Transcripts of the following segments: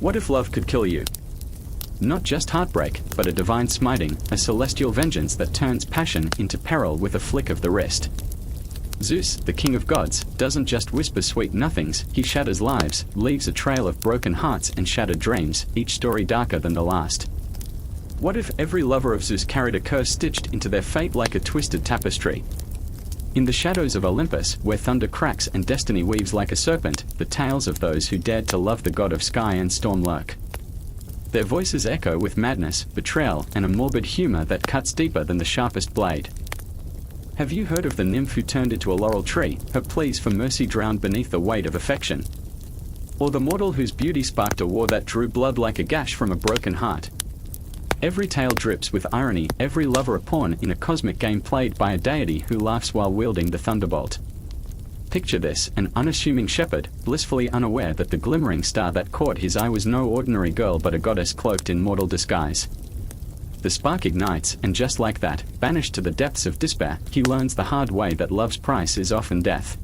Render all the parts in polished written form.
What if love could kill you? Not just heartbreak, but a divine smiting, a celestial vengeance that turns passion into peril with a flick of the wrist. Zeus, the king of gods, doesn't just whisper sweet nothings, he shatters lives, leaves a trail of broken hearts and shattered dreams, each story darker than the last. What if every lover of Zeus carried a curse stitched into their fate like a twisted tapestry? In the shadows of Olympus, where thunder cracks and destiny weaves like a serpent, the tales of those who dared to love the god of sky and storm lurk. Their voices echo with madness, betrayal, and a morbid humor that cuts deeper than the sharpest blade. Have you heard of the nymph who turned into a laurel tree, her pleas for mercy drowned beneath the weight of affection? Or the mortal whose beauty sparked a war that drew blood like a gash from a broken heart? Every tale drips with irony, every lover a pawn in a cosmic game played by a deity who laughs while wielding the thunderbolt. Picture this, an unassuming shepherd, blissfully unaware that the glimmering star that caught his eye was no ordinary girl but a goddess cloaked in mortal disguise. The spark ignites, and just like that, banished to the depths of despair, he learns the hard way that love's price is often death.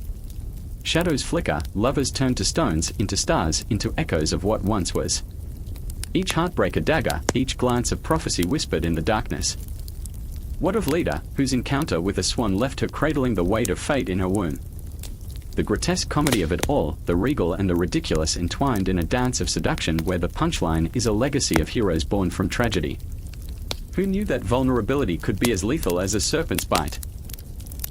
Shadows flicker, lovers turn to stones, into stars, into echoes of what once was. Each heartbreak a dagger, each glance a prophecy whispered in the darkness. What of Leda, whose encounter with a swan left her cradling the weight of fate in her womb? The grotesque comedy of it all, the regal and the ridiculous entwined in a dance of seduction where the punchline is a legacy of heroes born from tragedy. Who knew that vulnerability could be as lethal as a serpent's bite?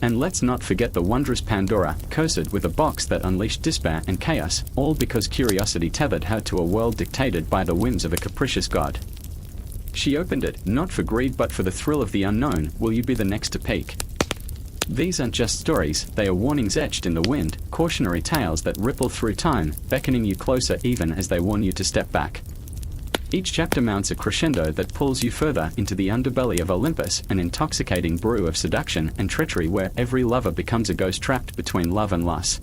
And let's not forget the wondrous Pandora, cursed with a box that unleashed despair and chaos, all because curiosity tethered her to a world dictated by the whims of a capricious god. She opened it, not for greed but for the thrill of the unknown. Will you be the next to peek? These aren't just stories, they are warnings etched in the wind, cautionary tales that ripple through time, beckoning you closer even as they warn you to step back. Each chapter mounts a crescendo that pulls you further into the underbelly of Olympus, an intoxicating brew of seduction and treachery where every lover becomes a ghost trapped between love and loss.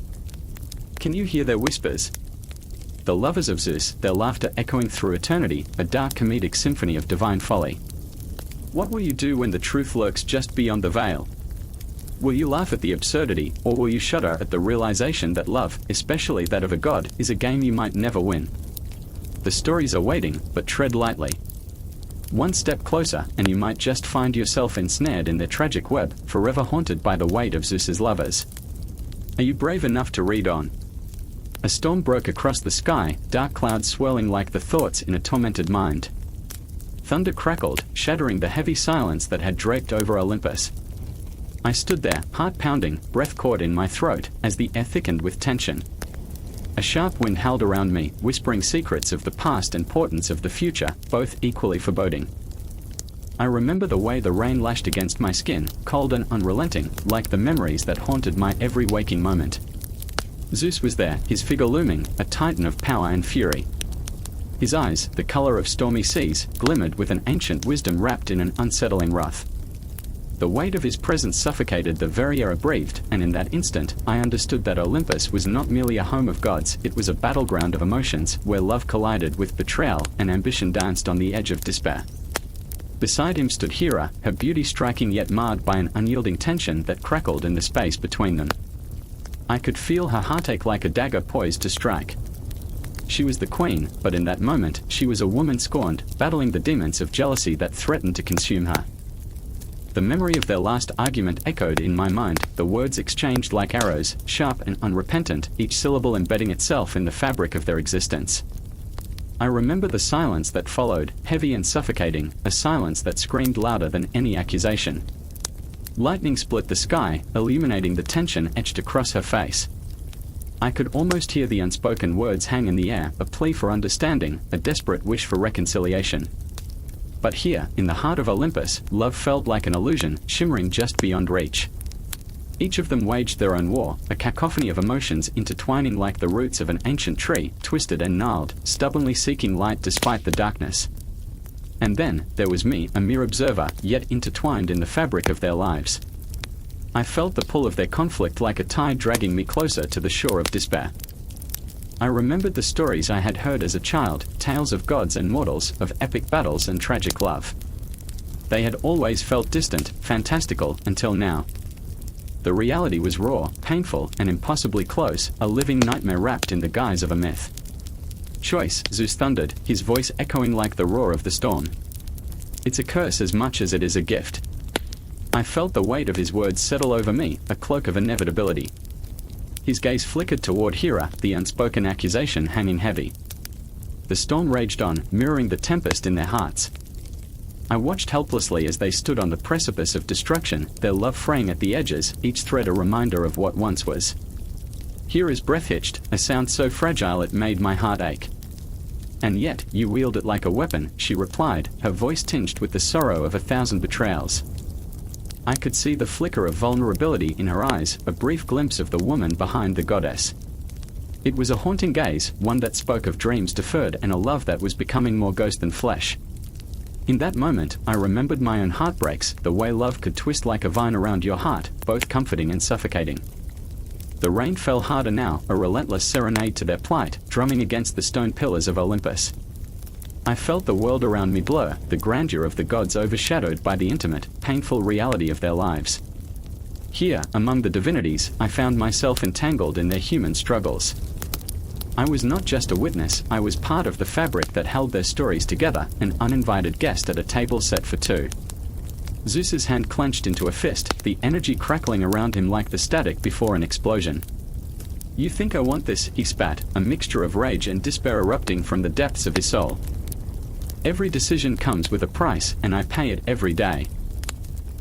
Can you hear their whispers? The lovers of Zeus, their laughter echoing through eternity, a dark comedic symphony of divine folly. What will you do when the truth lurks just beyond the veil? Will you laugh at the absurdity, or will you shudder at the realization that love, especially that of a god, is a game you might never win? The stories are waiting, but tread lightly. One step closer, and you might just find yourself ensnared in their tragic web, forever haunted by the weight of Zeus's lovers. Are you brave enough to read on? A storm broke across the sky, dark clouds swirling like the thoughts in a tormented mind. Thunder crackled, shattering the heavy silence that had draped over Olympus. I stood there, heart pounding, breath caught in my throat, as the air thickened with tension. A sharp wind howled around me, whispering secrets of the past and portents of the future, both equally foreboding. I remember the way the rain lashed against my skin, cold and unrelenting, like the memories that haunted my every waking moment. Zeus was there, his figure looming, a titan of power and fury. His eyes, the color of stormy seas, glimmered with an ancient wisdom wrapped in an unsettling wrath. The weight of his presence suffocated the very air I breathed, and in that instant, I understood that Olympus was not merely a home of gods, it was a battleground of emotions, where love collided with betrayal, and ambition danced on the edge of despair. Beside him stood Hera, her beauty striking yet marred by an unyielding tension that crackled in the space between them. I could feel her heartache like a dagger poised to strike. She was the queen, but in that moment, she was a woman scorned, battling the demons of jealousy that threatened to consume her. The memory of their last argument echoed in my mind, the words exchanged like arrows, sharp and unrepentant, each syllable embedding itself in the fabric of their existence. I remember the silence that followed, heavy and suffocating, a silence that screamed louder than any accusation. Lightning split the sky, illuminating the tension etched across her face. I could almost hear the unspoken words hang in the air, a plea for understanding, a desperate wish for reconciliation. But here, in the heart of Olympus, love felt like an illusion, shimmering just beyond reach. Each of them waged their own war, a cacophony of emotions intertwining like the roots of an ancient tree, twisted and gnarled, stubbornly seeking light despite the darkness. And then, there was me, a mere observer, yet intertwined in the fabric of their lives. I felt the pull of their conflict like a tide dragging me closer to the shore of despair. I remembered the stories I had heard as a child, tales of gods and mortals, of epic battles and tragic love. They had always felt distant, fantastical, until now. The reality was raw, painful, and impossibly close, a living nightmare wrapped in the guise of a myth. choice, Zeus thundered, his voice echoing like the roar of the storm. It's a curse as much as it is a gift. I felt the weight of his words settle over me, a cloak of inevitability. His gaze flickered toward Hera, the unspoken accusation hanging heavy. The storm raged on, mirroring the tempest in their hearts. I watched helplessly as they stood on the precipice of destruction, their love fraying at the edges, each thread a reminder of what once was. Hera's breath hitched, a sound so fragile it made my heart ache. And yet, you wield it like a weapon, she replied, her voice tinged with the sorrow of 1,000 betrayals. I could see the flicker of vulnerability in her eyes, a brief glimpse of the woman behind the goddess. It was a haunting gaze, one that spoke of dreams deferred and a love that was becoming more ghost than flesh. In that moment, I remembered my own heartbreaks, the way love could twist like a vine around your heart, both comforting and suffocating. The rain fell harder now, a relentless serenade to their plight, drumming against the stone pillars of Olympus. I felt the world around me blur, the grandeur of the gods overshadowed by the intimate, painful reality of their lives. Here, among the divinities, I found myself entangled in their human struggles. I was not just a witness, I was part of the fabric that held their stories together, an uninvited guest at a table set for two. Zeus's hand clenched into a fist, the energy crackling around him like the static before an explosion. You think I want this, he spat, a mixture of rage and despair erupting from the depths of his soul. Every decision comes with a price, and I pay it every day.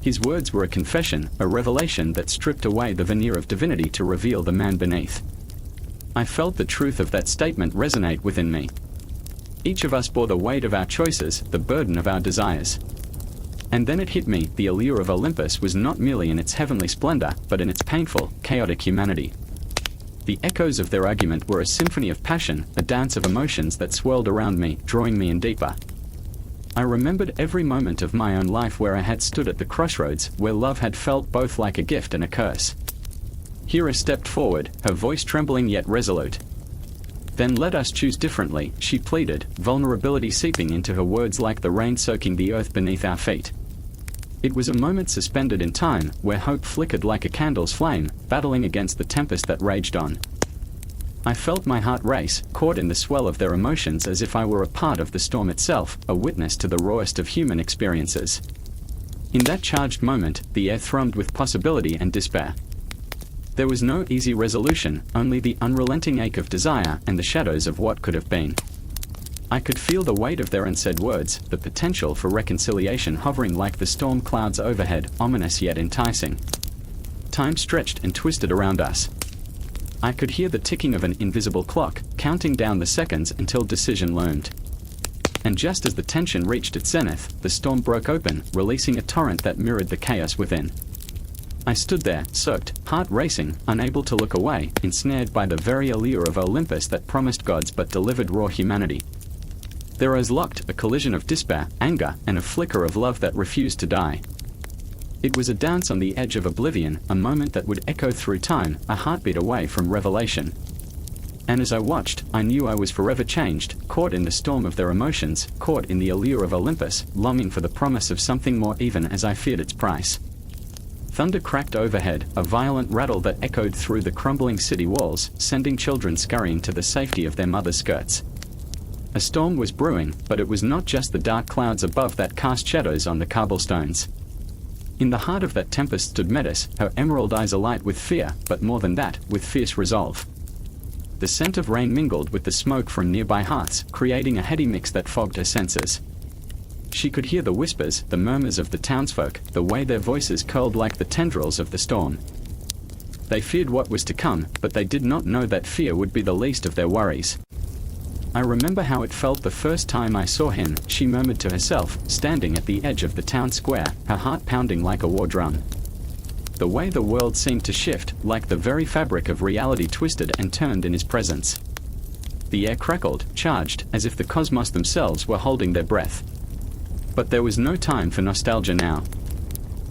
His words were a confession, a revelation that stripped away the veneer of divinity to reveal the man beneath. I felt the truth of that statement resonate within me. Each of us bore the weight of our choices, the burden of our desires. And then it hit me, the allure of Olympus was not merely in its heavenly splendor, but in its painful, chaotic humanity. The echoes of their argument were a symphony of passion, a dance of emotions that swirled around me, drawing me in deeper. I remembered every moment of my own life where I had stood at the crossroads, where love had felt both like a gift and a curse. Hera stepped forward, her voice trembling yet resolute. Then let us choose differently, she pleaded, vulnerability seeping into her words like the rain soaking the earth beneath our feet. It was a moment suspended in time, where hope flickered like a candle's flame, battling against the tempest that raged on. I felt my heart race, caught in the swell of their emotions as if I were a part of the storm itself, a witness to the rawest of human experiences. In that charged moment, the air thrummed with possibility and despair. There was no easy resolution, only the unrelenting ache of desire and the shadows of what could have been. I could feel the weight of their unsaid words, the potential for reconciliation hovering like the storm clouds overhead, ominous yet enticing. Time stretched and twisted around us. I could hear the ticking of an invisible clock, counting down the seconds until decision loomed. And just as the tension reached its zenith, the storm broke open, releasing a torrent that mirrored the chaos within. I stood there, soaked, heart racing, unable to look away, ensnared by the very allure of Olympus that promised gods but delivered raw humanity. There was locked a collision of despair, anger, and a flicker of love that refused to die. It was a dance on the edge of oblivion, a moment that would echo through time, a heartbeat away from revelation. And as I watched, I knew I was forever changed, caught in the storm of their emotions, caught in the allure of Olympus, longing for the promise of something more even as I feared its price. Thunder cracked overhead, a violent rattle that echoed through the crumbling city walls, sending children scurrying to the safety of their mothers' skirts. A storm was brewing, but it was not just the dark clouds above that cast shadows on the cobblestones. In the heart of that tempest stood Metis, her emerald eyes alight with fear, but more than that, with fierce resolve. The scent of rain mingled with the smoke from nearby hearths, creating a heady mix that fogged her senses. She could hear the whispers, the murmurs of the townsfolk, the way their voices curled like the tendrils of the storm. They feared what was to come, but they did not know that fear would be the least of their worries. I remember how it felt the first time I saw him, she murmured to herself, standing at the edge of the town square, her heart pounding like a war drum. The way the world seemed to shift, like the very fabric of reality twisted and turned in his presence. The air crackled, charged, as if the cosmos themselves were holding their breath. But there was no time for nostalgia now.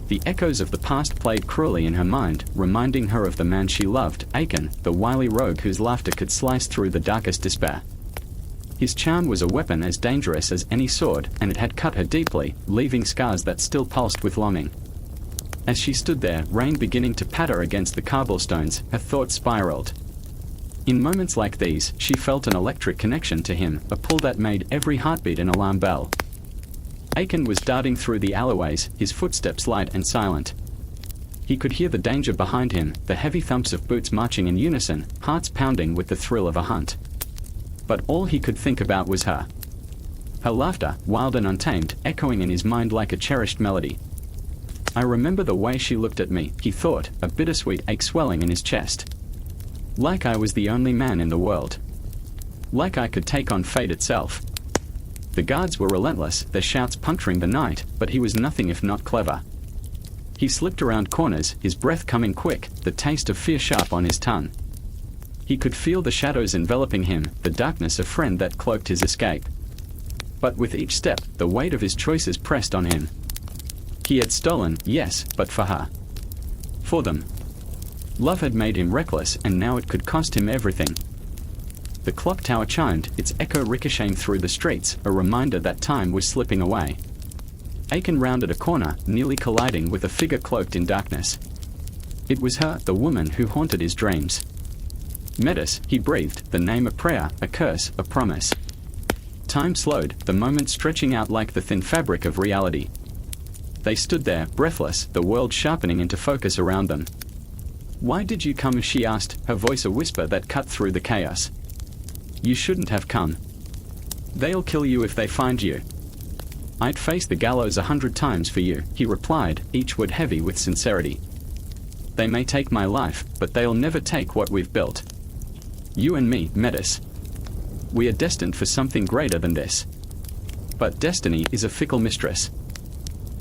The echoes of the past played cruelly in her mind, reminding her of the man she loved, Achan, the wily rogue whose laughter could slice through the darkest despair. His charm was a weapon as dangerous as any sword, and it had cut her deeply, leaving scars that still pulsed with longing. As she stood there, rain beginning to patter against the cobblestones, her thoughts spiraled. In moments like these, she felt an electric connection to him, a pull that made every heartbeat an alarm bell. Achan was darting through the alleyways, his footsteps light and silent. He could hear the danger behind him, the heavy thumps of boots marching in unison, hearts pounding with the thrill of a hunt. But all he could think about was her. Her laughter, wild and untamed, echoing in his mind like a cherished melody. I remember the way she looked at me, he thought, a bittersweet ache swelling in his chest. Like I was the only man in the world. Like I could take on fate itself. The guards were relentless, their shouts puncturing the night, but he was nothing if not clever. He slipped around corners, his breath coming quick, the taste of fear sharp on his tongue. He could feel the shadows enveloping him, the darkness a friend that cloaked his escape. But with each step, the weight of his choices pressed on him. He had stolen, yes, but for her. For them. Love had made him reckless, and now it could cost him everything. The clock tower chimed, its echo ricocheting through the streets, a reminder that time was slipping away. Achan rounded a corner, nearly colliding with a figure cloaked in darkness. It was her, the woman who haunted his dreams. Metis, he breathed, the name a prayer, a curse, a promise. Time slowed, the moment stretching out like the thin fabric of reality. They stood there, breathless, the world sharpening into focus around them. Why did you come? She asked, her voice a whisper that cut through the chaos. You shouldn't have come. They'll kill you if they find you. I'd face the gallows 100 times for you, he replied, each word heavy with sincerity. They may take my life, but they'll never take what we've built. You and me, Metis. We are destined for something greater than this. But destiny is a fickle mistress.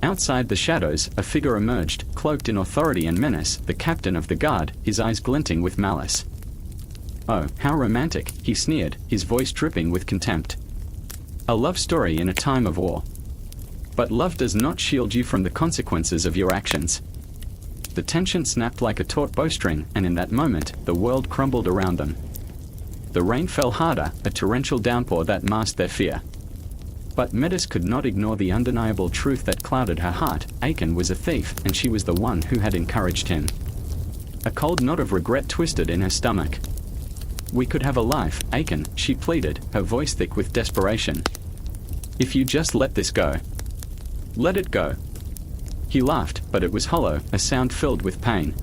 Outside the shadows, a figure emerged, cloaked in authority and menace, the captain of the guard, his eyes glinting with malice. Oh, how romantic, he sneered, his voice dripping with contempt. A love story in a time of war. But love does not shield you from the consequences of your actions. The tension snapped like a taut bowstring, and in that moment, the world crumbled around them. The rain fell harder, a torrential downpour that masked their fear. But Metis could not ignore the undeniable truth that clouded her heart. Achan was a thief, and she was the one who had encouraged him. A cold knot of regret twisted in her stomach. We could have a life, Achan, she pleaded, her voice thick with desperation. If you just let this go. Let it go. He laughed, but it was hollow, a sound filled with pain.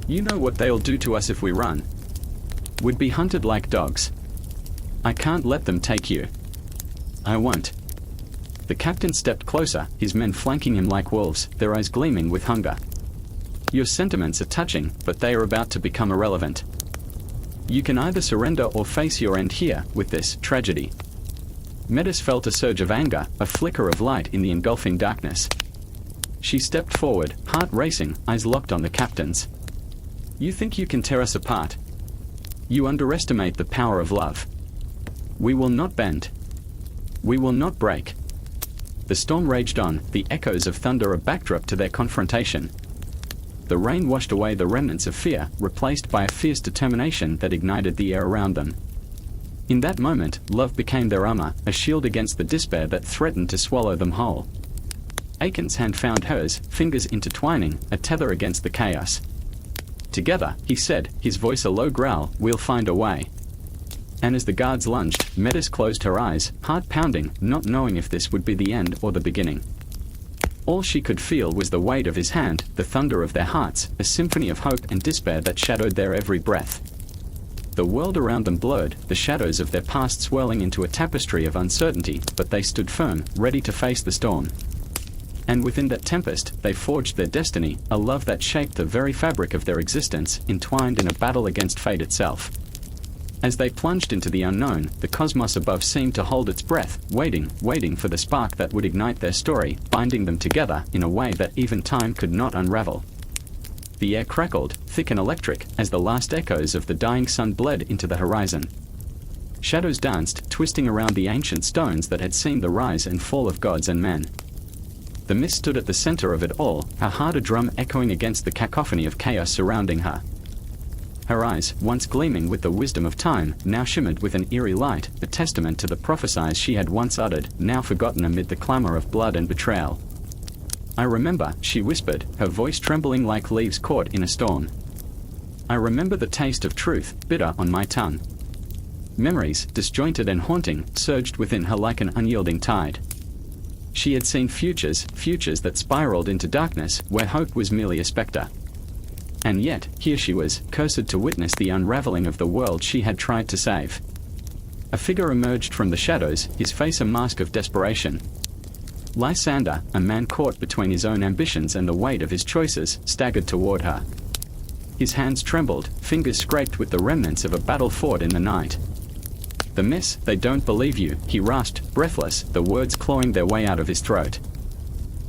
You know what they'll do to us if we run. We'd be hunted like dogs. I can't let them take you. I won't. The captain stepped closer, his men flanking him like wolves, their eyes gleaming with hunger. Your sentiments are touching, but they are about to become irrelevant. You can either surrender or face your end here, with this tragedy. Metis felt a surge of anger, a flicker of light in the engulfing darkness. She stepped forward, heart racing, eyes locked on the captain's. You think you can tear us apart? You underestimate the power of love. We will not bend. We will not break. The storm raged on, the echoes of thunder a backdrop to their confrontation. The rain washed away the remnants of fear, replaced by a fierce determination that ignited the air around them. In that moment, love became their armor, a shield against the despair that threatened to swallow them whole. Achan's hand found hers, fingers intertwining, a tether against the chaos. Together, he said, his voice a low growl, we'll find a way. And as the guards lunged, Metis closed her eyes, heart pounding, not knowing if this would be the end or the beginning. All she could feel was the weight of his hand, the thunder of their hearts, a symphony of hope and despair that shadowed their every breath. The world around them blurred, the shadows of their past swirling into a tapestry of uncertainty, but they stood firm, ready to face the storm. And within that tempest, they forged their destiny, a love that shaped the very fabric of their existence, entwined in a battle against fate itself. As they plunged into the unknown, the cosmos above seemed to hold its breath, waiting for the spark that would ignite their story, binding them together in a way that even time could not unravel. The air crackled, thick and electric, as the last echoes of the dying sun bled into the horizon. Shadows danced, twisting around the ancient stones that had seen the rise and fall of gods and men. The mist stood at the center of it all, her heart a drum echoing against the cacophony of chaos surrounding her. Her eyes, once gleaming with the wisdom of time, now shimmered with an eerie light, a testament to the prophecies she had once uttered, now forgotten amid the clamor of blood and betrayal. I remember, she whispered, her voice trembling like leaves caught in a storm. I remember the taste of truth, bitter on my tongue. Memories, disjointed and haunting, surged within her like an unyielding tide. She had seen futures that spiraled into darkness, where hope was merely a spectre. And yet, here she was, cursed to witness the unraveling of the world she had tried to save. A figure emerged from the shadows, his face a mask of desperation. Lysander, a man caught between his own ambitions and the weight of his choices, staggered toward her. His hands trembled, fingers scraped with the remnants of a battle fought in the night. "The miss, they don't believe you," he rasped, breathless, the words clawing their way out of his throat.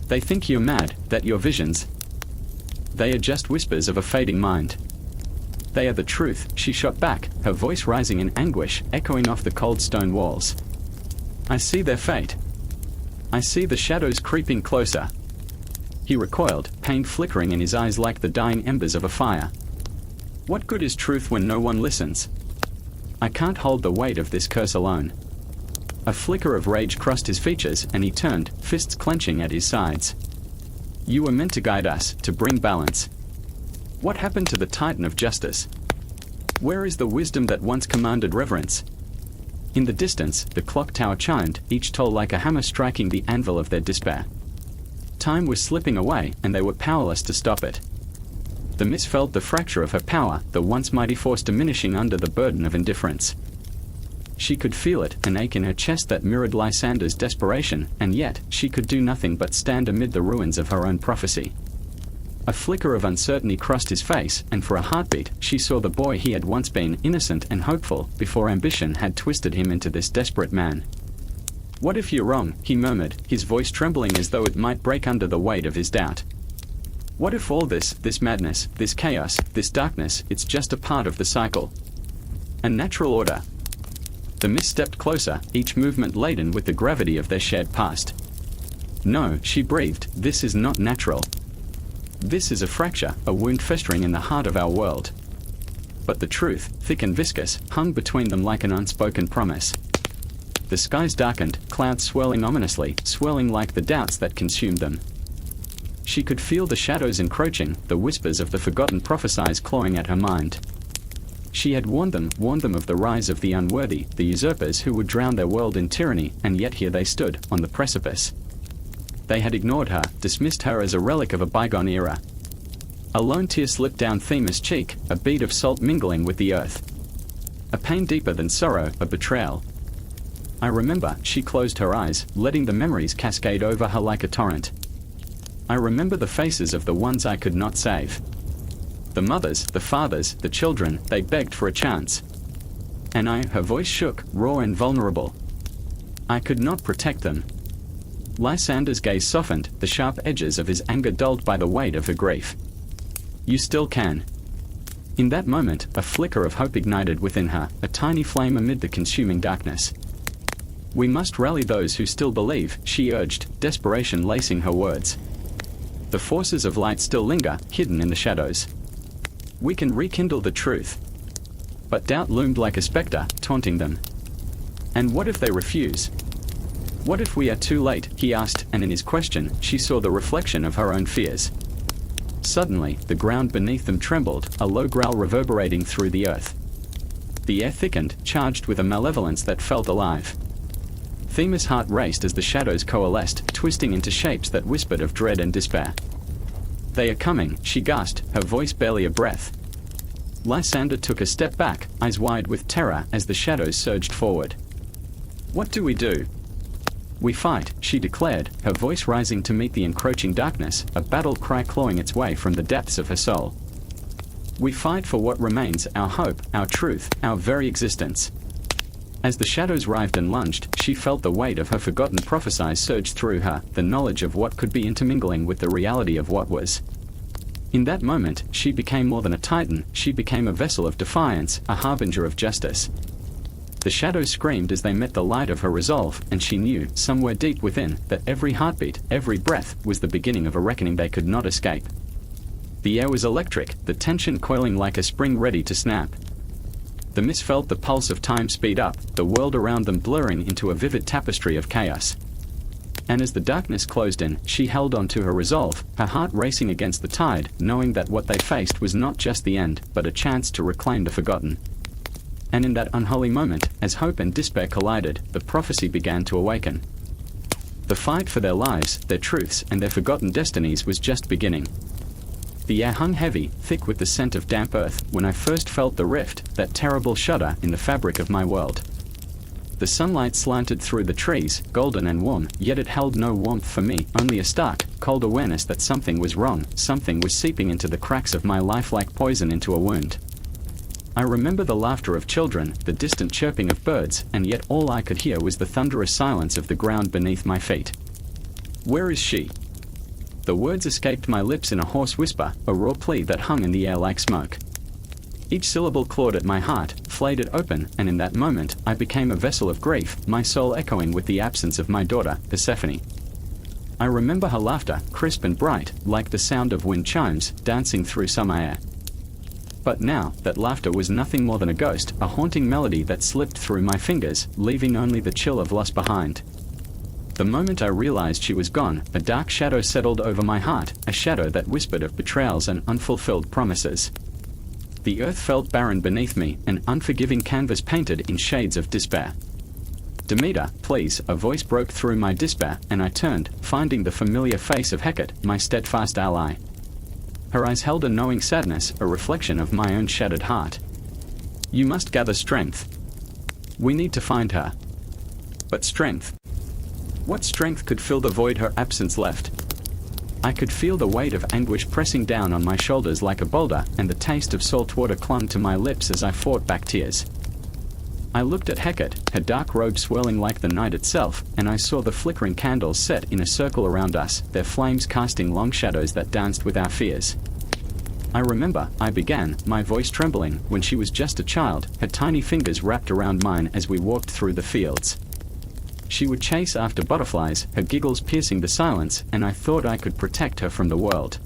"They think you're mad, that your visions, they are just whispers of a fading mind." "They are the truth," she shot back, her voice rising in anguish, echoing off the cold stone walls. "I see their fate. I see the shadows creeping closer." He recoiled, pain flickering in his eyes like the dying embers of a fire. "What good is truth when no one listens? I can't hold the weight of this curse alone." A flicker of rage crossed his features, and he turned, fists clenching at his sides. "You were meant to guide us, to bring balance. What happened to the Titan of justice? Where is the wisdom that once commanded reverence?" In the distance, the clock tower chimed, each toll like a hammer striking the anvil of their despair. Time was slipping away, and they were powerless to stop it. The miss felt the fracture of her power, the once mighty force diminishing under the burden of indifference. She could feel it, an ache in her chest that mirrored Lysander's desperation, and yet, she could do nothing but stand amid the ruins of her own prophecy. A flicker of uncertainty crossed his face, and for a heartbeat, she saw the boy he had once been, innocent and hopeful, before ambition had twisted him into this desperate man. "What if you're wrong?" he murmured, his voice trembling as though it might break under the weight of his doubt. "What if all this madness, this chaos, this darkness, it's just a part of the cycle? A natural order?" The miss stepped closer, each movement laden with the gravity of their shared past. "No," she breathed, "this is not natural. This is a fracture, a wound festering in the heart of our world." But the truth, thick and viscous, hung between them like an unspoken promise. The skies darkened, clouds swirling ominously, swirling like the doubts that consumed them. She could feel the shadows encroaching, the whispers of the forgotten prophecies clawing at her mind. She had warned them of the rise of the unworthy, the usurpers who would drown their world in tyranny, and yet here they stood, on the precipice. They had ignored her, dismissed her as a relic of a bygone era. A lone tear slipped down Themis' cheek, a bead of salt mingling with the earth. A pain deeper than sorrow, a betrayal. "I remember," she closed her eyes, letting the memories cascade over her like a torrent. "I remember the faces of the ones I could not save. The mothers, the fathers, the children, they begged for a chance. And I," her voice shook, raw and vulnerable, "I could not protect them." Lysander's gaze softened, the sharp edges of his anger dulled by the weight of her grief. "You still can." In that moment, a flicker of hope ignited within her, a tiny flame amid the consuming darkness. "We must rally those who still believe," she urged, desperation lacing her words. "The forces of light still linger, hidden in the shadows. We can rekindle the truth." But doubt loomed like a spectre, taunting them. "And what if they refuse? What if we are too late?" he asked, and in his question, she saw the reflection of her own fears. Suddenly, the ground beneath them trembled, a low growl reverberating through the earth. The air thickened, charged with a malevolence that felt alive. Themis' heart raced as the shadows coalesced, twisting into shapes that whispered of dread and despair. "They are coming," she gasped, her voice barely a breath. Lysander took a step back, eyes wide with terror as the shadows surged forward. "What do we do?" "We fight," she declared, her voice rising to meet the encroaching darkness, a battle cry clawing its way from the depths of her soul. "We fight for what remains, our hope, our truth, our very existence." As the shadows writhed and lunged, she felt the weight of her forgotten prophecies surge through her, the knowledge of what could be intermingling with the reality of what was. In that moment, she became more than a titan, she became a vessel of defiance, a harbinger of justice. The shadows screamed as they met the light of her resolve, and she knew, somewhere deep within, that every heartbeat, every breath, was the beginning of a reckoning they could not escape. The air was electric, the tension coiling like a spring ready to snap. The miss felt the pulse of time speed up, the world around them blurring into a vivid tapestry of chaos. And as the darkness closed in, she held on to her resolve, her heart racing against the tide, knowing that what they faced was not just the end, but a chance to reclaim the forgotten. And in that unholy moment, as hope and despair collided, the prophecy began to awaken. The fight for their lives, their truths, and their forgotten destinies was just beginning. The air hung heavy, thick with the scent of damp earth, when I first felt the rift, that terrible shudder in the fabric of my world. The sunlight slanted through the trees, golden and warm, yet it held no warmth for me, only a stark, cold awareness that something was wrong, something was seeping into the cracks of my life like poison into a wound. I remember the laughter of children, the distant chirping of birds, and yet all I could hear was the thunderous silence of the ground beneath my feet. Where is she? The words escaped my lips in a hoarse whisper, a raw plea that hung in the air like smoke. Each syllable clawed at my heart, flayed it open, and in that moment, I became a vessel of grief, my soul echoing with the absence of my daughter, Persephone. I remember her laughter, crisp and bright, like the sound of wind chimes, dancing through summer air. But now, that laughter was nothing more than a ghost, a haunting melody that slipped through my fingers, leaving only the chill of loss behind. The moment I realized she was gone, a dark shadow settled over my heart, a shadow that whispered of betrayals and unfulfilled promises. The earth felt barren beneath me, an unforgiving canvas painted in shades of despair. Demeter, please, a voice broke through my despair, and I turned, finding the familiar face of Hecate, my steadfast ally. Her eyes held a knowing sadness, a reflection of my own shattered heart. You must gather strength. We need to find her. But strength? What strength could fill the void her absence left? I could feel the weight of anguish pressing down on my shoulders like a boulder, and the taste of salt water clung to my lips as I fought back tears. I looked at Hecate, her dark robe swirling like the night itself, and I saw the flickering candles set in a circle around us, their flames casting long shadows that danced with our fears. I remember, I began, my voice trembling, when she was just a child, her tiny fingers wrapped around mine as we walked through the fields. She would chase after butterflies, her giggles piercing the silence, and I thought I could protect her from the world.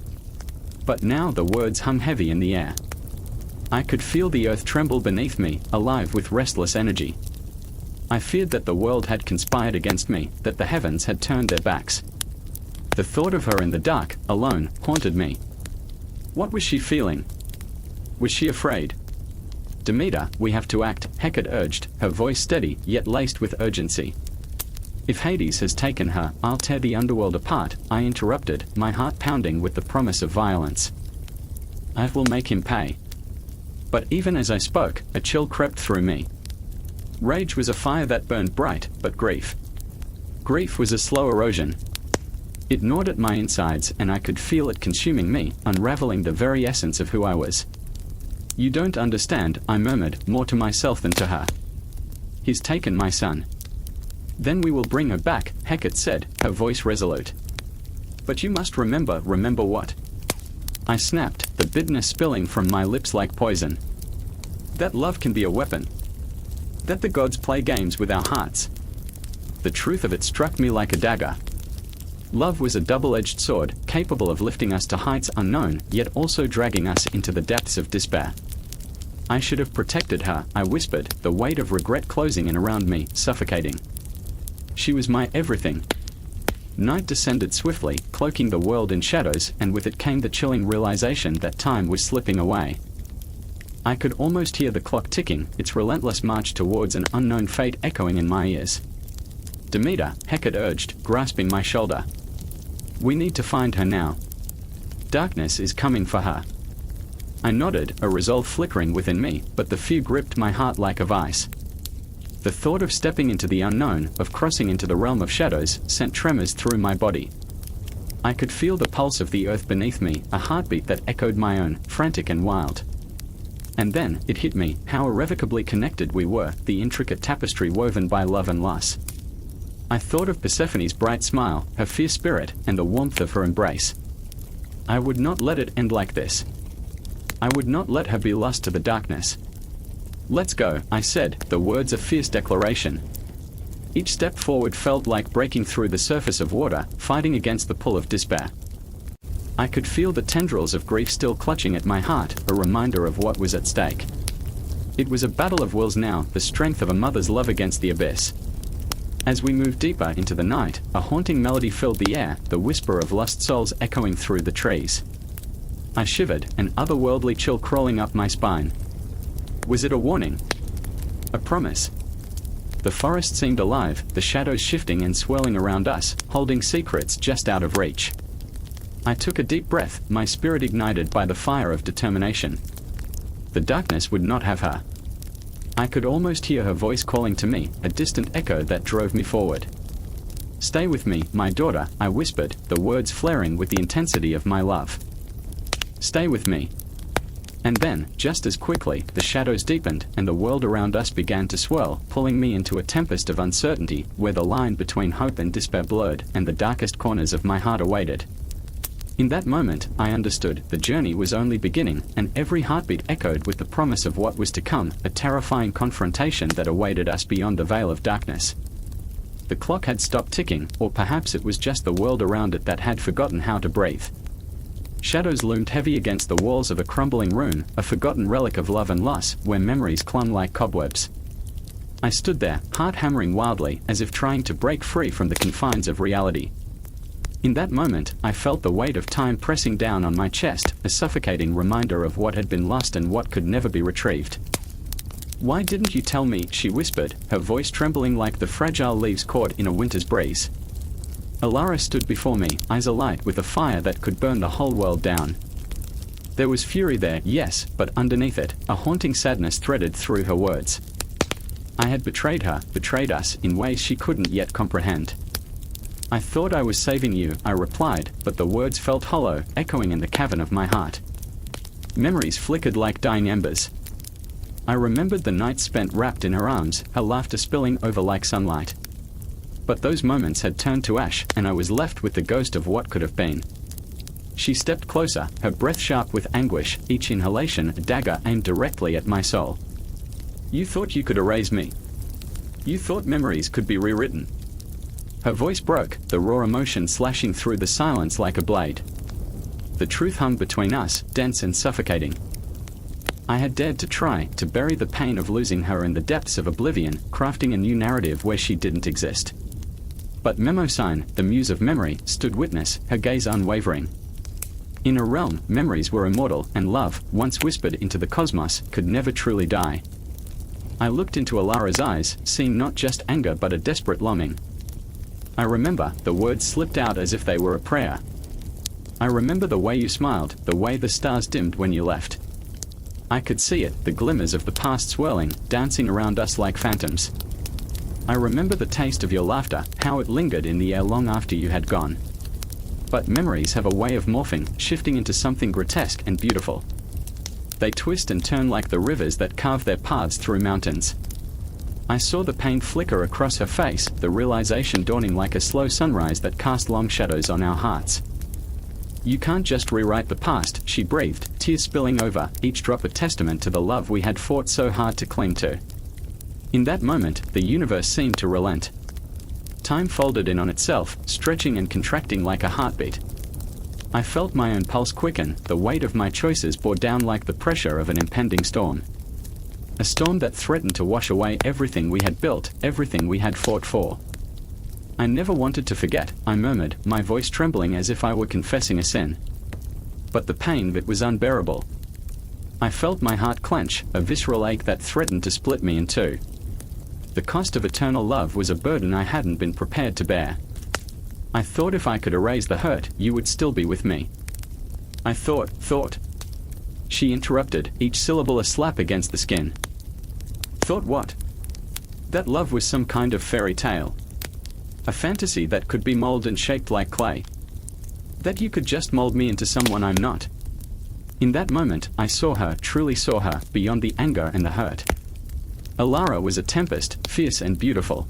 But now the words hung heavy in the air. I could feel the earth tremble beneath me, alive with restless energy. I feared that the world had conspired against me, that the heavens had turned their backs. The thought of her in the dark, alone, haunted me. What was she feeling? Was she afraid? Demeter, we have to act, Hecate urged, her voice steady, yet laced with urgency. If Hades has taken her, I'll tear the underworld apart, I interrupted, my heart pounding with the promise of violence. I will make him pay. But even as I spoke, a chill crept through me. Rage was a fire that burned bright, but grief. Grief was a slow erosion. It gnawed at my insides, and I could feel it consuming me, unraveling the very essence of who I was. You don't understand, I murmured, more to myself than to her. He's taken my son. Then we will bring her back, Hecate said, her voice resolute. But you must remember what? I snapped, the bitterness spilling from my lips like poison. That love can be a weapon. That the gods play games with our hearts. The truth of it struck me like a dagger. Love was a double-edged sword, capable of lifting us to heights unknown, yet also dragging us into the depths of despair. I should have protected her, I whispered, the weight of regret closing in around me, suffocating. She was my everything. Night descended swiftly, cloaking the world in shadows, and with it came the chilling realization that time was slipping away. I could almost hear the clock ticking, its relentless march towards an unknown fate echoing in my ears. Demeter, Hecate urged, grasping my shoulder. We need to find her now. Darkness is coming for her. I nodded, a resolve flickering within me, but the fear gripped my heart like a vice. The thought of stepping into the unknown, of crossing into the realm of shadows, sent tremors through my body. I could feel the pulse of the earth beneath me, a heartbeat that echoed my own, frantic and wild. And then, it hit me, how irrevocably connected we were, the intricate tapestry woven by love and loss. I thought of Persephone's bright smile, her fierce spirit, and the warmth of her embrace. I would not let it end like this. I would not let her be lost to the darkness. Let's go, I said, the words a fierce declaration. Each step forward felt like breaking through the surface of water, fighting against the pull of despair. I could feel the tendrils of grief still clutching at my heart, a reminder of what was at stake. It was a battle of wills now, the strength of a mother's love against the abyss. As we moved deeper into the night, a haunting melody filled the air, the whisper of lost souls echoing through the trees. I shivered, an otherworldly chill crawling up my spine. Was it a warning? A promise? The forest seemed alive, the shadows shifting and swirling around us, holding secrets just out of reach. I took a deep breath, my spirit ignited by the fire of determination. The darkness would not have her. I could almost hear her voice calling to me, a distant echo that drove me forward. "Stay with me, my daughter," I whispered, the words flaring with the intensity of my love. "Stay with me." And then, just as quickly, the shadows deepened, and the world around us began to swirl, pulling me into a tempest of uncertainty, where the line between hope and despair blurred, and the darkest corners of my heart awaited. In that moment, I understood, the journey was only beginning, and every heartbeat echoed with the promise of what was to come, a terrifying confrontation that awaited us beyond the veil of darkness. The clock had stopped ticking, or perhaps it was just the world around it that had forgotten how to breathe. Shadows loomed heavy against the walls of a crumbling room, a forgotten relic of love and loss, where memories clung like cobwebs. I stood there, heart hammering wildly, as if trying to break free from the confines of reality. In that moment, I felt the weight of time pressing down on my chest, a suffocating reminder of what had been lost and what could never be retrieved. "Why didn't you tell me?" she whispered, her voice trembling like the fragile leaves caught in a winter's breeze. Alara stood before me, eyes alight with a fire that could burn the whole world down. There was fury there, yes, but underneath it, a haunting sadness threaded through her words. I had betrayed her, betrayed us, in ways she couldn't yet comprehend. "I thought I was saving you," I replied, but the words felt hollow, echoing in the cavern of my heart. Memories flickered like dying embers. I remembered the nights spent wrapped in her arms, her laughter spilling over like sunlight. But those moments had turned to ash, and I was left with the ghost of what could have been. She stepped closer, her breath sharp with anguish, each inhalation a dagger aimed directly at my soul. "You thought you could erase me. You thought memories could be rewritten." Her voice broke, the raw emotion slashing through the silence like a blade. The truth hung between us, dense and suffocating. I had dared to try to bury the pain of losing her in the depths of oblivion, crafting a new narrative where she didn't exist. But Mnemosyne, the muse of memory, stood witness, her gaze unwavering. In a realm, memories were immortal, and love, once whispered into the cosmos, could never truly die. I looked into Alara's eyes, seeing not just anger but a desperate longing. I remember, the words slipped out as if they were a prayer. "I remember the way you smiled, the way the stars dimmed when you left." I could see it, the glimmers of the past swirling, dancing around us like phantoms. "I remember the taste of your laughter, how it lingered in the air long after you had gone." But memories have a way of morphing, shifting into something grotesque and beautiful. They twist and turn like the rivers that carve their paths through mountains. I saw the pain flicker across her face, the realization dawning like a slow sunrise that cast long shadows on our hearts. "You can't just rewrite the past," she breathed, tears spilling over, each drop a testament to the love we had fought so hard to cling to. In that moment, the universe seemed to relent. Time folded in on itself, stretching and contracting like a heartbeat. I felt my own pulse quicken, the weight of my choices bore down like the pressure of an impending storm. A storm that threatened to wash away everything we had built, everything we had fought for. "I never wanted to forget," I murmured, my voice trembling as if I were confessing a sin. But the pain of it was unbearable. I felt my heart clench, a visceral ache that threatened to split me in two. The cost of eternal love was a burden I hadn't been prepared to bear. "I thought if I could erase the hurt, you would still be with me." I thought. She interrupted, each syllable a slap against the skin. "Thought what?" "That love was some kind of fairy tale. A fantasy that could be molded and shaped like clay. That you could just mold me into someone I'm not." In that moment, I saw her, truly saw her, beyond the anger and the hurt. Alara was a tempest, fierce and beautiful.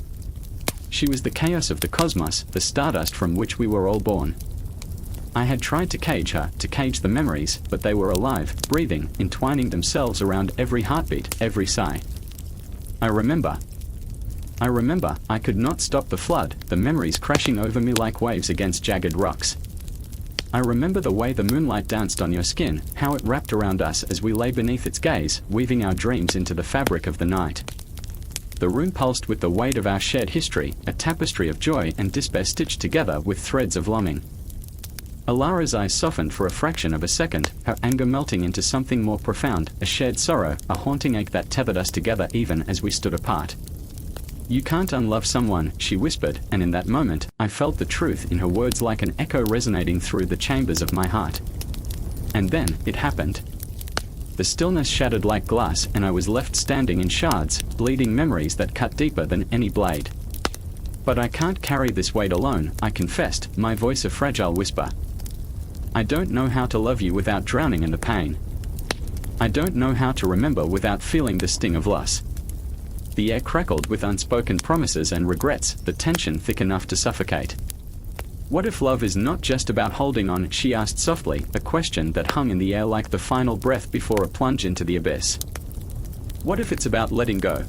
She was the chaos of the cosmos, the stardust from which we were all born. I had tried to cage her, to cage the memories, but they were alive, breathing, entwining themselves around every heartbeat, every sigh. I remember, I could not stop the flood, the memories crashing over me like waves against jagged rocks. I remember the way the moonlight danced on your skin, how it wrapped around us as we lay beneath its gaze, weaving our dreams into the fabric of the night. The room pulsed with the weight of our shared history, a tapestry of joy and despair stitched together with threads of longing. Alara's eyes softened for a fraction of a second, her anger melting into something more profound, a shared sorrow, a haunting ache that tethered us together even as we stood apart. "You can't unlove someone," she whispered, and in that moment, I felt the truth in her words like an echo resonating through the chambers of my heart. And then, it happened. The stillness shattered like glass, and I was left standing in shards, bleeding memories that cut deeper than any blade. "But I can't carry this weight alone," I confessed, my voice a fragile whisper. "I don't know how to love you without drowning in the pain. I don't know how to remember without feeling the sting of loss." The air crackled with unspoken promises and regrets, the tension thick enough to suffocate. "What if love is not just about holding on?" she asked softly, a question that hung in the air like the final breath before a plunge into the abyss. "What if it's about letting go?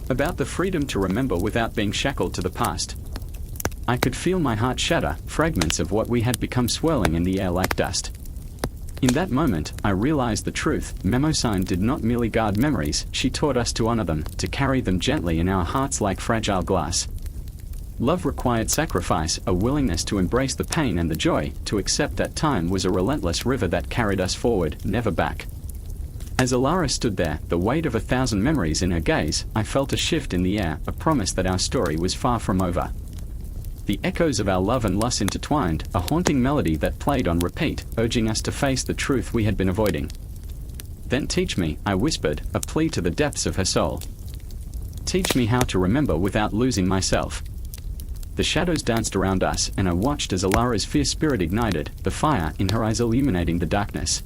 About the freedom to remember without being shackled to the past?" I could feel my heart shatter, fragments of what we had become swirling in the air like dust. In that moment, I realized the truth. Mnemosyne did not merely guard memories, she taught us to honor them, to carry them gently in our hearts like fragile glass. Love required sacrifice, a willingness to embrace the pain and the joy, to accept that time was a relentless river that carried us forward, never back. As Alara stood there, the weight of 1,000 memories in her gaze, I felt a shift in the air, a promise that our story was far from over. The echoes of our love and loss intertwined, a haunting melody that played on repeat, urging us to face the truth we had been avoiding. "Then teach me," I whispered, a plea to the depths of her soul. "Teach me how to remember without losing myself." The shadows danced around us, and I watched as Alara's fierce spirit ignited, the fire in her eyes illuminating the darkness.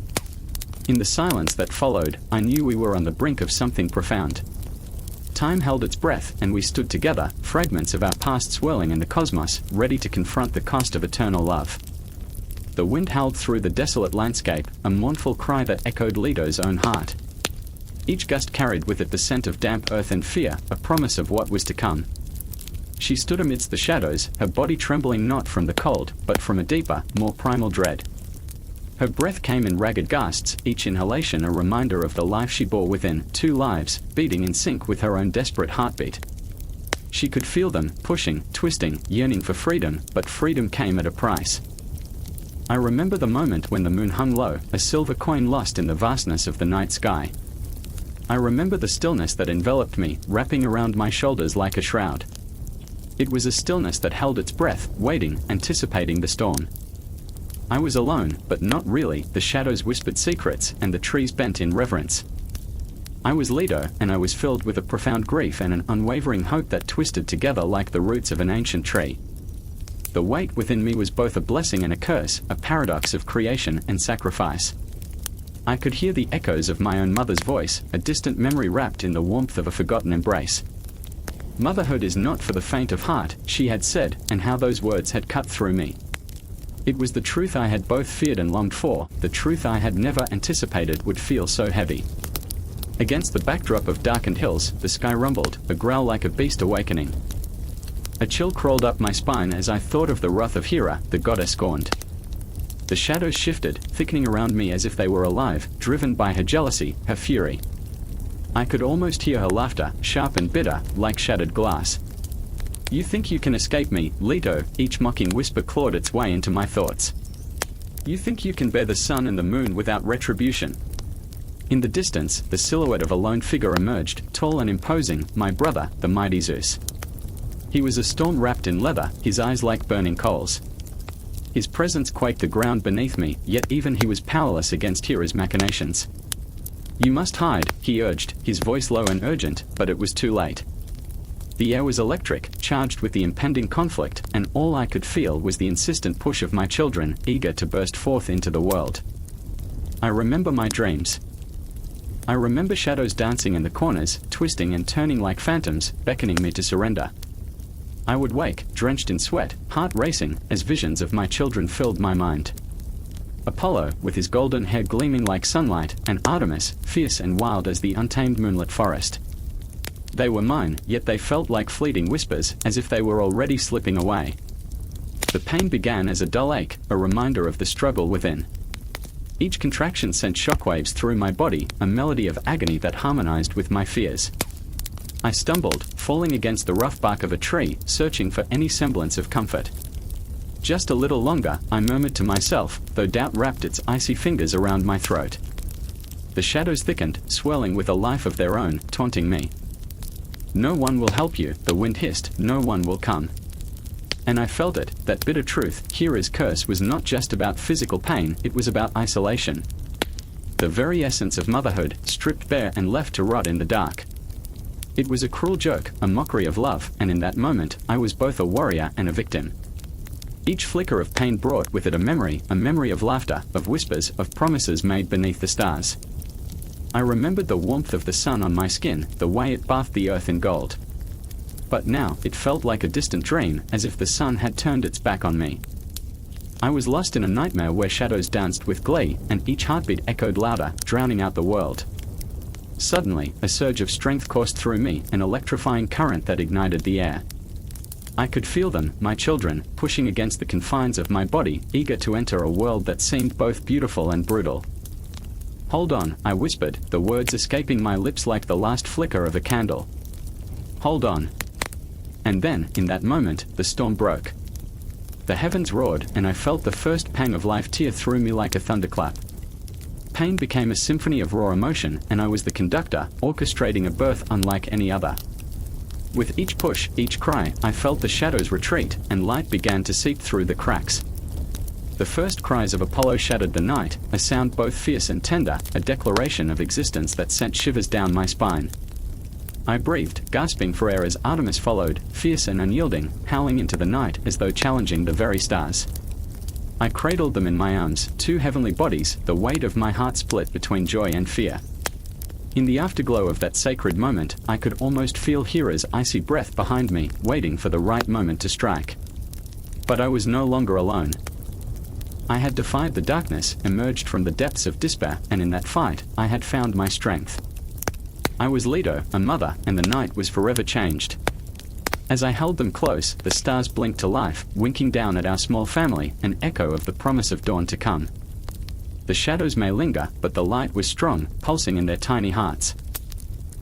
In the silence that followed, I knew we were on the brink of something profound. Time held its breath, and we stood together, fragments of our past swirling in the cosmos, ready to confront the cost of eternal love. The wind howled through the desolate landscape, a mournful cry that echoed Leto's own heart. Each gust carried with it the scent of damp earth and fear, a promise of what was to come. She stood amidst the shadows, her body trembling not from the cold, but from a deeper, more primal dread. Her breath came in ragged gasps, each inhalation a reminder of the life she bore within, 2 lives, beating in sync with her own desperate heartbeat. She could feel them, pushing, twisting, yearning for freedom, but freedom came at a price. I remember the moment when the moon hung low, a silver coin lost in the vastness of the night sky. I remember the stillness that enveloped me, wrapping around my shoulders like a shroud. It was a stillness that held its breath, waiting, anticipating the storm. I was alone, but not really. The shadows whispered secrets, and the trees bent in reverence. I was Leto, and I was filled with a profound grief and an unwavering hope that twisted together like the roots of an ancient tree. The weight within me was both a blessing and a curse, a paradox of creation and sacrifice. I could hear the echoes of my own mother's voice, a distant memory wrapped in the warmth of a forgotten embrace. "Motherhood is not for the faint of heart," she had said, and how those words had cut through me. It was the truth I had both feared and longed for, the truth I had never anticipated would feel so heavy. Against the backdrop of darkened hills, the sky rumbled, a growl like a beast awakening. A chill crawled up my spine as I thought of the wrath of Hera, the goddess scorned. The shadows shifted, thickening around me as if they were alive, driven by her jealousy, her fury. I could almost hear her laughter, sharp and bitter, like shattered glass. "You think you can escape me, Leto?" Each mocking whisper clawed its way into my thoughts. "You think you can bear the sun and the moon without retribution?" In the distance, the silhouette of a lone figure emerged, tall and imposing, my brother, the mighty Zeus. He was a storm wrapped in leather, his eyes like burning coals. His presence quaked the ground beneath me, yet even he was powerless against Hera's machinations. "You must hide," he urged, his voice low and urgent, but it was too late. The air was electric, charged with the impending conflict, and all I could feel was the insistent push of my children, eager to burst forth into the world. I remember my dreams. I remember shadows dancing in the corners, twisting and turning like phantoms, beckoning me to surrender. I would wake, drenched in sweat, heart racing, as visions of my children filled my mind. Apollo, with his golden hair gleaming like sunlight, and Artemis, fierce and wild as the untamed moonlit forest. They were mine, yet they felt like fleeting whispers, as if they were already slipping away. The pain began as a dull ache, a reminder of the struggle within. Each contraction sent shockwaves through my body, a melody of agony that harmonized with my fears. I stumbled, falling against the rough bark of a tree, searching for any semblance of comfort. Just a little longer, I murmured to myself, though doubt wrapped its icy fingers around my throat. The shadows thickened, swelling with a life of their own, taunting me. No one will help you, the wind hissed, no one will come. And I felt it, that bitter truth. Hera's curse was not just about physical pain, it was about isolation. The very essence of motherhood, stripped bare and left to rot in the dark. It was a cruel joke, a mockery of love, and in that moment, I was both a warrior and a victim. Each flicker of pain brought with it a memory of laughter, of whispers, of promises made beneath the stars. I remembered the warmth of the sun on my skin, the way it bathed the earth in gold. But now, it felt like a distant dream, as if the sun had turned its back on me. I was lost in a nightmare where shadows danced with glee, and each heartbeat echoed louder, drowning out the world. Suddenly, a surge of strength coursed through me, an electrifying current that ignited the air. I could feel them, my children, pushing against the confines of my body, eager to enter a world that seemed both beautiful and brutal. Hold on, I whispered, the words escaping my lips like the last flicker of a candle. Hold on. And then, in that moment, the storm broke. The heavens roared, and I felt the first pang of life tear through me like a thunderclap. Pain became a symphony of raw emotion, and I was the conductor, orchestrating a birth unlike any other. With each push, each cry, I felt the shadows retreat, and light began to seep through the cracks. The first cries of Apollo shattered the night, a sound both fierce and tender, a declaration of existence that sent shivers down my spine. I breathed, gasping for air as Artemis followed, fierce and unyielding, howling into the night as though challenging the very stars. I cradled them in my arms, two heavenly bodies, the weight of my heart split between joy and fear. In the afterglow of that sacred moment, I could almost feel Hera's icy breath behind me, waiting for the right moment to strike. But I was no longer alone. I had defied the darkness, emerged from the depths of despair, and in that fight, I had found my strength. I was Leto, a mother, and the night was forever changed. As I held them close, the stars blinked to life, winking down at our small family, an echo of the promise of dawn to come. The shadows may linger, but the light was strong, pulsing in their tiny hearts.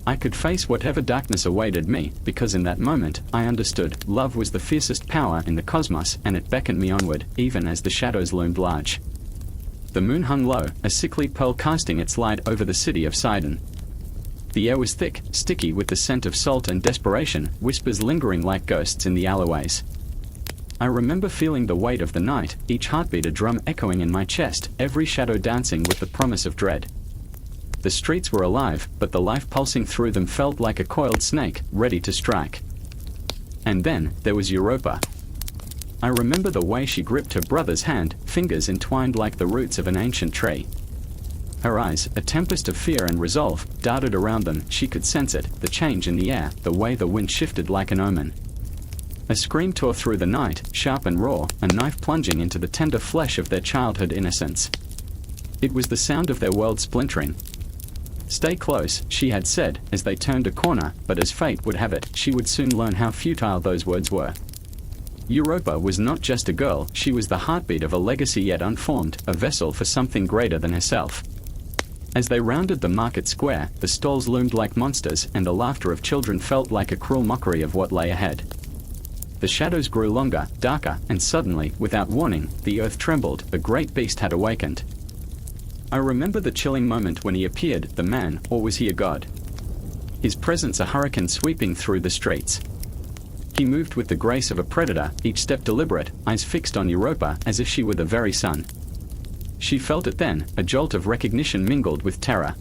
I could face whatever darkness awaited me, because in that moment, I understood, love was the fiercest power in the cosmos, and it beckoned me onward, even as the shadows loomed large. The moon hung low, a sickly pearl casting its light over the city of Sidon. The air was thick, sticky with the scent of salt and desperation, whispers lingering like ghosts in the alleyways. I remember feeling the weight of the night, each heartbeat a drum echoing in my chest, every shadow dancing with the promise of dread. The streets were alive, but the life pulsing through them felt like a coiled snake, ready to strike. And then, there was Europa. I remember the way she gripped her brother's hand, fingers entwined like the roots of an ancient tree. Her eyes, a tempest of fear and resolve, darted around them. She could sense it, the change in the air, the way the wind shifted like an omen. A scream tore through the night, sharp and raw, a knife plunging into the tender flesh of their childhood innocence. It was the sound of their world splintering. Stay close, she had said, as they turned a corner, but as fate would have it, she would soon learn how futile those words were. Europa was not just a girl, she was the heartbeat of a legacy yet unformed, a vessel for something greater than herself. As they rounded the market square, the stalls loomed like monsters, and the laughter of children felt like a cruel mockery of what lay ahead. The shadows grew longer, darker, and suddenly, without warning, the earth trembled, a great beast had awakened. I remember the chilling moment when he appeared, the man, or was he a god? His presence a hurricane sweeping through the streets. He moved with the grace of a predator, each step deliberate, eyes fixed on Europa as if she were the very sun. She felt it then, a jolt of recognition mingled with terror.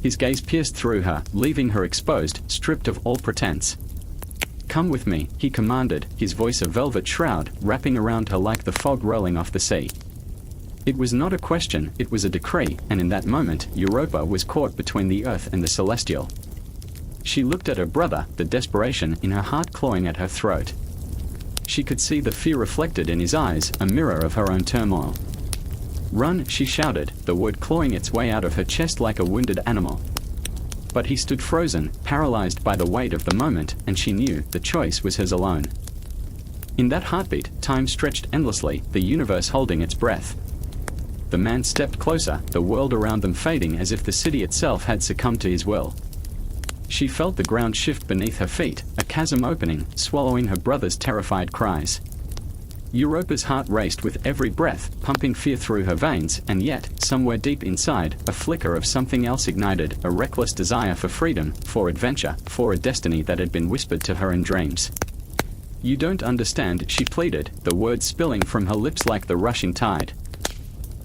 His gaze pierced through her, leaving her exposed, stripped of all pretense. "Come with me," he commanded, his voice a velvet shroud, wrapping around her like the fog rolling off the sea. It was not a question, it was a decree, and in that moment, Europa was caught between the earth and the celestial. She looked at her brother, the desperation in her heart clawing at her throat. She could see the fear reflected in his eyes, a mirror of her own turmoil. "Run," she shouted, the word clawing its way out of her chest like a wounded animal. But he stood frozen, paralyzed by the weight of the moment, and she knew the choice was his alone. In that heartbeat, time stretched endlessly, the universe holding its breath. The man stepped closer, the world around them fading as if the city itself had succumbed to his will. She felt the ground shift beneath her feet, a chasm opening, swallowing her brother's terrified cries. Europa's heart raced with every breath, pumping fear through her veins, and yet, somewhere deep inside, a flicker of something else ignited, a reckless desire for freedom, for adventure, for a destiny that had been whispered to her in dreams. "You don't understand," she pleaded, the words spilling from her lips like the rushing tide.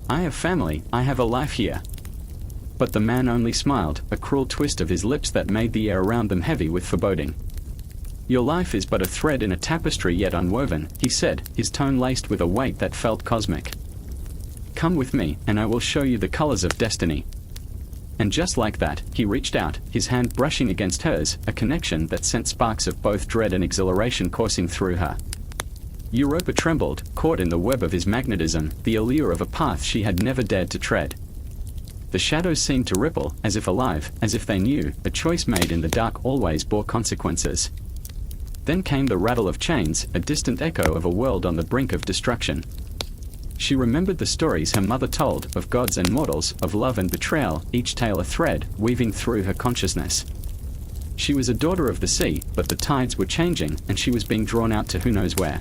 "I have family, I have a life here." But the man only smiled, a cruel twist of his lips that made the air around them heavy with foreboding. "Your life is but a thread in a tapestry yet unwoven," he said, his tone laced with a weight that felt cosmic. "Come with me, and I will show you the colors of destiny." And just like that, he reached out, his hand brushing against hers, a connection that sent sparks of both dread and exhilaration coursing through her. Europa trembled, caught in the web of his magnetism, the allure of a path she had never dared to tread. The shadows seemed to ripple, as if alive, as if they knew, a choice made in the dark always bore consequences. Then came the rattle of chains, a distant echo of a world on the brink of destruction. She remembered the stories her mother told, of gods and mortals, of love and betrayal, each tale a thread, weaving through her consciousness. She was a daughter of the sea, but the tides were changing, and she was being drawn out to who knows where.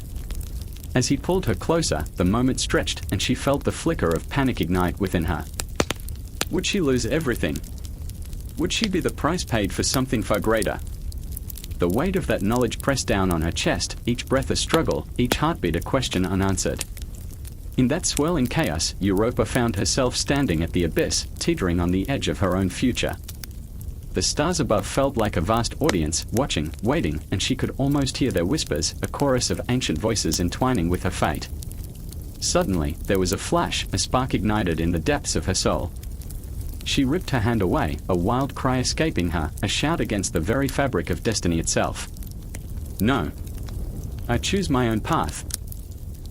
As he pulled her closer, the moment stretched, and she felt the flicker of panic ignite within her. Would she lose everything? Would she be the price paid for something far greater? The weight of that knowledge pressed down on her chest, each breath a struggle, each heartbeat a question unanswered. In that swirling chaos, Europa found herself standing at the abyss, teetering on the edge of her own future. The stars above felt like a vast audience, watching, waiting, and she could almost hear their whispers, a chorus of ancient voices entwining with her fate. Suddenly, there was a flash, a spark ignited in the depths of her soul. She ripped her hand away, a wild cry escaping her, a shout against the very fabric of destiny itself. "No. I choose my own path."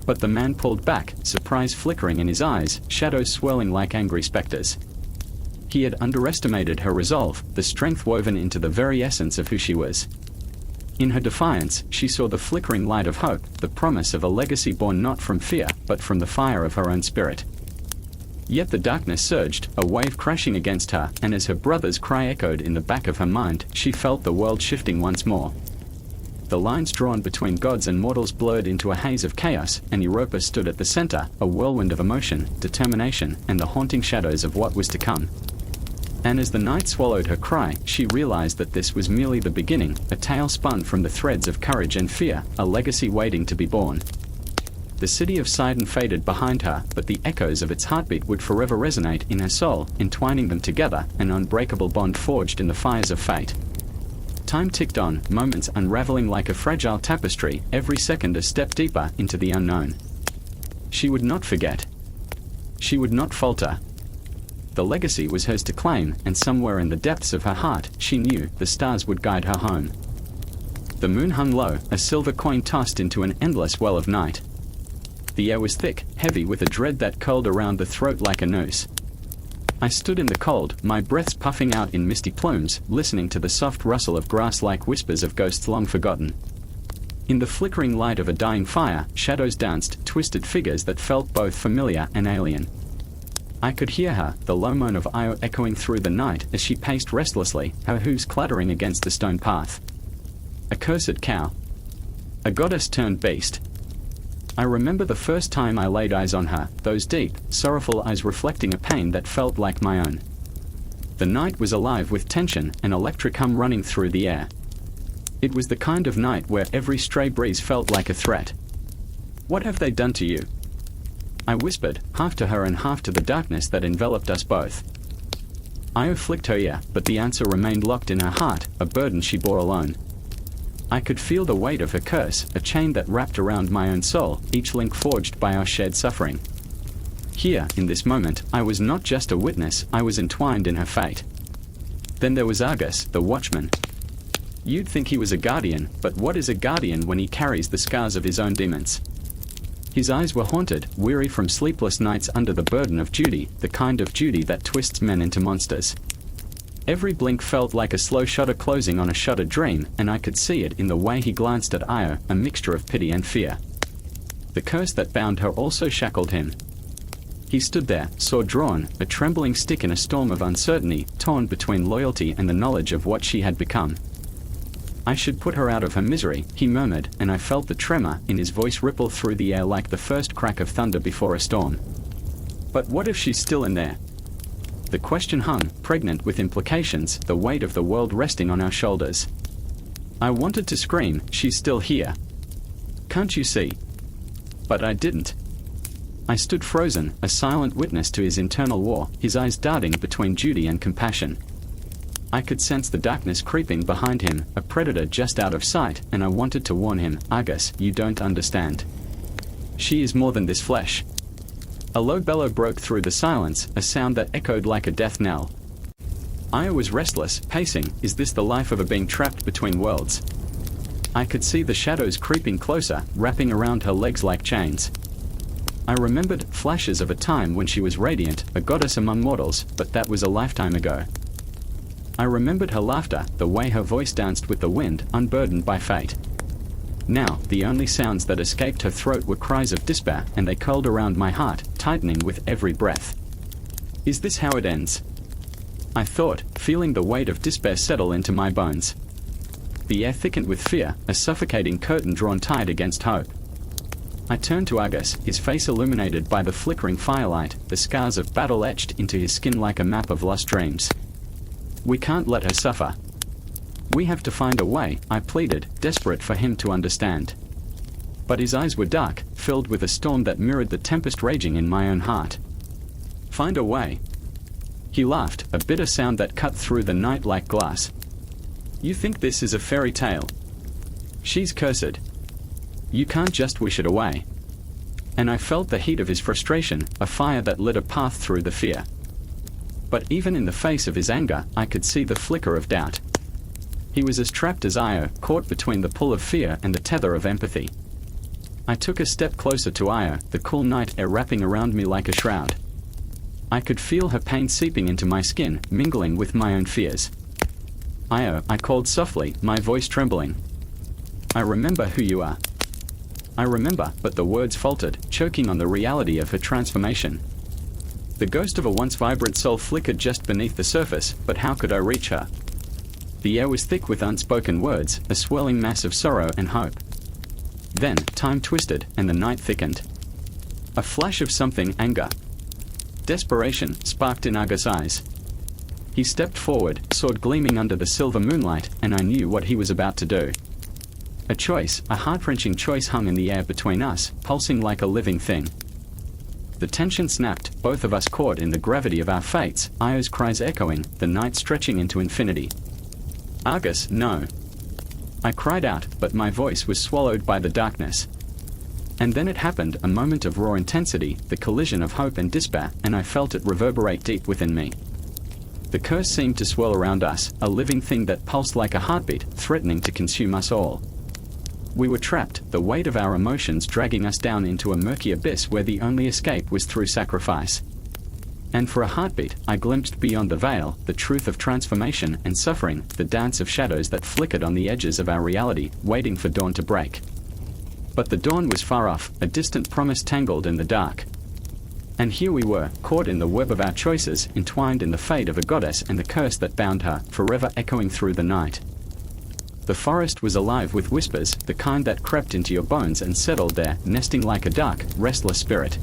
But the man pulled back, surprise flickering in his eyes, shadows swirling like angry specters. He had underestimated her resolve, the strength woven into the very essence of who she was. In her defiance, she saw the flickering light of hope, the promise of a legacy born not from fear, but from the fire of her own spirit. Yet the darkness surged, a wave crashing against her, and as her brother's cry echoed in the back of her mind, she felt the world shifting once more. The lines drawn between gods and mortals blurred into a haze of chaos, and Europa stood at the center, a whirlwind of emotion, determination, and the haunting shadows of what was to come. And as the night swallowed her cry, she realized that this was merely the beginning, a tale spun from the threads of courage and fear, a legacy waiting to be born. The city of Sidon faded behind her, but the echoes of its heartbeat would forever resonate in her soul, entwining them together, an unbreakable bond forged in the fires of fate. Time ticked on, moments unraveling like a fragile tapestry, every second a step deeper into the unknown. She would not forget. She would not falter. The legacy was hers to claim, and somewhere in the depths of her heart, she knew the stars would guide her home. The moon hung low, a silver coin tossed into an endless well of night. The air was thick, heavy with a dread that curled around the throat like a noose. I stood in the cold, my breaths puffing out in misty plumes, listening to the soft rustle of grass like whispers of ghosts long forgotten. In the flickering light of a dying fire, shadows danced, twisted figures that felt both familiar and alien. I could hear her, the low moan of Io echoing through the night as she paced restlessly, her hooves clattering against the stone path. A cursed cow. A goddess turned beast. I remember the first time I laid eyes on her, those deep, sorrowful eyes reflecting a pain that felt like my own. The night was alive with tension, an electric hum running through the air. It was the kind of night where every stray breeze felt like a threat. "What have they done to you?" I whispered, half to her and half to the darkness that enveloped us both. Io flicked her ear, but the answer remained locked in her heart, a burden she bore alone. I could feel the weight of her curse, a chain that wrapped around my own soul, each link forged by our shared suffering. Here, in this moment, I was not just a witness, I was entwined in her fate. Then there was Argus, the watchman. You'd think he was a guardian, but what is a guardian when he carries the scars of his own demons? His eyes were haunted, weary from sleepless nights under the burden of duty, the kind of duty that twists men into monsters. Every blink felt like a slow shutter closing on a shuttered dream, and I could see it in the way he glanced at Io, a mixture of pity and fear. The curse that bound her also shackled him. He stood there, sword drawn, a trembling stick in a storm of uncertainty, torn between loyalty and the knowledge of what she had become. "I should put her out of her misery," he murmured, and I felt the tremor in his voice ripple through the air like the first crack of thunder before a storm. "But what if she's still in there?" The question hung, pregnant with implications, the weight of the world resting on our shoulders. I wanted to scream, "She's still here. Can't you see?" But I didn't. I stood frozen, a silent witness to his internal war, his eyes darting between duty and compassion. I could sense the darkness creeping behind him, a predator just out of sight, and I wanted to warn him, "Argus, you don't understand. She is more than this flesh." A low bellow broke through the silence, a sound that echoed like a death knell. Io was restless, pacing. Is this the life of a being trapped between worlds? I could see the shadows creeping closer, wrapping around her legs like chains. I remembered flashes of a time when she was radiant, a goddess among mortals, but that was a lifetime ago. I remembered her laughter, the way her voice danced with the wind, unburdened by fate. Now, the only sounds that escaped her throat were cries of despair, and they curled around my heart, tightening with every breath. Is this how it ends? I thought, feeling the weight of despair settle into my bones. The air thickened with fear, a suffocating curtain drawn tight against hope. I turned to Argus, his face illuminated by the flickering firelight, the scars of battle etched into his skin like a map of lost dreams. "We can't let her suffer. We have to find a way," I pleaded, desperate for him to understand. But his eyes were dark, filled with a storm that mirrored the tempest raging in my own heart. "Find a way?" He laughed, a bitter sound that cut through the night like glass. "You think this is a fairy tale? She's cursed. You can't just wish it away." And I felt the heat of his frustration, a fire that lit a path through the fear. But even in the face of his anger, I could see the flicker of doubt. He was as trapped as Io, caught between the pull of fear and the tether of empathy. I took a step closer to Io, the cool night air wrapping around me like a shroud. I could feel her pain seeping into my skin, mingling with my own fears. "Io," I called softly, my voice trembling. "I remember who you are." I remember, but the words faltered, choking on the reality of her transformation. The ghost of a once vibrant soul flickered just beneath the surface, but how could I reach her? The air was thick with unspoken words, a swirling mass of sorrow and hope. Then, time twisted, and the night thickened. A flash of something, anger. Desperation, sparked in Argus' eyes. He stepped forward, sword gleaming under the silver moonlight, and I knew what he was about to do. A choice, a heart-wrenching choice hung in the air between us, pulsing like a living thing. The tension snapped, both of us caught in the gravity of our fates, Io's cries echoing, the night stretching into infinity. "Argus, no." I cried out, but my voice was swallowed by the darkness. And then it happened, a moment of raw intensity, the collision of hope and despair, and I felt it reverberate deep within me. The curse seemed to swirl around us, a living thing that pulsed like a heartbeat, threatening to consume us all. We were trapped, the weight of our emotions dragging us down into a murky abyss where the only escape was through sacrifice. And for a heartbeat, I glimpsed beyond the veil, the truth of transformation and suffering, the dance of shadows that flickered on the edges of our reality, waiting for dawn to break. But the dawn was far off, a distant promise tangled in the dark. And here we were, caught in the web of our choices, entwined in the fate of a goddess and the curse that bound her, forever echoing through the night. The forest was alive with whispers, the kind that crept into your bones and settled there, nesting like a dark, restless spirit.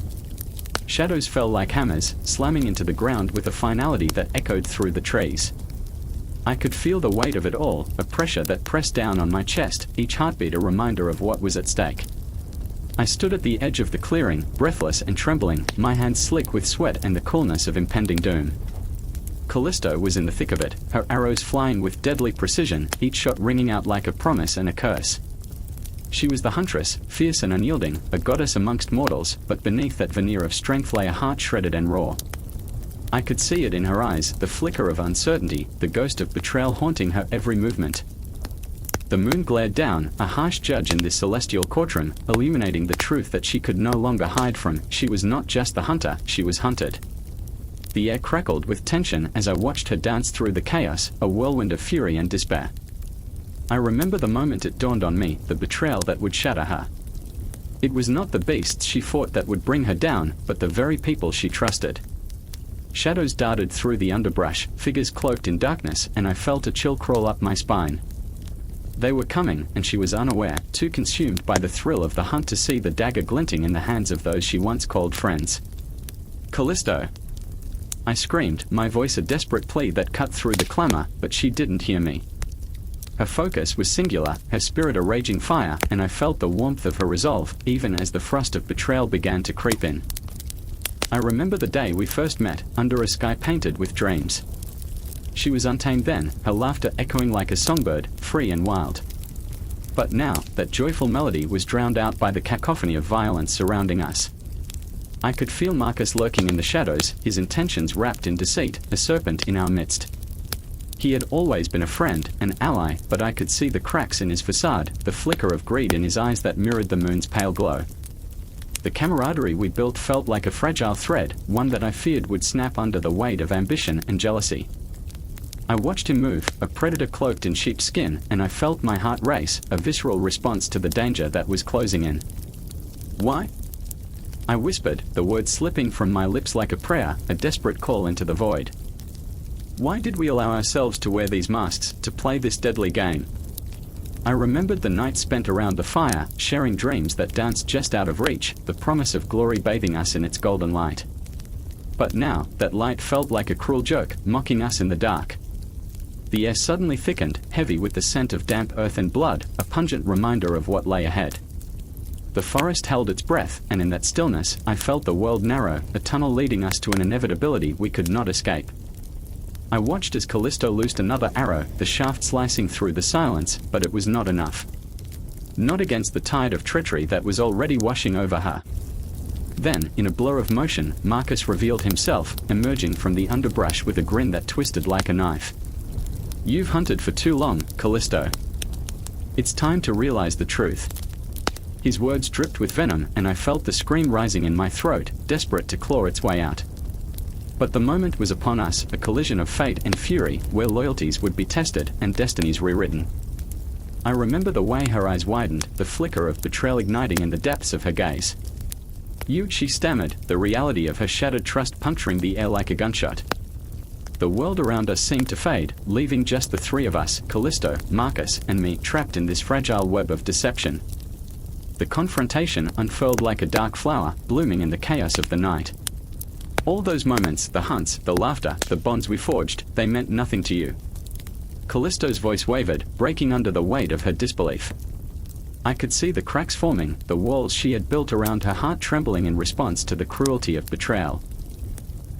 Shadows fell like hammers, slamming into the ground with a finality that echoed through the trees. I could feel the weight of it all, a pressure that pressed down on my chest, each heartbeat a reminder of what was at stake. I stood at the edge of the clearing, breathless and trembling, my hands slick with sweat and the coolness of impending doom. Callisto was in the thick of it, her arrows flying with deadly precision, each shot ringing out like a promise and a curse. She was the huntress, fierce and unyielding, a goddess amongst mortals, but beneath that veneer of strength lay a heart shredded and raw. I could see it in her eyes, the flicker of uncertainty, the ghost of betrayal haunting her every movement. The moon glared down, a harsh judge in this celestial courtroom, illuminating the truth that she could no longer hide from. She was not just the hunter, she was hunted. The air crackled with tension as I watched her dance through the chaos, a whirlwind of fury and despair. I remember the moment it dawned on me, the betrayal that would shatter her. It was not the beasts she fought that would bring her down, but the very people she trusted. Shadows darted through the underbrush, figures cloaked in darkness, and I felt a chill crawl up my spine. They were coming, and she was unaware, too consumed by the thrill of the hunt to see the dagger glinting in the hands of those she once called friends. "Callisto!" I screamed, my voice a desperate plea that cut through the clamor, but she didn't hear me. Her focus was singular, her spirit a raging fire, and I felt the warmth of her resolve, even as the frost of betrayal began to creep in. I remember the day we first met, under a sky painted with dreams. She was untamed then, her laughter echoing like a songbird, free and wild. But now, that joyful melody was drowned out by the cacophony of violence surrounding us. I could feel Marcus lurking in the shadows, his intentions wrapped in deceit, a serpent in our midst. He had always been a friend, an ally, but I could see the cracks in his facade, the flicker of greed in his eyes that mirrored the moon's pale glow. The camaraderie we built felt like a fragile thread, one that I feared would snap under the weight of ambition and jealousy. I watched him move, a predator cloaked in sheepskin, and I felt my heart race, a visceral response to the danger that was closing in. "Why?" I whispered, the words slipping from my lips like a prayer, a desperate call into the void. Why did we allow ourselves to wear these masks, to play this deadly game? I remembered the night spent around the fire, sharing dreams that danced just out of reach, the promise of glory bathing us in its golden light. But now, that light felt like a cruel joke, mocking us in the dark. The air suddenly thickened, heavy with the scent of damp earth and blood, a pungent reminder of what lay ahead. The forest held its breath, and in that stillness, I felt the world narrow, a tunnel leading us to an inevitability we could not escape. I watched as Callisto loosed another arrow, the shaft slicing through the silence, but it was not enough. Not against the tide of treachery that was already washing over her. Then, in a blur of motion, Marcus revealed himself, emerging from the underbrush with a grin that twisted like a knife. "You've hunted for too long, Callisto. It's time to realize the truth." His words dripped with venom, and I felt the scream rising in my throat, desperate to claw its way out. But the moment was upon us, a collision of fate and fury, where loyalties would be tested and destinies rewritten. I remember the way her eyes widened, the flicker of betrayal igniting in the depths of her gaze. "You," she stammered, the reality of her shattered trust puncturing the air like a gunshot. The world around us seemed to fade, leaving just the three of us, Callisto, Marcus, and me, trapped in this fragile web of deception. The confrontation unfurled like a dark flower, blooming in the chaos of the night. All those moments, the hunts, the laughter, the bonds we forged, they meant nothing to you. Callisto's voice wavered, breaking under the weight of her disbelief. I could see the cracks forming, the walls she had built around her heart trembling in response to the cruelty of betrayal.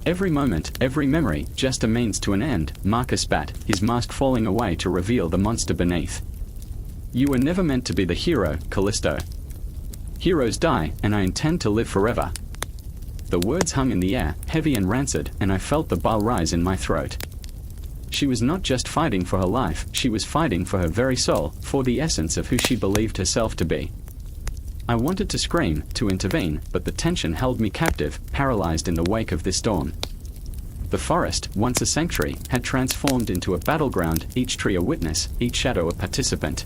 Every moment, every memory, just a means to an end, Marcus spat, his mask falling away to reveal the monster beneath. "You were never meant to be the hero, Callisto. Heroes die, and I intend to live forever." The words hung in the air, heavy and rancid, and I felt the bile rise in my throat. She was not just fighting for her life, she was fighting for her very soul, for the essence of who she believed herself to be. I wanted to scream, to intervene, but the tension held me captive, paralyzed in the wake of this storm. The forest, once a sanctuary, had transformed into a battleground, each tree a witness, each shadow a participant.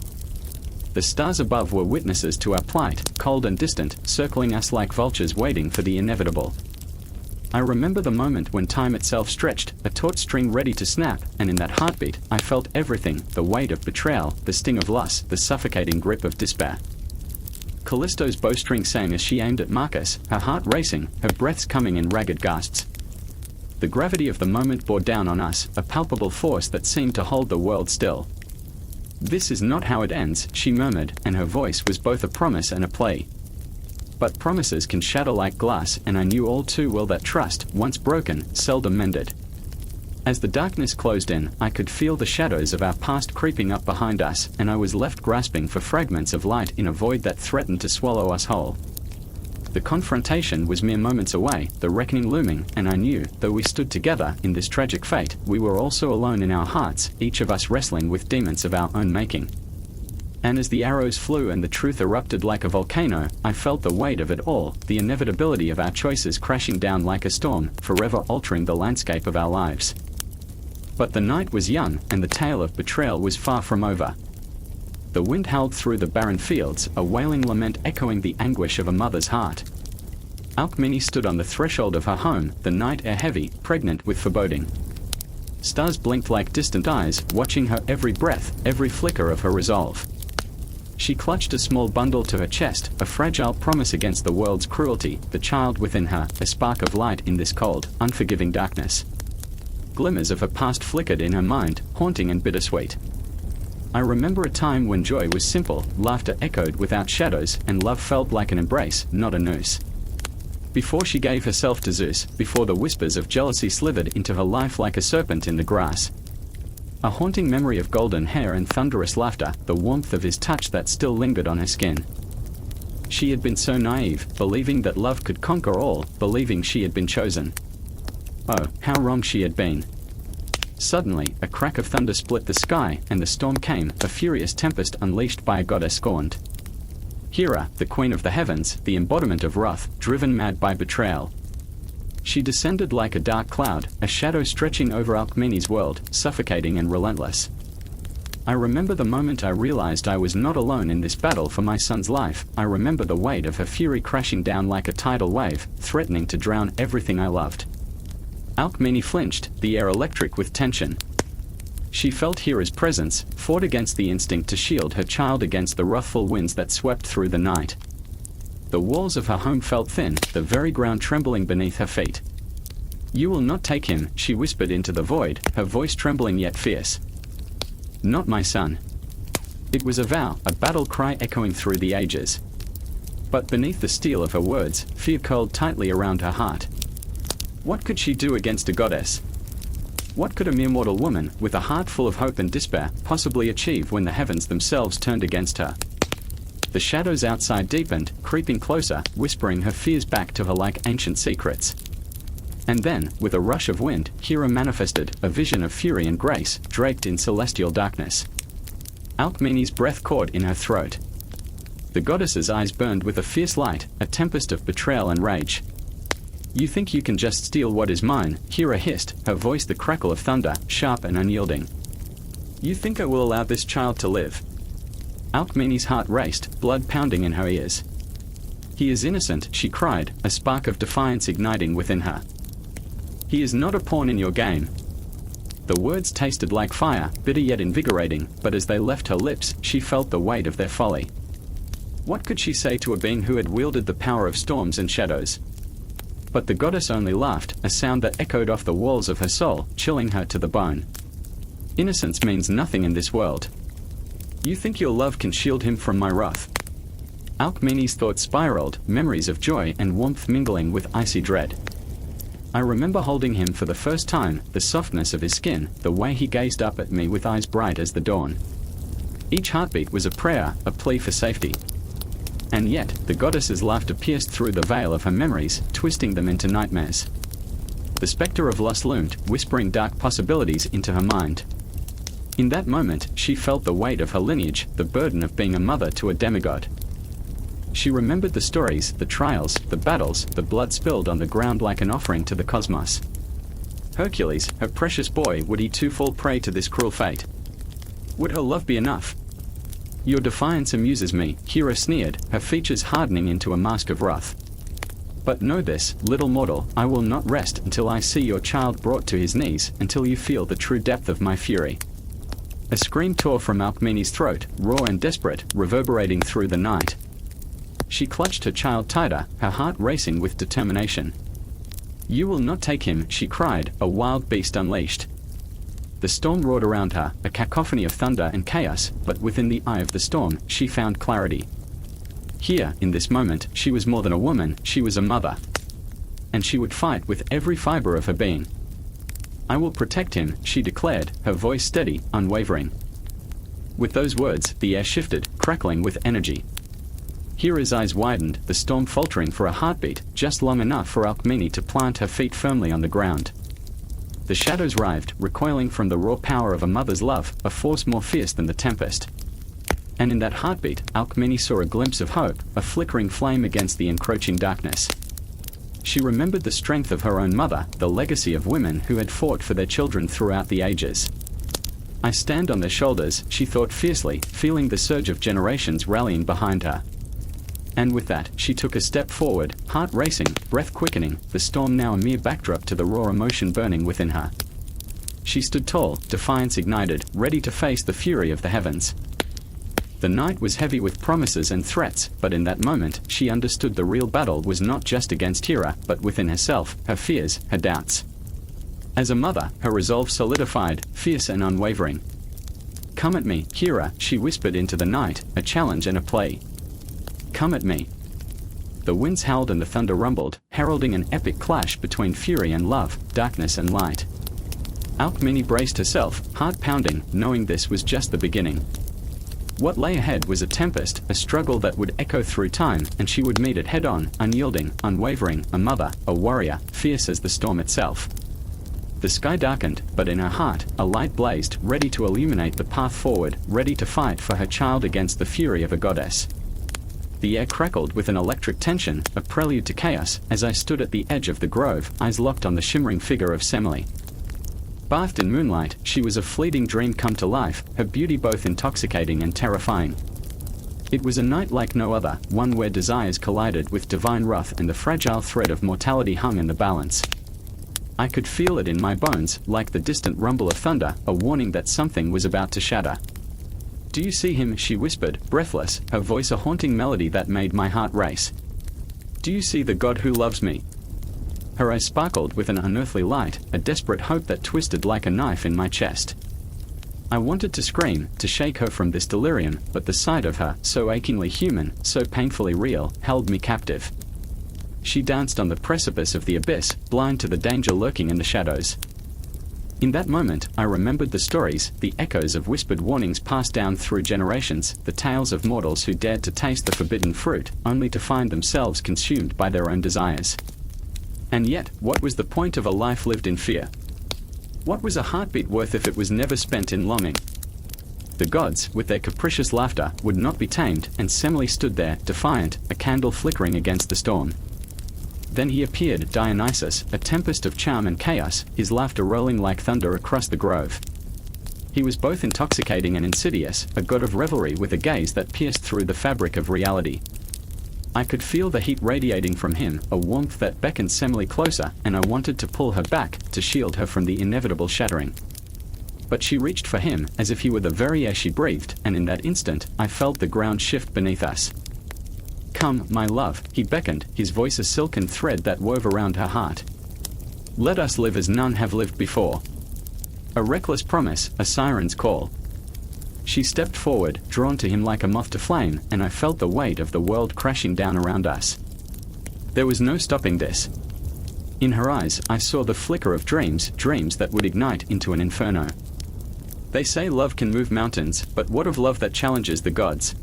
The stars above were witnesses to our plight, cold and distant, circling us like vultures waiting for the inevitable. I remember the moment when time itself stretched, a taut string ready to snap, and in that heartbeat, I felt everything, the weight of betrayal, the sting of loss, the suffocating grip of despair. Callisto's bowstring sang as she aimed at Marcus, her heart racing, her breaths coming in ragged gasps. The gravity of the moment bore down on us, a palpable force that seemed to hold the world still. "This is not how it ends," she murmured, and her voice was both a promise and a plea. But promises can shatter like glass, and I knew all too well that trust, once broken, seldom mended. As the darkness closed in, I could feel the shadows of our past creeping up behind us, and I was left grasping for fragments of light in a void that threatened to swallow us whole. The confrontation was mere moments away, the reckoning looming, and I knew, though we stood together in this tragic fate, we were also alone in our hearts, each of us wrestling with demons of our own making. And as the arrows flew and the truth erupted like a volcano, I felt the weight of it all, the inevitability of our choices crashing down like a storm, forever altering the landscape of our lives. But the night was young, and the tale of betrayal was far from over. The wind howled through the barren fields, a wailing lament echoing the anguish of a mother's heart. Alcmene stood on the threshold of her home, the night air heavy, pregnant with foreboding. Stars blinked like distant eyes, watching her every breath, every flicker of her resolve. She clutched a small bundle to her chest, a fragile promise against the world's cruelty, the child within her, a spark of light in this cold, unforgiving darkness. Glimmers of her past flickered in her mind, haunting and bittersweet. I remember a time when joy was simple, laughter echoed without shadows, and love felt like an embrace, not a noose. Before she gave herself to Zeus, before the whispers of jealousy slithered into her life like a serpent in the grass. A haunting memory of golden hair and thunderous laughter, the warmth of his touch that still lingered on her skin. She had been so naive, believing that love could conquer all, believing she had been chosen. Oh, how wrong she had been. Suddenly, a crack of thunder split the sky, and the storm came, a furious tempest unleashed by a goddess scorned. Hera, the queen of the heavens, the embodiment of wrath, driven mad by betrayal. She descended like a dark cloud, a shadow stretching over Alcmene's world, suffocating and relentless. I remember the moment I realized I was not alone in this battle for my son's life. I remember the weight of her fury crashing down like a tidal wave, threatening to drown everything I loved. Alcmene flinched, the air electric with tension. She felt Hera's presence, fought against the instinct to shield her child against the wrathful winds that swept through the night. The walls of her home felt thin, the very ground trembling beneath her feet. "You will not take him," she whispered into the void, her voice trembling yet fierce. "Not my son." It was a vow, a battle cry echoing through the ages. But beneath the steel of her words, fear curled tightly around her heart. What could she do against a goddess? What could a mere mortal woman, with a heart full of hope and despair, possibly achieve when the heavens themselves turned against her? The shadows outside deepened, creeping closer, whispering her fears back to her like ancient secrets. And then, with a rush of wind, Hera manifested, a vision of fury and grace, draped in celestial darkness. Alcmene's breath caught in her throat. The goddess's eyes burned with a fierce light, a tempest of betrayal and rage. "You think you can just steal what is mine," Hera hissed, her voice the crackle of thunder, sharp and unyielding. "You think I will allow this child to live?" Alcmene's heart raced, blood pounding in her ears. "He is innocent," she cried, a spark of defiance igniting within her. "He is not a pawn in your game." The words tasted like fire, bitter yet invigorating, but as they left her lips, she felt the weight of their folly. What could she say to a being who had wielded the power of storms and shadows? But the goddess only laughed, a sound that echoed off the walls of her soul, chilling her to the bone. "Innocence means nothing in this world. You think your love can shield him from my wrath?" Alcmene's thoughts spiraled, memories of joy and warmth mingling with icy dread. I remember holding him for the first time, the softness of his skin, the way he gazed up at me with eyes bright as the dawn. Each heartbeat was a prayer, a plea for safety. And yet, the goddess's laughter pierced through the veil of her memories, twisting them into nightmares. The specter of loss loomed, whispering dark possibilities into her mind. In that moment, she felt the weight of her lineage, the burden of being a mother to a demigod. She remembered the stories, the trials, the battles, the blood spilled on the ground like an offering to the cosmos. Hercules, her precious boy, would he too fall prey to this cruel fate? Would her love be enough? "Your defiance amuses me," Hera sneered, her features hardening into a mask of wrath. "But know this, little mortal, I will not rest until I see your child brought to his knees, until you feel the true depth of my fury." A scream tore from Alcmene's throat, raw and desperate, reverberating through the night. She clutched her child tighter, her heart racing with determination. "You will not take him," she cried, a wild beast unleashed. The storm roared around her, a cacophony of thunder and chaos, but within the eye of the storm, she found clarity. Here, in this moment, she was more than a woman, she was a mother. And she would fight with every fiber of her being. "I will protect him," she declared, her voice steady, unwavering. With those words, the air shifted, crackling with energy. Hera's eyes widened, the storm faltering for a heartbeat, just long enough for Alcmene to plant her feet firmly on the ground. The shadows writhed, recoiling from the raw power of a mother's love, a force more fierce than the tempest. And in that heartbeat, Alcmene saw a glimpse of hope, a flickering flame against the encroaching darkness. She remembered the strength of her own mother, the legacy of women who had fought for their children throughout the ages. I stand on their shoulders, she thought fiercely, feeling the surge of generations rallying behind her. And with that, she took a step forward, heart racing, breath quickening, the storm now a mere backdrop to the raw emotion burning within her. She stood tall, defiance ignited, ready to face the fury of the heavens. The night was heavy with promises and threats, but in that moment, she understood the real battle was not just against Hera, but within herself, her fears, her doubts. As a mother, her resolve solidified, fierce and unwavering. "Come at me, Hera," she whispered into the night, a challenge and a plea. "Come at me." The winds howled and the thunder rumbled, heralding an epic clash between fury and love, darkness and light. Alcmene braced herself, heart pounding, knowing this was just the beginning. What lay ahead was a tempest, a struggle that would echo through time, and she would meet it head-on, unyielding, unwavering, a mother, a warrior, fierce as the storm itself. The sky darkened, but in her heart, a light blazed, ready to illuminate the path forward, ready to fight for her child against the fury of a goddess. The air crackled with an electric tension, a prelude to chaos, as I stood at the edge of the grove, eyes locked on the shimmering figure of Semele. Bathed in moonlight, she was a fleeting dream come to life, her beauty both intoxicating and terrifying. It was a night like no other, one where desires collided with divine wrath and the fragile thread of mortality hung in the balance. I could feel it in my bones, like the distant rumble of thunder, a warning that something was about to shatter. "Do you see him?" she whispered, breathless, her voice a haunting melody that made my heart race. "Do you see the God who loves me?" Her eyes sparkled with an unearthly light, a desperate hope that twisted like a knife in my chest. I wanted to scream, to shake her from this delirium, but the sight of her, so achingly human, so painfully real, held me captive. She danced on the precipice of the abyss, blind to the danger lurking in the shadows. In that moment, I remembered the stories, the echoes of whispered warnings passed down through generations, the tales of mortals who dared to taste the forbidden fruit, only to find themselves consumed by their own desires. And yet, what was the point of a life lived in fear? What was a heartbeat worth if it was never spent in longing? The gods, with their capricious laughter, would not be tamed, and Semele stood there, defiant, a candle flickering against the storm. Then he appeared, Dionysus, a tempest of charm and chaos, his laughter rolling like thunder across the grove. He was both intoxicating and insidious, a god of revelry with a gaze that pierced through the fabric of reality. I could feel the heat radiating from him, a warmth that beckoned Semele closer, and I wanted to pull her back, to shield her from the inevitable shattering. But she reached for him, as if he were the very air she breathed, and in that instant, I felt the ground shift beneath us. "Come, my love," he beckoned, his voice a silken thread that wove around her heart. "Let us live as none have lived before." A reckless promise, a siren's call. She stepped forward, drawn to him like a moth to flame, and I felt the weight of the world crashing down around us. There was no stopping this. In her eyes, I saw the flicker of dreams, dreams that would ignite into an inferno. They say love can move mountains, but what of love that challenges the gods?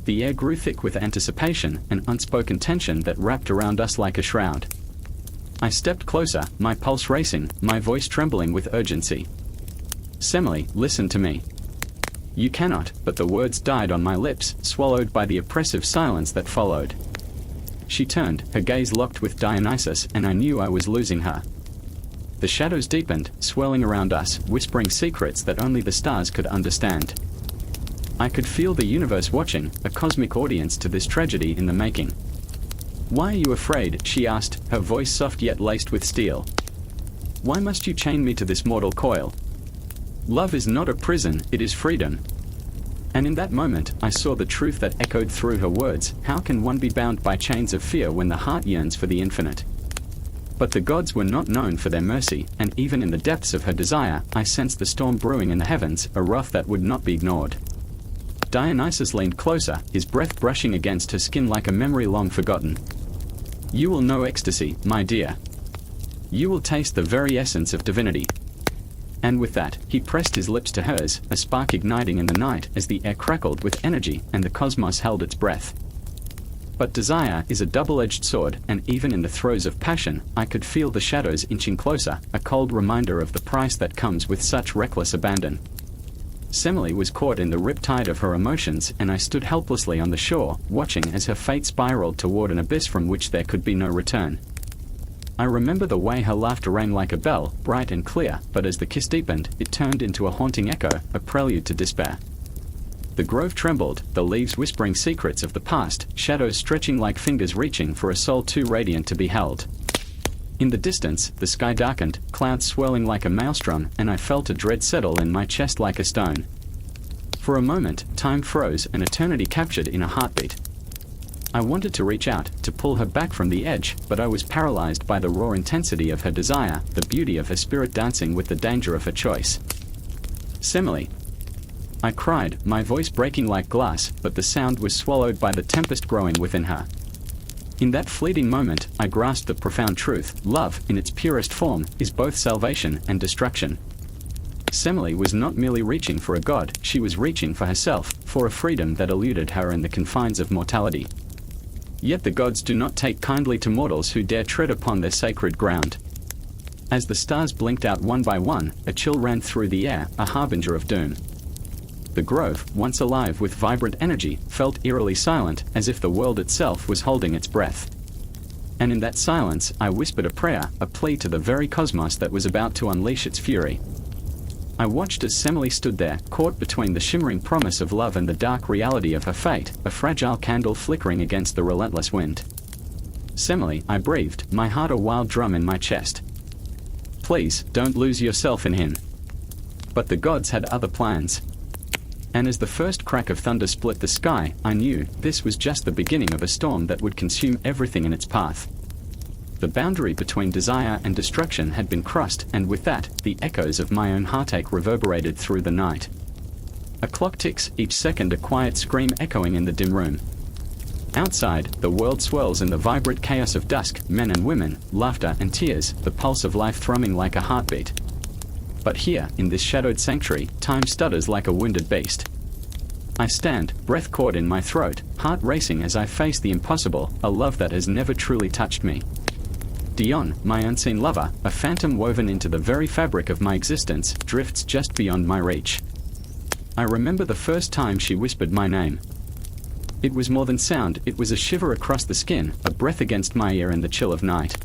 The air grew thick with anticipation, an unspoken tension that wrapped around us like a shroud. I stepped closer, my pulse racing, my voice trembling with urgency. "Semele, listen to me." "You cannot," but the words died on my lips, swallowed by the oppressive silence that followed. She turned, her gaze locked with Dionysus, and I knew I was losing her. The shadows deepened, swirling around us, whispering secrets that only the stars could understand. I could feel the universe watching, a cosmic audience to this tragedy in the making. "Why are you afraid?" she asked, her voice soft yet laced with steel. "Why must you chain me to this mortal coil? Love is not a prison, it is freedom." And in that moment, I saw the truth that echoed through her words. How can one be bound by chains of fear when the heart yearns for the infinite? But the gods were not known for their mercy, and even in the depths of her desire, I sensed the storm brewing in the heavens, a wrath that would not be ignored. Dionysus leaned closer, his breath brushing against her skin like a memory long forgotten. "You will know ecstasy, my dear. You will taste the very essence of divinity." And with that, he pressed his lips to hers, a spark igniting in the night as the air crackled with energy and the cosmos held its breath. But desire is a double-edged sword, and even in the throes of passion, I could feel the shadows inching closer, a cold reminder of the price that comes with such reckless abandon. Semele was caught in the riptide of her emotions, and I stood helplessly on the shore, watching as her fate spiraled toward an abyss from which there could be no return. I remember the way her laughter rang like a bell, bright and clear, but as the kiss deepened, it turned into a haunting echo, a prelude to despair. The grove trembled, the leaves whispering secrets of the past, shadows stretching like fingers reaching for a soul too radiant to be held. In the distance, the sky darkened, clouds swirling like a maelstrom, and I felt a dread settle in my chest like a stone. For a moment, time froze, and eternity captured in a heartbeat. I wanted to reach out, to pull her back from the edge, but I was paralyzed by the raw intensity of her desire, the beauty of her spirit dancing with the danger of her choice. Semele. I cried, my voice breaking like glass, but the sound was swallowed by the tempest growing within her. In that fleeting moment, I grasped the profound truth: love, in its purest form, is both salvation and destruction. Semele was not merely reaching for a god, she was reaching for herself, for a freedom that eluded her in the confines of mortality. Yet the gods do not take kindly to mortals who dare tread upon their sacred ground. As the stars blinked out one by one, a chill ran through the air, a harbinger of doom. The grove, once alive with vibrant energy, felt eerily silent, as if the world itself was holding its breath. And in that silence, I whispered a prayer, a plea to the very cosmos that was about to unleash its fury. I watched as Semele stood there, caught between the shimmering promise of love and the dark reality of her fate, a fragile candle flickering against the relentless wind. Semele, I breathed, my heart a wild drum in my chest. Please, don't lose yourself in him. But the gods had other plans. And as the first crack of thunder split the sky, I knew this was just the beginning of a storm that would consume everything in its path. The boundary between desire and destruction had been crossed, and with that, the echoes of my own heartache reverberated through the night. A clock ticks, each second a quiet scream echoing in the dim room. Outside, the world swirls in the vibrant chaos of dusk, men and women, laughter and tears, the pulse of life thrumming like a heartbeat. But here, in this shadowed sanctuary, time stutters like a wounded beast. I stand, breath caught in my throat, heart racing as I face the impossible, a love that has never truly touched me. Dion, my unseen lover, a phantom woven into the very fabric of my existence, drifts just beyond my reach. I remember the first time she whispered my name. It was more than sound, it was a shiver across the skin, a breath against my ear in the chill of night.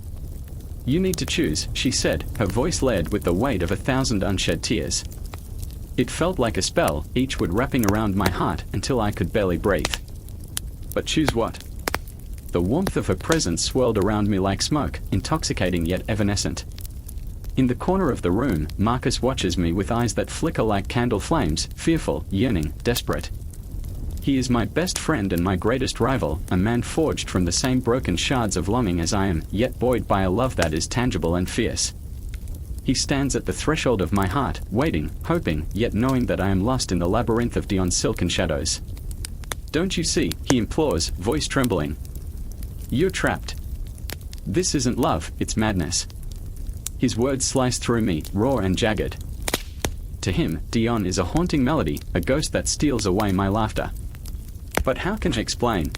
You need to choose, she said, her voice layered with the weight of 1,000 unshed tears. It felt like a spell, each word wrapping around my heart until I could barely breathe. But choose what? The warmth of her presence swirled around me like smoke, intoxicating yet evanescent. In the corner of the room, Marcus watches me with eyes that flicker like candle flames, fearful, yearning, desperate. He is my best friend and my greatest rival, a man forged from the same broken shards of longing as I am, yet buoyed by a love that is tangible and fierce. He stands at the threshold of my heart, waiting, hoping, yet knowing that I am lost in the labyrinth of Dion's silken shadows. Don't you see, he implores, voice trembling. You're trapped. This isn't love, it's madness. His words slice through me, raw and jagged. To him, Dion is a haunting melody, a ghost that steals away my laughter. But how can I explain?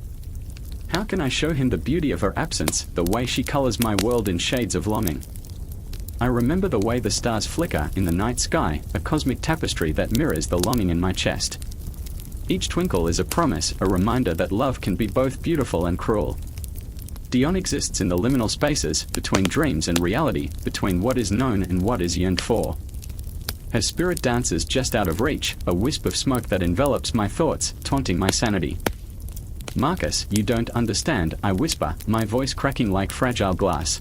How can I show him the beauty of her absence, the way she colors my world in shades of longing? I remember the way the stars flicker in the night sky, a cosmic tapestry that mirrors the longing in my chest. Each twinkle is a promise, a reminder that love can be both beautiful and cruel. Dion exists in the liminal spaces, between dreams and reality, between what is known and what is yearned for. Her spirit dances just out of reach, a wisp of smoke that envelops my thoughts, taunting my sanity. Marcus, you don't understand, I whisper, my voice cracking like fragile glass.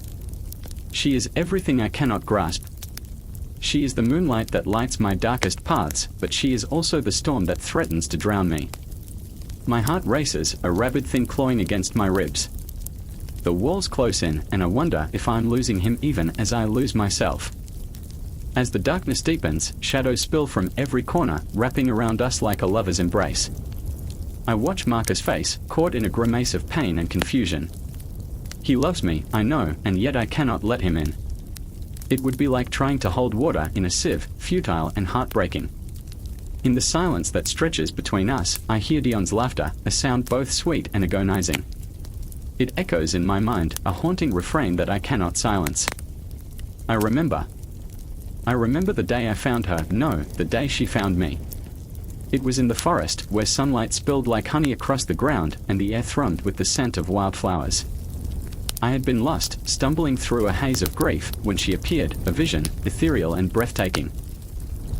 She is everything I cannot grasp. She is the moonlight that lights my darkest paths, but she is also the storm that threatens to drown me. My heart races, a rabid thing clawing against my ribs. The walls close in, and I wonder if I'm losing him even as I lose myself. As the darkness deepens, shadows spill from every corner, wrapping around us like a lover's embrace. I watch Marcus' face, caught in a grimace of pain and confusion. He loves me, I know, and yet I cannot let him in. It would be like trying to hold water in a sieve, futile and heartbreaking. In the silence that stretches between us, I hear Dion's laughter, a sound both sweet and agonizing. It echoes in my mind, a haunting refrain that I cannot silence. I remember the day I found her, no, the day she found me. It was in the forest, where sunlight spilled like honey across the ground, and the air thrummed with the scent of wildflowers. I had been lost, stumbling through a haze of grief, when she appeared, a vision, ethereal and breathtaking.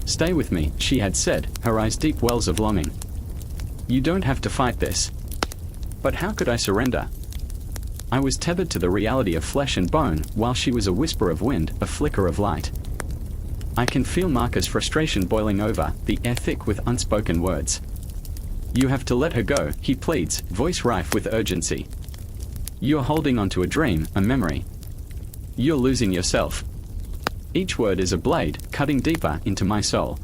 "Stay with me," she had said, her eyes deep wells of longing. "You don't have to fight this." But how could I surrender? I was tethered to the reality of flesh and bone, while she was a whisper of wind, a flicker of light. I can feel Marcus' frustration boiling over, the air thick with unspoken words. "You have to let her go," he pleads, voice rife with urgency. "You're holding on to a dream, a memory. You're losing yourself." Each word is a blade, cutting deeper into my soul.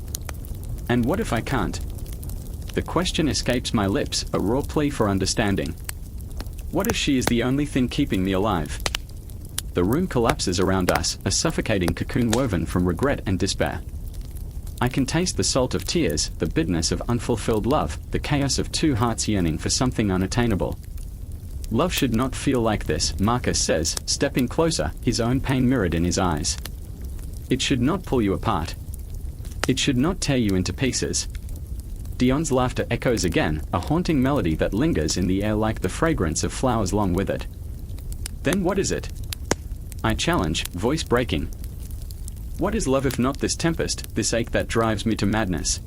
And what if I can't? The question escapes my lips, a raw plea for understanding. What if she is the only thing keeping me alive? The room collapses around us, a suffocating cocoon woven from regret and despair. I can taste the salt of tears, the bitterness of unfulfilled love, the chaos of two hearts yearning for something unattainable. "Love should not feel like this," Marcus says, stepping closer, his own pain mirrored in his eyes. "It should not pull you apart. It should not tear you into pieces." Dion's laughter echoes again, a haunting melody that lingers in the air like the fragrance of flowers long withered. "Then what is it?" I challenge, voice breaking. "What is love if not this tempest, this ache that drives me to madness?"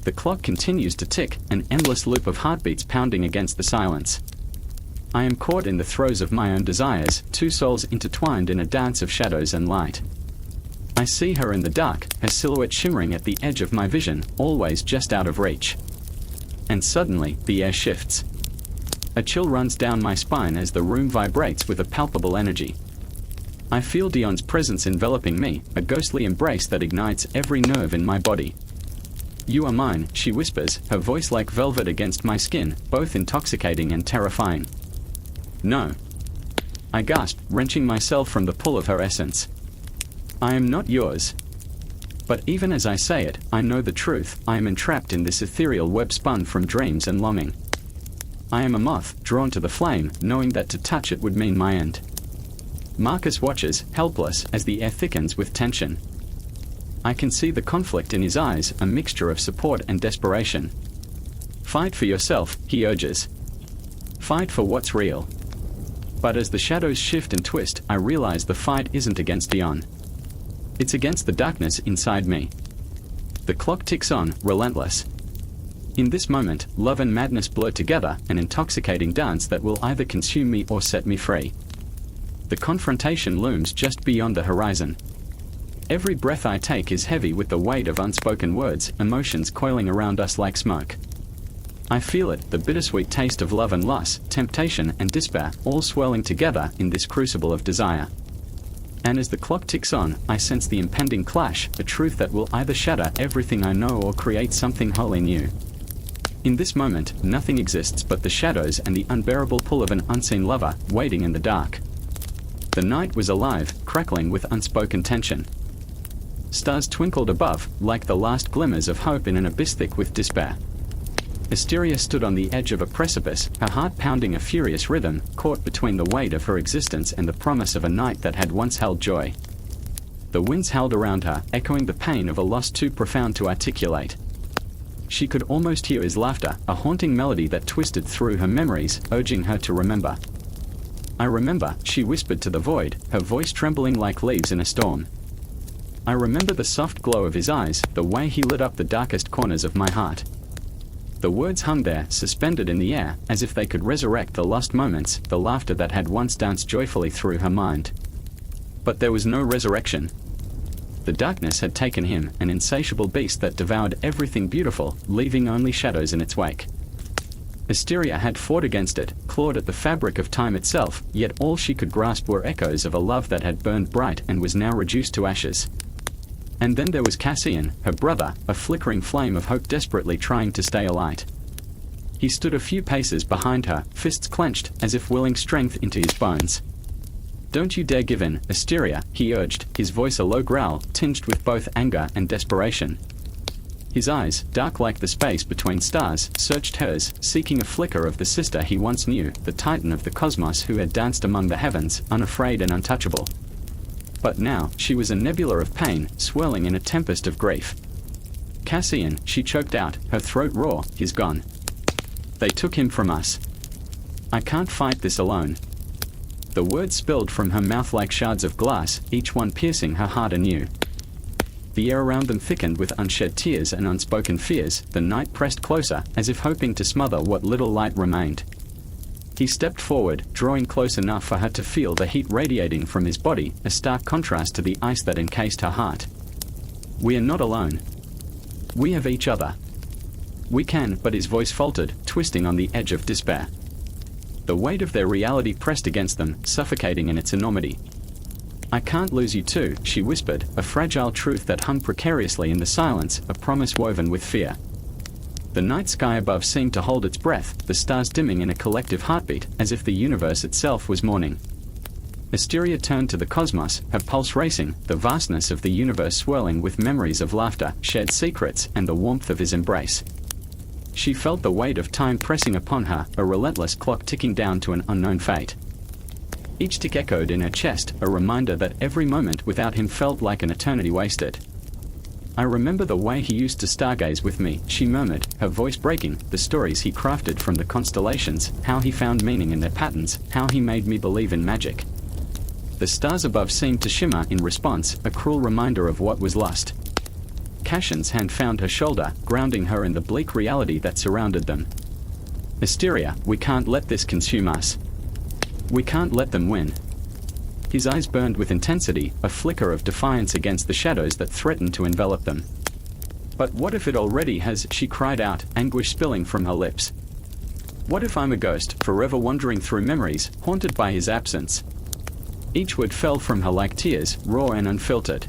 The clock continues to tick, an endless loop of heartbeats pounding against the silence. I am caught in the throes of my own desires, two souls intertwined in a dance of shadows and light. I see her in the dark, her silhouette shimmering at the edge of my vision, always just out of reach. And suddenly, the air shifts. A chill runs down my spine as the room vibrates with a palpable energy. I feel Dion's presence enveloping me, a ghostly embrace that ignites every nerve in my body. "You are mine," she whispers, her voice like velvet against my skin, both intoxicating and terrifying. "No." I gasp, wrenching myself from the pull of her essence. "I am not yours." But even as I say it, I know the truth. I am entrapped in this ethereal web spun from dreams and longing. I am a moth, drawn to the flame, knowing that to touch it would mean my end. Marcus watches, helpless, as the air thickens with tension. I can see the conflict in his eyes, a mixture of support and desperation. "Fight for yourself," he urges. "Fight for what's real." But as the shadows shift and twist, I realize the fight isn't against Dion. It's against the darkness inside me. The clock ticks on, relentless. In this moment, love and madness blur together, an intoxicating dance that will either consume me or set me free. The confrontation looms just beyond the horizon. Every breath I take is heavy with the weight of unspoken words, emotions coiling around us like smoke. I feel it, the bittersweet taste of love and loss, temptation and despair, all swirling together in this crucible of desire. And as the clock ticks on, I sense the impending clash, a truth that will either shatter everything I know or create something wholly new. In this moment, nothing exists but the shadows and the unbearable pull of an unseen lover, waiting in the dark. The night was alive, crackling with unspoken tension. Stars twinkled above, like the last glimmers of hope in an abyss thick with despair. Asteria stood on the edge of a precipice, her heart pounding a furious rhythm, caught between the weight of her existence and the promise of a night that had once held joy. The winds howled around her, echoing the pain of a loss too profound to articulate. She could almost hear his laughter, a haunting melody that twisted through her memories, urging her to remember. "I remember," she whispered to the void, her voice trembling like leaves in a storm. I remember the soft glow of his eyes, the way he lit up the darkest corners of my heart. The words hung there, suspended in the air, as if they could resurrect the lost moments, the laughter that had once danced joyfully through her mind. But there was no resurrection. The darkness had taken him, an insatiable beast that devoured everything beautiful, leaving only shadows in its wake. Asteria had fought against it, clawed at the fabric of time itself, yet all she could grasp were echoes of a love that had burned bright and was now reduced to ashes. And then there was Cassian, her brother, a flickering flame of hope desperately trying to stay alight. He stood a few paces behind her, fists clenched, as if willing strength into his bones. "Don't you dare give in, Asteria," he urged, his voice a low growl, tinged with both anger and desperation. His eyes, dark like the space between stars, searched hers, seeking a flicker of the sister he once knew, the titan of the cosmos who had danced among the heavens, unafraid and untouchable. But now, she was a nebula of pain, swirling in a tempest of grief. "Cassian," she choked out, her throat raw, "he's gone. They took him from us. I can't fight this alone." The words spilled from her mouth like shards of glass, each one piercing her heart anew. The air around them thickened with unshed tears and unspoken fears. The knight pressed closer, as if hoping to smother what little light remained. He stepped forward, drawing close enough for her to feel the heat radiating from his body, a stark contrast to the ice that encased her heart. "We are not alone. We have each other. We can," but his voice faltered, twisting on the edge of despair. The weight of their reality pressed against them, suffocating in its enormity. "I can't lose you too," she whispered, a fragile truth that hung precariously in the silence, a promise woven with fear. The night sky above seemed to hold its breath, the stars dimming in a collective heartbeat, as if the universe itself was mourning. Asteria turned to the cosmos, her pulse racing, the vastness of the universe swirling with memories of laughter, shared secrets, and the warmth of his embrace. She felt the weight of time pressing upon her, a relentless clock ticking down to an unknown fate. Each tick echoed in her chest, a reminder that every moment without him felt like an eternity wasted. "I remember the way he used to stargaze with me," she murmured, her voice breaking, "the stories he crafted from the constellations, how he found meaning in their patterns, how he made me believe in magic." The stars above seemed to shimmer in response, a cruel reminder of what was lost. Cassian's hand found her shoulder, grounding her in the bleak reality that surrounded them. "Asteria, we can't let this consume us. We can't let them win." His eyes burned with intensity, a flicker of defiance against the shadows that threatened to envelop them. "But what if it already has?" she cried out, anguish spilling from her lips. "What if I'm a ghost, forever wandering through memories, haunted by his absence?" Each word fell from her like tears, raw and unfiltered.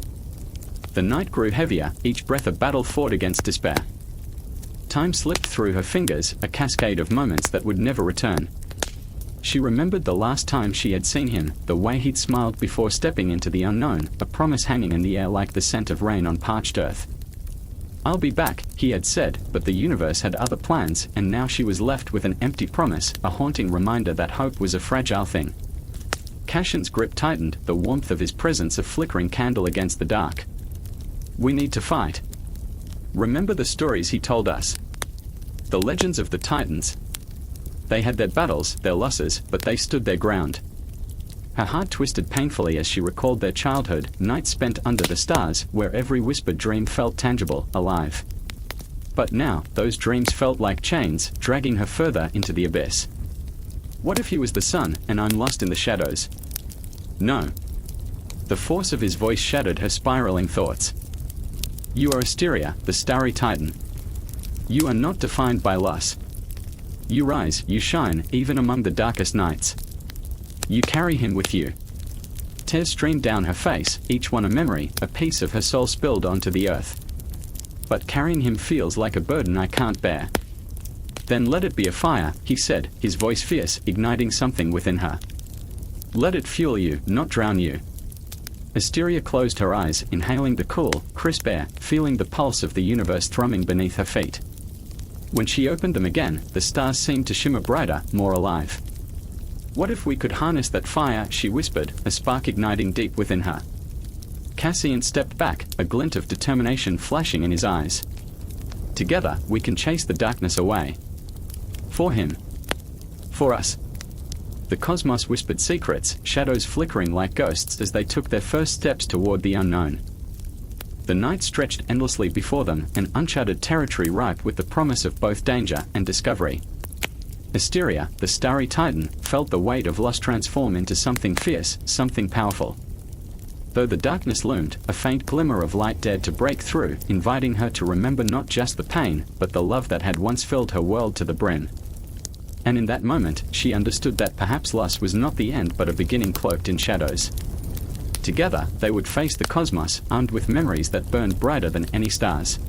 The night grew heavier, each breath a battle fought against despair. Time slipped through her fingers, a cascade of moments that would never return. She remembered the last time she had seen him, the way he'd smiled before stepping into the unknown, a promise hanging in the air like the scent of rain on parched earth. "I'll be back," he had said, but the universe had other plans, and now she was left with an empty promise, a haunting reminder that hope was a fragile thing. Cassian's grip tightened, the warmth of his presence a flickering candle against the dark. "We need to fight. Remember the stories he told us. The legends of the Titans. They had their battles, their losses, but they stood their ground." Her heart twisted painfully as she recalled their childhood, nights spent under the stars, where every whispered dream felt tangible, alive. But now, those dreams felt like chains, dragging her further into the abyss. "What if he was the sun, and I'm lost in the shadows?" "No." The force of his voice shattered her spiraling thoughts. "You are Asteria, the starry titan. You are not defined by loss. You rise, you shine, even among the darkest nights. You carry him with you." Tears streamed down her face, each one a memory, a piece of her soul spilled onto the earth. "But carrying him feels like a burden I can't bear." "Then let it be a fire," he said, his voice fierce, igniting something within her. "Let it fuel you, not drown you." Asteria closed her eyes, inhaling the cool, crisp air, feeling the pulse of the universe thrumming beneath her feet. When she opened them again, the stars seemed to shimmer brighter, more alive. "What if we could harness that fire?" she whispered, a spark igniting deep within her. Cassian stepped back, a glint of determination flashing in his eyes. "Together, we can chase the darkness away. For him. For us." The cosmos whispered secrets, shadows flickering like ghosts as they took their first steps toward the unknown. The night stretched endlessly before them, an uncharted territory ripe with the promise of both danger and discovery. Asteria, the starry titan, felt the weight of loss transform into something fierce, something powerful. Though the darkness loomed, a faint glimmer of light dared to break through, inviting her to remember not just the pain, but the love that had once filled her world to the brim. And in that moment, she understood that perhaps loss was not the end but a beginning cloaked in shadows. Together, they would face the cosmos, armed with memories that burned brighter than any stars.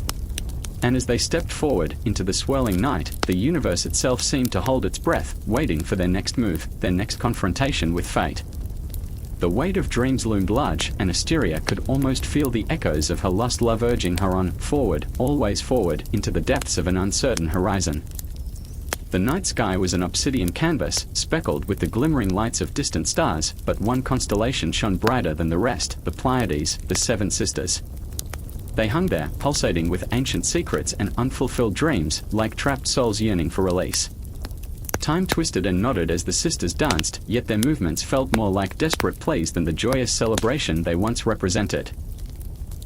And as they stepped forward into the swirling night, the universe itself seemed to hold its breath, waiting for their next move, their next confrontation with fate. The weight of dreams loomed large, and Asteria could almost feel the echoes of her lost love urging her on, forward, always forward, into the depths of an uncertain horizon. The night sky was an obsidian canvas, speckled with the glimmering lights of distant stars, but one constellation shone brighter than the rest, the Pleiades, the Seven Sisters. They hung there, pulsating with ancient secrets and unfulfilled dreams, like trapped souls yearning for release. Time twisted and nodded as the sisters danced, yet their movements felt more like desperate pleas than the joyous celebration they once represented.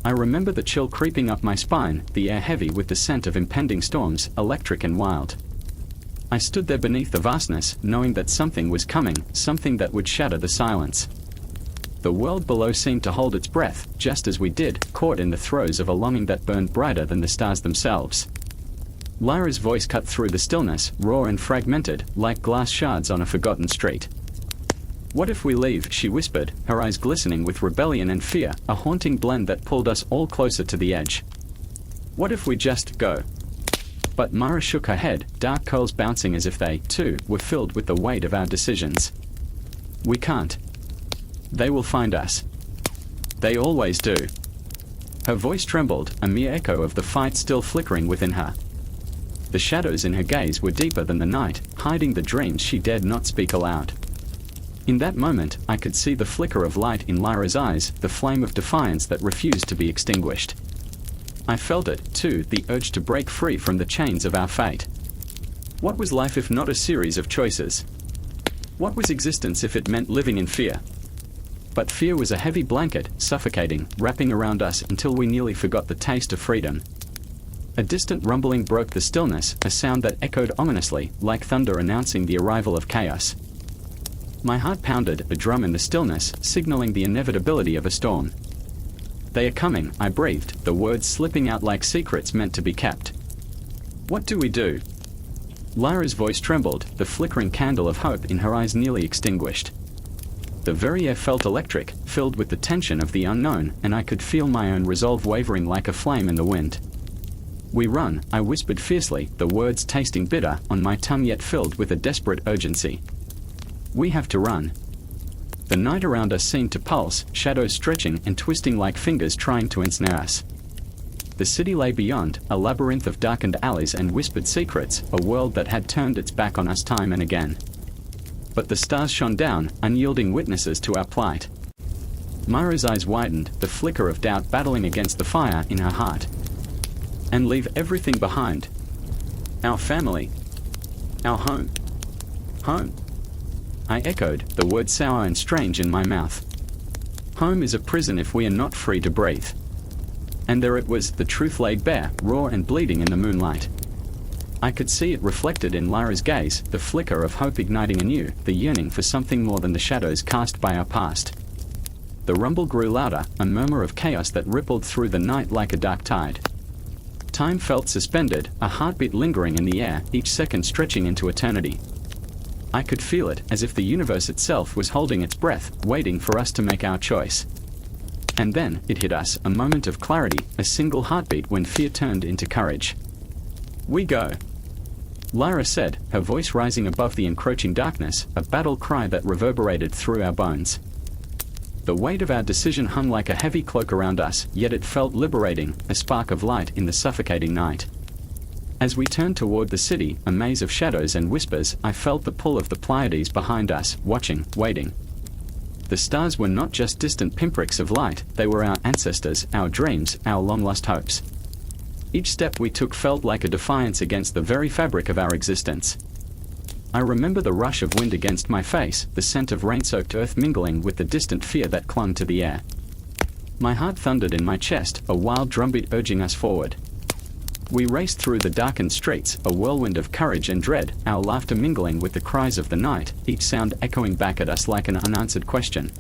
I remember the chill creeping up my spine, the air heavy with the scent of impending storms, electric and wild. I stood there beneath the vastness, knowing that something was coming, something that would shatter the silence. The world below seemed to hold its breath, just as we did, caught in the throes of a longing that burned brighter than the stars themselves. Lyra's voice cut through the stillness, raw and fragmented, like glass shards on a forgotten street. "What if we leave?" she whispered, her eyes glistening with rebellion and fear, a haunting blend that pulled us all closer to the edge. "What if we just go?" But Mara shook her head, dark curls bouncing as if they, too, were filled with the weight of our decisions. "We can't. They will find us. They always do." Her voice trembled, a mere echo of the fight still flickering within her. The shadows in her gaze were deeper than the night, hiding the dreams she dared not speak aloud. In that moment, I could see the flicker of light in Lyra's eyes, the flame of defiance that refused to be extinguished. I felt it, too, the urge to break free from the chains of our fate. What was life if not a series of choices? What was existence if it meant living in fear? But fear was a heavy blanket, suffocating, wrapping around us until we nearly forgot the taste of freedom. A distant rumbling broke the stillness, a sound that echoed ominously, like thunder announcing the arrival of chaos. My heart pounded, a drum in the stillness, signaling the inevitability of a storm. "They are coming," I breathed, the words slipping out like secrets meant to be kept. "What do we do?" Lyra's voice trembled, the flickering candle of hope in her eyes nearly extinguished. The very air felt electric, filled with the tension of the unknown, and I could feel my own resolve wavering like a flame in the wind. "We run," I whispered fiercely, the words tasting bitter on my tongue yet filled with a desperate urgency. "We have to run." The night around us seemed to pulse, shadows stretching and twisting like fingers trying to ensnare us. The city lay beyond, a labyrinth of darkened alleys and whispered secrets, a world that had turned its back on us time and again. But the stars shone down, unyielding witnesses to our plight. Myra's eyes widened, the flicker of doubt battling against the fire in her heart. "And leave everything behind. Our family. Our home." "Home?" I echoed, the word sour and strange in my mouth. "Home is a prison if we are not free to breathe." And there it was, the truth laid bare, raw and bleeding in the moonlight. I could see it reflected in Lyra's gaze, the flicker of hope igniting anew, the yearning for something more than the shadows cast by our past. The rumble grew louder, a murmur of chaos that rippled through the night like a dark tide. Time felt suspended, a heartbeat lingering in the air, each second stretching into eternity. I could feel it, as if the universe itself was holding its breath, waiting for us to make our choice. And then, it hit us, a moment of clarity, a single heartbeat when fear turned into courage. "We go," Lyra said, her voice rising above the encroaching darkness, a battle cry that reverberated through our bones. The weight of our decision hung like a heavy cloak around us, yet it felt liberating, a spark of light in the suffocating night. As we turned toward the city, a maze of shadows and whispers, I felt the pull of the Pleiades behind us, watching, waiting. The stars were not just distant pinpricks of light, they were our ancestors, our dreams, our long-lost hopes. Each step we took felt like a defiance against the very fabric of our existence. I remember the rush of wind against my face, the scent of rain-soaked earth mingling with the distant fear that clung to the air. My heart thundered in my chest, a wild drumbeat urging us forward. We raced through the darkened streets, a whirlwind of courage and dread, our laughter mingling with the cries of the night, each sound echoing back at us like an unanswered question.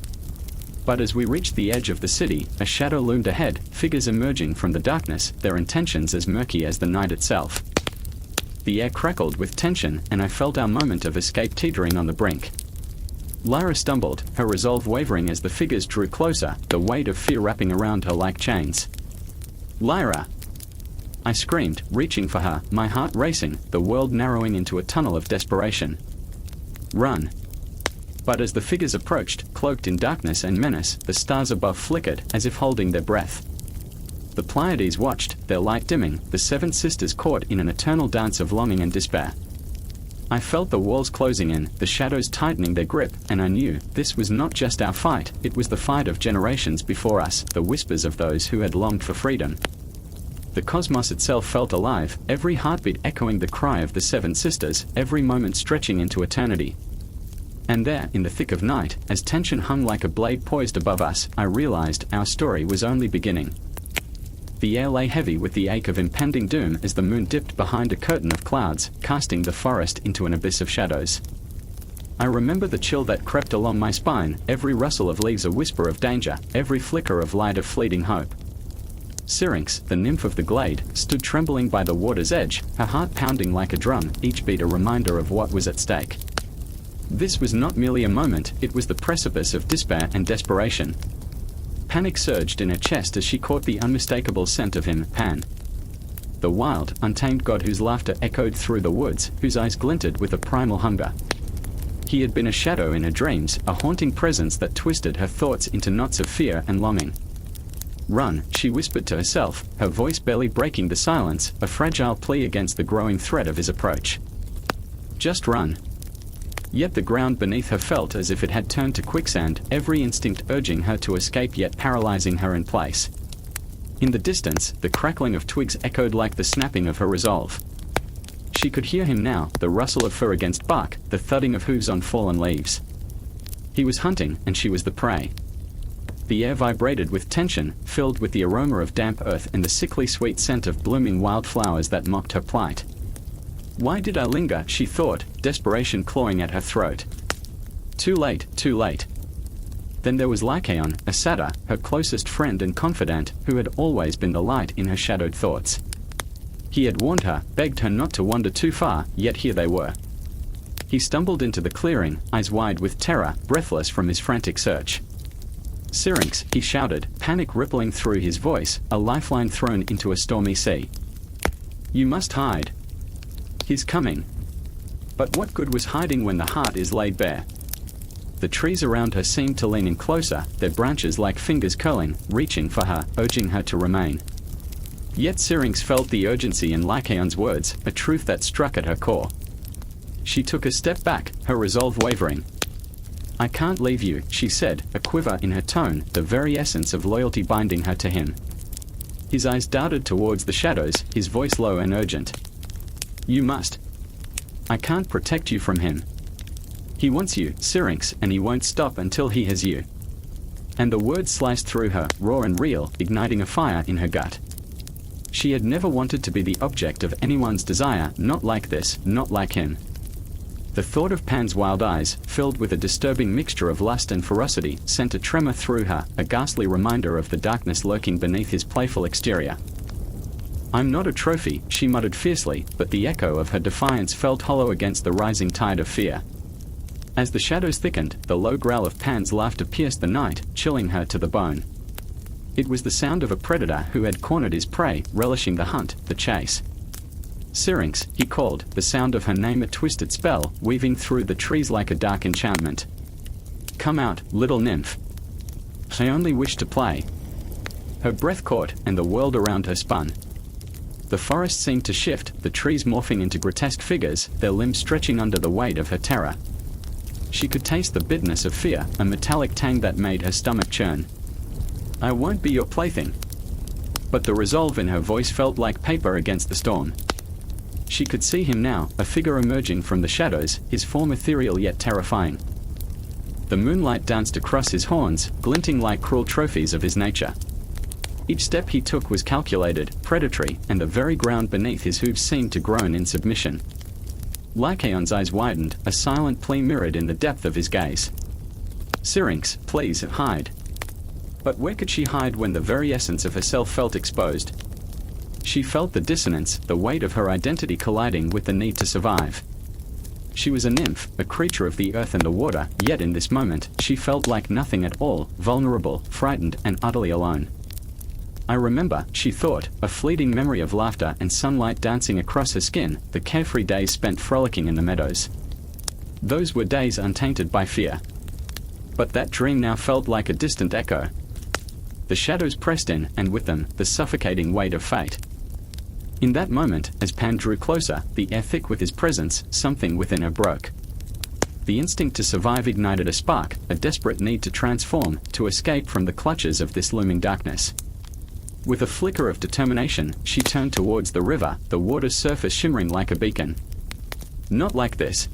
But as we reached the edge of the city, a shadow loomed ahead, figures emerging from the darkness, their intentions as murky as the night itself. The air crackled with tension, and I felt our moment of escape teetering on the brink. Lyra stumbled, her resolve wavering as the figures drew closer, the weight of fear wrapping around her like chains. "Lyra!" I screamed, reaching for her, my heart racing, the world narrowing into a tunnel of desperation. "Run!" But as the figures approached, cloaked in darkness and menace, the stars above flickered, as if holding their breath. The Pleiades watched, their light dimming, the seven sisters caught in an eternal dance of longing and despair. I felt the walls closing in, the shadows tightening their grip, and I knew, this was not just our fight, it was the fight of generations before us, the whispers of those who had longed for freedom. The cosmos itself felt alive, every heartbeat echoing the cry of the seven sisters, every moment stretching into eternity. And there, in the thick of night, as tension hung like a blade poised above us, I realized our story was only beginning. The air lay heavy with the ache of impending doom as the moon dipped behind a curtain of clouds, casting the forest into an abyss of shadows. I remember the chill that crept along my spine, every rustle of leaves a whisper of danger, every flicker of light a fleeting hope. Syrinx, the nymph of the glade, stood trembling by the water's edge, her heart pounding like a drum, each beat a reminder of what was at stake. This was not merely a moment, it was the precipice of despair and desperation. Panic surged in her chest as she caught the unmistakable scent of him, Pan. The wild, untamed god whose laughter echoed through the woods, whose eyes glinted with a primal hunger. He had been a shadow in her dreams, a haunting presence that twisted her thoughts into knots of fear and longing. Run, she whispered to herself, her voice barely breaking the silence, a fragile plea against the growing threat of his approach. Just run. Yet the ground beneath her felt as if it had turned to quicksand, every instinct urging her to escape yet paralyzing her in place. In the distance, the crackling of twigs echoed like the snapping of her resolve. She could hear him now, the rustle of fur against bark, the thudding of hooves on fallen leaves. He was hunting, and she was the prey. The air vibrated with tension, filled with the aroma of damp earth and the sickly sweet scent of blooming wildflowers that mocked her plight. Why did I linger, she thought, desperation clawing at her throat. Too late, too late. Then there was Lycaon, a satyr, her closest friend and confidant, who had always been the light in her shadowed thoughts. He had warned her, begged her not to wander too far, yet here they were. He stumbled into the clearing, eyes wide with terror, breathless from his frantic search. Syrinx, he shouted, panic rippling through his voice, a lifeline thrown into a stormy sea. You must hide. He's coming. But what good was hiding when the heart is laid bare? The trees around her seemed to lean in closer, their branches like fingers curling, reaching for her, urging her to remain. Yet Syrinx felt the urgency in Lycaon's words, a truth that struck at her core. She took a step back, her resolve wavering. I can't leave you, she said, a quiver in her tone, the very essence of loyalty binding her to him. His eyes darted towards the shadows, his voice low and urgent. You must. I can't protect you from him. He wants you, Syrinx, and he won't stop until he has you. And the words sliced through her, raw and real, igniting a fire in her gut. She had never wanted to be the object of anyone's desire, not like this, not like him. The thought of Pan's wild eyes, filled with a disturbing mixture of lust and ferocity, sent a tremor through her, a ghastly reminder of the darkness lurking beneath his playful exterior. I'm not a trophy, she muttered fiercely, but the echo of her defiance felt hollow against the rising tide of fear. As the shadows thickened, the low growl of Pan's laughter pierced the night, chilling her to the bone. It was the sound of a predator who had cornered his prey, relishing the hunt, the chase. Syrinx, he called, the sound of her name a twisted spell, weaving through the trees like a dark enchantment. Come out, little nymph. I only wish to play. Her breath caught, and the world around her spun. The forest seemed to shift, the trees morphing into grotesque figures, their limbs stretching under the weight of her terror. She could taste the bitterness of fear, a metallic tang that made her stomach churn. I won't be your plaything. But the resolve in her voice felt like paper against the storm. She could see him now, a figure emerging from the shadows, his form ethereal yet terrifying. The moonlight danced across his horns, glinting like cruel trophies of his nature. Each step he took was calculated, predatory, and the very ground beneath his hooves seemed to groan in submission. Lycaon's eyes widened, a silent plea mirrored in the depth of his gaze. Syrinx, please, hide. But where could she hide when the very essence of herself felt exposed? She felt the dissonance, the weight of her identity colliding with the need to survive. She was a nymph, a creature of the earth and the water, yet in this moment, she felt like nothing at all, vulnerable, frightened, and utterly alone. I remember, she thought, a fleeting memory of laughter and sunlight dancing across her skin, the carefree days spent frolicking in the meadows. Those were days untainted by fear. But that dream now felt like a distant echo. The shadows pressed in, and with them, the suffocating weight of fate. In that moment, as Pan drew closer, the air thick with his presence, something within her broke. The instinct to survive ignited a spark, a desperate need to transform, to escape from the clutches of this looming darkness. With a flicker of determination, she turned towards the river, the water's surface shimmering like a beacon. "Not like this."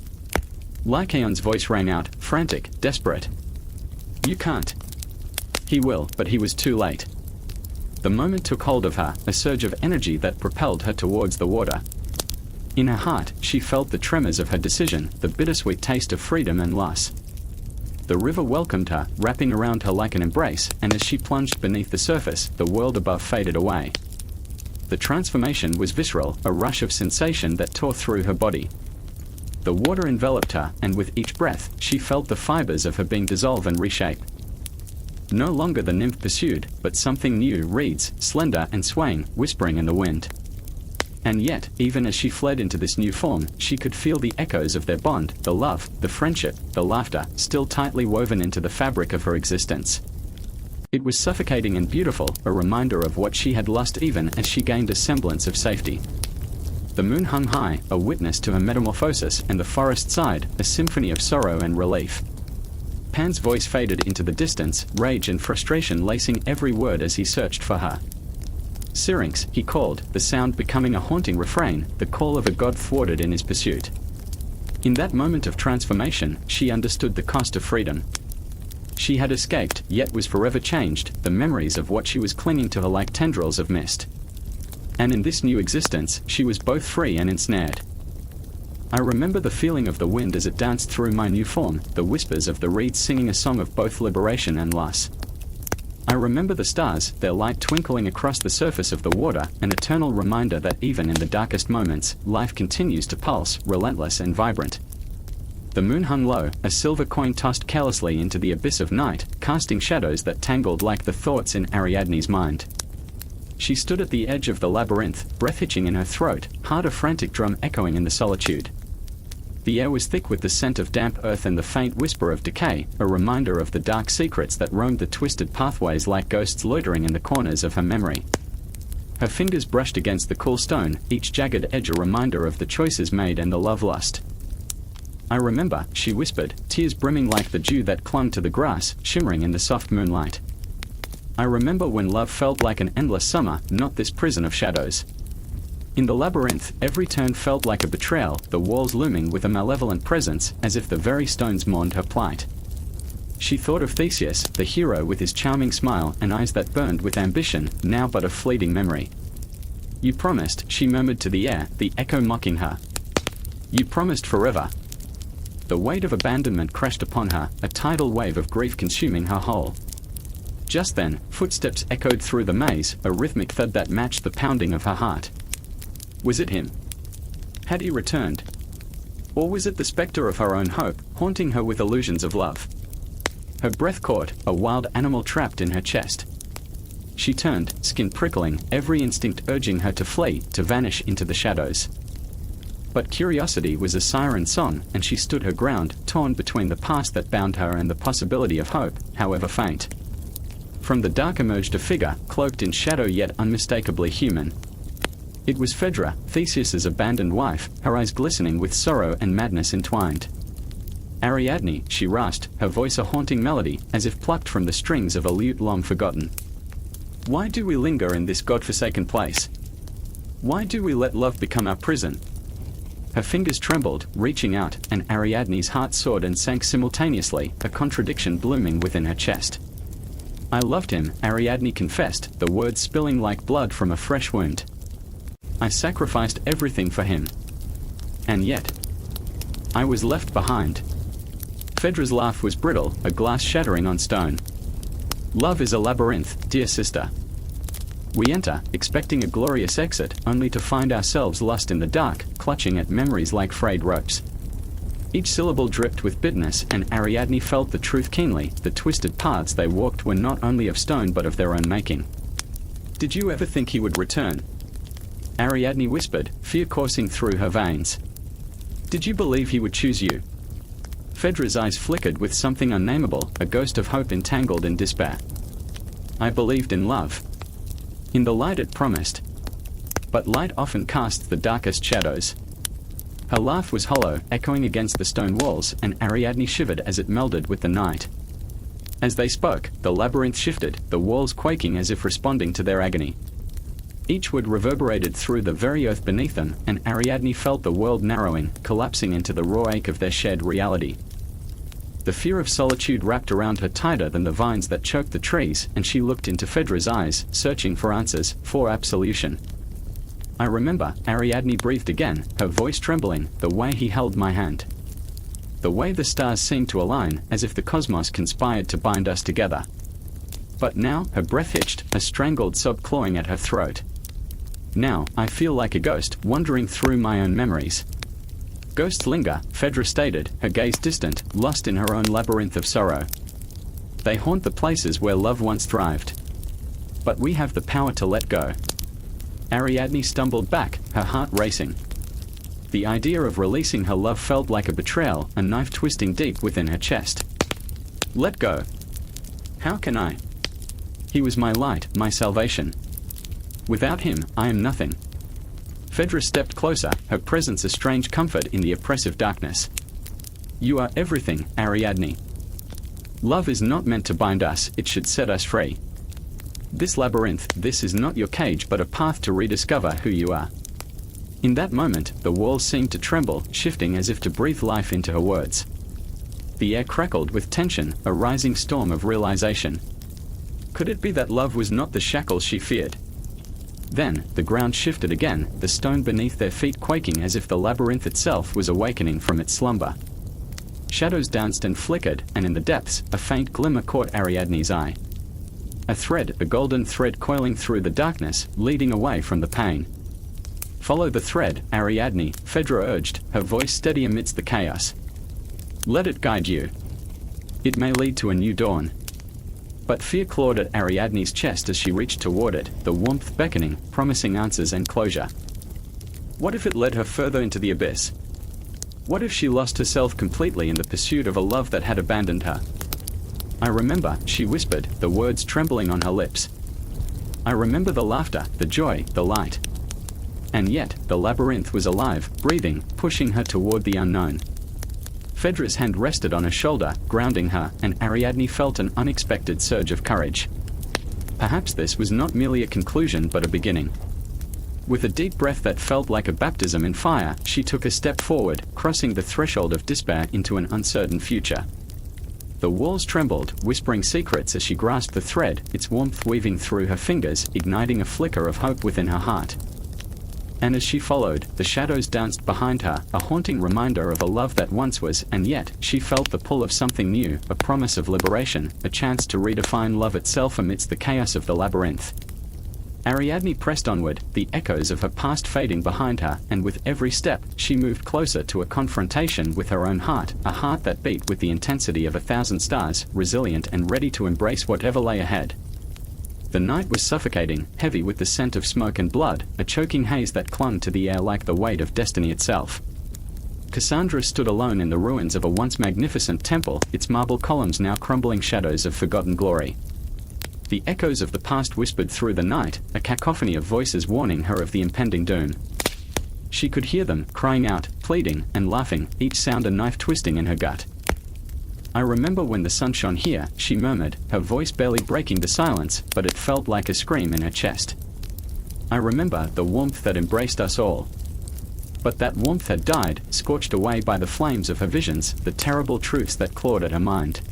Lycaon's voice rang out, frantic, desperate. "You can't." He will, but he was too late. The moment took hold of her, a surge of energy that propelled her towards the water. In her heart, she felt the tremors of her decision, the bittersweet taste of freedom and loss. The river welcomed her, wrapping around her like an embrace, and as she plunged beneath the surface, the world above faded away. The transformation was visceral, a rush of sensation that tore through her body. The water enveloped her, and with each breath, she felt the fibers of her being dissolve and reshape. No longer the nymph pursued, but something new, reeds, slender and swaying, whispering in the wind. And yet, even as she fled into this new form, she could feel the echoes of their bond, the love, the friendship, the laughter, still tightly woven into the fabric of her existence. It was suffocating and beautiful, a reminder of what she had lost even as she gained a semblance of safety. The moon hung high, a witness to her metamorphosis, and the forest sighed, a symphony of sorrow and relief. Pan's voice faded into the distance, rage and frustration lacing every word as he searched for her. "Syrinx," he called, the sound becoming a haunting refrain, the call of a god thwarted in his pursuit. In that moment of transformation, she understood the cost of freedom. She had escaped, yet was forever changed, the memories of what she was clinging to her like tendrils of mist. And in this new existence, she was both free and ensnared. I remember the feeling of the wind as it danced through my new form, the whispers of the reeds singing a song of both liberation and loss. I remember the stars, their light twinkling across the surface of the water, an eternal reminder that even in the darkest moments, life continues to pulse, relentless and vibrant. The moon hung low, a silver coin tossed carelessly into the abyss of night, casting shadows that tangled like the thoughts in Ariadne's mind. She stood at the edge of the labyrinth, breath hitching in her throat, heart a frantic drum echoing in the solitude. The air was thick with the scent of damp earth and the faint whisper of decay, a reminder of the dark secrets that roamed the twisted pathways like ghosts loitering in the corners of her memory. Her fingers brushed against the cool stone, each jagged edge a reminder of the choices made and the love lost. "I remember," she whispered, tears brimming like the dew that clung to the grass, shimmering in the soft moonlight. "I remember when love felt like an endless summer, not this prison of shadows." In the labyrinth, every turn felt like a betrayal, the walls looming with a malevolent presence, as if the very stones mourned her plight. She thought of Theseus, the hero with his charming smile and eyes that burned with ambition, now but a fleeting memory. "You promised," she murmured to the air, the echo mocking her. "You promised forever." The weight of abandonment crashed upon her, a tidal wave of grief consuming her whole. Just then, footsteps echoed through the maze, a rhythmic thud that matched the pounding of her heart. Was it him? Had he returned? Or was it the specter of her own hope, haunting her with illusions of love? Her breath caught, a wild animal trapped in her chest. She turned, skin prickling, every instinct urging her to flee, to vanish into the shadows. But curiosity was a siren song, and she stood her ground, torn between the past that bound her and the possibility of hope, however faint. From the dark emerged a figure, cloaked in shadow yet unmistakably human. It was Phaedra, Theseus's abandoned wife, her eyes glistening with sorrow and madness entwined. "Ariadne," she rasped, her voice a haunting melody, as if plucked from the strings of a lute long forgotten. "Why do we linger in this godforsaken place? Why do we let love become our prison?" Her fingers trembled, reaching out, and Ariadne's heart soared and sank simultaneously, a contradiction blooming within her chest. "I loved him," Ariadne confessed, the words spilling like blood from a fresh wound. "I sacrificed everything for him. And yet, I was left behind." Phaedra's laugh was brittle, a glass shattering on stone. "Love is a labyrinth, dear sister. We enter, expecting a glorious exit, only to find ourselves lost in the dark, clutching at memories like frayed ropes." Each syllable dripped with bitterness, and Ariadne felt the truth keenly, the twisted paths they walked were not only of stone but of their own making. "Did you ever think he would return?" Ariadne whispered, fear coursing through her veins. "Did you believe he would choose you?" Phaedra's eyes flickered with something unnameable, a ghost of hope entangled in despair. "I believed in love. In the light it promised. But light often casts the darkest shadows." Her laugh was hollow, echoing against the stone walls, and Ariadne shivered as it melded with the night. As they spoke, the labyrinth shifted, the walls quaking as if responding to their agony. Each word reverberated through the very earth beneath them, and Ariadne felt the world narrowing, collapsing into the raw ache of their shared reality. The fear of solitude wrapped around her tighter than the vines that choked the trees, and she looked into Phaedra's eyes, searching for answers, for absolution. I remember, Ariadne breathed again, her voice trembling, the way he held my hand. The way the stars seemed to align, as if the cosmos conspired to bind us together. But now, her breath hitched, a strangled sob clawing at her throat. Now, I feel like a ghost, wandering through my own memories. Ghosts linger, Phaedra stated, her gaze distant, lost in her own labyrinth of sorrow. They haunt the places where love once thrived. But we have the power to let go. Ariadne stumbled back, her heart racing. The idea of releasing her love felt like a betrayal, a knife twisting deep within her chest. Let go. How can I? He was my light, my salvation. Without him, I am nothing. Phaedra stepped closer, her presence a strange comfort in the oppressive darkness. You are everything, Ariadne. Love is not meant to bind us, it should set us free. This labyrinth, this is not your cage but a path to rediscover who you are. In that moment, the walls seemed to tremble, shifting as if to breathe life into her words. The air crackled with tension, a rising storm of realization. Could it be that love was not the shackles she feared? Then, the ground shifted again, the stone beneath their feet quaking as if the labyrinth itself was awakening from its slumber. Shadows danced and flickered, and in the depths, a faint glimmer caught Ariadne's eye. A thread, a golden thread coiling through the darkness, leading away from the pain. Follow the thread, Ariadne, Phaedra urged, her voice steady amidst the chaos. Let it guide you. It may lead to a new dawn. But fear clawed at Ariadne's chest as she reached toward it, the warmth beckoning, promising answers and closure. What if it led her further into the abyss? What if she lost herself completely in the pursuit of a love that had abandoned her? I remember, she whispered, the words trembling on her lips. I remember the laughter, the joy, the light. And yet, the labyrinth was alive, breathing, pushing her toward the unknown. Phaedra's hand rested on her shoulder, grounding her, and Ariadne felt an unexpected surge of courage. Perhaps this was not merely a conclusion but a beginning. With a deep breath that felt like a baptism in fire, she took a step forward, crossing the threshold of despair into an uncertain future. The walls trembled, whispering secrets as she grasped the thread, its warmth weaving through her fingers, igniting a flicker of hope within her heart. And as she followed, the shadows danced behind her, a haunting reminder of a love that once was, and yet, she felt the pull of something new, a promise of liberation, a chance to redefine love itself amidst the chaos of the labyrinth. Ariadne pressed onward, the echoes of her past fading behind her, and with every step, she moved closer to a confrontation with her own heart, a heart that beat with the intensity of 1,000 stars, resilient and ready to embrace whatever lay ahead. The night was suffocating, heavy with the scent of smoke and blood, a choking haze that clung to the air like the weight of destiny itself. Cassandra stood alone in the ruins of a once magnificent temple, its marble columns now crumbling shadows of forgotten glory. The echoes of the past whispered through the night, a cacophony of voices warning her of the impending doom. She could hear them, crying out, pleading, and laughing, each sound a knife twisting in her gut. I remember when the sun shone here, she murmured, her voice barely breaking the silence, but it felt like a scream in her chest. I remember the warmth that embraced us all. But that warmth had died, scorched away by the flames of her visions, the terrible truths that clawed at her mind.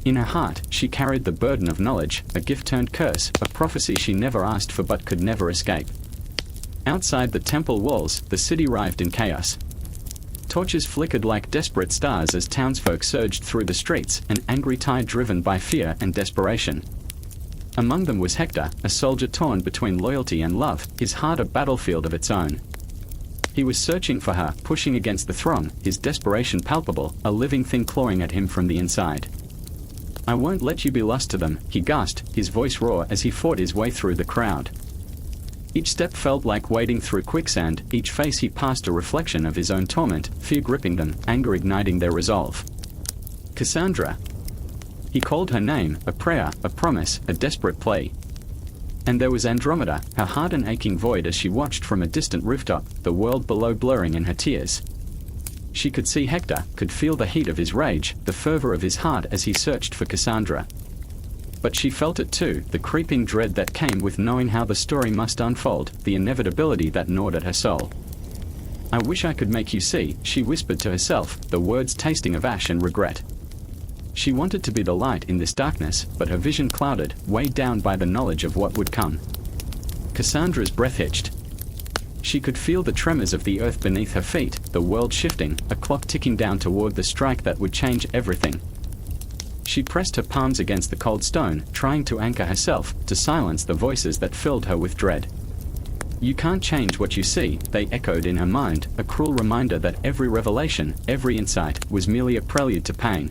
In her heart, she carried the burden of knowledge, a gift turned curse, a prophecy she never asked for but could never escape. Outside the temple walls, the city writhed in chaos. Torches flickered like desperate stars as townsfolk surged through the streets, an angry tide driven by fear and desperation. Among them was Hector, a soldier torn between loyalty and love, his heart a battlefield of its own. He was searching for her, pushing against the throng, his desperation palpable, a living thing clawing at him from the inside. I won't let you be lost to them, he gasped, his voice raw as he fought his way through the crowd. Each step felt like wading through quicksand, each face he passed a reflection of his own torment, fear gripping them, anger igniting their resolve. Cassandra. He called her name, a prayer, a promise, a desperate plea. And there was Andromeda, her heart an aching void as she watched from a distant rooftop, the world below blurring in her tears. She could see Hector, could feel the heat of his rage, the fervor of his heart as he searched for Cassandra. But she felt it too, the creeping dread that came with knowing how the story must unfold, the inevitability that gnawed at her soul. "I wish I could make you see," she whispered to herself, the words tasting of ash and regret. She wanted to be the light in this darkness, but her vision clouded, weighed down by the knowledge of what would come. Cassandra's breath hitched. She could feel the tremors of the earth beneath her feet, the world shifting, a clock ticking down toward the strike that would change everything. She pressed her palms against the cold stone, trying to anchor herself, to silence the voices that filled her with dread. "You can't change what you see," they echoed in her mind, a cruel reminder that every revelation, every insight, was merely a prelude to pain.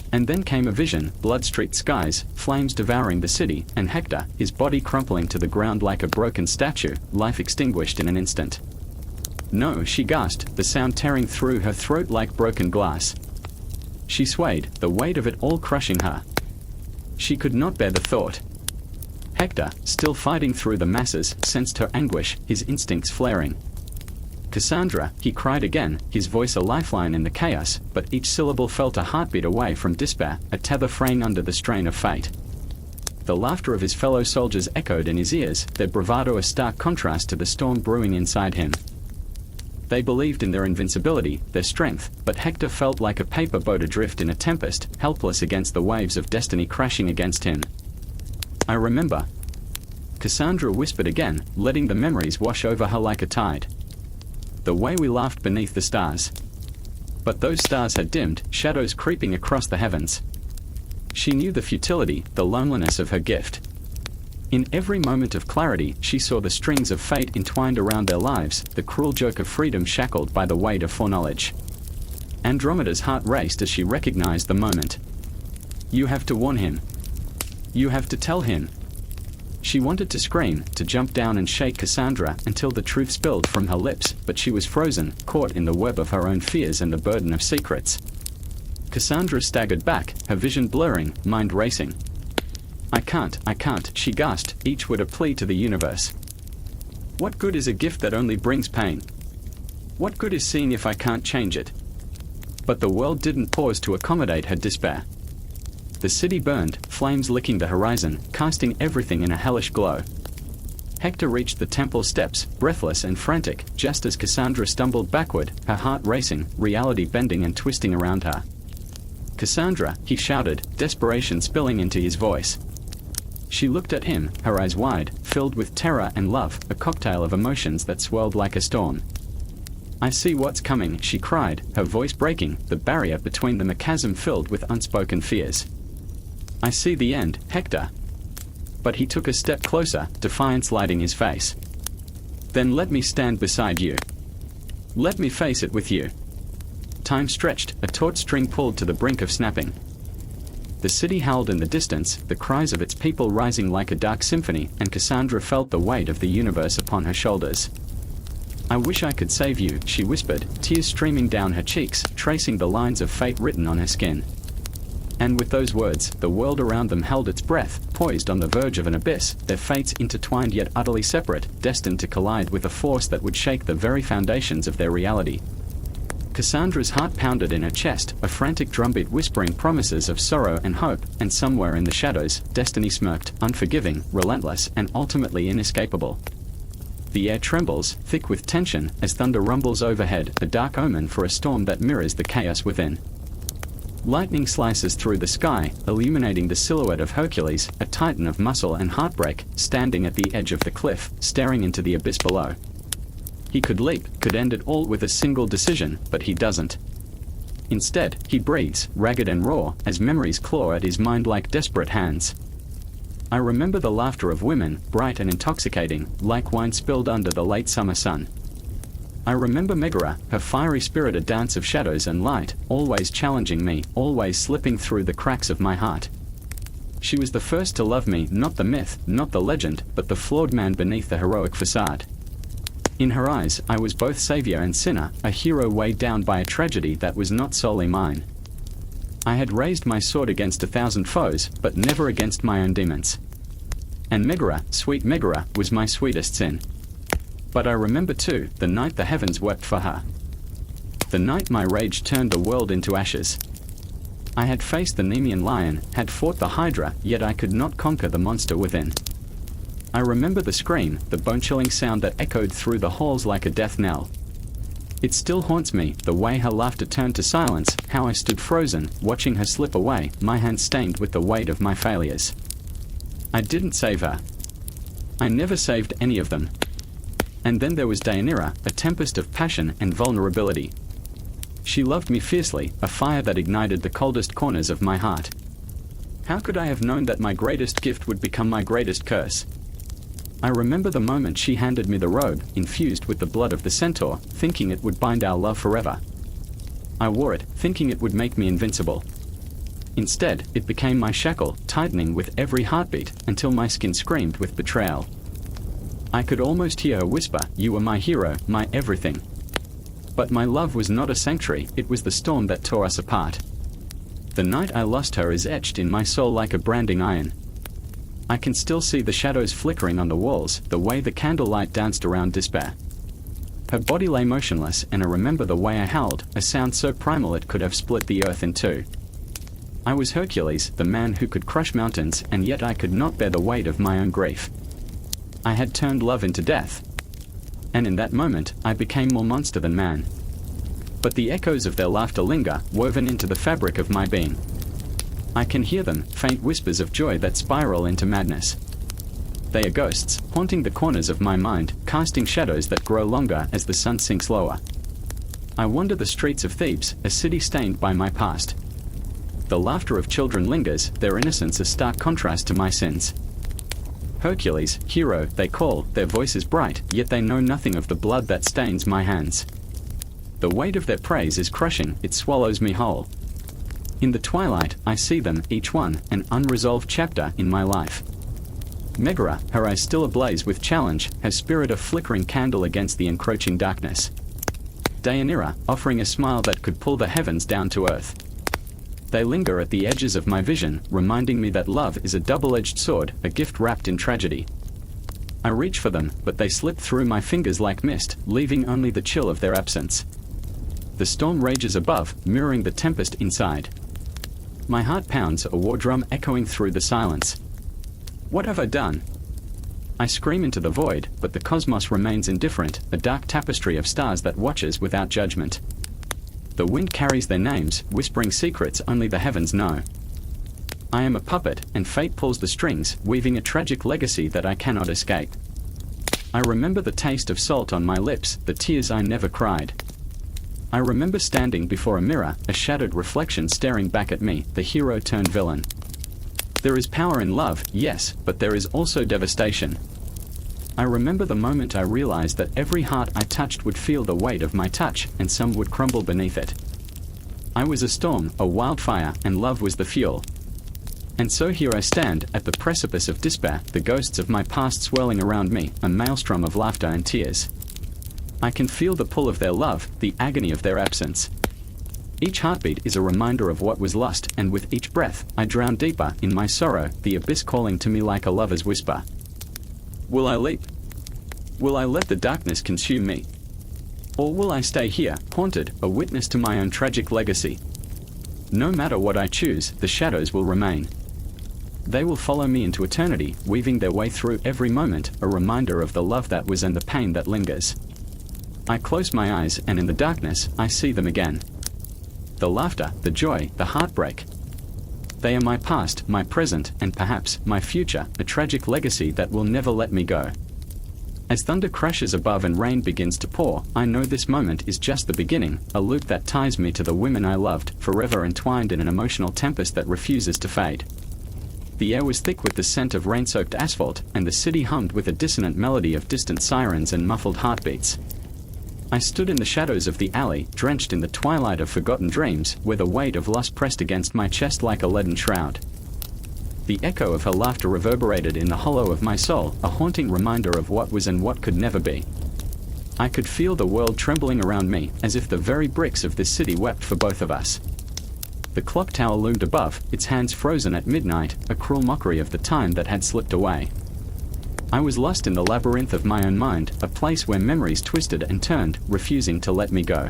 And then came a vision, blood-streaked skies, flames devouring the city, and Hector, his body crumpling to the ground like a broken statue, life extinguished in an instant. "No," she gasped, the sound tearing through her throat like broken glass. She swayed, the weight of it all crushing her. She could not bear the thought. Hector, still fighting through the masses, sensed her anguish, his instincts flaring. "Cassandra," he cried again, his voice a lifeline in the chaos, but each syllable felt a heartbeat away from despair, a tether fraying under the strain of fate. The laughter of his fellow soldiers echoed in his ears, their bravado a stark contrast to the storm brewing inside him. They believed in their invincibility, their strength, but Hector felt like a paper boat adrift in a tempest, helpless against the waves of destiny crashing against him. "I remember," Cassandra whispered again, letting the memories wash over her like a tide. "The way we laughed beneath the stars." But those stars had dimmed, shadows creeping across the heavens. She knew the futility, the loneliness of her gift. In every moment of clarity, she saw the strings of fate entwined around their lives, the cruel joke of freedom shackled by the weight of foreknowledge. Andromeda's heart raced as she recognized the moment. "You have to warn him. You have to tell him." She wanted to scream, to jump down and shake Cassandra until the truth spilled from her lips, but she was frozen, caught in the web of her own fears and the burden of secrets. Cassandra staggered back, her vision blurring, mind racing. I can't," she gasped, each word a plea to the universe. "What good is a gift that only brings pain? What good is seeing if I can't change it?" But the world didn't pause to accommodate her despair. The city burned, flames licking the horizon, casting everything in a hellish glow. Hector reached the temple steps, breathless and frantic, just as Cassandra stumbled backward, her heart racing, reality bending and twisting around her. "Cassandra," he shouted, desperation spilling into his voice. She looked at him, her eyes wide, filled with terror and love, a cocktail of emotions that swelled like a storm. "I see what's coming," she cried, her voice breaking, the barrier between them a chasm filled with unspoken fears. "I see the end, Hector." But he took a step closer, defiance lighting his face. "Then let me stand beside you. Let me face it with you." Time stretched, a taut string pulled to the brink of snapping. The city howled in the distance, the cries of its people rising like a dark symphony, and Cassandra felt the weight of the universe upon her shoulders. "I wish I could save you," she whispered, tears streaming down her cheeks, tracing the lines of fate written on her skin. And with those words, the world around them held its breath, poised on the verge of an abyss, their fates intertwined yet utterly separate, destined to collide with a force that would shake the very foundations of their reality. Cassandra's heart pounded in her chest, a frantic drumbeat whispering promises of sorrow and hope, and somewhere in the shadows, destiny smirked, unforgiving, relentless, and ultimately inescapable. The air trembles, thick with tension, as thunder rumbles overhead, a dark omen for a storm that mirrors the chaos within. Lightning slices through the sky, illuminating the silhouette of Hercules, a titan of muscle and heartbreak, standing at the edge of the cliff, staring into the abyss below. He could leap, could end it all with a single decision, but he doesn't. Instead, he breathes, ragged and raw, as memories claw at his mind like desperate hands. I remember the laughter of women, bright and intoxicating, like wine spilled under the late summer sun. I remember Megara, her fiery spirit a dance of shadows and light, always challenging me, always slipping through the cracks of my heart. She was the first to love me, not the myth, not the legend, but the flawed man beneath the heroic facade. In her eyes, I was both savior and sinner, a hero weighed down by a tragedy that was not solely mine. I had raised my sword against 1,000 foes, but never against my own demons. And Megara, sweet Megara, was my sweetest sin. But I remember too, the night the heavens wept for her. The night my rage turned the world into ashes. I had faced the Nemean lion, had fought the Hydra, yet I could not conquer the monster within. I remember the scream, the bone-chilling sound that echoed through the halls like a death knell. It still haunts me, the way her laughter turned to silence, how I stood frozen, watching her slip away, my hands stained with the weight of my failures. I didn't save her. I never saved any of them. And then there was Deianira, a tempest of passion and vulnerability. She loved me fiercely, a fire that ignited the coldest corners of my heart. How could I have known that my greatest gift would become my greatest curse? I remember the moment she handed me the robe, infused with the blood of the centaur, thinking it would bind our love forever. I wore it, thinking it would make me invincible. Instead, it became my shackle, tightening with every heartbeat, until my skin screamed with betrayal. I could almost hear her whisper, "You were my hero, my everything." But my love was not a sanctuary, it was the storm that tore us apart. The night I lost her is etched in my soul like a branding iron. I can still see the shadows flickering on the walls, the way the candlelight danced around despair. Her body lay motionless, and I remember the way I howled, a sound so primal it could have split the earth in two. I was Hercules, the man who could crush mountains, and yet I could not bear the weight of my own grief. I had turned love into death. And in that moment, I became more monster than man. But the echoes of their laughter linger, woven into the fabric of my being. I can hear them, faint whispers of joy that spiral into madness. They are ghosts, haunting the corners of my mind, casting shadows that grow longer as the sun sinks lower. I wander the streets of Thebes, a city stained by my past. The laughter of children lingers, their innocence a stark contrast to my sins. Hercules, hero, they call, their voices bright, yet they know nothing of the blood that stains my hands. The weight of their praise is crushing, it swallows me whole. In the twilight, I see them, each one, an unresolved chapter in my life. Megara, her eyes still ablaze with challenge, has spirit a flickering candle against the encroaching darkness. Deianira, offering a smile that could pull the heavens down to earth. They linger at the edges of my vision, reminding me that love is a double-edged sword, a gift wrapped in tragedy. I reach for them, but they slip through my fingers like mist, leaving only the chill of their absence. The storm rages above, mirroring the tempest inside. My heart pounds, a war drum echoing through the silence. What have I done? I scream into the void, but the cosmos remains indifferent, a dark tapestry of stars that watches without judgment. The wind carries their names, whispering secrets only the heavens know. I am a puppet, and fate pulls the strings, weaving a tragic legacy that I cannot escape. I remember the taste of salt on my lips, the tears I never cried. I remember standing before a mirror, a shattered reflection staring back at me, the hero turned villain. There is power in love, yes, but there is also devastation. I remember the moment I realized that every heart I touched would feel the weight of my touch, and some would crumble beneath it. I was a storm, a wildfire, and love was the fuel. And so here I stand, at the precipice of despair, the ghosts of my past swirling around me, a maelstrom of laughter and tears. I can feel the pull of their love, the agony of their absence. Each heartbeat is a reminder of what was lost, and with each breath, I drown deeper in my sorrow, the abyss calling to me like a lover's whisper. Will I leap? Will I let the darkness consume me? Or will I stay here, haunted, a witness to my own tragic legacy? No matter what I choose, the shadows will remain. They will follow me into eternity, weaving their way through every moment, a reminder of the love that was and the pain that lingers. I close my eyes, and in the darkness, I see them again. The laughter, the joy, the heartbreak. They are my past, my present, and perhaps my future, a tragic legacy that will never let me go. As thunder crashes above and rain begins to pour, I know this moment is just the beginning, a loop that ties me to the women I loved, forever entwined in an emotional tempest that refuses to fade. The air was thick with the scent of rain-soaked asphalt, and the city hummed with a dissonant melody of distant sirens and muffled heartbeats. I stood in the shadows of the alley, drenched in the twilight of forgotten dreams, where the weight of loss pressed against my chest like a leaden shroud. The echo of her laughter reverberated in the hollow of my soul, a haunting reminder of what was and what could never be. I could feel the world trembling around me, as if the very bricks of this city wept for both of us. The clock tower loomed above, its hands frozen at midnight, a cruel mockery of the time that had slipped away. I was lost in the labyrinth of my own mind, a place where memories twisted and turned, refusing to let me go.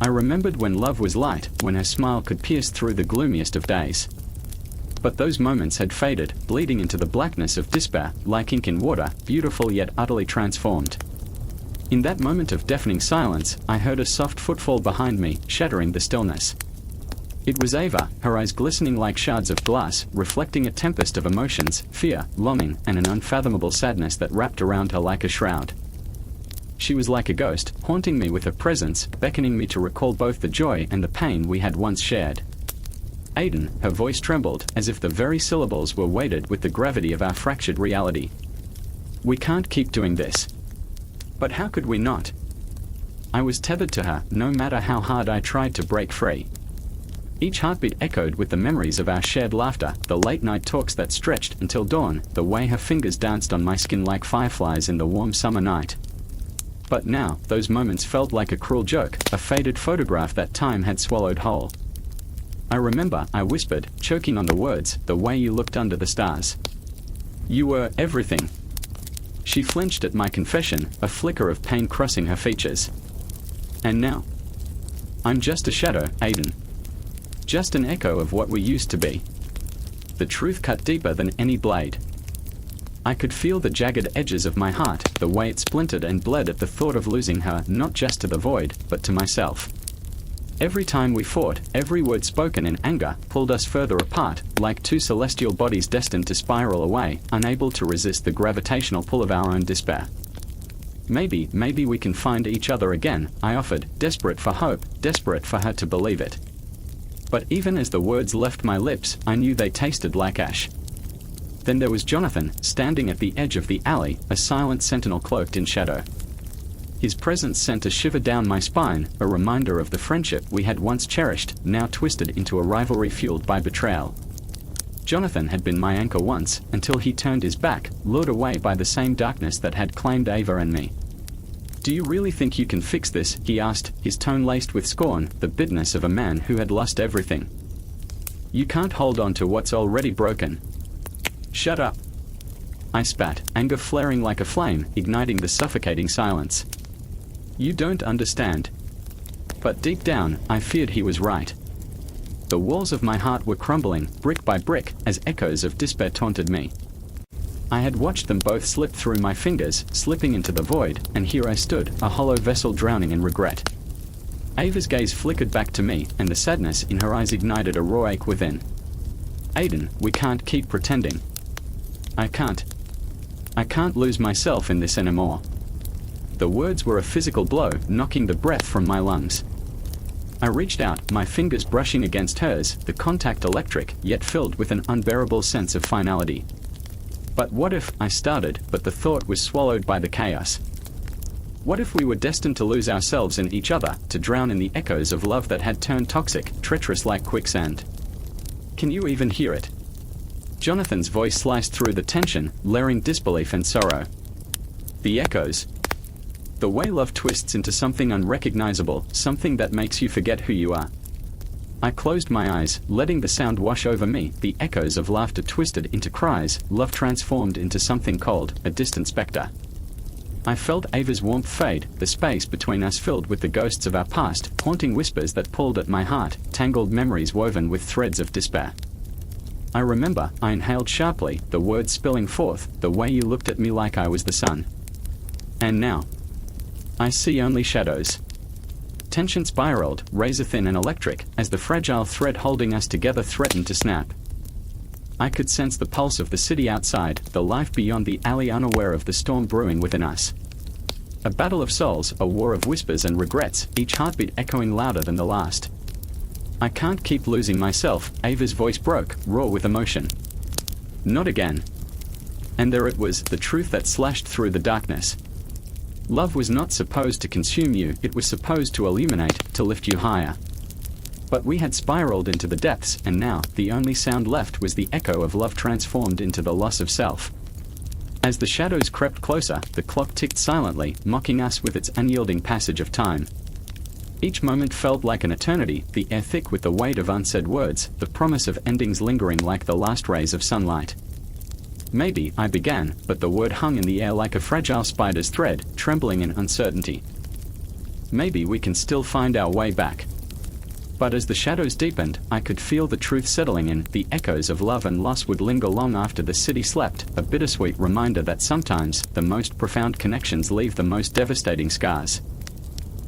I remembered when love was light, when her smile could pierce through the gloomiest of days. But those moments had faded, bleeding into the blackness of despair, like ink in water, beautiful yet utterly transformed. In that moment of deafening silence, I heard a soft footfall behind me, shattering the stillness. It was Ava, her eyes glistening like shards of glass, reflecting a tempest of emotions, fear, longing, and an unfathomable sadness that wrapped around her like a shroud. She was like a ghost, haunting me with her presence, beckoning me to recall both the joy and the pain we had once shared. Aiden, her voice trembled, as if the very syllables were weighted with the gravity of our fractured reality. We can't keep doing this. But how could we not? I was tethered to her, no matter how hard I tried to break free. Each heartbeat echoed with the memories of our shared laughter, the late-night talks that stretched until dawn, the way her fingers danced on my skin like fireflies in the warm summer night. But now, those moments felt like a cruel joke, a faded photograph that time had swallowed whole. I remember, I whispered, choking on the words, the way you looked under the stars. You were everything. She flinched at my confession, a flicker of pain crossing her features. And now? I'm just a shadow, Aiden. Just an echo of what we used to be. The truth cut deeper than any blade. I could feel the jagged edges of my heart, the way it splintered and bled at the thought of losing her, not just to the void, but to myself. Every time we fought, every word spoken in anger pulled us further apart, like two celestial bodies destined to spiral away, unable to resist the gravitational pull of our own despair. Maybe we can find each other again, I offered, desperate for hope, desperate for her to believe it. But even as the words left my lips, I knew they tasted like ash. Then there was Jonathan, standing at the edge of the alley, a silent sentinel cloaked in shadow. His presence sent a shiver down my spine, a reminder of the friendship we had once cherished, now twisted into a rivalry fueled by betrayal. Jonathan had been my anchor once, until he turned his back, lured away by the same darkness that had claimed Ava and me. Do you really think you can fix this? He asked, his tone laced with scorn, the bitterness of a man who had lost everything. You can't hold on to what's already broken. Shut up. I spat, anger flaring like a flame, igniting the suffocating silence. You don't understand. But deep down, I feared he was right. The walls of my heart were crumbling, brick by brick, as echoes of despair taunted me. I had watched them both slip through my fingers, slipping into the void, and here I stood, a hollow vessel drowning in regret. Ava's gaze flickered back to me, and the sadness in her eyes ignited a raw ache within. Aiden, we can't keep pretending. I can't lose myself in this anymore. The words were a physical blow, knocking the breath from my lungs. I reached out, my fingers brushing against hers, the contact electric, yet filled with an unbearable sense of finality. But what if, I started, but the thought was swallowed by the chaos. What if we were destined to lose ourselves in each other, to drown in the echoes of love that had turned toxic, treacherous like quicksand? Can you even hear it? Jonathan's voice sliced through the tension, layering disbelief and sorrow. The echoes. The way love twists into something unrecognizable, something that makes you forget who you are. I closed my eyes, letting the sound wash over me, the echoes of laughter twisted into cries, love transformed into something cold, a distant specter. I felt Ava's warmth fade, the space between us filled with the ghosts of our past, haunting whispers that pulled at my heart, tangled memories woven with threads of despair. I remember, I inhaled sharply, the words spilling forth, the way you looked at me like I was the sun. And now, I see only shadows. Tension spiraled, razor-thin and electric, as the fragile thread holding us together threatened to snap. I could sense the pulse of the city outside, the life beyond the alley, unaware of the storm brewing within us. A battle of souls, a war of whispers and regrets, each heartbeat echoing louder than the last. I can't keep losing myself, Ava's voice broke, raw with emotion. Not again. And there it was, the truth that slashed through the darkness. Love was not supposed to consume you, it was supposed to illuminate, to lift you higher. But we had spiraled into the depths, and now, the only sound left was the echo of love transformed into the loss of self. As the shadows crept closer, the clock ticked silently, mocking us with its unyielding passage of time. Each moment felt like an eternity, the air thick with the weight of unsaid words, the promise of endings lingering like the last rays of sunlight. Maybe, I began, but the word hung in the air like a fragile spider's thread, trembling in uncertainty. Maybe we can still find our way back. But as the shadows deepened, I could feel the truth settling in. The echoes of love and loss would linger long after the city slept, a bittersweet reminder that sometimes the most profound connections leave the most devastating scars.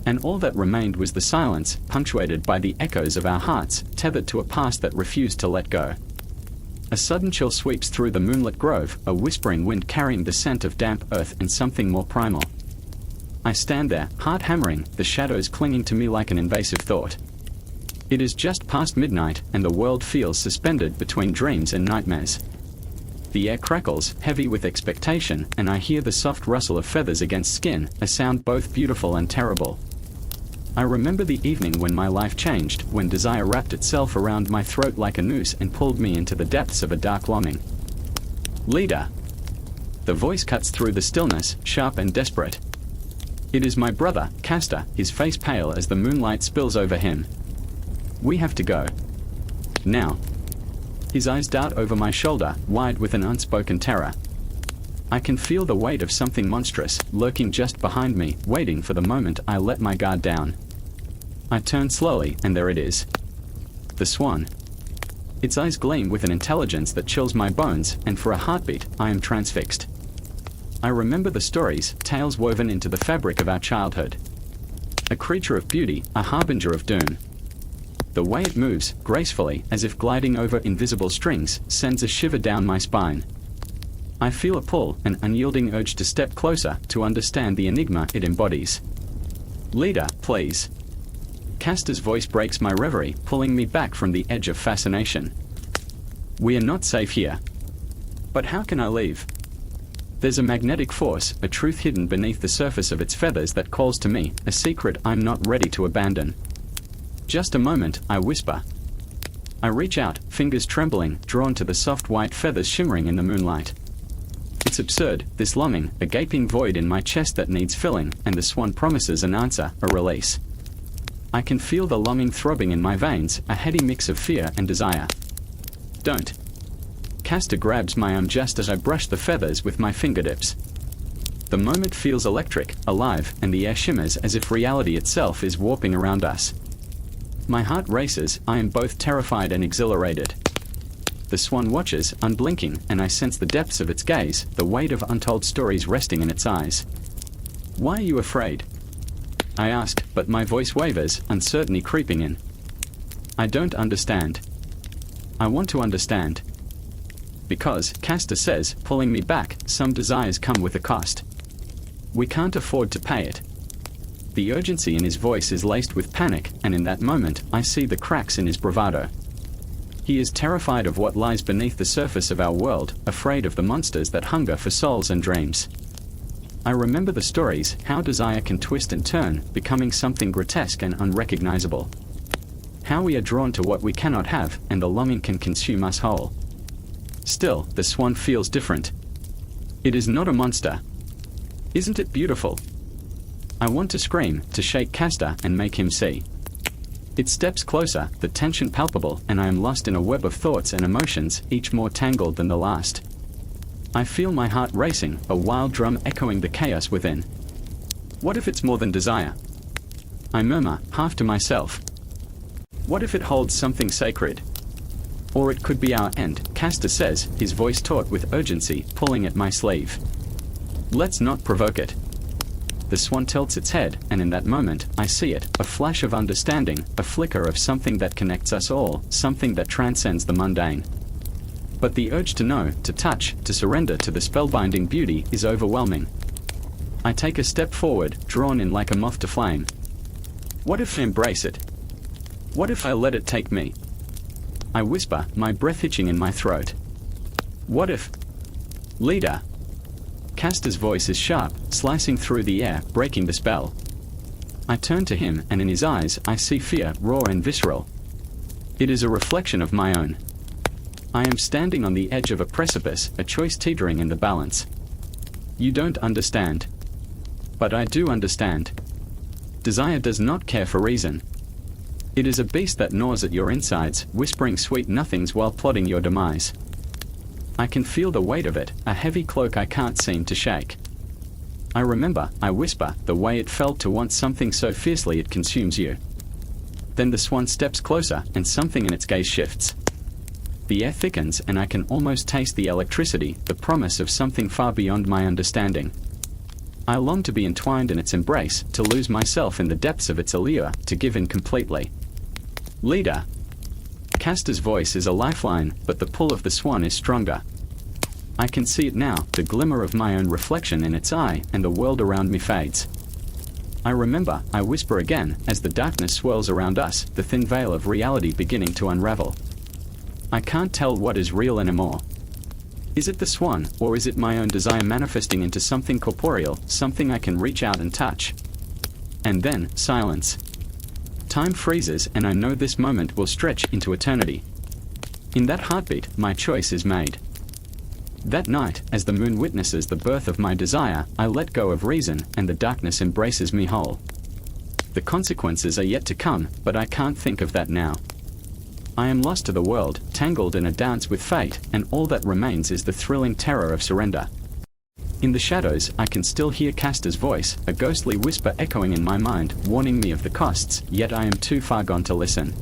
And all that remained was the silence, punctuated by the echoes of our hearts, tethered to a past that refused to let go. A sudden chill sweeps through the moonlit grove, a whispering wind carrying the scent of damp earth and something more primal. I stand there, heart hammering, the shadows clinging to me like an invasive thought. It is just past midnight, and the world feels suspended between dreams and nightmares. The air crackles, heavy with expectation, and I hear the soft rustle of feathers against skin, a sound both beautiful and terrible. I remember the evening when my life changed, when desire wrapped itself around my throat like a noose and pulled me into the depths of a dark longing. Leader! The voice cuts through the stillness, sharp and desperate. It is my brother, Castor, his face pale as the moonlight spills over him. We have to go. Now. His eyes dart over my shoulder, wide with an unspoken terror. I can feel the weight of something monstrous, lurking just behind me, waiting for the moment I let my guard down. I turn slowly, and there it is. The swan. Its eyes gleam with an intelligence that chills my bones, and for a heartbeat, I am transfixed. I remember the stories, tales woven into the fabric of our childhood. A creature of beauty, a harbinger of doom. The way it moves, gracefully, as if gliding over invisible strings, sends a shiver down my spine. I feel a pull, an unyielding urge to step closer, to understand the enigma it embodies. Leader, please. Castor's voice breaks my reverie, pulling me back from the edge of fascination. We are not safe here. But how can I leave? There's a magnetic force, a truth hidden beneath the surface of its feathers that calls to me, a secret I'm not ready to abandon. Just a moment, I whisper. I reach out, fingers trembling, drawn to the soft white feathers shimmering in the moonlight. It's absurd, this longing, a gaping void in my chest that needs filling, and the swan promises an answer, a release. I can feel the longing throbbing in my veins, a heady mix of fear and desire. Don't. Castor grabs my arm just as I brush the feathers with my fingertips. The moment feels electric, alive, and the air shimmers as if reality itself is warping around us. My heart races, I am both terrified and exhilarated. The swan watches, unblinking, and I sense the depths of its gaze, the weight of untold stories resting in its eyes. Why are you afraid? I ask, but my voice wavers, uncertainty creeping in. I don't understand. I want to understand. Because, Castor says, pulling me back, some desires come with a cost. We can't afford to pay it. The urgency in his voice is laced with panic, and in that moment, I see the cracks in his bravado. He is terrified of what lies beneath the surface of our world, afraid of the monsters that hunger for souls and dreams. I remember the stories, how desire can twist and turn, becoming something grotesque and unrecognizable. How we are drawn to what we cannot have, and the longing can consume us whole. Still, the swan feels different. It is not a monster. Isn't it beautiful? I want to scream, to shake Castor and make him see. It steps closer, the tension palpable, and I am lost in a web of thoughts and emotions, each more tangled than the last. I feel my heart racing, a wild drum echoing the chaos within. What if it's more than desire? I murmur, half to myself. What if it holds something sacred? Or it could be our end, Castor says, his voice taut with urgency, pulling at my sleeve. Let's not provoke it. The swan tilts its head, and in that moment, I see it, a flash of understanding, a flicker of something that connects us all, something that transcends the mundane. But the urge to know, to touch, to surrender to the spellbinding beauty is overwhelming. I take a step forward, drawn in like a moth to flame. What if I embrace it? What if I let it take me? I whisper, my breath hitching in my throat. What if... Leader. Castor's voice is sharp, slicing through the air, breaking the spell. I turn to him, and in his eyes, I see fear, raw and visceral. It is a reflection of my own. I am standing on the edge of a precipice, a choice teetering in the balance. You don't understand. But I do understand. Desire does not care for reason. It is a beast that gnaws at your insides, whispering sweet nothings while plotting your demise. I can feel the weight of it, a heavy cloak I can't seem to shake. I remember, I whisper, the way it felt to want something so fiercely it consumes you. Then the swan steps closer, and something in its gaze shifts. The air thickens, and I can almost taste the electricity, the promise of something far beyond my understanding. I long to be entwined in its embrace, to lose myself in the depths of its allure, to give in completely. Leader. Castor's voice is a lifeline, but the pull of the swan is stronger. I can see it now, the glimmer of my own reflection in its eye, and the world around me fades. I remember, I whisper again, as the darkness swirls around us, the thin veil of reality beginning to unravel. I can't tell what is real anymore. Is it the swan, or is it my own desire manifesting into something corporeal, something I can reach out and touch? And then, silence. Time freezes, and I know this moment will stretch into eternity. In that heartbeat, my choice is made. That night, as the moon witnesses the birth of my desire, I let go of reason, and the darkness embraces me whole. The consequences are yet to come, but I can't think of that now. I am lost to the world, tangled in a dance with fate, and all that remains is the thrilling terror of surrender. In the shadows, I can still hear Castor's voice, a ghostly whisper echoing in my mind, warning me of the costs, yet I am too far gone to listen.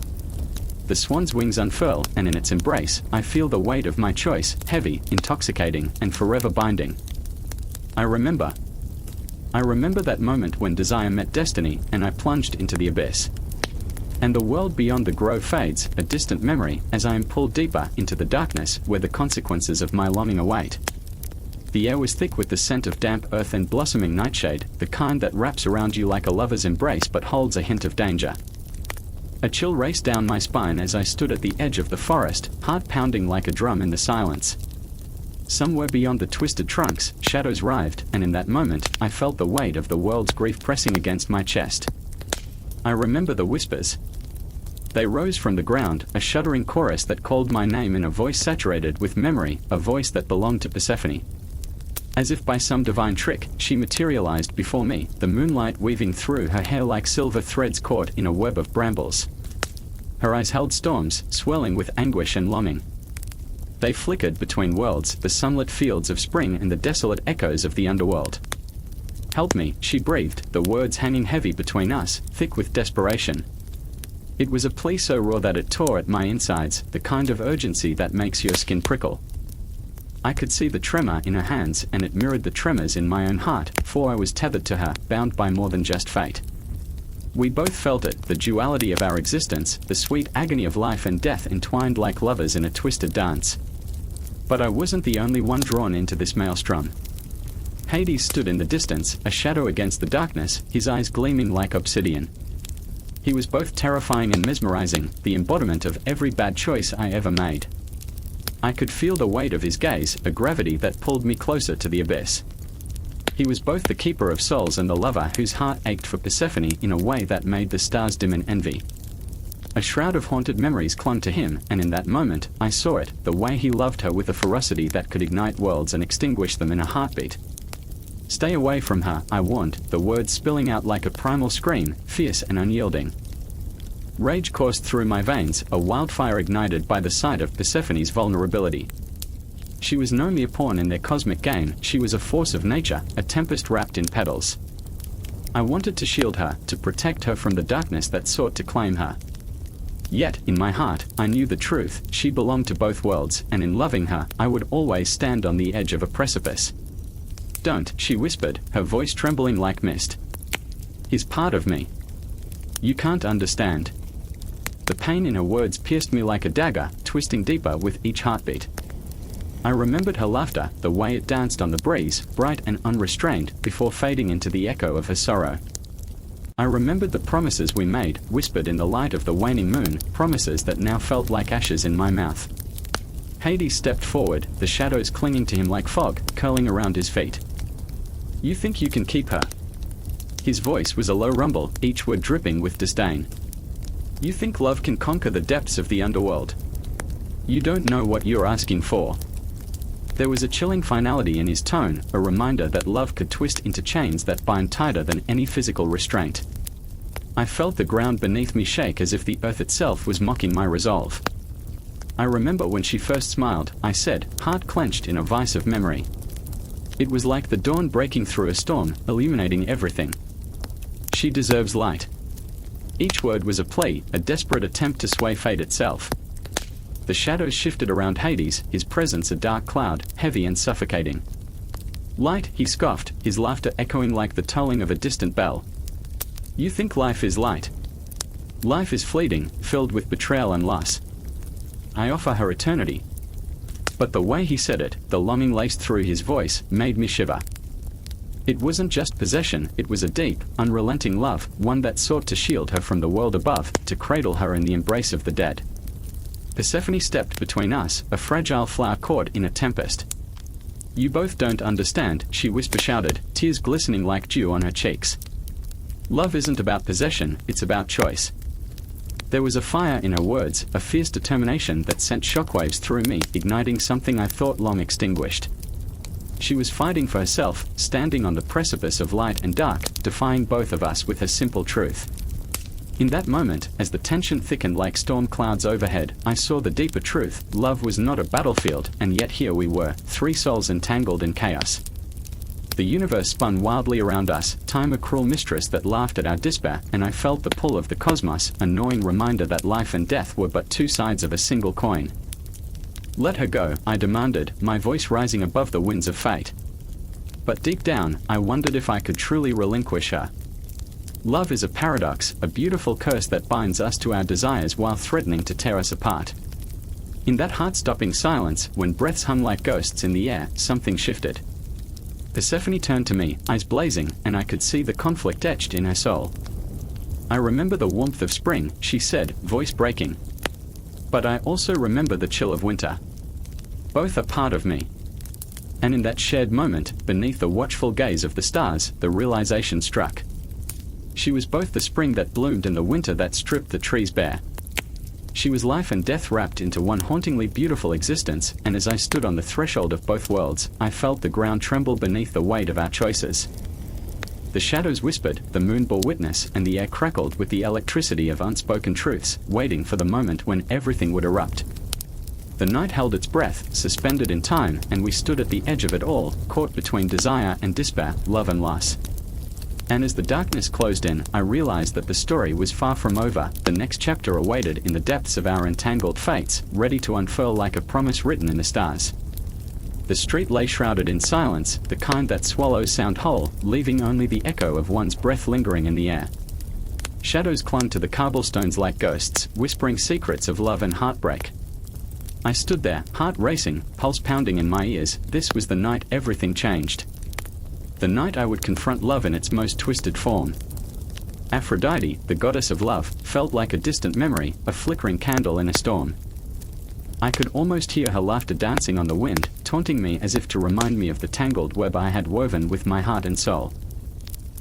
The swan's wings unfurl, and in its embrace, I feel the weight of my choice, heavy, intoxicating, and forever binding. I remember that moment when desire met destiny, and I plunged into the abyss. And the world beyond the grove fades, a distant memory, as I am pulled deeper into the darkness, where the consequences of my longing await. The air was thick with the scent of damp earth and blossoming nightshade, the kind that wraps around you like a lover's embrace but holds a hint of danger. A chill raced down my spine as I stood at the edge of the forest, heart pounding like a drum in the silence. Somewhere beyond the twisted trunks, shadows writhed, and in that moment, I felt the weight of the world's grief pressing against my chest. I remember the whispers. They rose from the ground, a shuddering chorus that called my name in a voice saturated with memory, a voice that belonged to Persephone. As if by some divine trick, she materialized before me, the moonlight weaving through her hair like silver threads caught in a web of brambles. Her eyes held storms, swelling with anguish and longing. They flickered between worlds, the sunlit fields of spring and the desolate echoes of the underworld. "Help me," she breathed, the words hanging heavy between us, thick with desperation. It was a plea so raw that it tore at my insides, the kind of urgency that makes your skin prickle. I could see the tremor in her hands, and it mirrored the tremors in my own heart, for I was tethered to her, bound by more than just fate. We both felt it, the duality of our existence, the sweet agony of life and death entwined like lovers in a twisted dance. But I wasn't the only one drawn into this maelstrom. Hades stood in the distance, a shadow against the darkness, his eyes gleaming like obsidian. He was both terrifying and mesmerizing, the embodiment of every bad choice I ever made. I could feel the weight of his gaze, a gravity that pulled me closer to the abyss. He was both the keeper of souls and the lover whose heart ached for Persephone in a way that made the stars dim in envy. A shroud of haunted memories clung to him, and in that moment, I saw it, the way he loved her with a ferocity that could ignite worlds and extinguish them in a heartbeat. "Stay away from her," I warned, the words spilling out like a primal scream, fierce and unyielding. Rage coursed through my veins, a wildfire ignited by the sight of Persephone's vulnerability. She was no mere pawn in their cosmic game, she was a force of nature, a tempest wrapped in petals. I wanted to shield her, to protect her from the darkness that sought to claim her. Yet, in my heart, I knew the truth, she belonged to both worlds, and in loving her, I would always stand on the edge of a precipice. "Don't," she whispered, her voice trembling like mist. "He's part of me. You can't understand." The pain in her words pierced me like a dagger, twisting deeper with each heartbeat. I remembered her laughter, the way it danced on the breeze, bright and unrestrained, before fading into the echo of her sorrow. I remembered the promises we made, whispered in the light of the waning moon, promises that now felt like ashes in my mouth. Hades stepped forward, the shadows clinging to him like fog, curling around his feet. "You think you can keep her?" His voice was a low rumble, each word dripping with disdain. "You think love can conquer the depths of the underworld? You don't know what you're asking for." There was a chilling finality in his tone, a reminder that love could twist into chains that bind tighter than any physical restraint. I felt the ground beneath me shake as if the earth itself was mocking my resolve. I remember when she first smiled, I said, heart clenched in a vice of memory. It was like the dawn breaking through a storm, illuminating everything. She deserves light. Each word was a plea, a desperate attempt to sway fate itself. The shadows shifted around Hades, his presence a dark cloud, heavy and suffocating. Light, he scoffed, his laughter echoing like the tolling of a distant bell. You think life is light? Life is fleeting, filled with betrayal and loss. I offer her eternity. But the way he said it, the longing laced through his voice, made me shiver. It wasn't just possession, it was a deep, unrelenting love, one that sought to shield her from the world above, to cradle her in the embrace of the dead. Persephone stepped between us, a fragile flower caught in a tempest. You both don't understand, she whisper-shouted, tears glistening like dew on her cheeks. Love isn't about possession, it's about choice. There was a fire in her words, a fierce determination that sent shockwaves through me, igniting something I thought long extinguished. She was fighting for herself, standing on the precipice of light and dark, defying both of us with her simple truth. In that moment, as the tension thickened like storm clouds overhead, I saw the deeper truth. Love was not a battlefield, and yet here we were, three souls entangled in chaos. The universe spun wildly around us, time a cruel mistress that laughed at our despair, and I felt the pull of the cosmos, a gnawing reminder that life and death were but two sides of a single coin. Let her go, I demanded, my voice rising above the winds of fate. But deep down, I wondered if I could truly relinquish her. Love is a paradox, a beautiful curse that binds us to our desires while threatening to tear us apart. In that heart-stopping silence, when breaths hung like ghosts in the air, something shifted. Persephone turned to me, eyes blazing, and I could see the conflict etched in her soul. I remember the warmth of spring, she said, voice breaking. But I also remember the chill of winter. Both are part of me. And in that shared moment, beneath the watchful gaze of the stars, the realization struck. She was both the spring that bloomed and the winter that stripped the trees bare. She was life and death wrapped into one hauntingly beautiful existence, and as I stood on the threshold of both worlds, I felt the ground tremble beneath the weight of our choices. The shadows whispered, the moon bore witness, and the air crackled with the electricity of unspoken truths, waiting for the moment when everything would erupt. The night held its breath, suspended in time, and we stood at the edge of it all, caught between desire and despair, love and loss. And as the darkness closed in, I realized that the story was far from over. The next chapter awaited in the depths of our entangled fates, ready to unfurl like a promise written in the stars. The street lay shrouded in silence, the kind that swallows sound whole, leaving only the echo of one's breath lingering in the air. Shadows clung to the cobblestones like ghosts, whispering secrets of love and heartbreak. I stood there, heart racing, pulse pounding in my ears. This was the night everything changed. The night I would confront love in its most twisted form. Aphrodite, the goddess of love, felt like a distant memory, a flickering candle in a storm. I could almost hear her laughter dancing on the wind, taunting me as if to remind me of the tangled web I had woven with my heart and soul.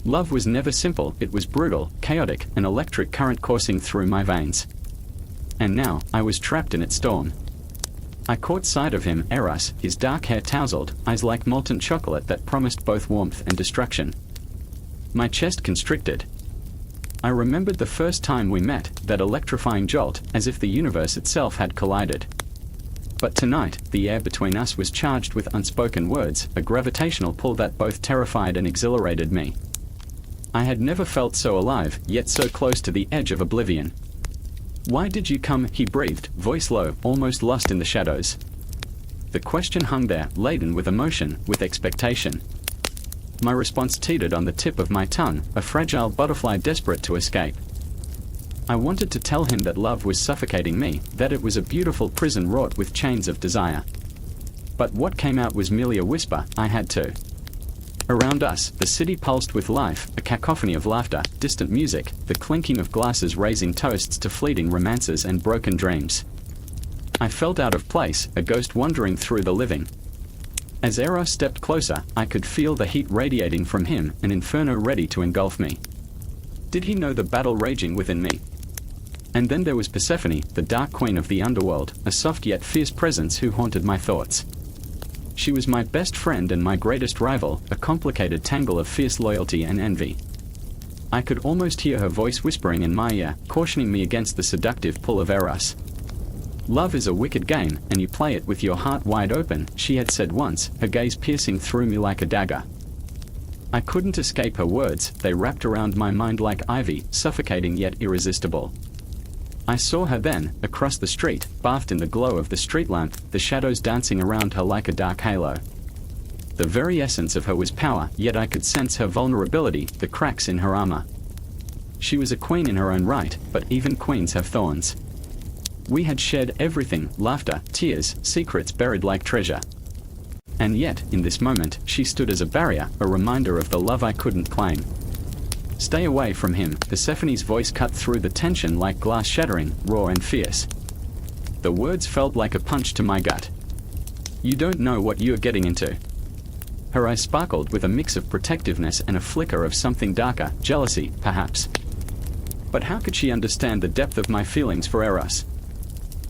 Love was never simple, it was brutal, chaotic, an electric current coursing through my veins. And now, I was trapped in its storm. I caught sight of him, Eros, his dark hair tousled, eyes like molten chocolate that promised both warmth and destruction. My chest constricted. I remembered the first time we met, that electrifying jolt, as if the universe itself had collided. But tonight, the air between us was charged with unspoken words, a gravitational pull that both terrified and exhilarated me. I had never felt so alive, yet so close to the edge of oblivion. Why did you come? He breathed, voice low, almost lost in the shadows. The question hung there, laden with emotion, with expectation. My response teetered on the tip of my tongue, a fragile butterfly desperate to escape. I wanted to tell him that love was suffocating me, that it was a beautiful prison wrought with chains of desire. But what came out was merely a whisper. I had to. Around us, the city pulsed with life, a cacophony of laughter, distant music, the clinking of glasses raising toasts to fleeting romances and broken dreams. I felt out of place, a ghost wandering through the living. As Eros stepped closer, I could feel the heat radiating from him, an inferno ready to engulf me. Did he know the battle raging within me? And then there was Persephone, the dark queen of the underworld, a soft yet fierce presence who haunted my thoughts. She was my best friend and my greatest rival, a complicated tangle of fierce loyalty and envy. I could almost hear her voice whispering in my ear, cautioning me against the seductive pull of Eros. Love is a wicked game, and you play it with your heart wide open, she had said once, her gaze piercing through me like a dagger. I couldn't escape her words, they wrapped around my mind like ivy, suffocating yet irresistible. I saw her then, across the street, bathed in the glow of the street lamp, the shadows dancing around her like a dark halo. The very essence of her was power, yet I could sense her vulnerability, the cracks in her armor. She was a queen in her own right, but even queens have thorns. We had shared everything, laughter, tears, secrets buried like treasure. And yet, in this moment, she stood as a barrier, a reminder of the love I couldn't claim. Stay away from him, Persephone's voice cut through the tension like glass shattering, raw and fierce. The words felt like a punch to my gut. You don't know what you're getting into. Her eyes sparkled with a mix of protectiveness and a flicker of something darker, jealousy, perhaps. But how could she understand the depth of my feelings for Eros?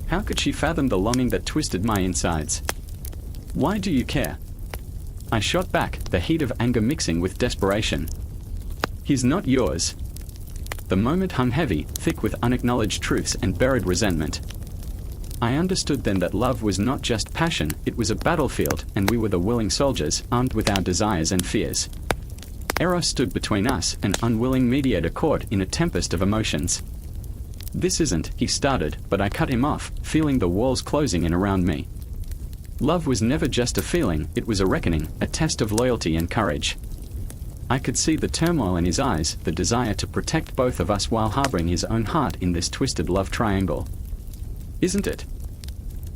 How could she fathom the longing that twisted my insides? Why do you care? I shot back, the heat of anger mixing with desperation. He's not yours. The moment hung heavy, thick with unacknowledged truths and buried resentment. I understood then that love was not just passion, it was a battlefield, and we were the willing soldiers, armed with our desires and fears. Eros stood between us, an unwilling mediator caught in a tempest of emotions. This isn't, he started, but I cut him off, feeling the walls closing in around me. Love was never just a feeling, it was a reckoning, a test of loyalty and courage. I could see the turmoil in his eyes, the desire to protect both of us while harboring his own heart in this twisted love triangle. Isn't it?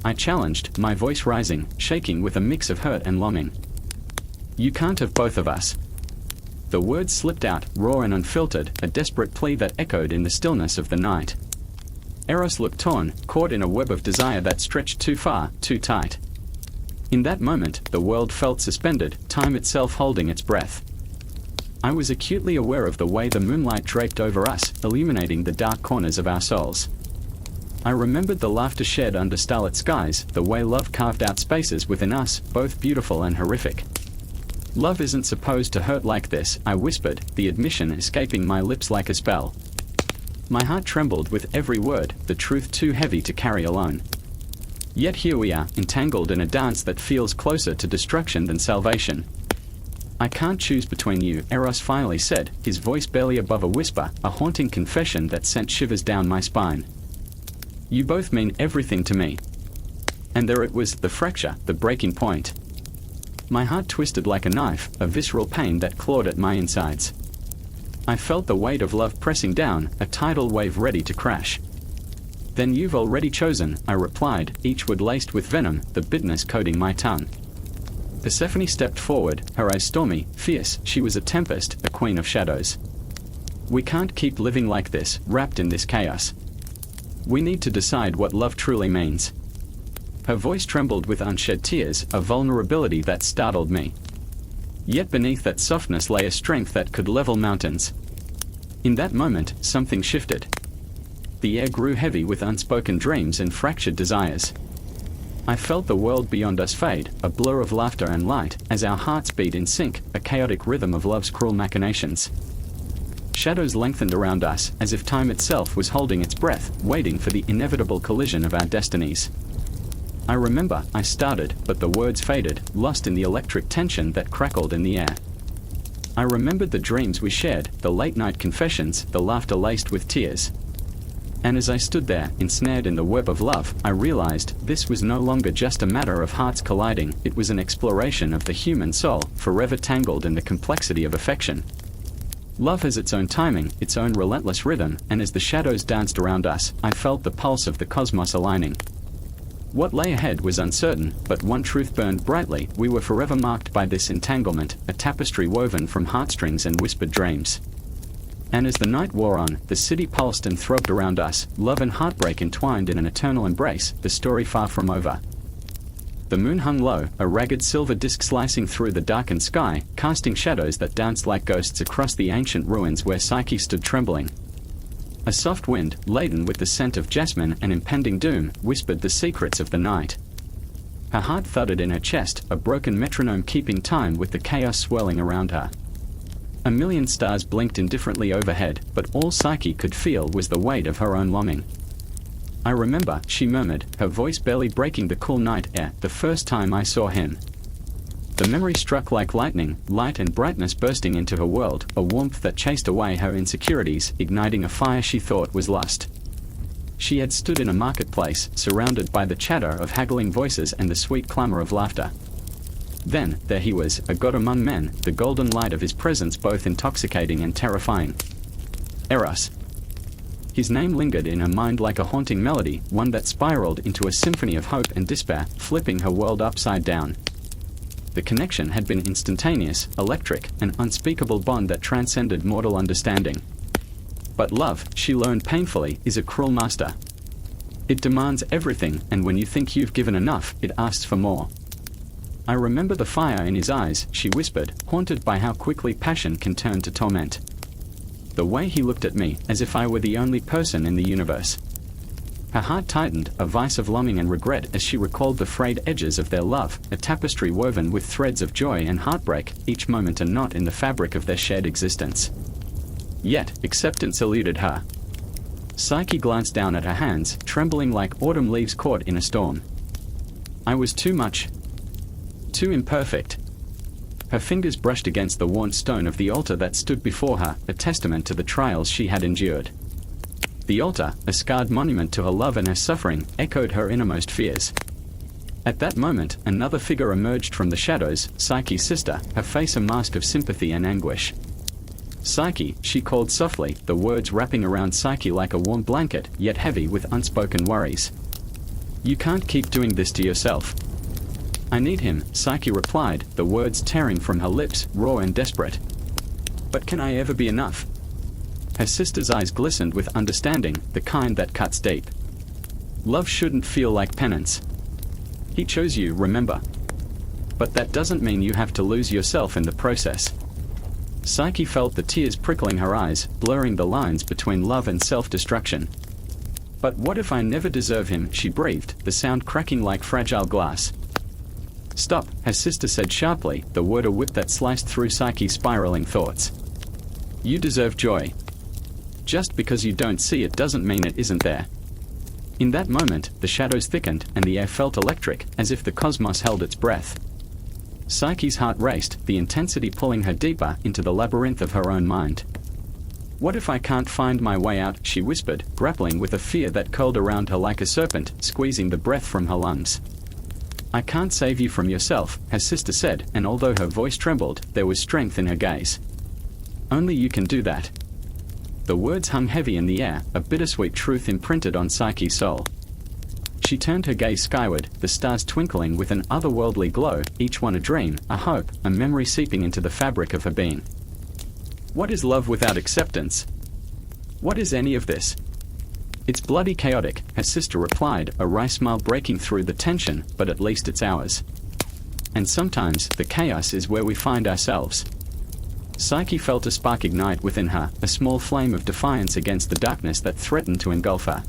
I challenged, my voice rising, shaking with a mix of hurt and longing. You can't have both of us. The words slipped out, raw and unfiltered, a desperate plea that echoed in the stillness of the night. Eros looked torn, caught in a web of desire that stretched too far, too tight. In that moment, the world felt suspended, time itself holding its breath. I was acutely aware of the way the moonlight draped over us, illuminating the dark corners of our souls. I remembered the laughter shared under starlit skies, the way love carved out spaces within us, both beautiful and horrific. Love isn't supposed to hurt like this, I whispered, the admission escaping my lips like a spell. My heart trembled with every word, the truth too heavy to carry alone. Yet here we are, entangled in a dance that feels closer to destruction than salvation. I can't choose between you, Eros finally said, his voice barely above a whisper, a haunting confession that sent shivers down my spine. You both mean everything to me. And there it was, the fracture, the breaking point. My heart twisted like a knife, a visceral pain that clawed at my insides. I felt the weight of love pressing down, a tidal wave ready to crash. Then you've already chosen, I replied, each word laced with venom, the bitterness coating my tongue. Persephone stepped forward, her eyes stormy, fierce, she was a tempest, a queen of shadows. We can't keep living like this, wrapped in this chaos. We need to decide what love truly means. Her voice trembled with unshed tears, a vulnerability that startled me. Yet beneath that softness lay a strength that could level mountains. In that moment, something shifted. The air grew heavy with unspoken dreams and fractured desires. I felt the world beyond us fade, a blur of laughter and light, as our hearts beat in sync, a chaotic rhythm of love's cruel machinations. Shadows lengthened around us, as if time itself was holding its breath, waiting for the inevitable collision of our destinies. I remember, I started, but the words faded, lost in the electric tension that crackled in the air. I remembered the dreams we shared, the late-night confessions, the laughter laced with tears. And as I stood there, ensnared in the web of love, I realized this was no longer just a matter of hearts colliding, it was an exploration of the human soul, forever tangled in the complexity of affection. Love has its own timing, its own relentless rhythm, and as the shadows danced around us, I felt the pulse of the cosmos aligning. What lay ahead was uncertain, but one truth burned brightly, we were forever marked by this entanglement, a tapestry woven from heartstrings and whispered dreams. And as the night wore on, the city pulsed and throbbed around us, love and heartbreak entwined in an eternal embrace, the story far from over. The moon hung low, a ragged silver disk slicing through the darkened sky, casting shadows that danced like ghosts across the ancient ruins where Psyche stood trembling. A soft wind, laden with the scent of jasmine and impending doom, whispered the secrets of the night. Her heart thudded in her chest, a broken metronome keeping time with the chaos swirling around her. A million stars blinked indifferently overhead, but all Psyche could feel was the weight of her own longing. I remember, she murmured, her voice barely breaking the cool night air, the first time I saw him. The memory struck like lightning, light and brightness bursting into her world, a warmth that chased away her insecurities, igniting a fire she thought was lust. She had stood in a marketplace, surrounded by the chatter of haggling voices and the sweet clamor of laughter. Then, there he was, a god among men, the golden light of his presence both intoxicating and terrifying. Eros. His name lingered in her mind like a haunting melody, one that spiraled into a symphony of hope and despair, flipping her world upside down. The connection had been instantaneous, electric, an unspeakable bond that transcended mortal understanding. But love, she learned painfully, is a cruel master. It demands everything, and when you think you've given enough, it asks for more. I remember the fire in his eyes, she whispered, haunted by how quickly passion can turn to torment. The way he looked at me, as if I were the only person in the universe. Her heart tightened, a vice of longing and regret as she recalled the frayed edges of their love, a tapestry woven with threads of joy and heartbreak, each moment a knot in the fabric of their shared existence. Yet, acceptance eluded her. Psyche glanced down at her hands, trembling like autumn leaves caught in a storm. I was too much. Too imperfect. Her fingers brushed against the worn stone of the altar that stood before her, a testament to the trials she had endured. The altar, a scarred monument to her love and her suffering, echoed her innermost fears. At that moment, another figure emerged from the shadows, Psyche's sister, her face a mask of sympathy and anguish. Psyche, she called softly, the words wrapping around Psyche like a warm blanket, yet heavy with unspoken worries. You can't keep doing this to yourself. I need him, Psyche replied, the words tearing from her lips, raw and desperate. But can I ever be enough? Her sister's eyes glistened with understanding, the kind that cuts deep. Love shouldn't feel like penance. He chose you, remember. But that doesn't mean you have to lose yourself in the process. Psyche felt the tears prickling her eyes, blurring the lines between love and self-destruction. But what if I never deserve him, she breathed, the sound cracking like fragile glass. Stop, her sister said sharply, the word a whip that sliced through Psyche's spiraling thoughts. You deserve joy. Just because you don't see it doesn't mean it isn't there. In that moment, the shadows thickened, and the air felt electric, as if the cosmos held its breath. Psyche's heart raced, the intensity pulling her deeper into the labyrinth of her own mind. What if I can't find my way out, she whispered, grappling with a fear that curled around her like a serpent, squeezing the breath from her lungs. I can't save you from yourself, her sister said, and although her voice trembled, there was strength in her gaze. Only you can do that. The words hung heavy in the air, a bittersweet truth imprinted on Psyche's soul. She turned her gaze skyward, the stars twinkling with an otherworldly glow, each one a dream, a hope, a memory seeping into the fabric of her being. What is love without acceptance? What is any of this? It's bloody chaotic, her sister replied, a wry smile breaking through the tension, but at least it's ours. And sometimes, the chaos is where we find ourselves. Psyche felt a spark ignite within her, a small flame of defiance against the darkness that threatened to engulf her.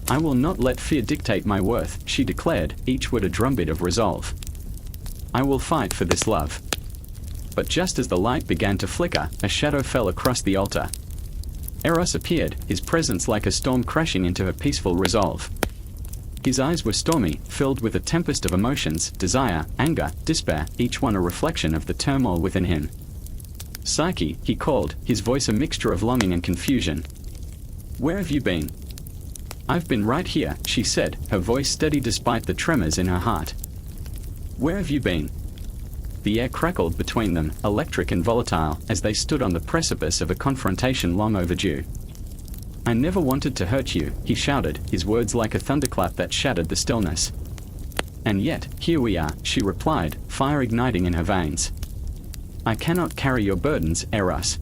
I will not let fear dictate my worth, she declared, each word a drumbeat of resolve. I will fight for this love. But just as the light began to flicker, a shadow fell across the altar. Eros appeared, his presence like a storm crashing into her peaceful resolve. His eyes were stormy, filled with a tempest of emotions, desire, anger, despair, each one a reflection of the turmoil within him. Psyche, he called, his voice a mixture of longing and confusion. Where have you been? I've been right here, she said, her voice steady despite the tremors in her heart. Where have you been? The air crackled between them, electric and volatile, as they stood on the precipice of a confrontation long overdue. I never wanted to hurt you, he shouted, his words like a thunderclap that shattered the stillness. And yet, here we are, she replied, fire igniting in her veins. I cannot carry your burdens, Eros.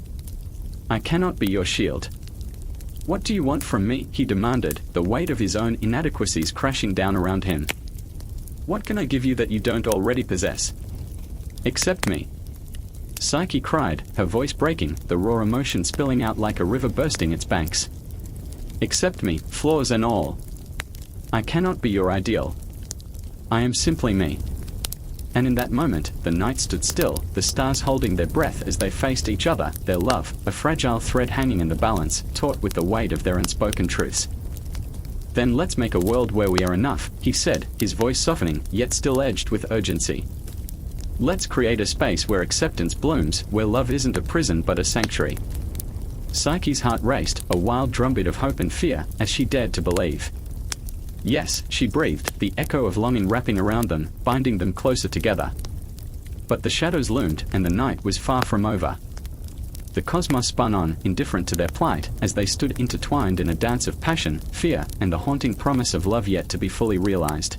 I cannot be your shield. What do you want from me? He demanded, the weight of his own inadequacies crashing down around him. What can I give you that you don't already possess? Accept me. Psyche cried, her voice breaking, the raw emotion spilling out like a river bursting its banks. Accept me, flaws and all. I cannot be your ideal. I am simply me. And in that moment, the night stood still, the stars holding their breath as they faced each other, their love, a fragile thread hanging in the balance, taut with the weight of their unspoken truths. Then let's make a world where we are enough, he said, his voice softening, yet still edged with urgency. Let's create a space where acceptance blooms, where love isn't a prison but a sanctuary. Psyche's heart raced, a wild drumbeat of hope and fear, as she dared to believe. Yes, she breathed, the echo of longing wrapping around them, binding them closer together. But the shadows loomed, and the night was far from over. The cosmos spun on, indifferent to their plight, as they stood intertwined in a dance of passion, fear, and the haunting promise of love yet to be fully realized.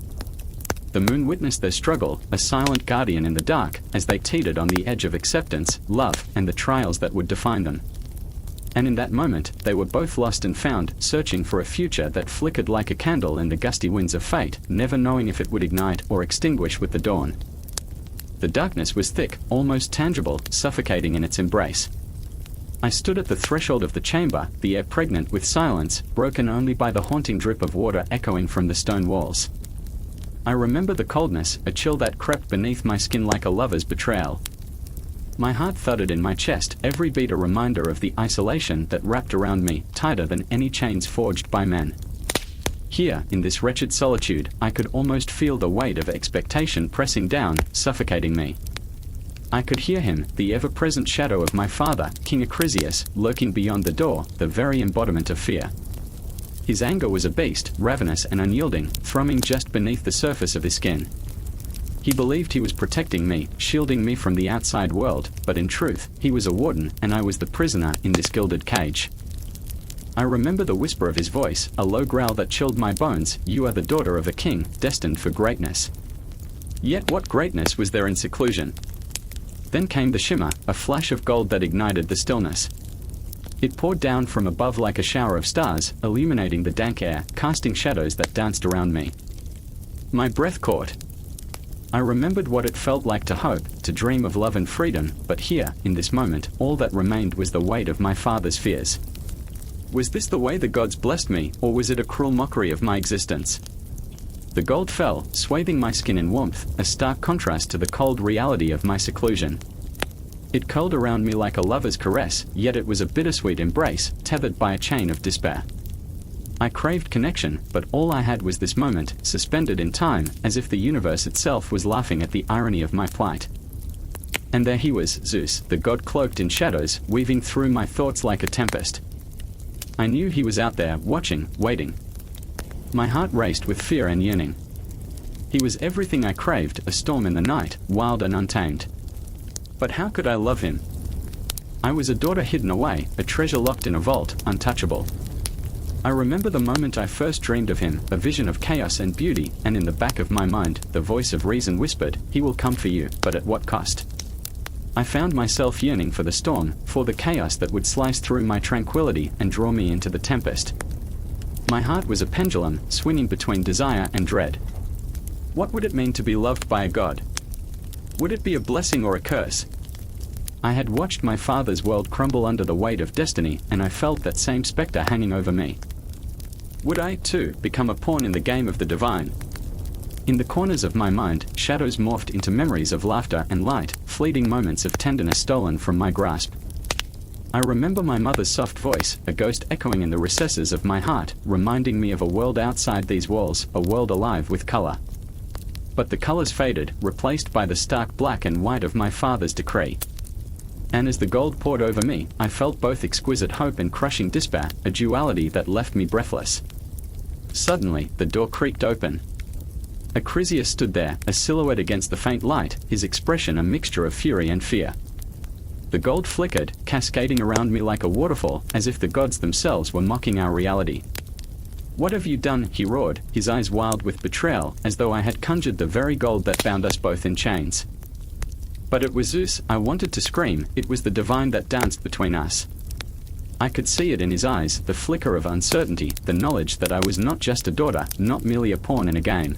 The moon witnessed their struggle, a silent guardian in the dark, as they teetered on the edge of acceptance, love, and the trials that would define them. And in that moment, they were both lost and found, searching for a future that flickered like a candle in the gusty winds of fate, never knowing if it would ignite or extinguish with the dawn. The darkness was thick, almost tangible, suffocating in its embrace. I stood at the threshold of the chamber, the air pregnant with silence, broken only by the haunting drip of water echoing from the stone walls. I remember the coldness, a chill that crept beneath my skin like a lover's betrayal. My heart thudded in my chest, every beat a reminder of the isolation that wrapped around me, tighter than any chains forged by men. Here, in this wretched solitude, I could almost feel the weight of expectation pressing down, suffocating me. I could hear him, the ever-present shadow of my father, King Acrisius, lurking beyond the door, the very embodiment of fear. His anger was a beast, ravenous and unyielding, thrumming just beneath the surface of his skin. He believed he was protecting me, shielding me from the outside world, but in truth, he was a warden, and I was the prisoner in this gilded cage. I remember the whisper of his voice, a low growl that chilled my bones, "You are the daughter of a king, destined for greatness." Yet what greatness was there in seclusion? Then came the shimmer, a flash of gold that ignited the stillness. It poured down from above like a shower of stars, illuminating the dank air, casting shadows that danced around me. My breath caught. I remembered what it felt like to hope, to dream of love and freedom, but here, in this moment, all that remained was the weight of my father's fears. Was this the way the gods blessed me, or was it a cruel mockery of my existence? The gold fell, swathing my skin in warmth, a stark contrast to the cold reality of my seclusion. It curled around me like a lover's caress, yet it was a bittersweet embrace, tethered by a chain of despair. I craved connection, but all I had was this moment, suspended in time, as if the universe itself was laughing at the irony of my plight. And there he was, Zeus, the god cloaked in shadows, weaving through my thoughts like a tempest. I knew he was out there, watching, waiting. My heart raced with fear and yearning. He was everything I craved, a storm in the night, wild and untamed. But how could I love him? I was a daughter hidden away, a treasure locked in a vault, untouchable. I remember the moment I first dreamed of him, a vision of chaos and beauty, and in the back of my mind, the voice of reason whispered, "He will come for you, but at what cost?" I found myself yearning for the storm, for the chaos that would slice through my tranquility and draw me into the tempest. My heart was a pendulum, swinging between desire and dread. What would it mean to be loved by a god? Would it be a blessing or a curse? I had watched my father's world crumble under the weight of destiny, and I felt that same specter hanging over me. Would I, too, become a pawn in the game of the divine? In the corners of my mind, shadows morphed into memories of laughter and light, fleeting moments of tenderness stolen from my grasp. I remember my mother's soft voice, a ghost echoing in the recesses of my heart, reminding me of a world outside these walls, a world alive with color. But the colors faded, replaced by the stark black and white of my father's decree. And as the gold poured over me, I felt both exquisite hope and crushing despair, a duality that left me breathless. Suddenly, the door creaked open. Acrisius stood there, a silhouette against the faint light, his expression a mixture of fury and fear. The gold flickered, cascading around me like a waterfall, as if the gods themselves were mocking our reality. "What have you done?" he roared, his eyes wild with betrayal, as though I had conjured the very gold that bound us both in chains. But it was Zeus. I wanted to scream, it was the divine that danced between us. I could see it in his eyes, the flicker of uncertainty, the knowledge that I was not just a daughter, not merely a pawn in a game.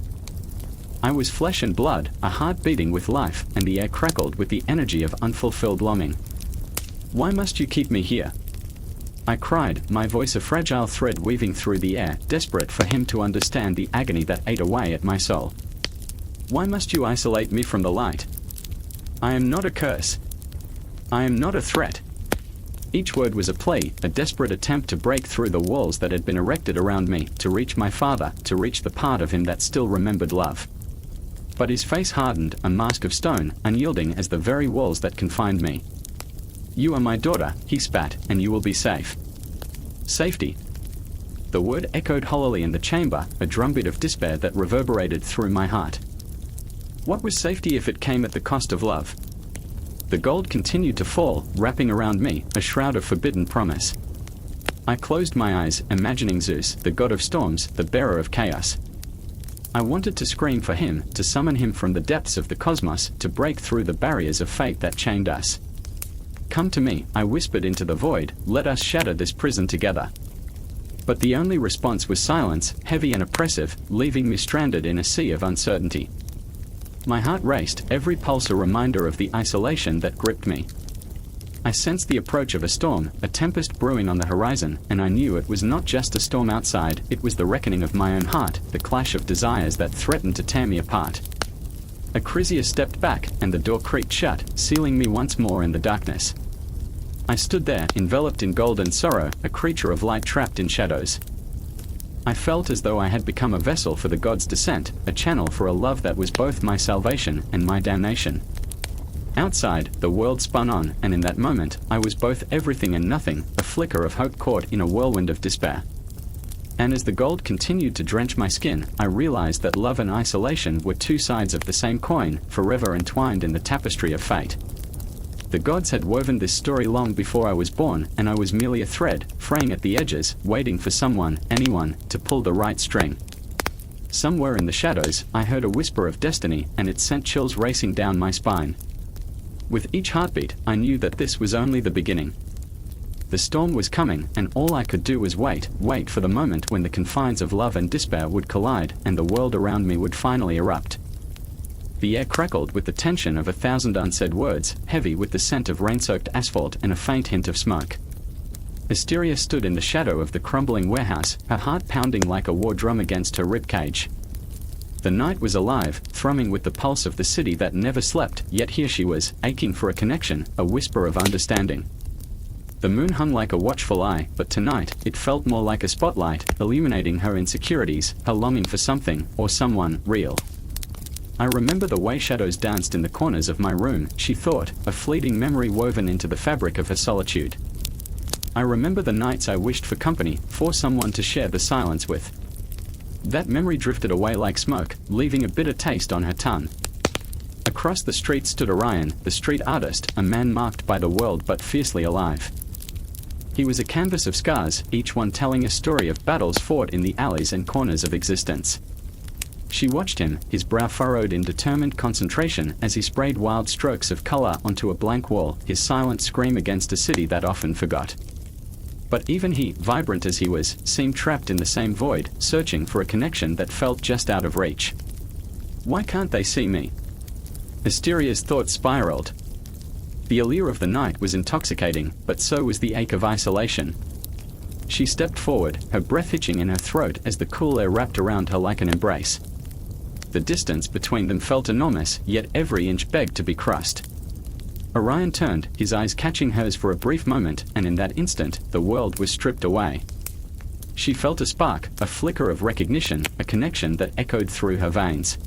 I was flesh and blood, a heart beating with life, and the air crackled with the energy of unfulfilled longing. "Why must you keep me here?" I cried, my voice a fragile thread weaving through the air, desperate for him to understand the agony that ate away at my soul. "Why must you isolate me from the light? I am not a curse. I am not a threat. Each word was a plea, a desperate attempt to break through the walls that had been erected around me, to reach my father, to reach the part of him that still remembered love. But his face hardened, a mask of stone, unyielding as the very walls that confined me. "You are my daughter," he spat, "and you will be safe." Safety. The word echoed hollowly in the chamber, a drumbeat of despair that reverberated through my heart. What was safety if it came at the cost of love? The gold continued to fall, wrapping around me, a shroud of forbidden promise. I closed my eyes, imagining Zeus, the god of storms, the bearer of chaos. I wanted to scream for him, to summon him from the depths of the cosmos, to break through the barriers of fate that chained us. "Come to me," I whispered into the void, "let us shatter this prison together." But the only response was silence, heavy and oppressive, leaving me stranded in a sea of uncertainty. My heart raced, every pulse a reminder of the isolation that gripped me. I sensed the approach of a storm, a tempest brewing on the horizon, and I knew it was not just a storm outside, it was the reckoning of my own heart, the clash of desires that threatened to tear me apart. Acrisius stepped back, and the door creaked shut, sealing me once more in the darkness. I stood there, enveloped in gold and sorrow, a creature of light trapped in shadows. I felt as though I had become a vessel for the gods' descent, a channel for a love that was both my salvation and my damnation. Outside, the world spun on, and in that moment, I was both everything and nothing, a flicker of hope caught in a whirlwind of despair. And as the gold continued to drench my skin, I realized that love and isolation were two sides of the same coin, forever entwined in the tapestry of fate. The gods had woven this story long before I was born, and I was merely a thread, fraying at the edges, waiting for someone, anyone, to pull the right string. Somewhere in the shadows, I heard a whisper of destiny, and it sent chills racing down my spine. With each heartbeat, I knew that this was only the beginning. The storm was coming, and all I could do was wait for the moment when the confines of love and despair would collide, and the world around me would finally erupt. The air crackled with the tension of 1,000 unsaid words, heavy with the scent of rain-soaked asphalt and a faint hint of smoke. Asteria stood in the shadow of the crumbling warehouse, her heart pounding like a war drum against her ribcage. The night was alive, thrumming with the pulse of the city that never slept, yet here she was, aching for a connection, a whisper of understanding. The moon hung like a watchful eye, but tonight, it felt more like a spotlight, illuminating her insecurities, her longing for something, or someone, real. I remember the way shadows danced in the corners of my room, she thought, a fleeting memory woven into the fabric of her solitude. I remember the nights I wished for company, for someone to share the silence with. That memory drifted away like smoke, leaving a bitter taste on her tongue. Across the street stood Orion, the street artist, a man marked by the world but fiercely alive. He was a canvas of scars, each one telling a story of battles fought in the alleys and corners of existence. She watched him, his brow furrowed in determined concentration as he sprayed wild strokes of color onto a blank wall, his silent scream against a city that often forgot. But even he, vibrant as he was, seemed trapped in the same void, searching for a connection that felt just out of reach. Why can't they see me? Asteria's thoughts spiraled. The allure of the night was intoxicating, but so was the ache of isolation. She stepped forward, her breath hitching in her throat as the cool air wrapped around her like an embrace. The distance between them felt enormous, yet every inch begged to be crossed. Orion turned, his eyes catching hers for a brief moment, and in that instant, the world was stripped away. She felt a spark, a flicker of recognition, a connection that echoed through her veins.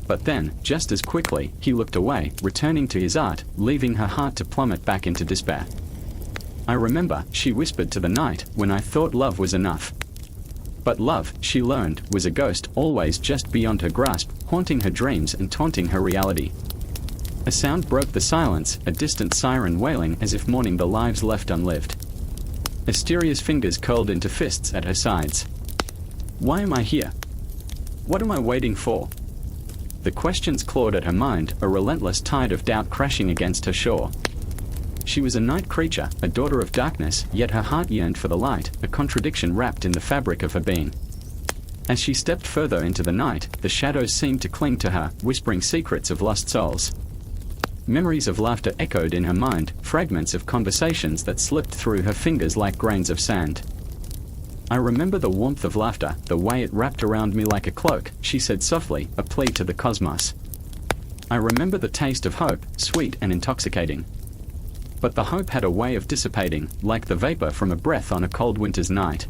But then, just as quickly, he looked away, returning to his art, leaving her heart to plummet back into despair. I remember, she whispered to the night, when I thought love was enough. But love, she learned, was a ghost, always just beyond her grasp, haunting her dreams and taunting her reality. A sound broke the silence, a distant siren wailing as if mourning the lives left unlived. Asteria's fingers curled into fists at her sides. Why am I here? What am I waiting for? The questions clawed at her mind, a relentless tide of doubt crashing against her shore. She was a night creature, a daughter of darkness, yet her heart yearned for the light, a contradiction wrapped in the fabric of her being. As she stepped further into the night, the shadows seemed to cling to her, whispering secrets of lost souls. Memories of laughter echoed in her mind, fragments of conversations that slipped through her fingers like grains of sand. I remember the warmth of laughter, the way it wrapped around me like a cloak, she said softly, a plea to the cosmos. I remember the taste of hope, sweet and intoxicating. But the hope had a way of dissipating, like the vapor from a breath on a cold winter's night.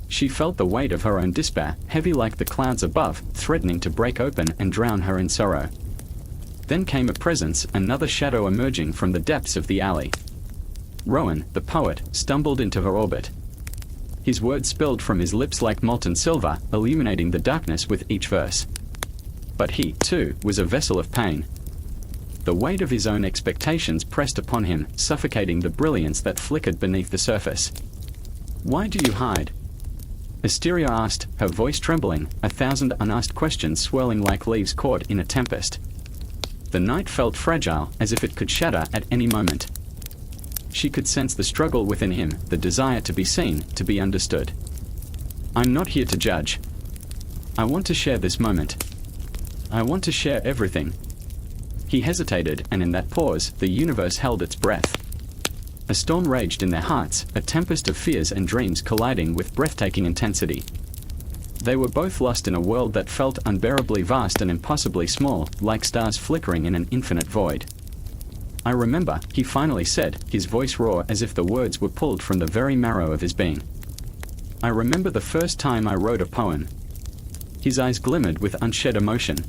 She felt the weight of her own despair, heavy like the clouds above, threatening to break open and drown her in sorrow. Then came a presence, another shadow emerging from the depths of the alley. Rowan, the poet, stumbled into her orbit. His words spilled from his lips like molten silver, illuminating the darkness with each verse. But he, too, was a vessel of pain. The weight of his own expectations pressed upon him, suffocating the brilliance that flickered beneath the surface. "Why do you hide?" Asteria asked, her voice trembling, 1,000 unasked questions swirling like leaves caught in a tempest. The night felt fragile, as if it could shatter at any moment. She could sense the struggle within him, the desire to be seen, to be understood. "I'm not here to judge. I want to share this moment. I want to share everything." He hesitated, and in that pause, the universe held its breath. A storm raged in their hearts, a tempest of fears and dreams colliding with breathtaking intensity. They were both lost in a world that felt unbearably vast and impossibly small, like stars flickering in an infinite void. "I remember," he finally said, his voice raw as if the words were pulled from the very marrow of his being. "I remember the first time I wrote a poem." His eyes glimmered with unshed emotion.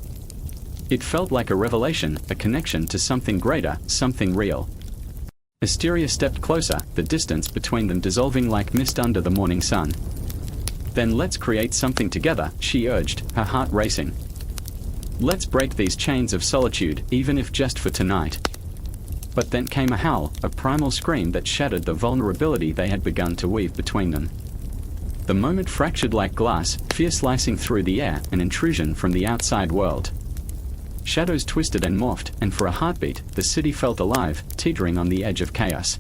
It felt like a revelation, a connection to something greater, something real. Asteria stepped closer, the distance between them dissolving like mist under the morning sun. "Then let's create something together," she urged, her heart racing. "Let's break these chains of solitude, even if just for tonight." But then came a howl, a primal scream that shattered the vulnerability they had begun to weave between them. The moment fractured like glass, fear slicing through the air, an intrusion from the outside world. Shadows twisted and morphed, and for a heartbeat, the city felt alive, teetering on the edge of chaos.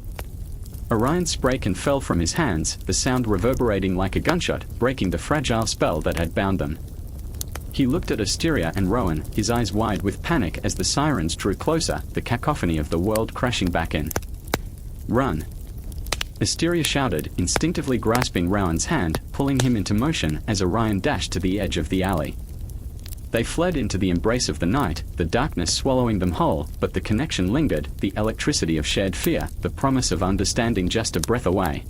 Orion sprake and fell from his hands, the sound reverberating like a gunshot, breaking the fragile spell that had bound them. He looked at Asteria and Rowan, his eyes wide with panic as the sirens drew closer, the cacophony of the world crashing back in. "Run!" Asteria shouted, instinctively grasping Rowan's hand, pulling him into motion as Orion dashed to the edge of the alley. They fled into the embrace of the night, the darkness swallowing them whole, but the connection lingered, the electricity of shared fear, the promise of understanding just a breath away.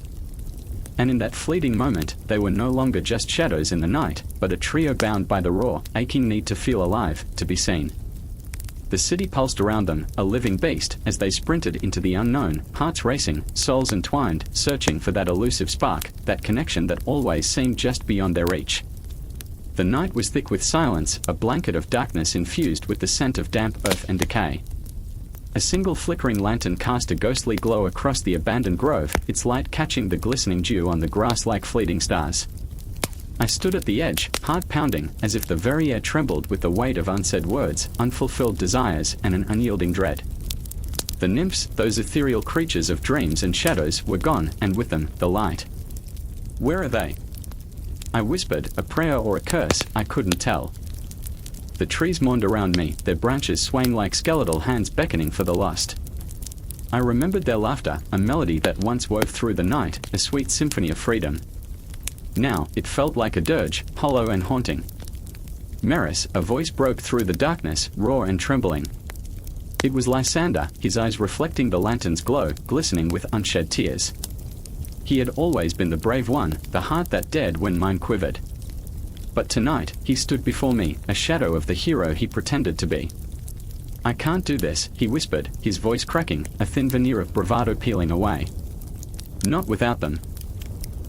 And in that fleeting moment, they were no longer just shadows in the night, but a trio bound by the raw, aching need to feel alive, to be seen. The city pulsed around them, a living beast, as they sprinted into the unknown, hearts racing, souls entwined, searching for that elusive spark, that connection that always seemed just beyond their reach. The night was thick with silence, a blanket of darkness infused with the scent of damp earth and decay. A single flickering lantern cast a ghostly glow across the abandoned grove, its light catching the glistening dew on the grass like fleeting stars. I stood at the edge, heart pounding, as if the very air trembled with the weight of unsaid words, unfulfilled desires, and an unyielding dread. The nymphs, those ethereal creatures of dreams and shadows, were gone, and with them, the light. "Where are they?" I whispered, a prayer or a curse, I couldn't tell. The trees mourned around me, their branches swaying like skeletal hands beckoning for the lost. I remembered their laughter, a melody that once wove through the night, a sweet symphony of freedom. Now, it felt like a dirge, hollow and haunting. "Metis," a voice broke through the darkness, raw and trembling. It was Lysander, his eyes reflecting the lantern's glow, glistening with unshed tears. He had always been the brave one, the heart that dared when mine quivered. But tonight, he stood before me, a shadow of the hero he pretended to be. "I can't do this," he whispered, his voice cracking, a thin veneer of bravado peeling away. "Not without them."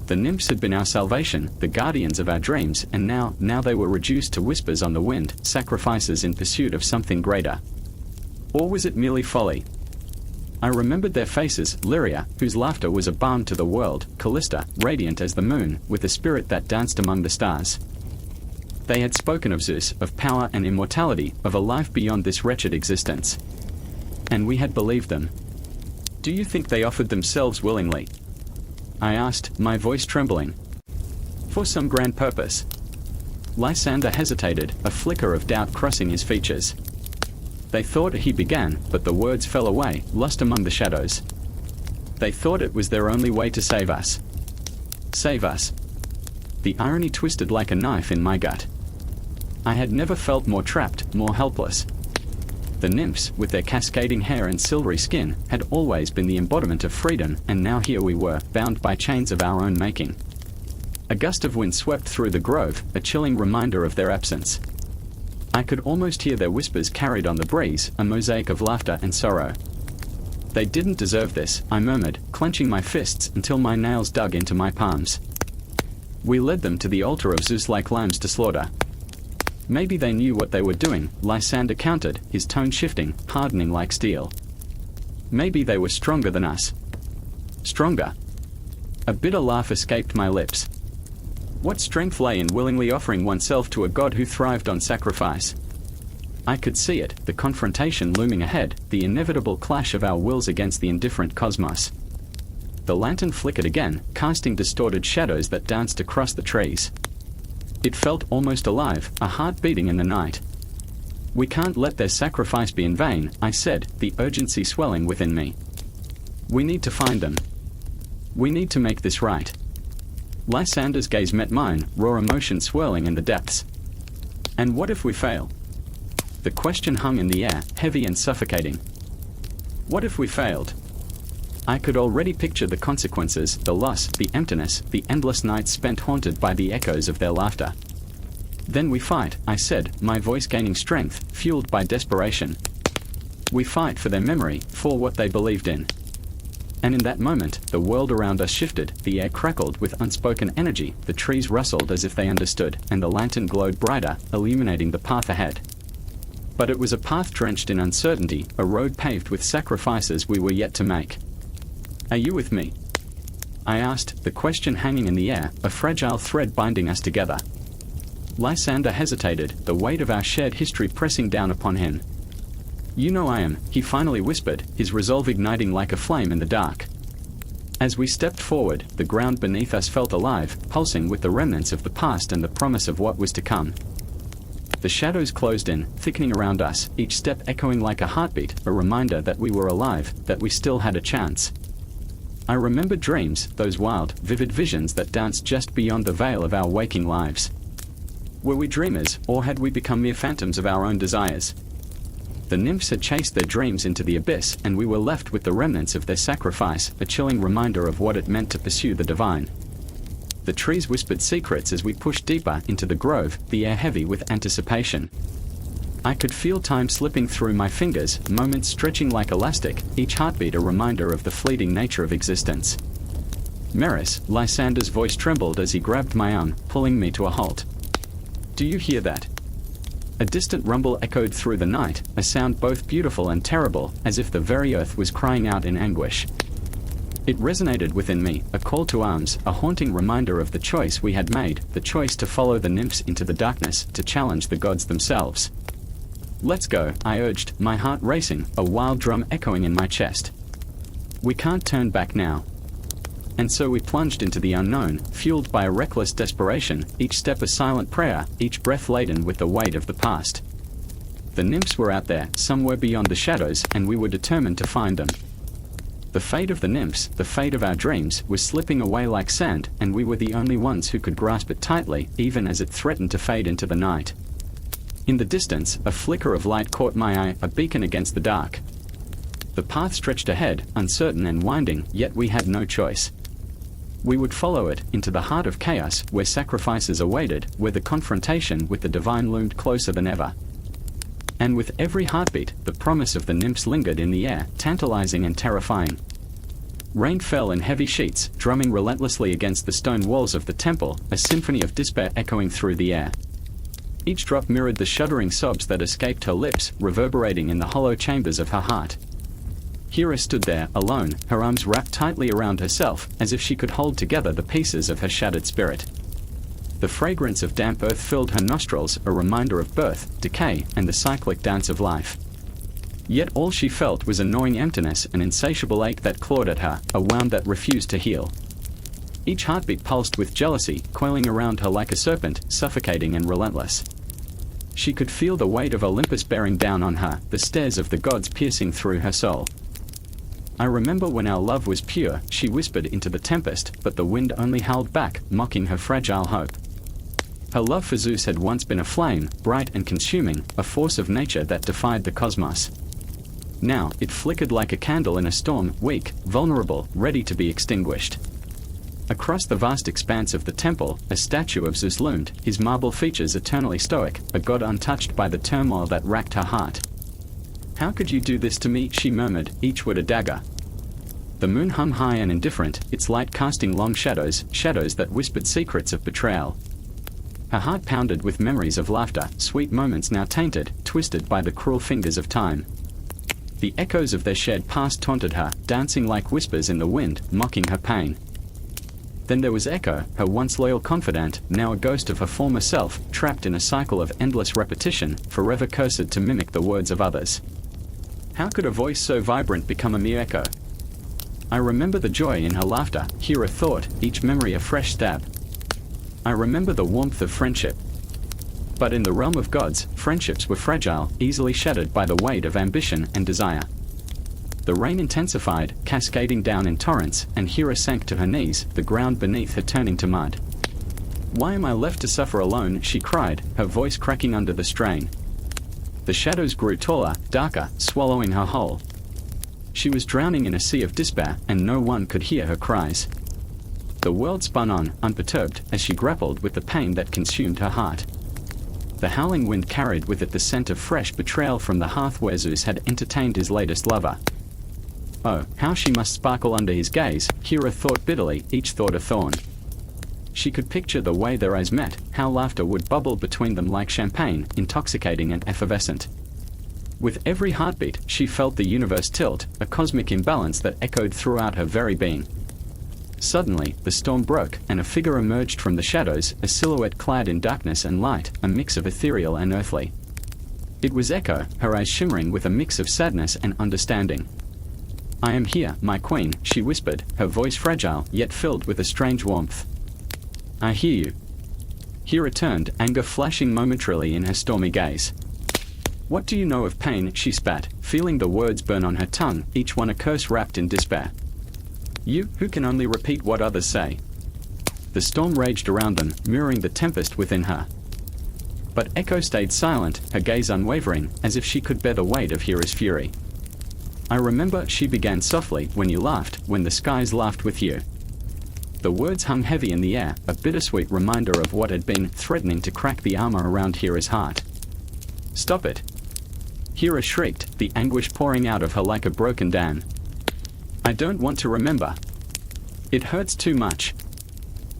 The nymphs had been our salvation, the guardians of our dreams, and now they were reduced to whispers on the wind, sacrifices in pursuit of something greater. Or was it merely folly? I remembered their faces, Lyria, whose laughter was a balm to the world, Callisto, radiant as the moon, with a spirit that danced among the stars. They had spoken of Zeus, of power and immortality, of a life beyond this wretched existence. And we had believed them. "Do you think they offered themselves willingly?" I asked, my voice trembling. "For some grand purpose." Lysander hesitated, a flicker of doubt crossing his features. They thought, he began, but the words fell away, lost among the shadows. "They thought it was their only way to save us." Save us. The irony twisted like a knife in my gut. I had never felt more trapped, more helpless. The nymphs, with their cascading hair and silvery skin, had always been the embodiment of freedom, and now here we were, bound by chains of our own making. A gust of wind swept through the grove, a chilling reminder of their absence. I could almost hear their whispers carried on the breeze, a mosaic of laughter and sorrow. They didn't deserve this, I murmured, clenching my fists until my nails dug into my palms. We led them to the altar of Zeus like lambs to slaughter. Maybe they knew what they were doing, Lysander countered, his tone shifting, hardening like steel. Maybe they were stronger than us. Stronger. A bitter laugh escaped my lips. What strength lay in willingly offering oneself to a god who thrived on sacrifice? I could see it, the confrontation looming ahead, the inevitable clash of our wills against the indifferent cosmos. The lantern flickered again, casting distorted shadows that danced across the trees. It felt almost alive, a heart beating in the night. We can't let their sacrifice be in vain, I said, the urgency swelling within me. We need to find them. We need to make this right. Lysander's gaze met mine, raw emotion swirling in the depths. And what if we fail? The question hung in the air, heavy and suffocating. What if we failed? I could already picture the consequences, the loss, the emptiness, the endless nights spent haunted by the echoes of their laughter. Then we fight, I said, my voice gaining strength, fueled by desperation. We fight for their memory, for what they believed in. And in that moment, the world around us shifted, the air crackled with unspoken energy, the trees rustled as if they understood, and the lantern glowed brighter, illuminating the path ahead. But it was a path drenched in uncertainty, a road paved with sacrifices we were yet to make. Are you with me? I asked, the question hanging in the air, a fragile thread binding us together. Lysander hesitated, the weight of our shared history pressing down upon him. You know I am, he finally whispered, his resolve igniting like a flame in the dark. As we stepped forward, the ground beneath us felt alive, pulsing with the remnants of the past and the promise of what was to come. The shadows closed in, thickening around us, each step echoing like a heartbeat, a reminder that we were alive, that we still had a chance. I remembered dreams, those wild, vivid visions that danced just beyond the veil of our waking lives. Were we dreamers, or had we become mere phantoms of our own desires? The nymphs had chased their dreams into the abyss, and we were left with the remnants of their sacrifice, a chilling reminder of what it meant to pursue the divine. The trees whispered secrets as we pushed deeper into the grove, the air heavy with anticipation. I could feel time slipping through my fingers, moments stretching like elastic, each heartbeat a reminder of the fleeting nature of existence. Metis, Lysander's voice trembled as he grabbed my arm, pulling me to a halt. Do you hear that? A distant rumble echoed through the night, a sound both beautiful and terrible, as if the very earth was crying out in anguish. It resonated within me, a call to arms, a haunting reminder of the choice we had made, the choice to follow the nymphs into the darkness, to challenge the gods themselves. Let's go, I urged, my heart racing, a wild drum echoing in my chest. We can't turn back now. And so we plunged into the unknown, fueled by a reckless desperation, each step a silent prayer, each breath laden with the weight of the past. The nymphs were out there, somewhere beyond the shadows, and we were determined to find them. The fate of the nymphs, the fate of our dreams, was slipping away like sand, and we were the only ones who could grasp it tightly, even as it threatened to fade into the night. In the distance, a flicker of light caught my eye, a beacon against the dark. The path stretched ahead, uncertain and winding, yet we had no choice. We would follow it, into the heart of chaos, where sacrifices awaited, where the confrontation with the divine loomed closer than ever. And with every heartbeat, the promise of the nymphs lingered in the air, tantalizing and terrifying. Rain fell in heavy sheets, drumming relentlessly against the stone walls of the temple, a symphony of despair echoing through the air. Each drop mirrored the shuddering sobs that escaped her lips, reverberating in the hollow chambers of her heart. Hera stood there, alone, her arms wrapped tightly around herself, as if she could hold together the pieces of her shattered spirit. The fragrance of damp earth filled her nostrils, a reminder of birth, decay, and the cyclic dance of life. Yet all she felt was a gnawing emptiness, an insatiable ache that clawed at her, a wound that refused to heal. Each heartbeat pulsed with jealousy, coiling around her like a serpent, suffocating and relentless. She could feel the weight of Olympus bearing down on her, the stares of the gods piercing through her soul. I remember when our love was pure, she whispered into the tempest, but the wind only howled back, mocking her fragile hope. Her love for Zeus had once been a flame, bright and consuming, a force of nature that defied the cosmos. Now, it flickered like a candle in a storm, weak, vulnerable, ready to be extinguished. Across the vast expanse of the temple, a statue of Zeus loomed, his marble features eternally stoic, a god untouched by the turmoil that racked her heart. "How could you do this to me?" she murmured, each word a dagger. The moon hung high and indifferent, its light casting long shadows, shadows that whispered secrets of betrayal. Her heart pounded with memories of laughter, sweet moments now tainted, twisted by the cruel fingers of time. The echoes of their shared past taunted her, dancing like whispers in the wind, mocking her pain. Then there was Echo, her once loyal confidant, now a ghost of her former self, trapped in a cycle of endless repetition, forever cursed to mimic the words of others. How could a voice so vibrant become a mere echo? I remember the joy in her laughter, hear a thought, each memory a fresh stab. I remember the warmth of friendship. But in the realm of gods, friendships were fragile, easily shattered by the weight of ambition and desire. The rain intensified, cascading down in torrents, and Hera sank to her knees, the ground beneath her turning to mud. "Why am I left to suffer alone?" she cried, her voice cracking under the strain. The shadows grew taller, darker, swallowing her whole. She was drowning in a sea of despair, and no one could hear her cries. The world spun on, unperturbed, as she grappled with the pain that consumed her heart. The howling wind carried with it the scent of fresh betrayal from the hearth where Zeus had entertained his latest lover. Oh, how she must sparkle under his gaze, Hera thought bitterly, each thought a thorn. She could picture the way their eyes met, how laughter would bubble between them like champagne, intoxicating and effervescent. With every heartbeat, she felt the universe tilt, a cosmic imbalance that echoed throughout her very being. Suddenly, the storm broke, and a figure emerged from the shadows, a silhouette clad in darkness and light, a mix of ethereal and earthly. It was Echo, her eyes shimmering with a mix of sadness and understanding. "I am here, my queen," she whispered, her voice fragile, yet filled with a strange warmth. "I hear you." Hera turned, anger flashing momentarily in her stormy gaze. "What do you know of pain?" she spat, feeling the words burn on her tongue, each one a curse wrapped in despair. "You, who can only repeat what others say." The storm raged around them, mirroring the tempest within her. But Echo stayed silent, her gaze unwavering, as if she could bear the weight of Hera's fury. "I remember," she began softly, "when you laughed, when the skies laughed with you." The words hung heavy in the air, a bittersweet reminder of what had been threatening to crack the armor around Hera's heart. "Stop it!" Hera shrieked, the anguish pouring out of her like a broken dam. "I don't want to remember. It hurts too much."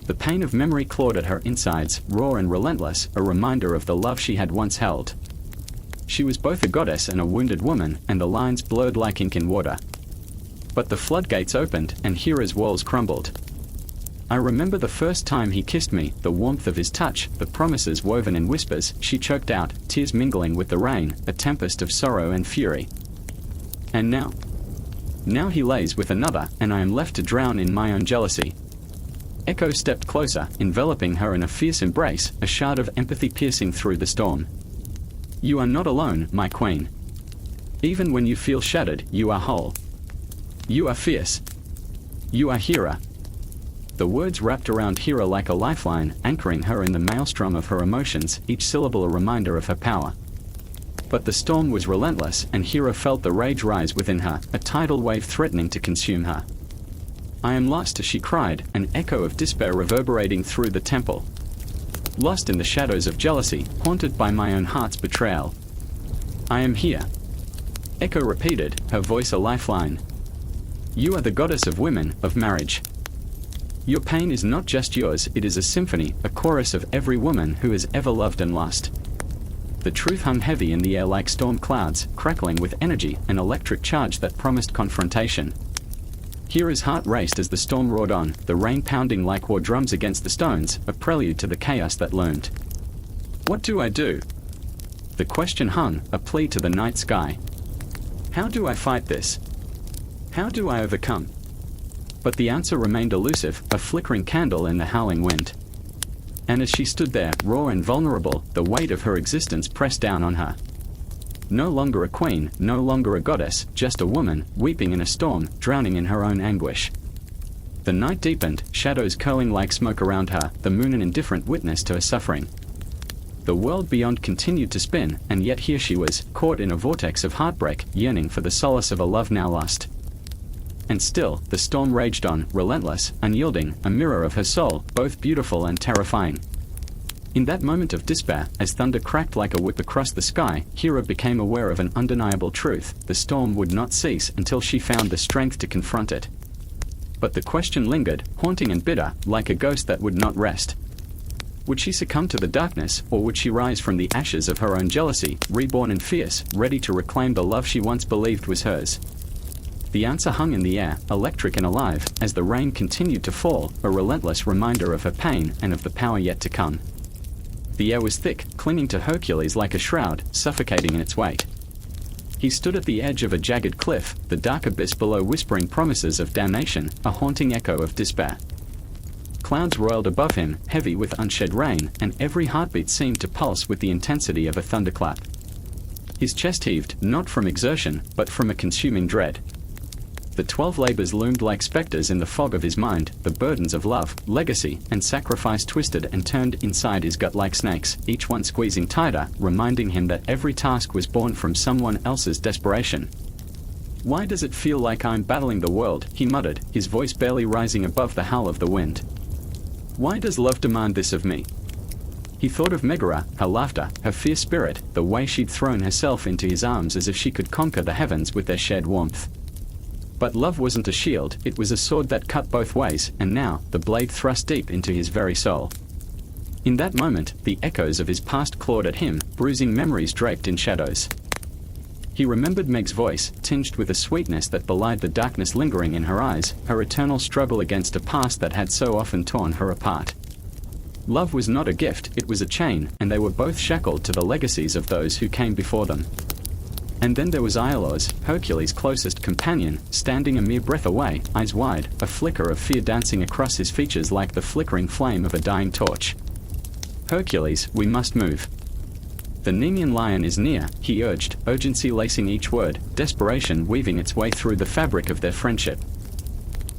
The pain of memory clawed at her insides, raw and relentless, a reminder of the love she had once held. She was both a goddess and a wounded woman, and the lines blurred like ink in water. But the floodgates opened, and Hera's walls crumbled. "I remember the first time he kissed me, the warmth of his touch, the promises woven in whispers," she choked out, tears mingling with the rain, a tempest of sorrow and fury. "And now? Now he lays with another, and I am left to drown in my own jealousy." Echo stepped closer, enveloping her in a fierce embrace, a shard of empathy piercing through the storm. "You are not alone, my queen. Even when you feel shattered, you are whole. You are fierce. You are Hera." The words wrapped around Hera like a lifeline, anchoring her in the maelstrom of her emotions, each syllable a reminder of her power. But the storm was relentless, and Hera felt the rage rise within her, a tidal wave threatening to consume her. "I am lost," she cried, an echo of despair reverberating through the temple. "Lost in the shadows of jealousy, haunted by my own heart's betrayal." "I am here," Echo repeated, her voice a lifeline. "You are the goddess of women, of marriage. Your pain is not just yours, it is a symphony, a chorus of every woman who has ever loved and lost." The truth hung heavy in the air like storm clouds, crackling with energy, an electric charge that promised confrontation. Hera's heart raced as the storm roared on, the rain pounding like war drums against the stones, a prelude to the chaos that loomed. "What do I do?" The question hung, a plea to the night sky. How do I fight this? How do I overcome? But the answer remained elusive, a flickering candle in the howling wind. And as she stood there, raw and vulnerable, the weight of her existence pressed down on her. No longer a queen, no longer a goddess, just a woman, weeping in a storm, drowning in her own anguish. The night deepened, shadows curling like smoke around her, the moon an indifferent witness to her suffering. The world beyond continued to spin, and yet here she was, caught in a vortex of heartbreak, yearning for the solace of a love now lost. And still, the storm raged on, relentless, unyielding, a mirror of her soul, both beautiful and terrifying. In that moment of despair, as thunder cracked like a whip across the sky, Hera became aware of an undeniable truth: the storm would not cease until she found the strength to confront it. But the question lingered, haunting and bitter, like a ghost that would not rest. Would she succumb to the darkness, or would she rise from the ashes of her own jealousy, reborn and fierce, ready to reclaim the love she once believed was hers? The answer hung in the air, electric and alive, as the rain continued to fall, a relentless reminder of her pain and of the power yet to come. The air was thick, clinging to Hercules like a shroud, suffocating in its weight. He stood at the edge of a jagged cliff, the dark abyss below whispering promises of damnation, a haunting echo of despair. Clouds roiled above him, heavy with unshed rain, and every heartbeat seemed to pulse with the intensity of a thunderclap. His chest heaved, not from exertion, but from a consuming dread. The 12 labors loomed like specters in the fog of his mind, the burdens of love, legacy, and sacrifice twisted and turned inside his gut like snakes, each one squeezing tighter, reminding him that every task was born from someone else's desperation. "Why does it feel like I'm battling the world?" he muttered, his voice barely rising above the howl of the wind. "Why does love demand this of me?" He thought of Megara, her laughter, her fierce spirit, the way she'd thrown herself into his arms as if she could conquer the heavens with their shared warmth. But love wasn't a shield, it was a sword that cut both ways, and now, the blade thrust deep into his very soul. In that moment, the echoes of his past clawed at him, bruising memories draped in shadows. He remembered Meg's voice, tinged with a sweetness that belied the darkness lingering in her eyes, her eternal struggle against a past that had so often torn her apart. Love was not a gift, it was a chain, and they were both shackled to the legacies of those who came before them. And then there was Iolaus, Hercules' closest companion, standing a mere breath away, eyes wide, a flicker of fear dancing across his features like the flickering flame of a dying torch. "Hercules, we must move. The Nemean lion is near," he urged, urgency lacing each word, desperation weaving its way through the fabric of their friendship.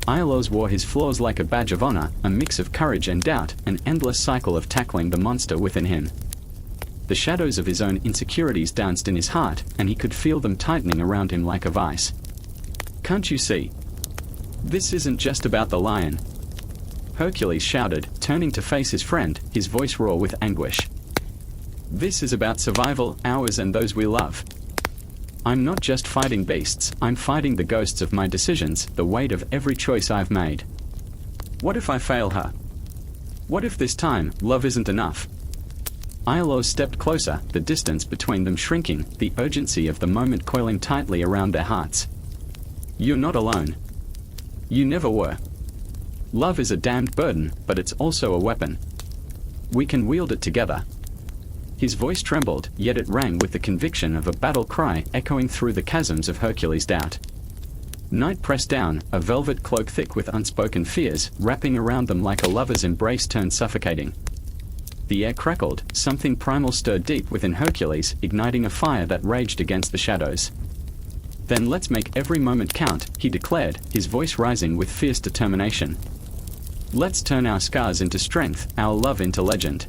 Iolaus wore his flaws like a badge of honor, a mix of courage and doubt, an endless cycle of tackling the monster within him. The shadows of his own insecurities danced in his heart, and he could feel them tightening around him like a vice. "Can't you see? This isn't just about the lion," Hercules shouted, turning to face his friend, his voice raw with anguish. "This is about survival, ours and those we love. I'm not just fighting beasts, I'm fighting the ghosts of my decisions, the weight of every choice I've made. What if I fail her? What if this time, love isn't enough?" Iolaus stepped closer, the distance between them shrinking, the urgency of the moment coiling tightly around their hearts. "You're not alone. You never were. Love is a damned burden, but it's also a weapon. We can wield it together." His voice trembled, yet it rang with the conviction of a battle cry echoing through the chasms of Hercules' doubt. Night pressed down, a velvet cloak thick with unspoken fears, wrapping around them like a lover's embrace turned suffocating. The air crackled, something primal stirred deep within Hercules, igniting a fire that raged against the shadows. "Then let's make every moment count," he declared, his voice rising with fierce determination. "Let's turn our scars into strength, our love into legend.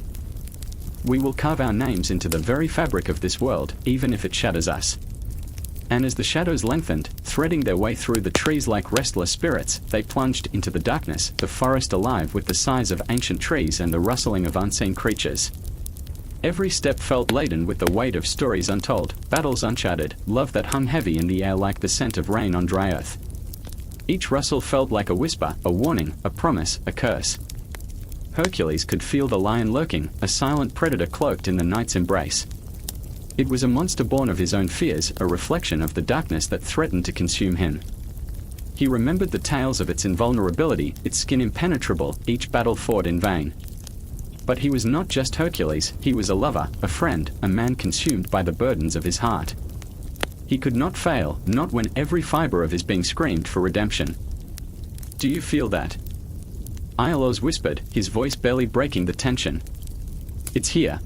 We will carve our names into the very fabric of this world, even if it shatters us." And as the shadows lengthened, threading their way through the trees like restless spirits, they plunged into the darkness, the forest alive with the sighs of ancient trees and the rustling of unseen creatures. Every step felt laden with the weight of stories untold, battles uncharted, love that hung heavy in the air like the scent of rain on dry earth. Each rustle felt like a whisper, a warning, a promise, a curse. Hercules could feel the lion lurking, a silent predator cloaked in the night's embrace. It was a monster born of his own fears, a reflection of the darkness that threatened to consume him. He remembered the tales of its invulnerability, its skin impenetrable, each battle fought in vain. But he was not just Hercules, he was a lover, a friend, a man consumed by the burdens of his heart. He could not fail, not when every fiber of his being screamed for redemption. "Do you feel that?" Iolaus whispered, his voice barely breaking the tension. "It's here."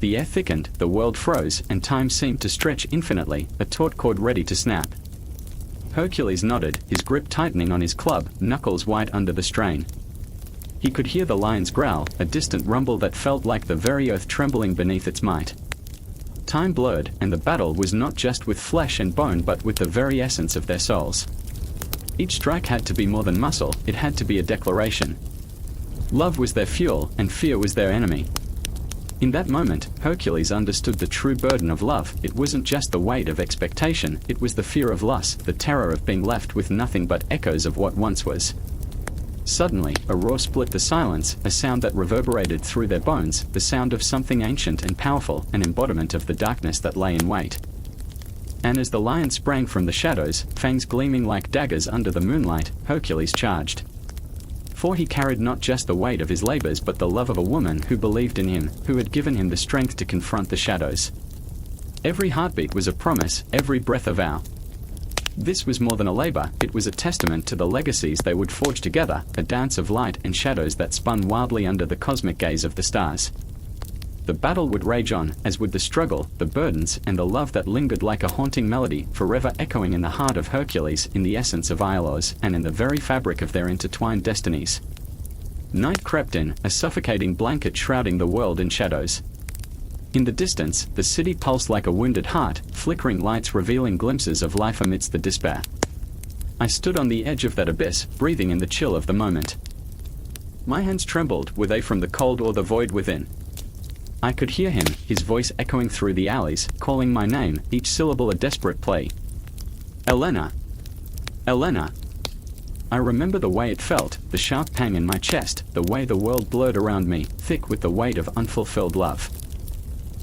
The air thickened, the world froze, and time seemed to stretch infinitely, a taut cord ready to snap. Hercules nodded, his grip tightening on his club, knuckles white under the strain. He could hear the lion's growl, a distant rumble that felt like the very earth trembling beneath its might. Time blurred, and the battle was not just with flesh and bone but with the very essence of their souls. Each strike had to be more than muscle, it had to be a declaration. Love was their fuel, and fear was their enemy. In that moment, Hercules understood the true burden of love. It wasn't just the weight of expectation, it was the fear of loss, the terror of being left with nothing but echoes of what once was. Suddenly, a roar split the silence, a sound that reverberated through their bones, the sound of something ancient and powerful, an embodiment of the darkness that lay in wait. And as the lion sprang from the shadows, fangs gleaming like daggers under the moonlight, Hercules charged. For he carried not just the weight of his labors but the love of a woman who believed in him, who had given him the strength to confront the shadows. Every heartbeat was a promise, every breath a vow. This was more than a labor, it was a testament to the legacies they would forge together, a dance of light and shadows that spun wildly under the cosmic gaze of the stars. The battle would rage on, as would the struggle, the burdens, and the love that lingered like a haunting melody, forever echoing in the heart of Hercules, in the essence of Iolaus, and in the very fabric of their intertwined destinies. Night crept in, a suffocating blanket shrouding the world in shadows. In the distance, the city pulsed like a wounded heart, flickering lights revealing glimpses of life amidst the despair. I stood on the edge of that abyss, breathing in the chill of the moment. My hands trembled, were they from the cold or the void within? I could hear him, his voice echoing through the alleys, calling my name, each syllable a desperate plea. Elena! Elena! I remember the way it felt, the sharp pang in my chest, the way the world blurred around me, thick with the weight of unfulfilled love.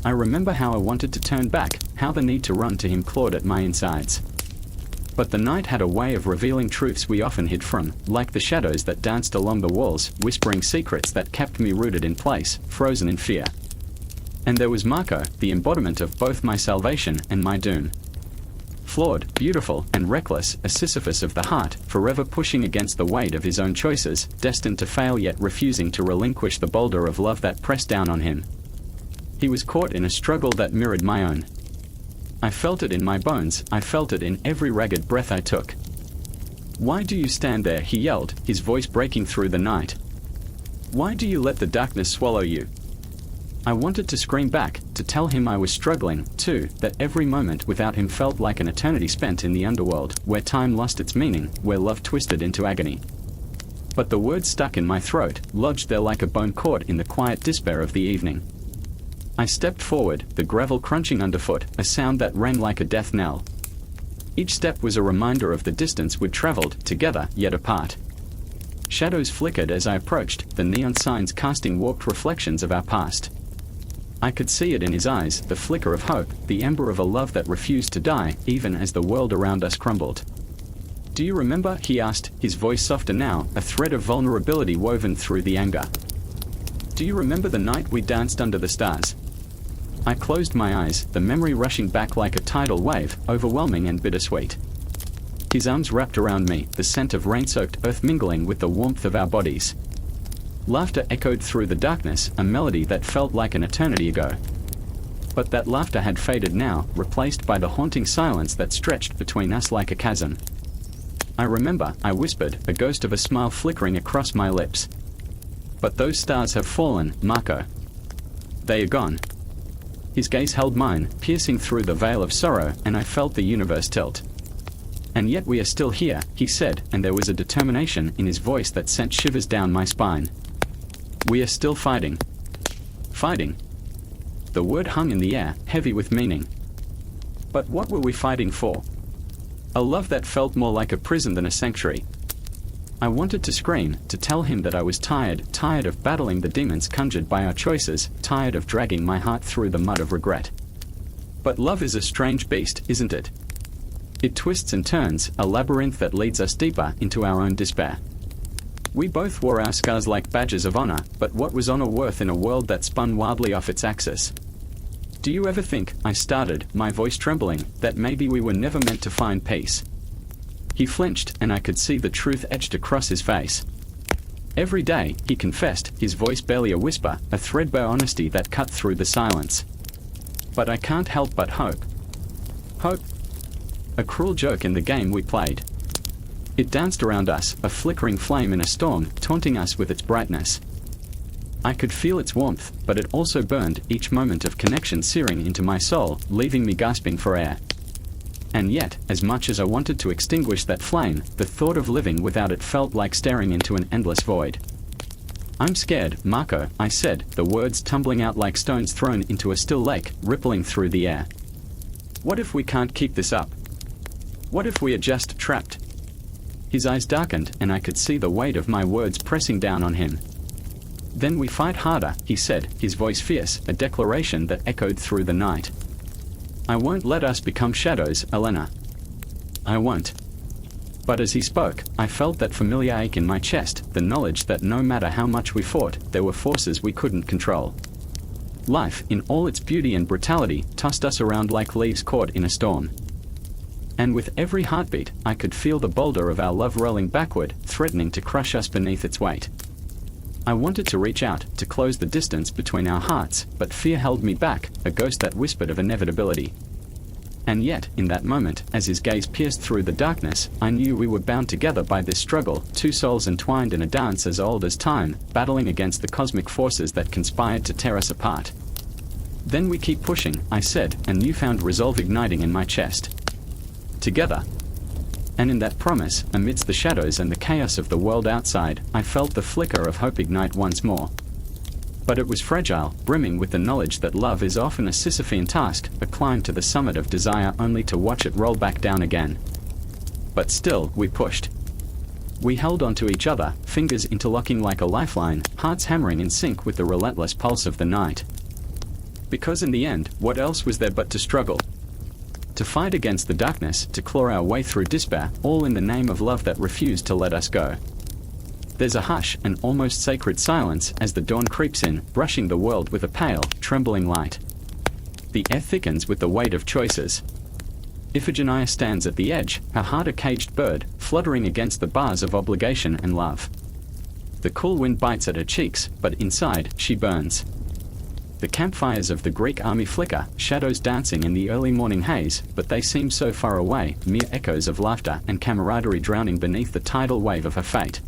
I remember how I wanted to turn back, how the need to run to him clawed at my insides. But the night had a way of revealing truths we often hid from, like the shadows that danced along the walls, whispering secrets that kept me rooted in place, frozen in fear. And there was Marco, the embodiment of both my salvation and my doom. Flawed, beautiful, and reckless, a Sisyphus of the heart, forever pushing against the weight of his own choices, destined to fail yet refusing to relinquish the boulder of love that pressed down on him. He was caught in a struggle that mirrored my own. I felt it in my bones, I felt it in every ragged breath I took. Why do you stand there, he yelled, his voice breaking through the night. Why do you let the darkness swallow you? I wanted to scream back, to tell him I was struggling, too, that every moment without him felt like an eternity spent in the underworld, where time lost its meaning, where love twisted into agony. But the words stuck in my throat, lodged there like a bone caught in the quiet despair of the evening. I stepped forward, the gravel crunching underfoot, a sound that rang like a death knell. Each step was a reminder of the distance we'd traveled, together, yet apart. Shadows flickered as I approached, the neon signs casting warped reflections of our past. I could see it in his eyes, the flicker of hope, the ember of a love that refused to die, even as the world around us crumbled. Do you remember? He asked, his voice softer now, a thread of vulnerability woven through the anger. Do you remember the night we danced under the stars? I closed my eyes, the memory rushing back like a tidal wave, overwhelming and bittersweet. His arms wrapped around me, the scent of rain-soaked earth mingling with the warmth of our bodies. Laughter echoed through the darkness, a melody that felt like an eternity ago. But that laughter had faded now, replaced by the haunting silence that stretched between us like a chasm. I remember, I whispered, a ghost of a smile flickering across my lips. But those stars have fallen, Marco. They are gone. His gaze held mine, piercing through the veil of sorrow, and I felt the universe tilt. And yet we are still here, he said, and there was a determination in his voice that sent shivers down my spine. We are still fighting. Fighting. The word hung in the air, heavy with meaning. But what were we fighting for? A love that felt more like a prison than a sanctuary. I wanted to scream, to tell him that I was tired of battling the demons conjured by our choices, tired of dragging my heart through the mud of regret. But love is a strange beast, isn't it? It twists and turns, a labyrinth that leads us deeper into our own despair. We both wore our scars like badges of honor, but what was honor worth in a world that spun wildly off its axis? Do you ever think, I started, my voice trembling, that maybe we were never meant to find peace? He flinched, and I could see the truth etched across his face. Every day, he confessed, his voice barely a whisper, a threadbare honesty that cut through the silence. But I can't help but hope. Hope? a cruel joke in the game we played. It danced around us, a flickering flame in a storm, taunting us with its brightness. I could feel its warmth, but it also burned, each moment of connection searing into my soul, leaving me gasping for air. And yet, as much as I wanted to extinguish that flame, the thought of living without it felt like staring into an endless void. "I'm scared, Marco," I said, the words tumbling out like stones thrown into a still lake, rippling through the air. "What if we can't keep this up? What if we are just trapped?" His eyes darkened, and I could see the weight of my words pressing down on him. "Then we fight harder," he said, his voice fierce, a declaration that echoed through the night. "I won't let us become shadows, Elena. I won't." But as he spoke, I felt that familiar ache in my chest, the knowledge that no matter how much we fought, there were forces we couldn't control. Life, in all its beauty and brutality, tossed us around like leaves caught in a storm. And with every heartbeat, I could feel the boulder of our love rolling backward, threatening to crush us beneath its weight. I wanted to reach out, to close the distance between our hearts, but fear held me back, a ghost that whispered of inevitability. And yet, in that moment, as his gaze pierced through the darkness, I knew we were bound together by this struggle, two souls entwined in a dance as old as time, battling against the cosmic forces that conspired to tear us apart. "Then we keep pushing," I said, a newfound resolve igniting in my chest. "Together." And in that promise, amidst the shadows and the chaos of the world outside, I felt the flicker of hope ignite once more. But it was fragile, brimming with the knowledge that love is often a Sisyphean task, a climb to the summit of desire only to watch it roll back down again. But still, we pushed. We held onto each other, fingers interlocking like a lifeline, hearts hammering in sync with the relentless pulse of the night. Because in the end, what else was there but to struggle? To fight against the darkness, to claw our way through despair, all in the name of love that refused to let us go. There's a hush, an almost sacred silence, as the dawn creeps in, brushing the world with a pale, trembling light. The air thickens with the weight of choices. Iphigenia stands at the edge, her heart a caged bird, fluttering against the bars of obligation and love. The cool wind bites at her cheeks, but inside, she burns. The campfires of the Greek army flicker, shadows dancing in the early morning haze, but they seem so far away, mere echoes of laughter and camaraderie drowning beneath the tidal wave of her fate.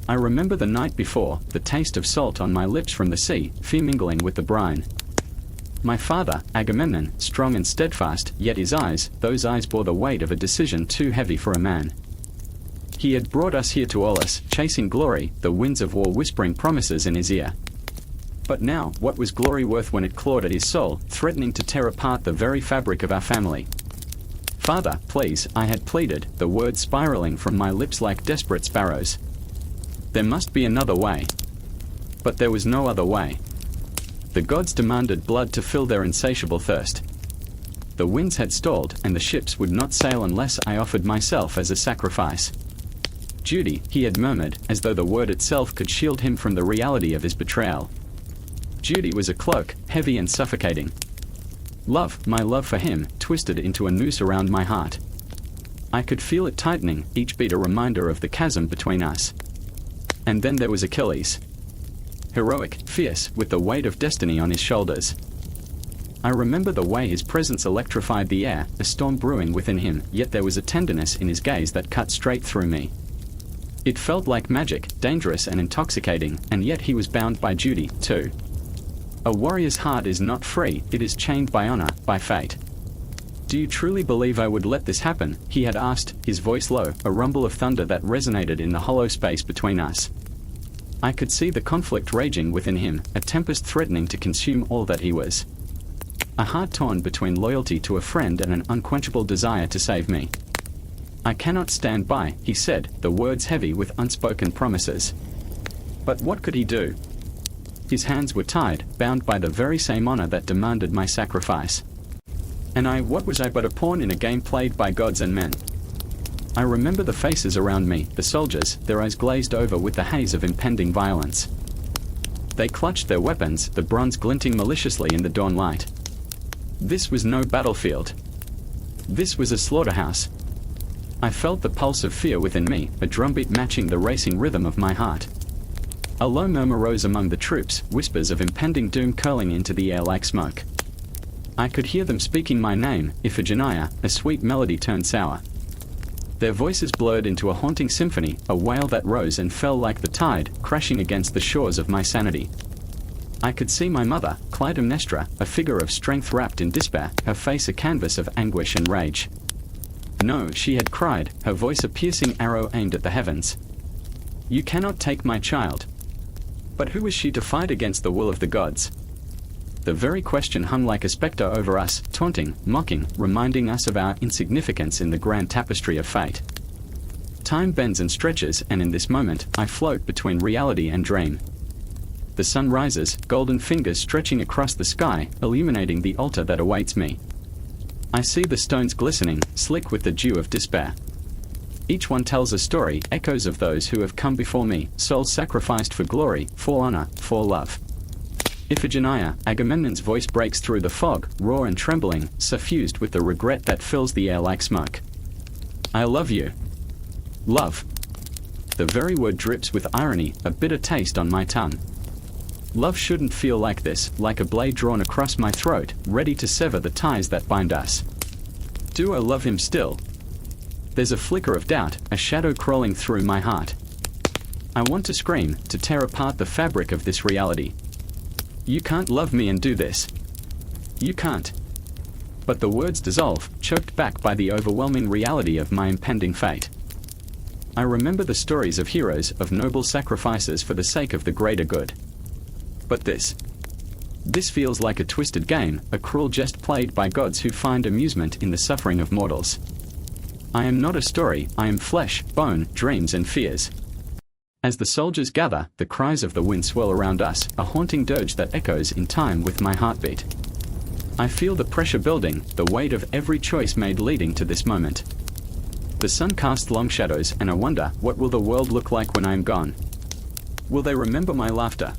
I remember the night before, the taste of salt on my lips from the sea, fear mingling with the brine. My father, Agamemnon, strong and steadfast, yet his eyes, those eyes bore the weight of a decision too heavy for a man. He had brought us here to Aulis, chasing glory, the winds of war whispering promises in his ear. But now, what was glory worth when it clawed at his soul, threatening to tear apart the very fabric of our family? "Father, please," I had pleaded, the words spiraling from my lips like desperate sparrows. There must be another way. But there was no other way. The gods demanded blood to fill their insatiable thirst. The winds had stalled, and the ships would not sail unless I offered myself as a sacrifice. Duty, he had murmured, as though the word itself could shield him from the reality of his betrayal. Duty was a cloak, heavy and suffocating. Love, my love for him, twisted into a noose around my heart. I could feel it tightening, each beat a reminder of the chasm between us. And then there was Achilles. Heroic, fierce, with the weight of destiny on his shoulders. I remember the way his presence electrified the air, a storm brewing within him, yet there was a tenderness in his gaze that cut straight through me. It felt like magic, dangerous and intoxicating, and yet he was bound by duty, too. A warrior's heart is not free, it is chained by honor, by fate. "Do you truly believe I would let this happen?" he had asked, his voice low, a rumble of thunder that resonated in the hollow space between us. I could see the conflict raging within him, a tempest threatening to consume all that he was. A heart torn between loyalty to a friend and an unquenchable desire to save me. "I cannot stand by," he said, the words heavy with unspoken promises. But what could he do? His hands were tied, bound by the very same honor that demanded my sacrifice. And what was I but a pawn in a game played by gods and men? I remember the faces around me, the soldiers, their eyes glazed over with the haze of impending violence. They clutched their weapons, the bronze glinting maliciously in the dawn light. This was no battlefield. This was a slaughterhouse. I felt the pulse of fear within me, a drumbeat matching the racing rhythm of my heart. A low murmur rose among the troops, whispers of impending doom curling into the air like smoke. I could hear them speaking my name, Iphigenia, a sweet melody turned sour. Their voices blurred into a haunting symphony, a wail that rose and fell like the tide, crashing against the shores of my sanity. I could see my mother, Clytemnestra, a figure of strength wrapped in despair, her face a canvas of anguish and rage. No, she had cried, her voice a piercing arrow aimed at the heavens. You cannot take my child. But who was she to fight against the will of the gods? The very question hung like a spectre over us, taunting, mocking, reminding us of our insignificance in the grand tapestry of fate. Time bends and stretches, and in this moment, I float between reality and dream. The sun rises, golden fingers stretching across the sky, illuminating the altar that awaits me. I see the stones glistening, slick with the dew of despair. Each one tells a story, echoes of those who have come before me, souls sacrificed for glory, for honor, for love. Iphigenia, Agamemnon's voice breaks through the fog, raw and trembling, suffused with the regret that fills the air like smoke. I love you. Love. The very word drips with irony, a bitter taste on my tongue. Love shouldn't feel like this, like a blade drawn across my throat, ready to sever the ties that bind us. Do I love him still? There's a flicker of doubt, a shadow crawling through my heart. I want to scream, to tear apart the fabric of this reality. You can't love me and do this. You can't. But the words dissolve, choked back by the overwhelming reality of my impending fate. I remember the stories of heroes, of noble sacrifices for the sake of the greater good. But this feels like a twisted game, a cruel jest played by gods who find amusement in the suffering of mortals. I am not a story, I am flesh, bone, dreams and fears. As the soldiers gather, the cries of the wind swirl around us, a haunting dirge that echoes in time with my heartbeat. I feel the pressure building, the weight of every choice made leading to this moment. The sun casts long shadows, and I wonder, what will the world look like when I am gone? Will they remember my laughter?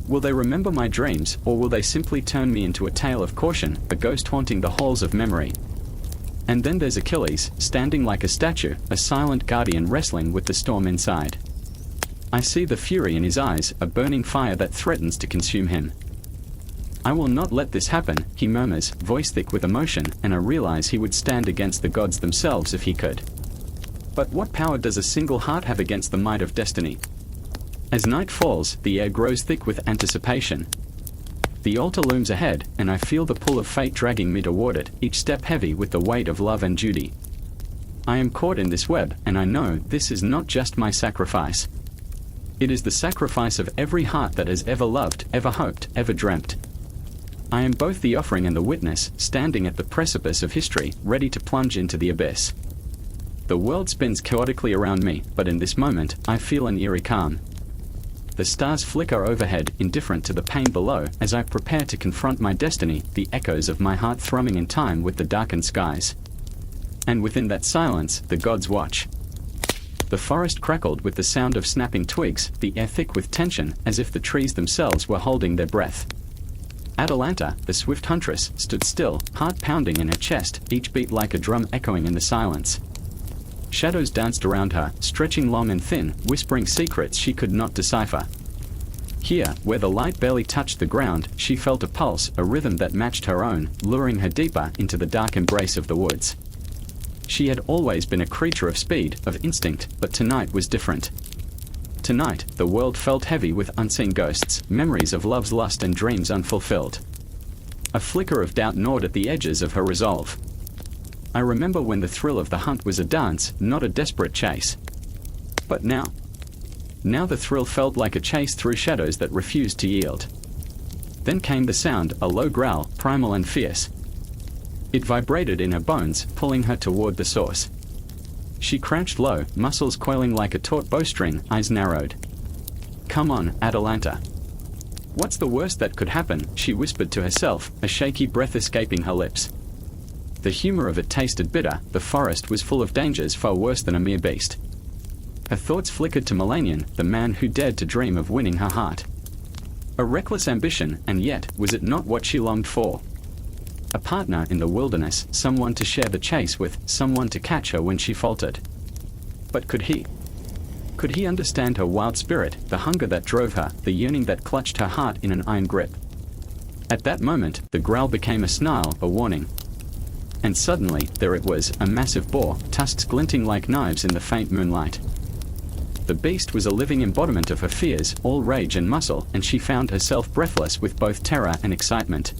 Will they remember my dreams, or will they simply turn me into a tale of caution, a ghost haunting the halls of memory? And then there's Achilles, standing like a statue, a silent guardian wrestling with the storm inside. I see the fury in his eyes, a burning fire that threatens to consume him. I will not let this happen, he murmurs, voice thick with emotion, and I realize he would stand against the gods themselves if he could. But what power does a single heart have against the might of destiny? As night falls, the air grows thick with anticipation. The altar looms ahead, and I feel the pull of fate dragging me toward it, each step heavy with the weight of love and duty. I am caught in this web, and I know this is not just my sacrifice. It is the sacrifice of every heart that has ever loved, ever hoped, ever dreamt. I am both the offering and the witness, standing at the precipice of history, ready to plunge into the abyss. The world spins chaotically around me, but in this moment, I feel an eerie calm. The stars flicker overhead, indifferent to the pain below, as I prepare to confront my destiny, the echoes of my heart thrumming in time with the darkened skies. And within that silence, the gods watch. The forest crackled with the sound of snapping twigs, the air thick with tension, as if the trees themselves were holding their breath. Atalanta, the swift huntress, stood still, heart pounding in her chest, each beat like a drum echoing in the silence. Shadows danced around her, stretching long and thin, whispering secrets she could not decipher. Here, where the light barely touched the ground, she felt a pulse, a rhythm that matched her own, luring her deeper into the dark embrace of the woods. She had always been a creature of speed, of instinct, but tonight was different. Tonight, the world felt heavy with unseen ghosts, memories of love's lust and dreams unfulfilled. A flicker of doubt gnawed at the edges of her resolve. I remember when the thrill of the hunt was a dance, not a desperate chase. But now the thrill felt like a chase through shadows that refused to yield. Then came the sound, a low growl, primal and fierce. It vibrated in her bones, pulling her toward the source. She crouched low, muscles coiling like a taut bowstring, eyes narrowed. "Come on, Atalanta." "What's the worst that could happen?" she whispered to herself, a shaky breath escaping her lips. The humor of it tasted bitter, the forest was full of dangers far worse than a mere beast. Her thoughts flickered to Melanion, the man who dared to dream of winning her heart. A reckless ambition, and yet, was it not what she longed for? A partner in the wilderness, someone to share the chase with, someone to catch her when she faltered. But could he? Could he understand her wild spirit, the hunger that drove her, the yearning that clutched her heart in an iron grip? At that moment, the growl became a snarl, a warning. And suddenly, there it was, a massive boar, tusks glinting like knives in the faint moonlight. The beast was a living embodiment of her fears, all rage and muscle, and she found herself breathless with both terror and excitement.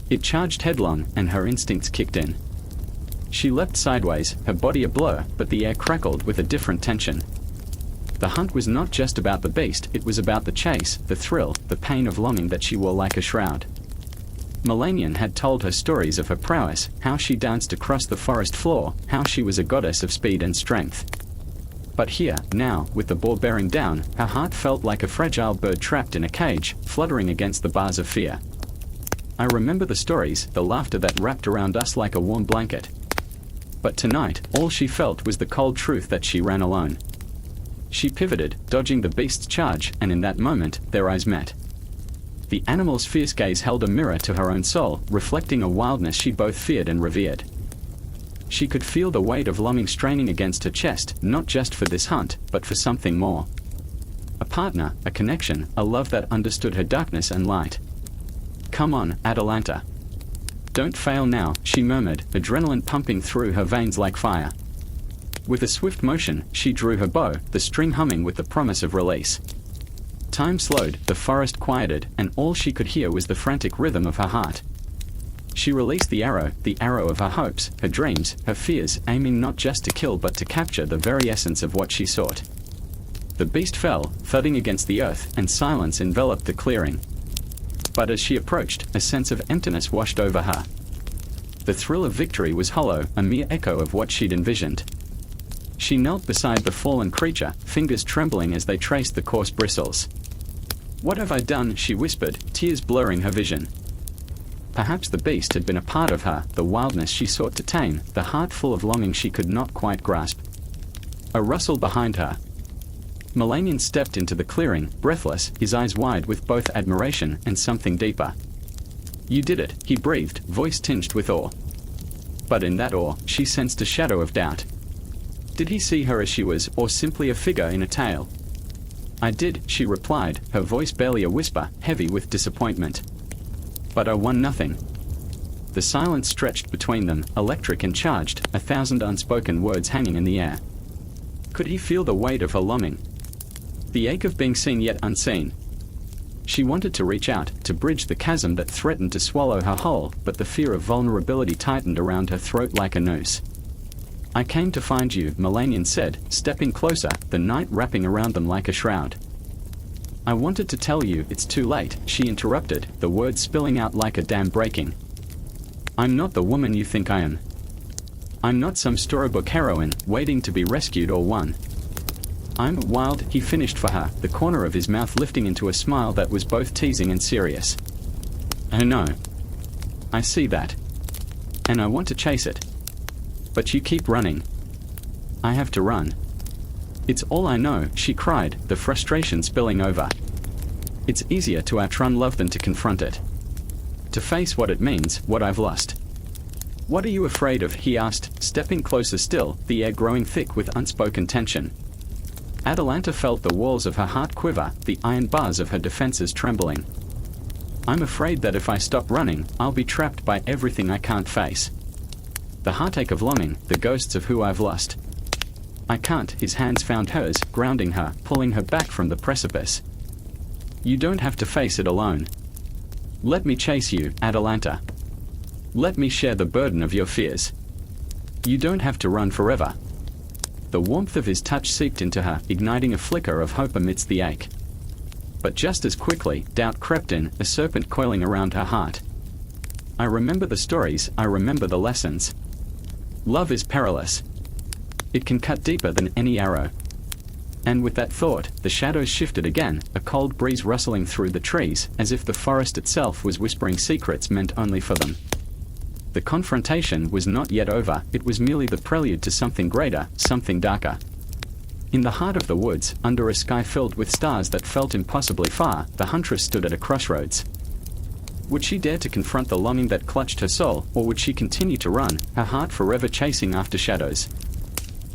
It charged headlong, and her instincts kicked in. She leapt sideways, her body a blur, but the air crackled with a different tension. The hunt was not just about the beast, it was about the chase, the thrill, the pain of longing that she wore like a shroud. Melanion had told her stories of her prowess, how she danced across the forest floor, how she was a goddess of speed and strength. But here, now, with the boar bearing down, her heart felt like a fragile bird trapped in a cage, fluttering against the bars of fear. I remember the stories, the laughter that wrapped around us like a warm blanket. But tonight, all she felt was the cold truth that she ran alone. She pivoted, dodging the beast's charge, and in that moment, their eyes met. The animal's fierce gaze held a mirror to her own soul, reflecting a wildness she both feared and revered. She could feel the weight of longing straining against her chest, not just for this hunt, but for something more. A partner, a connection, a love that understood her darkness and light. "Come on, Atalanta. Don't fail now," she murmured, adrenaline pumping through her veins like fire. With a swift motion, she drew her bow, the string humming with the promise of release. Time slowed, the forest quieted, and all she could hear was the frantic rhythm of her heart. She released the arrow of her hopes, her dreams, her fears, aiming not just to kill but to capture the very essence of what she sought. The beast fell, thudding against the earth, and silence enveloped the clearing. But as she approached, a sense of emptiness washed over her. The thrill of victory was hollow, a mere echo of what she'd envisioned. She knelt beside the fallen creature, fingers trembling as they traced the coarse bristles. "What have I done?" she whispered, tears blurring her vision. Perhaps the beast had been a part of her, the wildness she sought to tame, the heart full of longing she could not quite grasp. A rustle behind her. Melanion stepped into the clearing, breathless, his eyes wide with both admiration and something deeper. "You did it," he breathed, voice tinged with awe. But in that awe, she sensed a shadow of doubt. Did he see her as she was, or simply a figure in a tale? "I did," she replied, her voice barely a whisper, heavy with disappointment. "But I won nothing." The silence stretched between them, electric and charged, 1,000 unspoken words hanging in the air. Could he feel the weight of her longing? The ache of being seen yet unseen. She wanted to reach out, to bridge the chasm that threatened to swallow her whole, but the fear of vulnerability tightened around her throat like a noose. "I came to find you," Melanion said, stepping closer, the night wrapping around them like a shroud. "I wanted to tell you, it's too late," she interrupted, the words spilling out like a dam breaking. "I'm not the woman you think I am. I'm not some storybook heroine, waiting to be rescued or won. I'm wild," he finished for her, the corner of his mouth lifting into a smile that was both teasing and serious. "Oh no. I see that. And I want to chase it. But you keep running. I have to run. It's all I know," she cried, the frustration spilling over. "It's easier to outrun love than to confront it. To face what it means, what I've lost." "What are you afraid of?" he asked, stepping closer still, the air growing thick with unspoken tension. Atalanta felt the walls of her heart quiver, the iron bars of her defenses trembling. "I'm afraid that if I stop running, I'll be trapped by everything I can't face. The heartache of longing, the ghosts of who I've lost. I can't." His hands found hers, grounding her, pulling her back from the precipice. "You don't have to face it alone. Let me chase you, Atalanta. Let me share the burden of your fears. You don't have to run forever." The warmth of his touch seeped into her, igniting a flicker of hope amidst the ache. But just as quickly, doubt crept in, a serpent coiling around her heart. "I remember the stories, I remember the lessons. Love is perilous. It can cut deeper than any arrow." And with that thought, the shadows shifted again, a cold breeze rustling through the trees, as if the forest itself was whispering secrets meant only for them. The confrontation was not yet over, it was merely the prelude to something greater, something darker. In the heart of the woods, under a sky filled with stars that felt impossibly far, the huntress stood at a crossroads. Would she dare to confront the longing that clutched her soul, or would she continue to run, her heart forever chasing after shadows?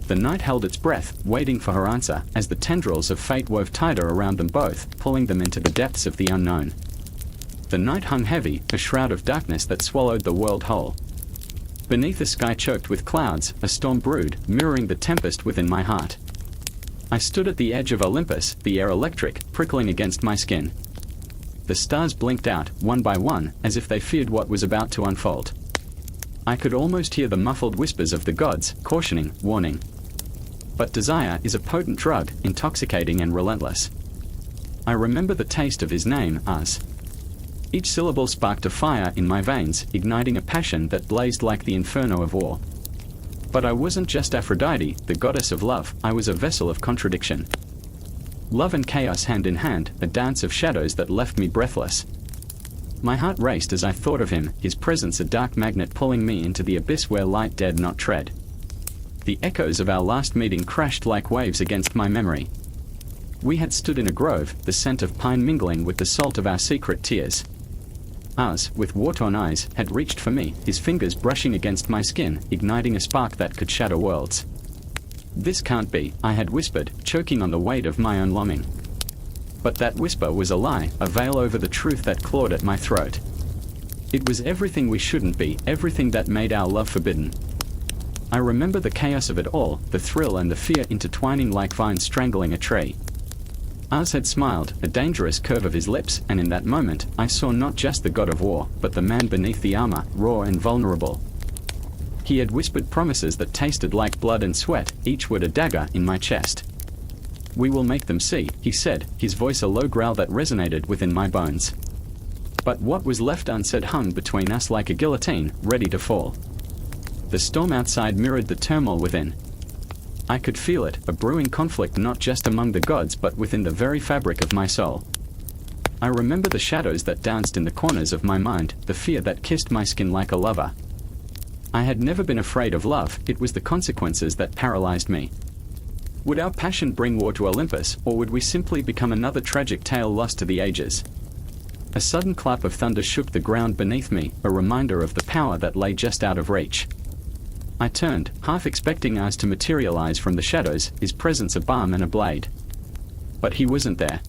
The night held its breath, waiting for her answer, as the tendrils of fate wove tighter around them both, pulling them into the depths of the unknown. The night hung heavy, a shroud of darkness that swallowed the world whole. Beneath a sky choked with clouds, a storm brewed, mirroring the tempest within my heart. I stood at the edge of Olympus, the air electric, prickling against my skin. The stars blinked out, one by one, as if they feared what was about to unfold. I could almost hear the muffled whispers of the gods, cautioning, warning. But desire is a potent drug, intoxicating and relentless. I remember the taste of his name, Uz. Each syllable sparked a fire in my veins, igniting a passion that blazed like the inferno of war. But I wasn't just Aphrodite, the goddess of love, I was a vessel of contradiction. Love and chaos hand in hand, a dance of shadows that left me breathless. My heart raced as I thought of him, his presence a dark magnet pulling me into the abyss where light dared not tread. The echoes of our last meeting crashed like waves against my memory. We had stood in a grove, the scent of pine mingling with the salt of our secret tears. Uz, with war-torn eyes, had reached for me, his fingers brushing against my skin, igniting a spark that could shatter worlds. This can't be, I had whispered, choking on the weight of my own longing. But that whisper was a lie, a veil over the truth that clawed at my throat. It was everything we shouldn't be, everything that made our love forbidden. I remember the chaos of it all, the thrill and the fear intertwining like vines strangling a tree. Uz had smiled, a dangerous curve of his lips, and in that moment, I saw not just the god of war, but the man beneath the armor, raw and vulnerable. He had whispered promises that tasted like blood and sweat, each word a dagger in my chest. "We will make them see," he said, his voice a low growl that resonated within my bones. But what was left unsaid hung between us like a guillotine, ready to fall. The storm outside mirrored the turmoil within. I could feel it, a brewing conflict not just among the gods but within the very fabric of my soul. I remember the shadows that danced in the corners of my mind, the fear that kissed my skin like a lover. I had never been afraid of love, it was the consequences that paralyzed me. Would our passion bring war to Olympus, or would we simply become another tragic tale lost to the ages? A sudden clap of thunder shook the ground beneath me, a reminder of the power that lay just out of reach. I turned, half expecting Uz to materialize from the shadows, his presence a balm and a blade. But he wasn't there.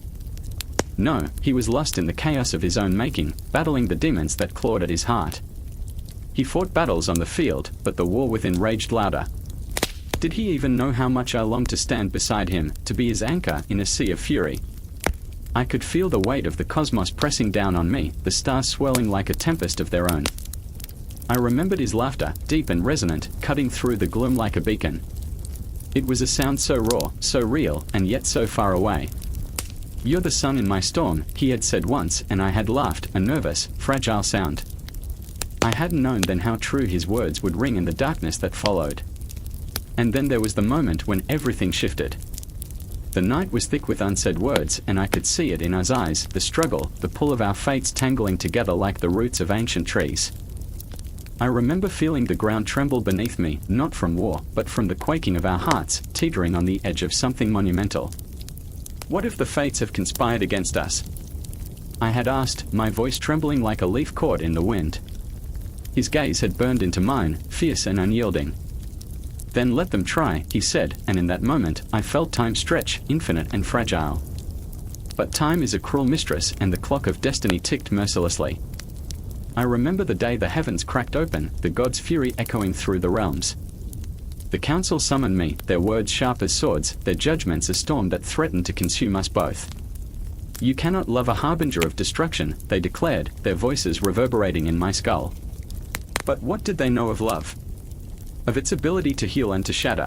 No, he was lost in the chaos of his own making, battling the demons that clawed at his heart. He fought battles on the field, but the war within raged louder. Did he even know how much I longed to stand beside him, to be his anchor in a sea of fury? I could feel the weight of the cosmos pressing down on me, the stars swirling like a tempest of their own. I remembered his laughter, deep and resonant, cutting through the gloom like a beacon. It was a sound so raw, so real, and yet so far away. "You're the sun in my storm," he had said once, and I had laughed, a nervous, fragile sound. I hadn't known then how true his words would ring in the darkness that followed. And then there was the moment when everything shifted. The night was thick with unsaid words, and I could see it in Uz's eyes, the struggle, the pull of our fates tangling together like the roots of ancient trees. I remember feeling the ground tremble beneath me, not from war, but from the quaking of our hearts, teetering on the edge of something monumental. What if the fates have conspired against us? I had asked, my voice trembling like a leaf caught in the wind. His gaze had burned into mine, fierce and unyielding. "Then let them try," he said, and in that moment, I felt time stretch, infinite and fragile. But time is a cruel mistress, and the clock of destiny ticked mercilessly. I remember the day the heavens cracked open, the gods' fury echoing through the realms. The council summoned me, their words sharp as swords, their judgments a storm that threatened to consume us both. "You cannot love a harbinger of destruction," they declared, their voices reverberating in my skull. But what did they know of love? Of its ability to heal and to shatter.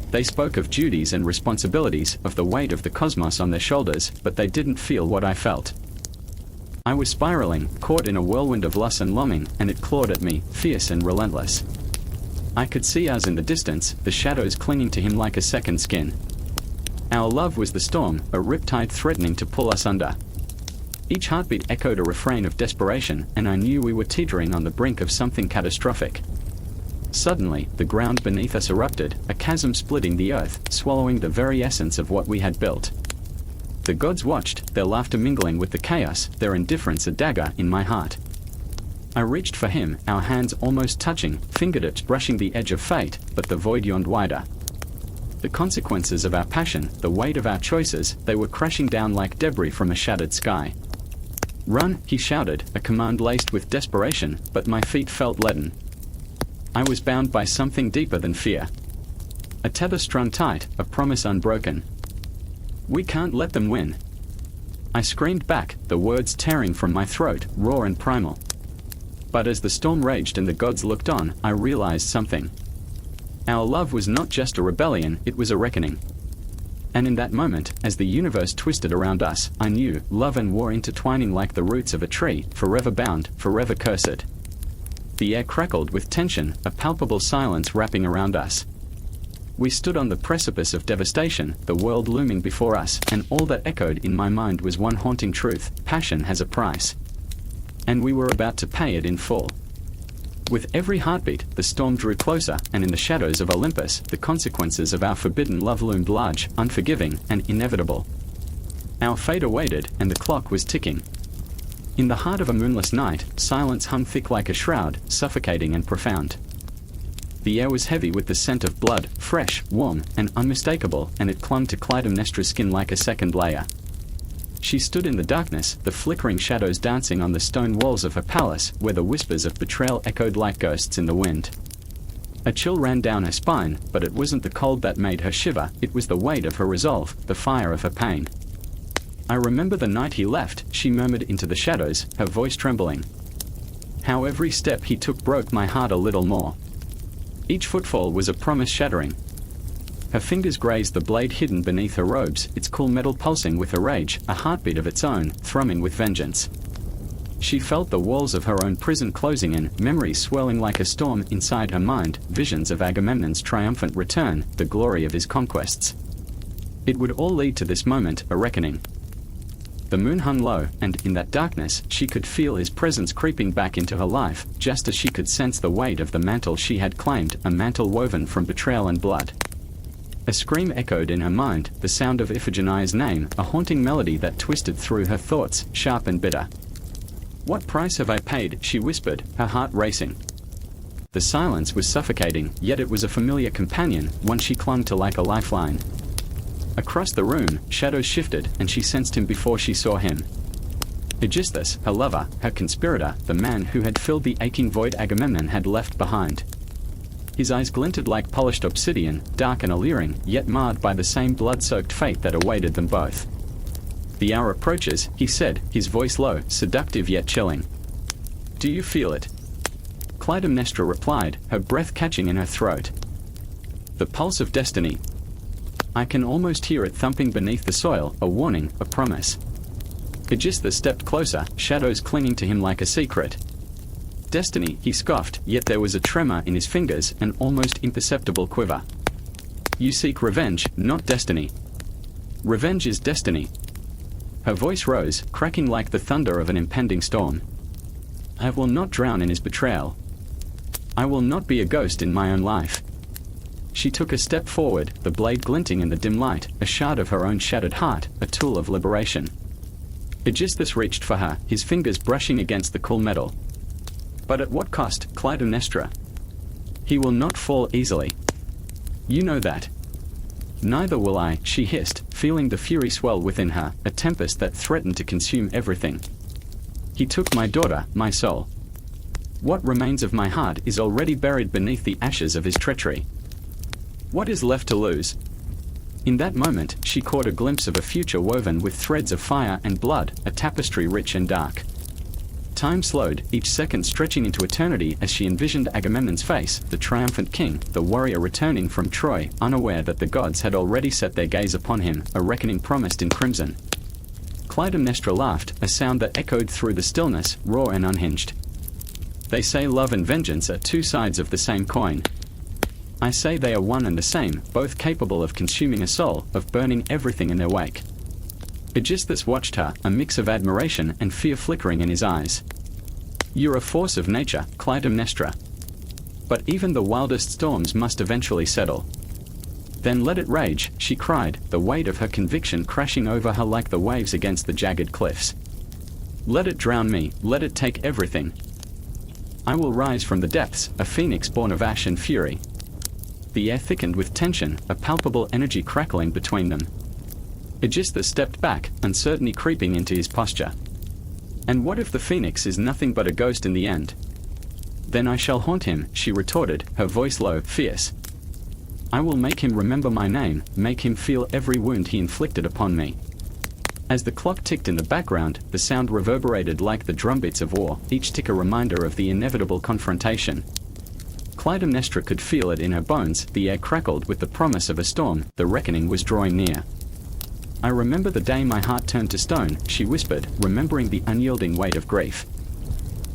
They spoke of duties and responsibilities, of the weight of the cosmos on their shoulders, but they didn't feel what I felt. I was spiraling, caught in a whirlwind of lust and longing, and it clawed at me, fierce and relentless. I could see us in the distance, the shadows clinging to him like a second skin. Our love was the storm, a riptide threatening to pull us under. Each heartbeat echoed a refrain of desperation, and I knew we were teetering on the brink of something catastrophic. Suddenly, the ground beneath us erupted, a chasm splitting the earth, swallowing the very essence of what we had built. The gods watched, their laughter mingling with the chaos, their indifference a dagger in my heart. I reached for him, our hands almost touching, fingertips brushing the edge of fate, but the void yawned wider. The consequences of our passion, the weight of our choices, they were crashing down like debris from a shattered sky. "Run," he shouted, a command laced with desperation, but my feet felt leaden. I was bound by something deeper than fear. A tether strung tight, a promise unbroken. "We can't let them win." I screamed back, the words tearing from my throat, raw and primal. But as the storm raged and the gods looked on, I realized something. Our love was not just a rebellion, it was a reckoning. And in that moment, as the universe twisted around us, I knew, love and war intertwining like the roots of a tree, forever bound, forever cursed. The air crackled with tension, a palpable silence wrapping around us. We stood on the precipice of devastation, the world looming before us, and all that echoed in my mind was one haunting truth: passion has a price. And we were about to pay it in full. With every heartbeat, the storm drew closer, and in the shadows of Olympus, the consequences of our forbidden love loomed large, unforgiving, and inevitable. Our fate awaited, and the clock was ticking. In the heart of a moonless night, silence hung thick like a shroud, suffocating and profound. The air was heavy with the scent of blood, fresh, warm, and unmistakable, and it clung to Clytemnestra's skin like a second layer. She stood in the darkness, the flickering shadows dancing on the stone walls of her palace, where the whispers of betrayal echoed like ghosts in the wind. A chill ran down her spine, but it wasn't the cold that made her shiver, it was the weight of her resolve, the fire of her pain. "I remember the night he left," she murmured into the shadows, her voice trembling. "How every step he took broke my heart a little more. Each footfall was a promise shattering." Her fingers grazed the blade hidden beneath her robes, its cool metal pulsing with a rage, a heartbeat of its own, thrumming with vengeance. She felt the walls of her own prison closing in, memories swirling like a storm inside her mind, visions of Agamemnon's triumphant return, the glory of his conquests. It would all lead to this moment, a reckoning. The moon hung low, and in that darkness, she could feel his presence creeping back into her life, just as she could sense the weight of the mantle she had claimed, a mantle woven from betrayal and blood. A scream echoed in her mind, the sound of Iphigenia's name, a haunting melody that twisted through her thoughts, sharp and bitter. "What price have I paid?" she whispered, her heart racing. The silence was suffocating, yet it was a familiar companion, one she clung to like a lifeline. Across the room, shadows shifted, and she sensed him before she saw him. Aegisthus, her lover, her conspirator, the man who had filled the aching void Agamemnon had left behind. His eyes glinted like polished obsidian, dark and alluring, yet marred by the same blood-soaked fate that awaited them both. "The hour approaches," he said, his voice low, seductive yet chilling. "Do you feel it?" Clytemnestra replied, her breath catching in her throat. "The pulse of destiny. I can almost hear it thumping beneath the soil, a warning, a promise." Aegisthus stepped closer, shadows clinging to him like a secret. "Destiny," he scoffed, yet there was a tremor in his fingers, an almost imperceptible quiver. "You seek revenge, not destiny." "Revenge is destiny." Her voice rose, cracking like the thunder of an impending storm. "I will not drown in his betrayal. I will not be a ghost in my own life." She took a step forward, the blade glinting in the dim light, a shard of her own shattered heart, a tool of liberation. Aegisthus reached for her, his fingers brushing against the cool metal. "But at what cost, Clytemnestra? He will not fall easily. You know that." "Neither will I," she hissed, feeling the fury swell within her, a tempest that threatened to consume everything. "He took my daughter, my soul. What remains of my heart is already buried beneath the ashes of his treachery. What is left to lose?" In that moment, she caught a glimpse of a future woven with threads of fire and blood, a tapestry rich and dark. Time slowed, each second stretching into eternity as she envisioned Agamemnon's face, the triumphant king, the warrior returning from Troy, unaware that the gods had already set their gaze upon him, a reckoning promised in crimson. Clytemnestra laughed, a sound that echoed through the stillness, raw and unhinged. "They say love and vengeance are two sides of the same coin. I say they are one and the same, both capable of consuming a soul, of burning everything in their wake." Aegisthus watched her, a mix of admiration and fear flickering in his eyes. "You're a force of nature, Clytemnestra. But even the wildest storms must eventually settle." "Then let it rage," she cried, the weight of her conviction crashing over her like the waves against the jagged cliffs. "Let it drown me, let it take everything. I will rise from the depths, a phoenix born of ash and fury." The air thickened with tension, a palpable energy crackling between them. Aegisthus stepped back, uncertainty creeping into his posture. And what if the phoenix is nothing but a ghost in the end? Then I shall haunt him, she retorted, her voice low, fierce. I will make him remember my name, make him feel every wound he inflicted upon me. As the clock ticked in the background, the sound reverberated like the drumbeats of war, each tick a reminder of the inevitable confrontation. Clytemnestra could feel it in her bones, the air crackled with the promise of a storm, the reckoning was drawing near. I remember the day my heart turned to stone, she whispered, remembering the unyielding weight of grief.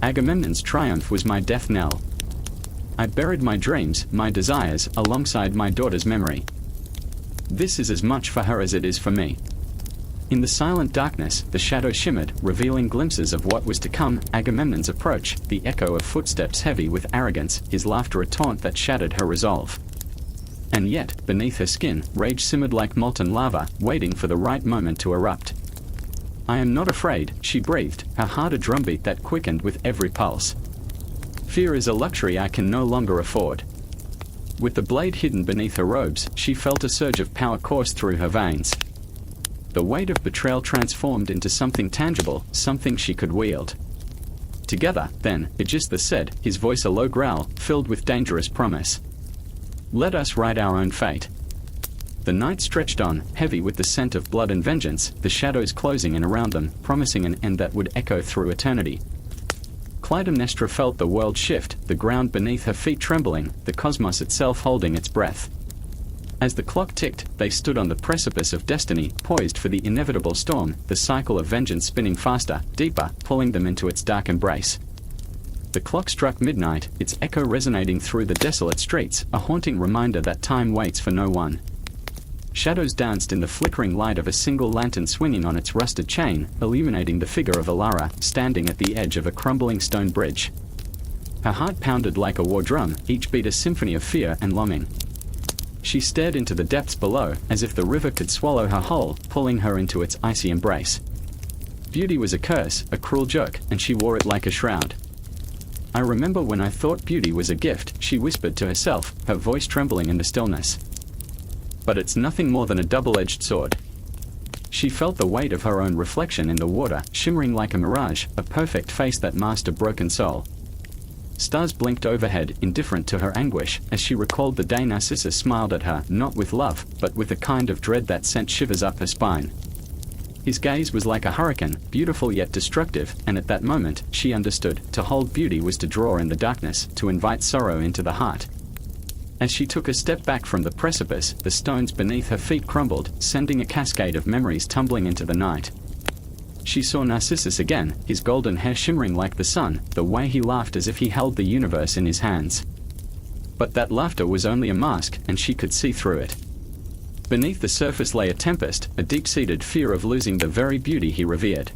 Agamemnon's triumph was my death knell. I buried my dreams, my desires, alongside my daughter's memory. This is as much for her as it is for me. In the silent darkness, the shadow shimmered, revealing glimpses of what was to come, Agamemnon's approach, the echo of footsteps heavy with arrogance, his laughter a taunt that shattered her resolve. And yet, beneath her skin, rage simmered like molten lava, waiting for the right moment to erupt. I am not afraid, she breathed, her heart a drumbeat that quickened with every pulse. Fear is a luxury I can no longer afford. With the blade hidden beneath her robes, she felt a surge of power course through her veins. The weight of betrayal transformed into something tangible, something she could wield. Together, then, Aegisthus said, his voice a low growl, filled with dangerous promise. Let us write our own fate. The night stretched on, heavy with the scent of blood and vengeance, the shadows closing in around them, promising an end that would echo through eternity. Clytemnestra felt the world shift, the ground beneath her feet trembling, the cosmos itself holding its breath. As the clock ticked, they stood on the precipice of destiny, poised for the inevitable storm, the cycle of vengeance spinning faster, deeper, pulling them into its dark embrace. The clock struck midnight, its echo resonating through the desolate streets, a haunting reminder that time waits for no one. Shadows danced in the flickering light of a single lantern swinging on its rusted chain, illuminating the figure of Alara, standing at the edge of a crumbling stone bridge. Her heart pounded like a war drum, each beat a symphony of fear and longing. She stared into the depths below, as if the river could swallow her whole, pulling her into its icy embrace. Beauty was a curse, a cruel joke, and she wore it like a shroud. I remember when I thought beauty was a gift, she whispered to herself, her voice trembling in the stillness. But it's nothing more than a double-edged sword. She felt the weight of her own reflection in the water, shimmering like a mirage, a perfect face that masked a broken soul. Stars blinked overhead, indifferent to her anguish, as she recalled the day Narcissus smiled at her, not with love, but with a kind of dread that sent shivers up her spine. His gaze was like a hurricane, beautiful yet destructive, and at that moment, she understood, to hold beauty was to draw in the darkness, to invite sorrow into the heart. As she took a step back from the precipice, the stones beneath her feet crumbled, sending a cascade of memories tumbling into the night. She saw Narcissus again, his golden hair shimmering like the sun, the way he laughed as if he held the universe in his hands. But that laughter was only a mask, and she could see through it. Beneath the surface lay a tempest, a deep-seated fear of losing the very beauty he revered.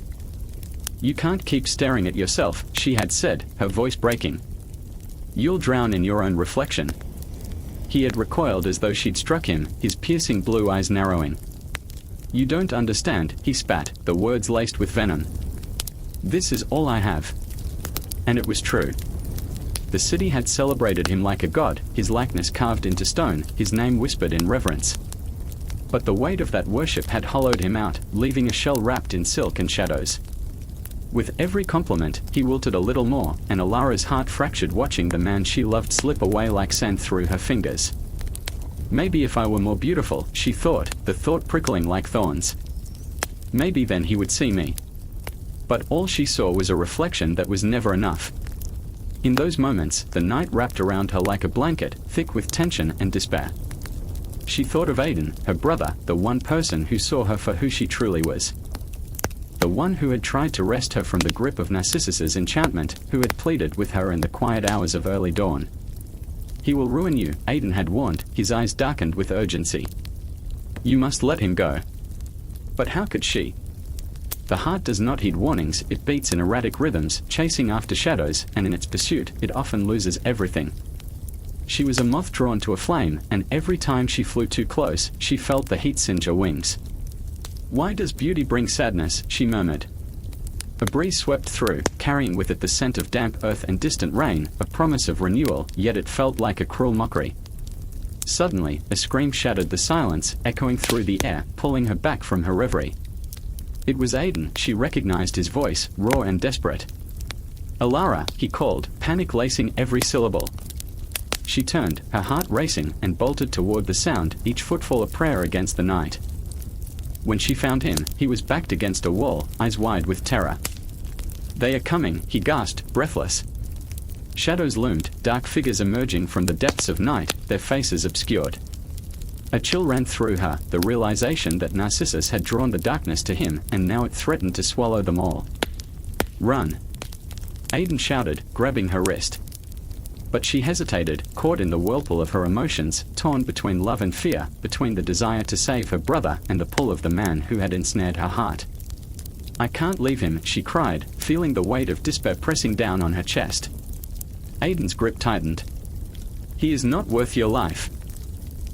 You can't keep staring at yourself, she had said, her voice breaking. You'll drown in your own reflection. He had recoiled as though she'd struck him, his piercing blue eyes narrowing. You don't understand, he spat, the words laced with venom. This is all I have. And it was true. The city had celebrated him like a god, his likeness carved into stone, his name whispered in reverence. But the weight of that worship had hollowed him out, leaving a shell wrapped in silk and shadows. With every compliment, he wilted a little more, and Alara's heart fractured watching the man she loved slip away like sand through her fingers. Maybe if I were more beautiful, she thought, the thought prickling like thorns. Maybe then he would see me. But all she saw was a reflection that was never enough. In those moments, the night wrapped around her like a blanket, thick with tension and despair. She thought of Aiden, her brother, the one person who saw her for who she truly was. The one who had tried to wrest her from the grip of Narcissus's enchantment, who had pleaded with her in the quiet hours of early dawn. He will ruin you, Aiden had warned, his eyes darkened with urgency. You must let him go. But how could she? The heart does not heed warnings, it beats in erratic rhythms, chasing after shadows, and in its pursuit, it often loses everything. She was a moth drawn to a flame, and every time she flew too close, she felt the heat singe her wings. Why does beauty bring sadness? She murmured. A breeze swept through, carrying with it the scent of damp earth and distant rain, a promise of renewal, yet it felt like a cruel mockery. Suddenly, a scream shattered the silence, echoing through the air, pulling her back from her reverie. It was Aiden. She recognized his voice, raw and desperate. "Alara," he called, panic lacing every syllable. She turned, her heart racing, and bolted toward the sound, each footfall a prayer against the night. When she found him, he was backed against a wall, eyes wide with terror. "They are coming," he gasped, breathless. Shadows loomed, dark figures emerging from the depths of night, their faces obscured. A chill ran through her, the realization that Narcissus had drawn the darkness to him, and now it threatened to swallow them all. "Run!" Aiden shouted, grabbing her wrist. But she hesitated, caught in the whirlpool of her emotions, torn between love and fear, between the desire to save her brother and the pull of the man who had ensnared her heart. "I can't leave him," she cried, feeling the weight of despair pressing down on her chest. Aiden's grip tightened. "He is not worth your life.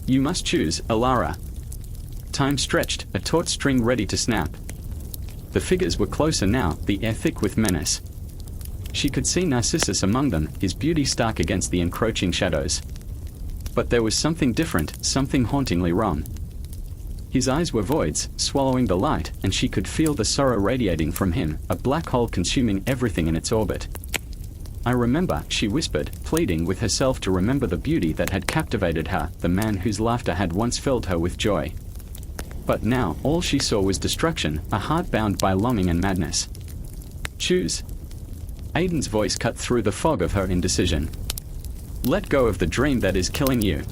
You must choose, Alara." Time stretched, a taut string ready to snap. The figures were closer now, the air thick with menace. She could see Narcissus among them, his beauty stark against the encroaching shadows. But there was something different, something hauntingly wrong. His eyes were voids, swallowing the light, and she could feel the sorrow radiating from him, a black hole consuming everything in its orbit. "I remember," she whispered, pleading with herself to remember the beauty that had captivated her, the man whose laughter had once filled her with joy. But now, all she saw was destruction, a heart bound by longing and madness. "Choose." Aiden's voice cut through the fog of her indecision. "Let go of the dream that is killing you."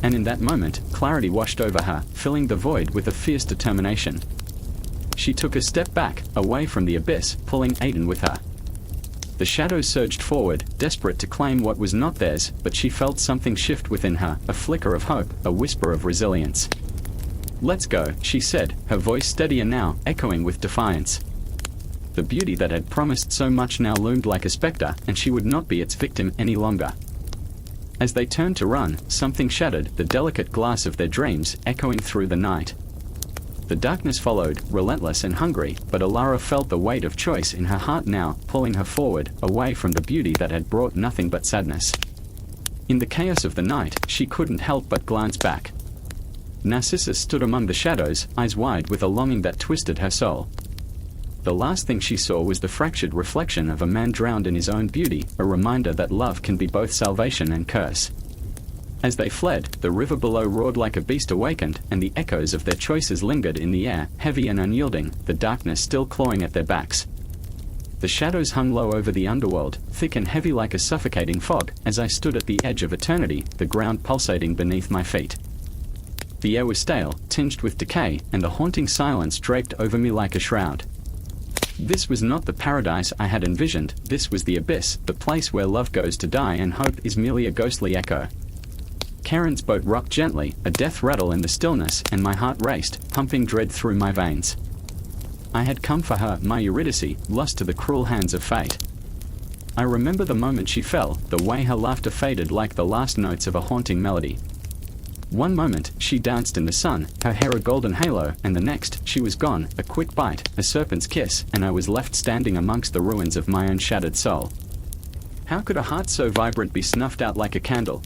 And in that moment, clarity washed over her, filling the void with a fierce determination. She took a step back, away from the abyss, pulling Aiden with her. The shadows surged forward, desperate to claim what was not theirs, but she felt something shift within her, a flicker of hope, a whisper of resilience. "Let's go," she said, her voice steadier now, echoing with defiance. The beauty that had promised so much now loomed like a specter, and she would not be its victim any longer. As they turned to run, something shattered, the delicate glass of their dreams, echoing through the night. The darkness followed, relentless and hungry, but Alara felt the weight of choice in her heart now, pulling her forward, away from the beauty that had brought nothing but sadness. In the chaos of the night, she couldn't help but glance back. Narcissus stood among the shadows, eyes wide with a longing that twisted her soul. The last thing she saw was the fractured reflection of a man drowned in his own beauty, a reminder that love can be both salvation and curse. As they fled, the river below roared like a beast awakened, and the echoes of their choices lingered in the air, heavy and unyielding, the darkness still clawing at their backs. The shadows hung low over the underworld, thick and heavy like a suffocating fog, as I stood at the edge of eternity, the ground pulsating beneath my feet. The air was stale, tinged with decay, and the haunting silence draped over me like a shroud. This was not the paradise I had envisioned, this was the abyss, the place where love goes to die and hope is merely a ghostly echo. Karen's boat rocked gently, a death rattle in the stillness, and my heart raced, pumping dread through my veins. I had come for her, my Eurydice, lost to the cruel hands of fate. I remember the moment she fell, the way her laughter faded like the last notes of a haunting melody. One moment, she danced in the sun, her hair a golden halo, and the next, she was gone, a quick bite, a serpent's kiss, and I was left standing amongst the ruins of my own shattered soul. How could a heart so vibrant be snuffed out like a candle?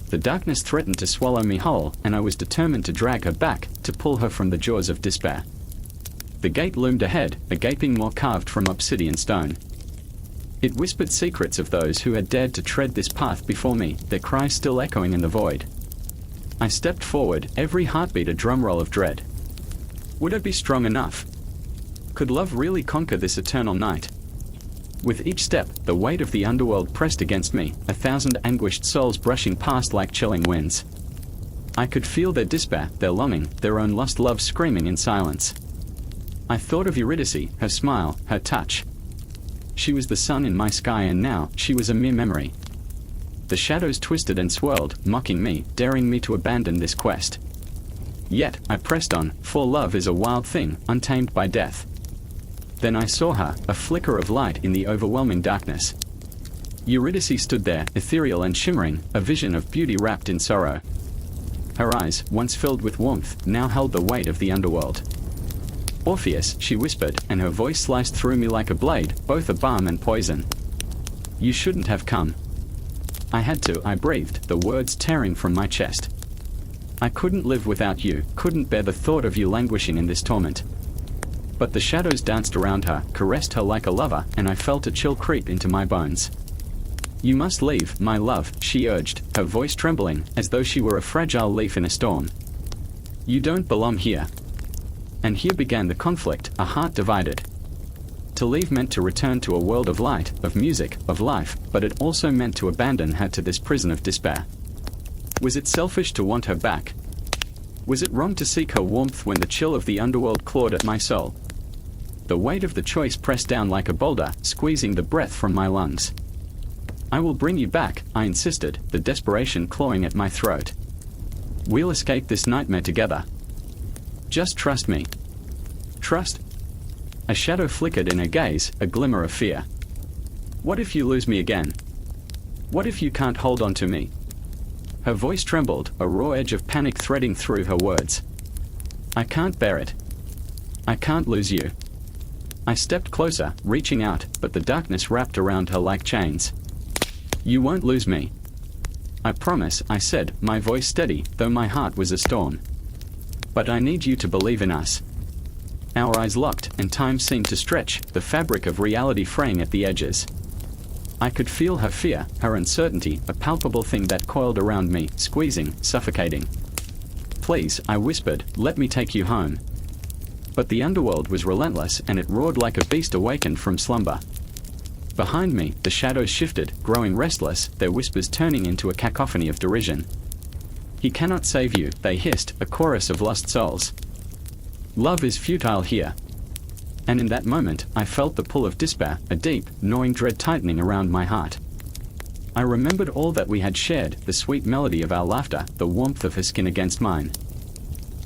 The darkness threatened to swallow me whole, and I was determined to drag her back, to pull her from the jaws of despair. The gate loomed ahead, a gaping maw carved from obsidian stone. It whispered secrets of those who had dared to tread this path before me, their cries still echoing in the void. I stepped forward, every heartbeat a drumroll of dread. Would it be strong enough? Could love really conquer this eternal night? With each step, the weight of the underworld pressed against me, 1,000 anguished souls brushing past like chilling winds. I could feel their despair, their longing, their own lost love screaming in silence. I thought of Eurydice, her smile, her touch. She was the sun in my sky, and now, she was a mere memory. The shadows twisted and swirled, mocking me, daring me to abandon this quest. Yet, I pressed on, for love is a wild thing, untamed by death. Then I saw her, a flicker of light in the overwhelming darkness. Eurydice stood there, ethereal and shimmering, a vision of beauty wrapped in sorrow. Her eyes, once filled with warmth, now held the weight of the underworld. "Orpheus," she whispered, and her voice sliced through me like a blade, both a balm and poison. "You shouldn't have come." I had to, I breathed, the words tearing from my chest. I couldn't live without you, couldn't bear the thought of you languishing in this torment. But the shadows danced around her, caressed her like a lover, and I felt a chill creep into my bones. "You must leave, my love," she urged, her voice trembling, as though she were a fragile leaf in a storm. "You don't belong here." And here began the conflict, a heart divided. To leave meant to return to a world of light, of music, of life, but it also meant to abandon her to this prison of despair. Was it selfish to want her back? Was it wrong to seek her warmth when the chill of the underworld clawed at my soul? The weight of the choice pressed down like a boulder, squeezing the breath from my lungs. "I will bring you back," I insisted, the desperation clawing at my throat. "We'll escape this nightmare together. Just trust me." "Trust?" A shadow flickered in her gaze, a glimmer of fear. "What if you lose me again? What if you can't hold on to me?" Her voice trembled, a raw edge of panic threading through her words. "I can't bear it. I can't lose you." I stepped closer, reaching out, but the darkness wrapped around her like chains. "You won't lose me. I promise," I said, my voice steady, though my heart was a storm. "But I need you to believe in us." Our eyes locked, and time seemed to stretch, the fabric of reality fraying at the edges. I could feel her fear, her uncertainty, a palpable thing that coiled around me, squeezing, suffocating. "Please," I whispered, "let me take you home." But the underworld was relentless, and it roared like a beast awakened from slumber. Behind me, the shadows shifted, growing restless, their whispers turning into a cacophony of derision. "He cannot save you," they hissed, a chorus of lost souls. "Love is futile here." And in that moment, I felt the pull of despair, a deep, gnawing dread tightening around my heart. I remembered all that we had shared, the sweet melody of our laughter, the warmth of her skin against mine.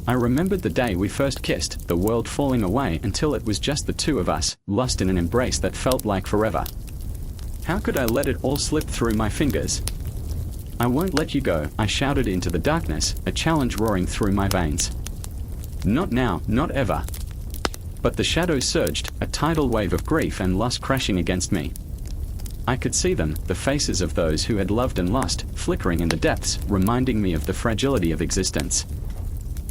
I remembered the day we first kissed, the world falling away until it was just the two of us, lost in an embrace that felt like forever. How could I let it all slip through my fingers? "I won't let you go," I shouted into the darkness, a challenge roaring through my veins. "Not now, not ever." But the shadows surged, a tidal wave of grief and loss crashing against me. I could see them, the faces of those who had loved and lost, flickering in the depths, reminding me of the fragility of existence.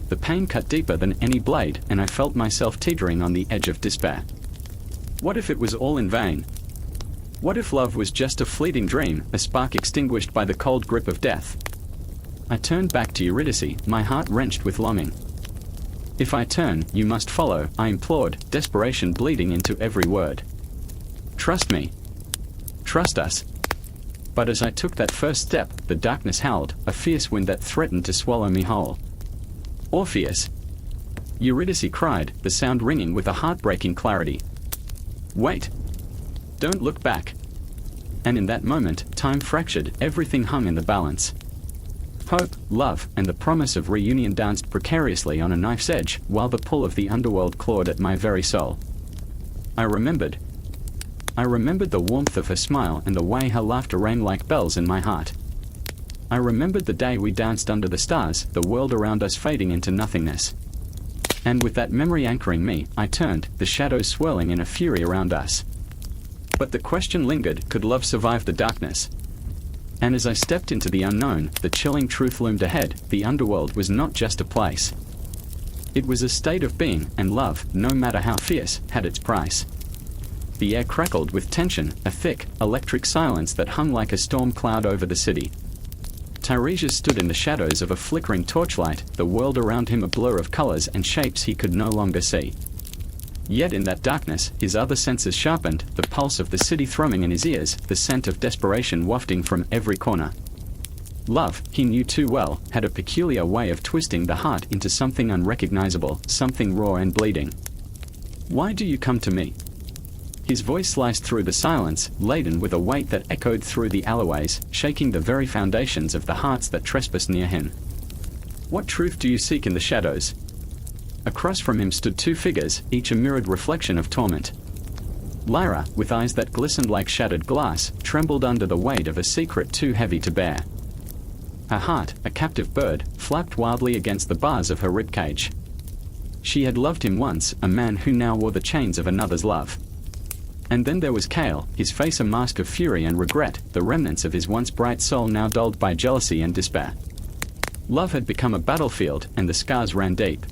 The pain cut deeper than any blade, and I felt myself teetering on the edge of despair. What if it was all in vain? What if love was just a fleeting dream, a spark extinguished by the cold grip of death? I turned back to Eurydice, my heart wrenched with longing. "If I turn, you must follow," I implored, desperation bleeding into every word. "Trust me. Trust us." But as I took that first step, the darkness howled, a fierce wind that threatened to swallow me whole. "Orpheus!" Eurydice cried, the sound ringing with a heartbreaking clarity. "Wait! Don't look back!" And in that moment, time fractured, everything hung in the balance. Hope, love, and the promise of reunion danced precariously on a knife's edge, while the pull of the underworld clawed at my very soul. I remembered the warmth of her smile and the way her laughter rang like bells in my heart. I remembered the day we danced under the stars, the world around us fading into nothingness. And with that memory anchoring me, I turned, the shadows swirling in a fury around us. But the question lingered, could love survive the darkness? And as I stepped into the unknown, the chilling truth loomed ahead, the underworld was not just a place. It was a state of being, and love, no matter how fierce, had its price. The air crackled with tension, a thick, electric silence that hung like a storm cloud over the city. Tiresias stood in the shadows of a flickering torchlight, the world around him a blur of colors and shapes he could no longer see. Yet in that darkness, his other senses sharpened, the pulse of the city thrumming in his ears, the scent of desperation wafting from every corner. Love, he knew too well, had a peculiar way of twisting the heart into something unrecognizable, something raw and bleeding. "Why do you come to me?" His voice sliced through the silence, laden with a weight that echoed through the alleyways, shaking the very foundations of the hearts that trespassed near him. "What truth do you seek in the shadows?" Across from him stood two figures, each a mirrored reflection of torment. Lyra, with eyes that glistened like shattered glass, trembled under the weight of a secret too heavy to bear. Her heart, a captive bird, flapped wildly against the bars of her ribcage. She had loved him once, a man who now wore the chains of another's love. And then there was Cale, his face a mask of fury and regret, the remnants of his once bright soul now dulled by jealousy and despair. Love had become a battlefield, and the scars ran deep.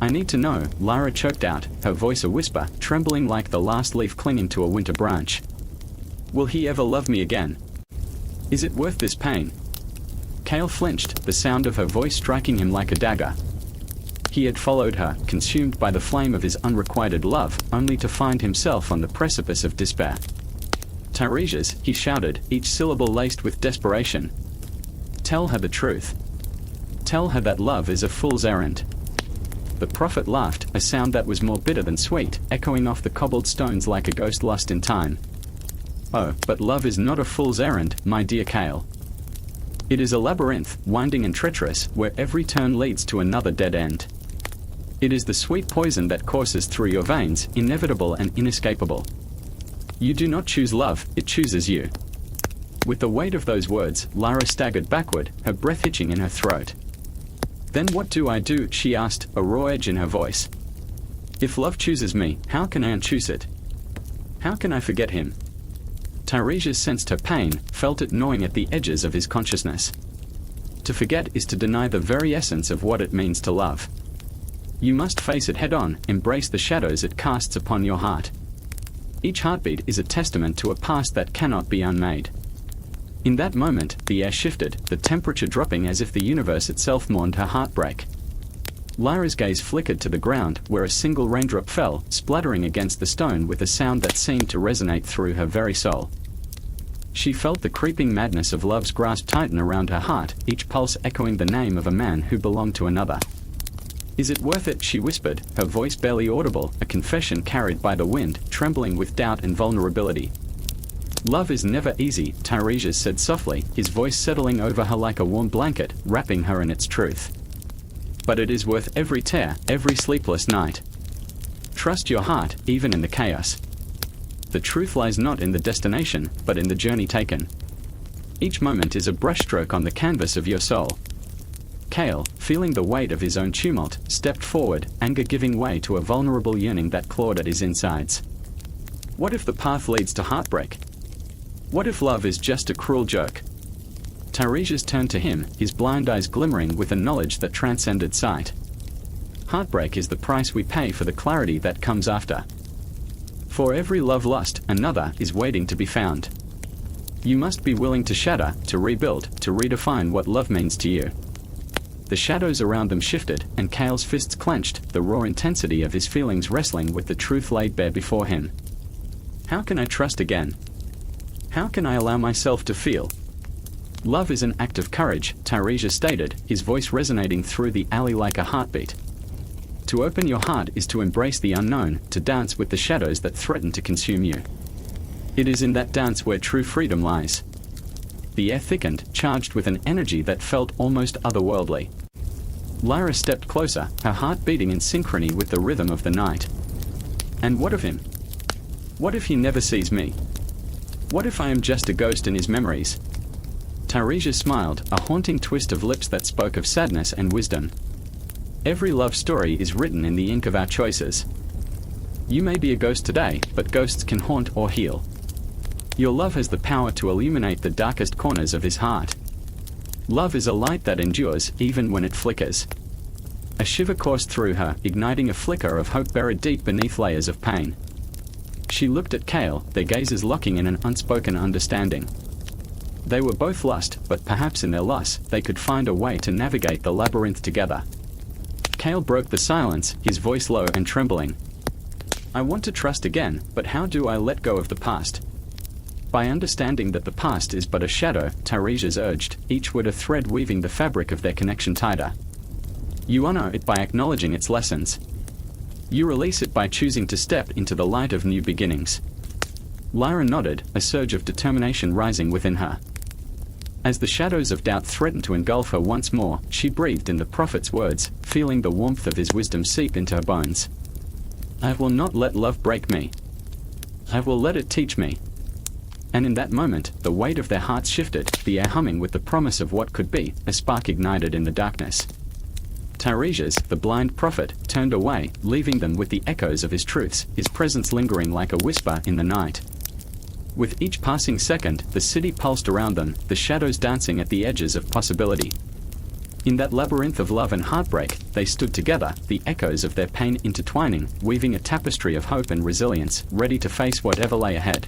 I need to know, Lyra choked out, her voice a whisper, trembling like the last leaf clinging to a winter branch. Will he ever love me again? Is it worth this pain? Cale flinched, the sound of her voice striking him like a dagger. He had followed her, consumed by the flame of his unrequited love, only to find himself on the precipice of despair. Tiresias, he shouted, each syllable laced with desperation. Tell her the truth. Tell her that love is a fool's errand. The prophet laughed, a sound that was more bitter than sweet, echoing off the cobbled stones like a ghost lost in time. Oh, but love is not a fool's errand, my dear Cale. It is a labyrinth, winding and treacherous, where every turn leads to another dead end. It is the sweet poison that courses through your veins, inevitable and inescapable. You do not choose love, it chooses you. With the weight of those words, Lyra staggered backward, her breath hitching in her throat. Then what do I do, she asked, a raw edge in her voice. If love chooses me, how can I unchoose it? How can I forget him? Tiresias sensed her pain, felt it gnawing at the edges of his consciousness. To forget is to deny the very essence of what it means to love. You must face it head-on, embrace the shadows it casts upon your heart. Each heartbeat is a testament to a past that cannot be unmade. In that moment, the air shifted, the temperature dropping as if the universe itself mourned her heartbreak. Lyra's gaze flickered to the ground, where a single raindrop fell, splattering against the stone with a sound that seemed to resonate through her very soul. She felt the creeping madness of love's grasp tighten around her heart, each pulse echoing the name of a man who belonged to another. Is it worth it, she whispered, her voice barely audible, a confession carried by the wind, trembling with doubt and vulnerability. Love is never easy, Tiresias said softly, his voice settling over her like a warm blanket, wrapping her in its truth. But it is worth every tear, every sleepless night. Trust your heart, even in the chaos. The truth lies not in the destination, but in the journey taken. Each moment is a brushstroke on the canvas of your soul. Cale, feeling the weight of his own tumult, stepped forward, anger giving way to a vulnerable yearning that clawed at his insides. What if the path leads to heartbreak? What if love is just a cruel joke? Tiresias turned to him, his blind eyes glimmering with a knowledge that transcended sight. Heartbreak is the price we pay for the clarity that comes after. For every love lost, another is waiting to be found. You must be willing to shatter, to rebuild, to redefine what love means to you. The shadows around them shifted, and Cale's fists clenched, the raw intensity of his feelings wrestling with the truth laid bare before him. How can I trust again? How can I allow myself to feel? Love is an act of courage, Tiresias stated, his voice resonating through the alley like a heartbeat. To open your heart is to embrace the unknown, to dance with the shadows that threaten to consume you. It is in that dance where true freedom lies. The air thickened, charged with an energy that felt almost otherworldly. Lyra stepped closer, her heart beating in synchrony with the rhythm of the night. And what of him? What if he never sees me? What if I am just a ghost in his memories? Tiresias smiled, a haunting twist of lips that spoke of sadness and wisdom. Every love story is written in the ink of our choices. You may be a ghost today, but ghosts can haunt or heal. Your love has the power to illuminate the darkest corners of his heart. Love is a light that endures, even when it flickers. A shiver coursed through her, igniting a flicker of hope buried deep beneath layers of pain. She looked at Cale, their gazes locking in an unspoken understanding. They were both lost, but perhaps in their loss, they could find a way to navigate the labyrinth together. Cale broke the silence, his voice low and trembling. I want to trust again, but how do I let go of the past? By understanding that the past is but a shadow, Tiresias urged, each word a thread weaving the fabric of their connection tighter. You honor it by acknowledging its lessons. You release it by choosing to step into the light of new beginnings. Lyra nodded, a surge of determination rising within her. As the shadows of doubt threatened to engulf her once more, she breathed in the prophet's words, feeling the warmth of his wisdom seep into her bones. I will not let love break me. I will let it teach me. And in that moment, the weight of their hearts shifted, the air humming with the promise of what could be, a spark ignited in the darkness. Tiresias, the blind prophet, turned away, leaving them with the echoes of his truths, his presence lingering like a whisper in the night. With each passing second, the city pulsed around them, the shadows dancing at the edges of possibility. In that labyrinth of love and heartbreak, they stood together, the echoes of their pain intertwining, weaving a tapestry of hope and resilience, ready to face whatever lay ahead.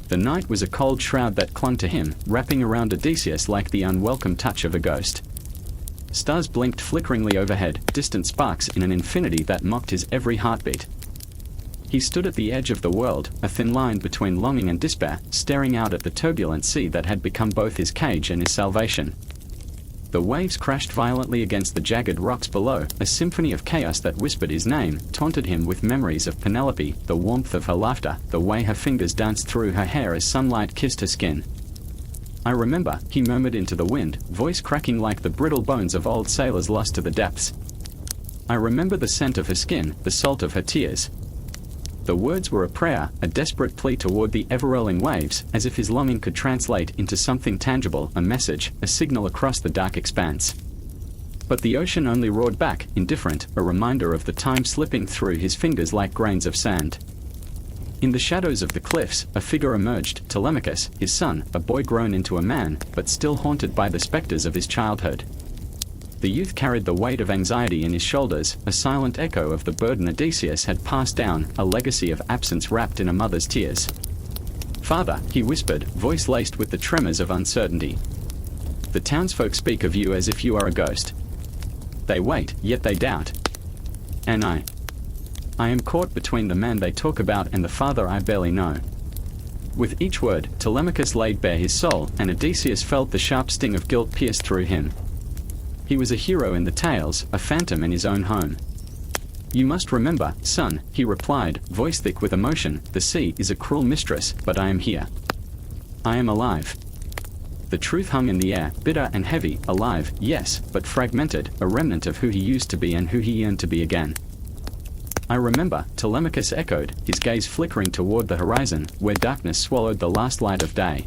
The night was a cold shroud that clung to him, wrapping around Odysseus like the unwelcome touch of a ghost. Stars blinked flickeringly overhead, distant sparks in an infinity that mocked his every heartbeat. He stood at the edge of the world, a thin line between longing and despair, staring out at the turbulent sea that had become both his cage and his salvation. The waves crashed violently against the jagged rocks below, a symphony of chaos that whispered his name, taunted him with memories of Penelope, the warmth of her laughter, the way her fingers danced through her hair as sunlight kissed her skin. "I remember," he murmured into the wind, voice cracking like the brittle bones of old sailors lost to the depths. "I remember the scent of her skin, the salt of her tears." The words were a prayer, a desperate plea toward the ever-rolling waves, as if his longing could translate into something tangible, a message, a signal across the dark expanse. But the ocean only roared back, indifferent, a reminder of the time slipping through his fingers like grains of sand. In the shadows of the cliffs, a figure emerged, Telemachus, his son, a boy grown into a man, but still haunted by the specters of his childhood. The youth carried the weight of anxiety in his shoulders, a silent echo of the burden Odysseus had passed down, a legacy of absence wrapped in a mother's tears. "Father," he whispered, voice laced with the tremors of uncertainty. "The townsfolk speak of you as if you are a ghost. They wait, yet they doubt. And I am caught between the man they talk about and the father I barely know." With each word, Telemachus laid bare his soul, and Odysseus felt the sharp sting of guilt pierce through him. He was a hero in the tales, a phantom in his own home. "You must remember, son," he replied, voice thick with emotion, "the sea is a cruel mistress, but I am here. I am alive." The truth hung in the air, bitter and heavy, alive, yes, but fragmented, a remnant of who he used to be and who he yearned to be again. "I remember," Telemachus echoed, his gaze flickering toward the horizon, where darkness swallowed the last light of day.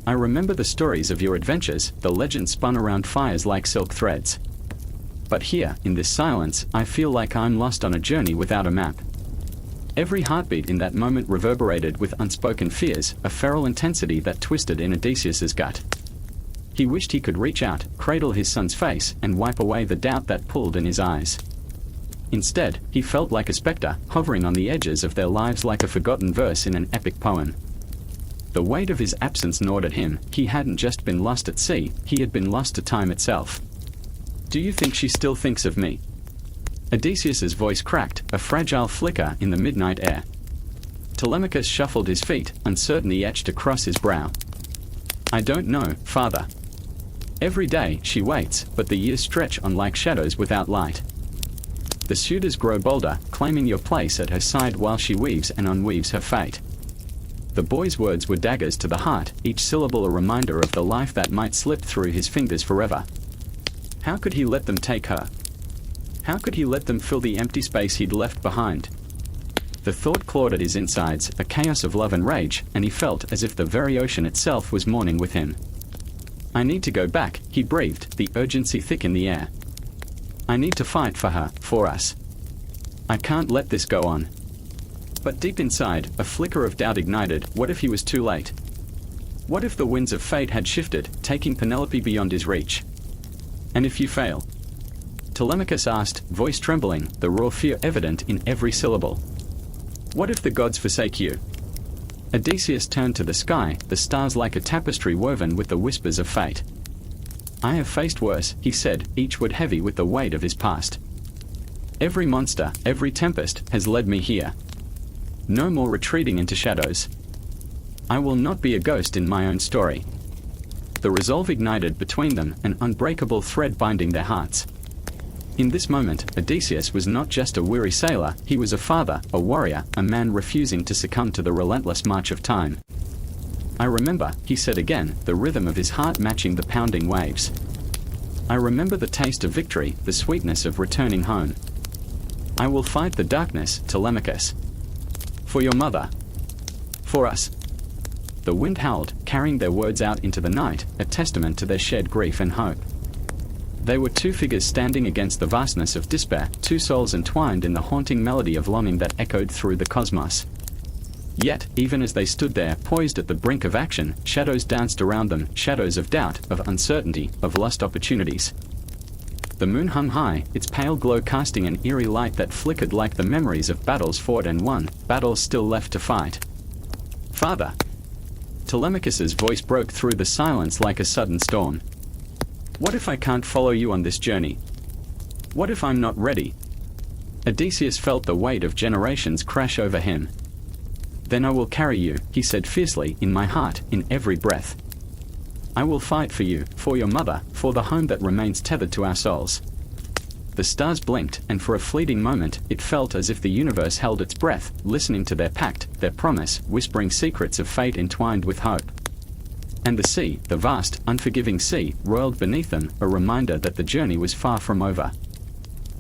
"I remember the stories of your adventures, the legends spun around fires like silk threads. But here, in this silence, I feel like I'm lost on a journey without a map." Every heartbeat in that moment reverberated with unspoken fears, a feral intensity that twisted in Odysseus's gut. He wished he could reach out, cradle his son's face, and wipe away the doubt that pulled in his eyes. Instead, he felt like a specter, hovering on the edges of their lives like a forgotten verse in an epic poem. The weight of his absence gnawed at him. He hadn't just been lost at sea, he had been lost to time itself. "Do you think she still thinks of me?" Odysseus's voice cracked, a fragile flicker in the midnight air. Telemachus shuffled his feet, uncertainty etched across his brow. "I don't know, father. Every day she waits, but the years stretch on like shadows without light. The suitors grow bolder, claiming your place at her side while she weaves and unweaves her fate." The boy's words were daggers to the heart, each syllable a reminder of the life that might slip through his fingers forever. How could he let them take her? How could he let them fill the empty space he'd left behind? The thought clawed at his insides, a chaos of love and rage, and he felt as if the very ocean itself was mourning with him. "I need to go back," he breathed, the urgency thick in the air. "I need to fight for her, for us. I can't let this go on." But deep inside, a flicker of doubt ignited. What if he was too late? What if the winds of fate had shifted, taking Penelope beyond his reach? "And if you fail?" Telemachus asked, voice trembling, the raw fear evident in every syllable. "What if the gods forsake you?" Odysseus turned to the sky, the stars like a tapestry woven with the whispers of fate. "I have faced worse," he said, each word heavy with the weight of his past. "Every monster, every tempest, has led me here. No more retreating into shadows. I will not be a ghost in my own story." The resolve ignited between them, an unbreakable thread binding their hearts. In this moment, Odysseus was not just a weary sailor, he was a father, a warrior, a man refusing to succumb to the relentless march of time. "I remember," he said again, the rhythm of his heart matching the pounding waves. "I remember the taste of victory, the sweetness of returning home. I will fight the darkness, Telemachus. For your mother. For us." The wind howled, carrying their words out into the night, a testament to their shared grief and hope. They were two figures standing against the vastness of despair, two souls entwined in the haunting melody of longing that echoed through the cosmos. Yet, even as they stood there, poised at the brink of action, shadows danced around them, shadows of doubt, of uncertainty, of lost opportunities. The moon hung high, its pale glow casting an eerie light that flickered like the memories of battles fought and won, battles still left to fight. "Father!" Telemachus's voice broke through the silence like a sudden storm. "What if I can't follow you on this journey? What if I'm not ready?" Odysseus felt the weight of generations crash over him. "Then I will carry you," he said fiercely, "in my heart, in every breath. I will fight for you, for your mother, for the home that remains tethered to our souls." The stars blinked, and for a fleeting moment, it felt as if the universe held its breath, listening to their pact, their promise, whispering secrets of fate entwined with hope. And the sea, the vast, unforgiving sea, roiled beneath them, a reminder that the journey was far from over.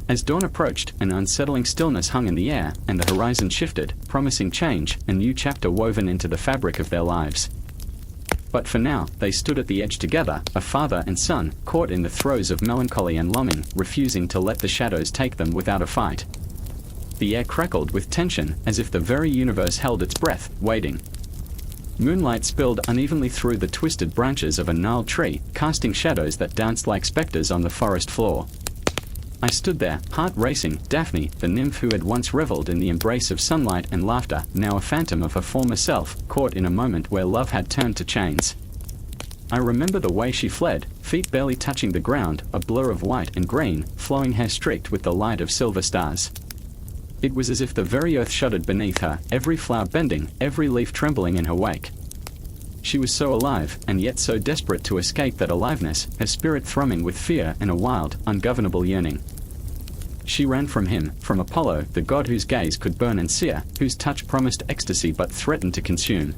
As dawn approached, an unsettling stillness hung in the air, and the horizon shifted, promising change, a new chapter woven into the fabric of their lives. But for now, they stood at the edge together, a father and son, caught in the throes of melancholy and longing, refusing to let the shadows take them without a fight. The air crackled with tension, as if the very universe held its breath, waiting. Moonlight spilled unevenly through the twisted branches of a gnarled tree, casting shadows that danced like specters on the forest floor. I stood there, heart racing. Daphne, the nymph who had once reveled in the embrace of sunlight and laughter, now a phantom of her former self, caught in a moment where love had turned to chains. I remember the way she fled, feet barely touching the ground, a blur of white and green, flowing hair streaked with the light of silver stars. It was as if the very earth shuddered beneath her, every flower bending, every leaf trembling in her wake. She was so alive, and yet so desperate to escape that aliveness, her spirit thrumming with fear and a wild, ungovernable yearning. She ran from him, from Apollo, the god whose gaze could burn and sear, whose touch promised ecstasy but threatened to consume.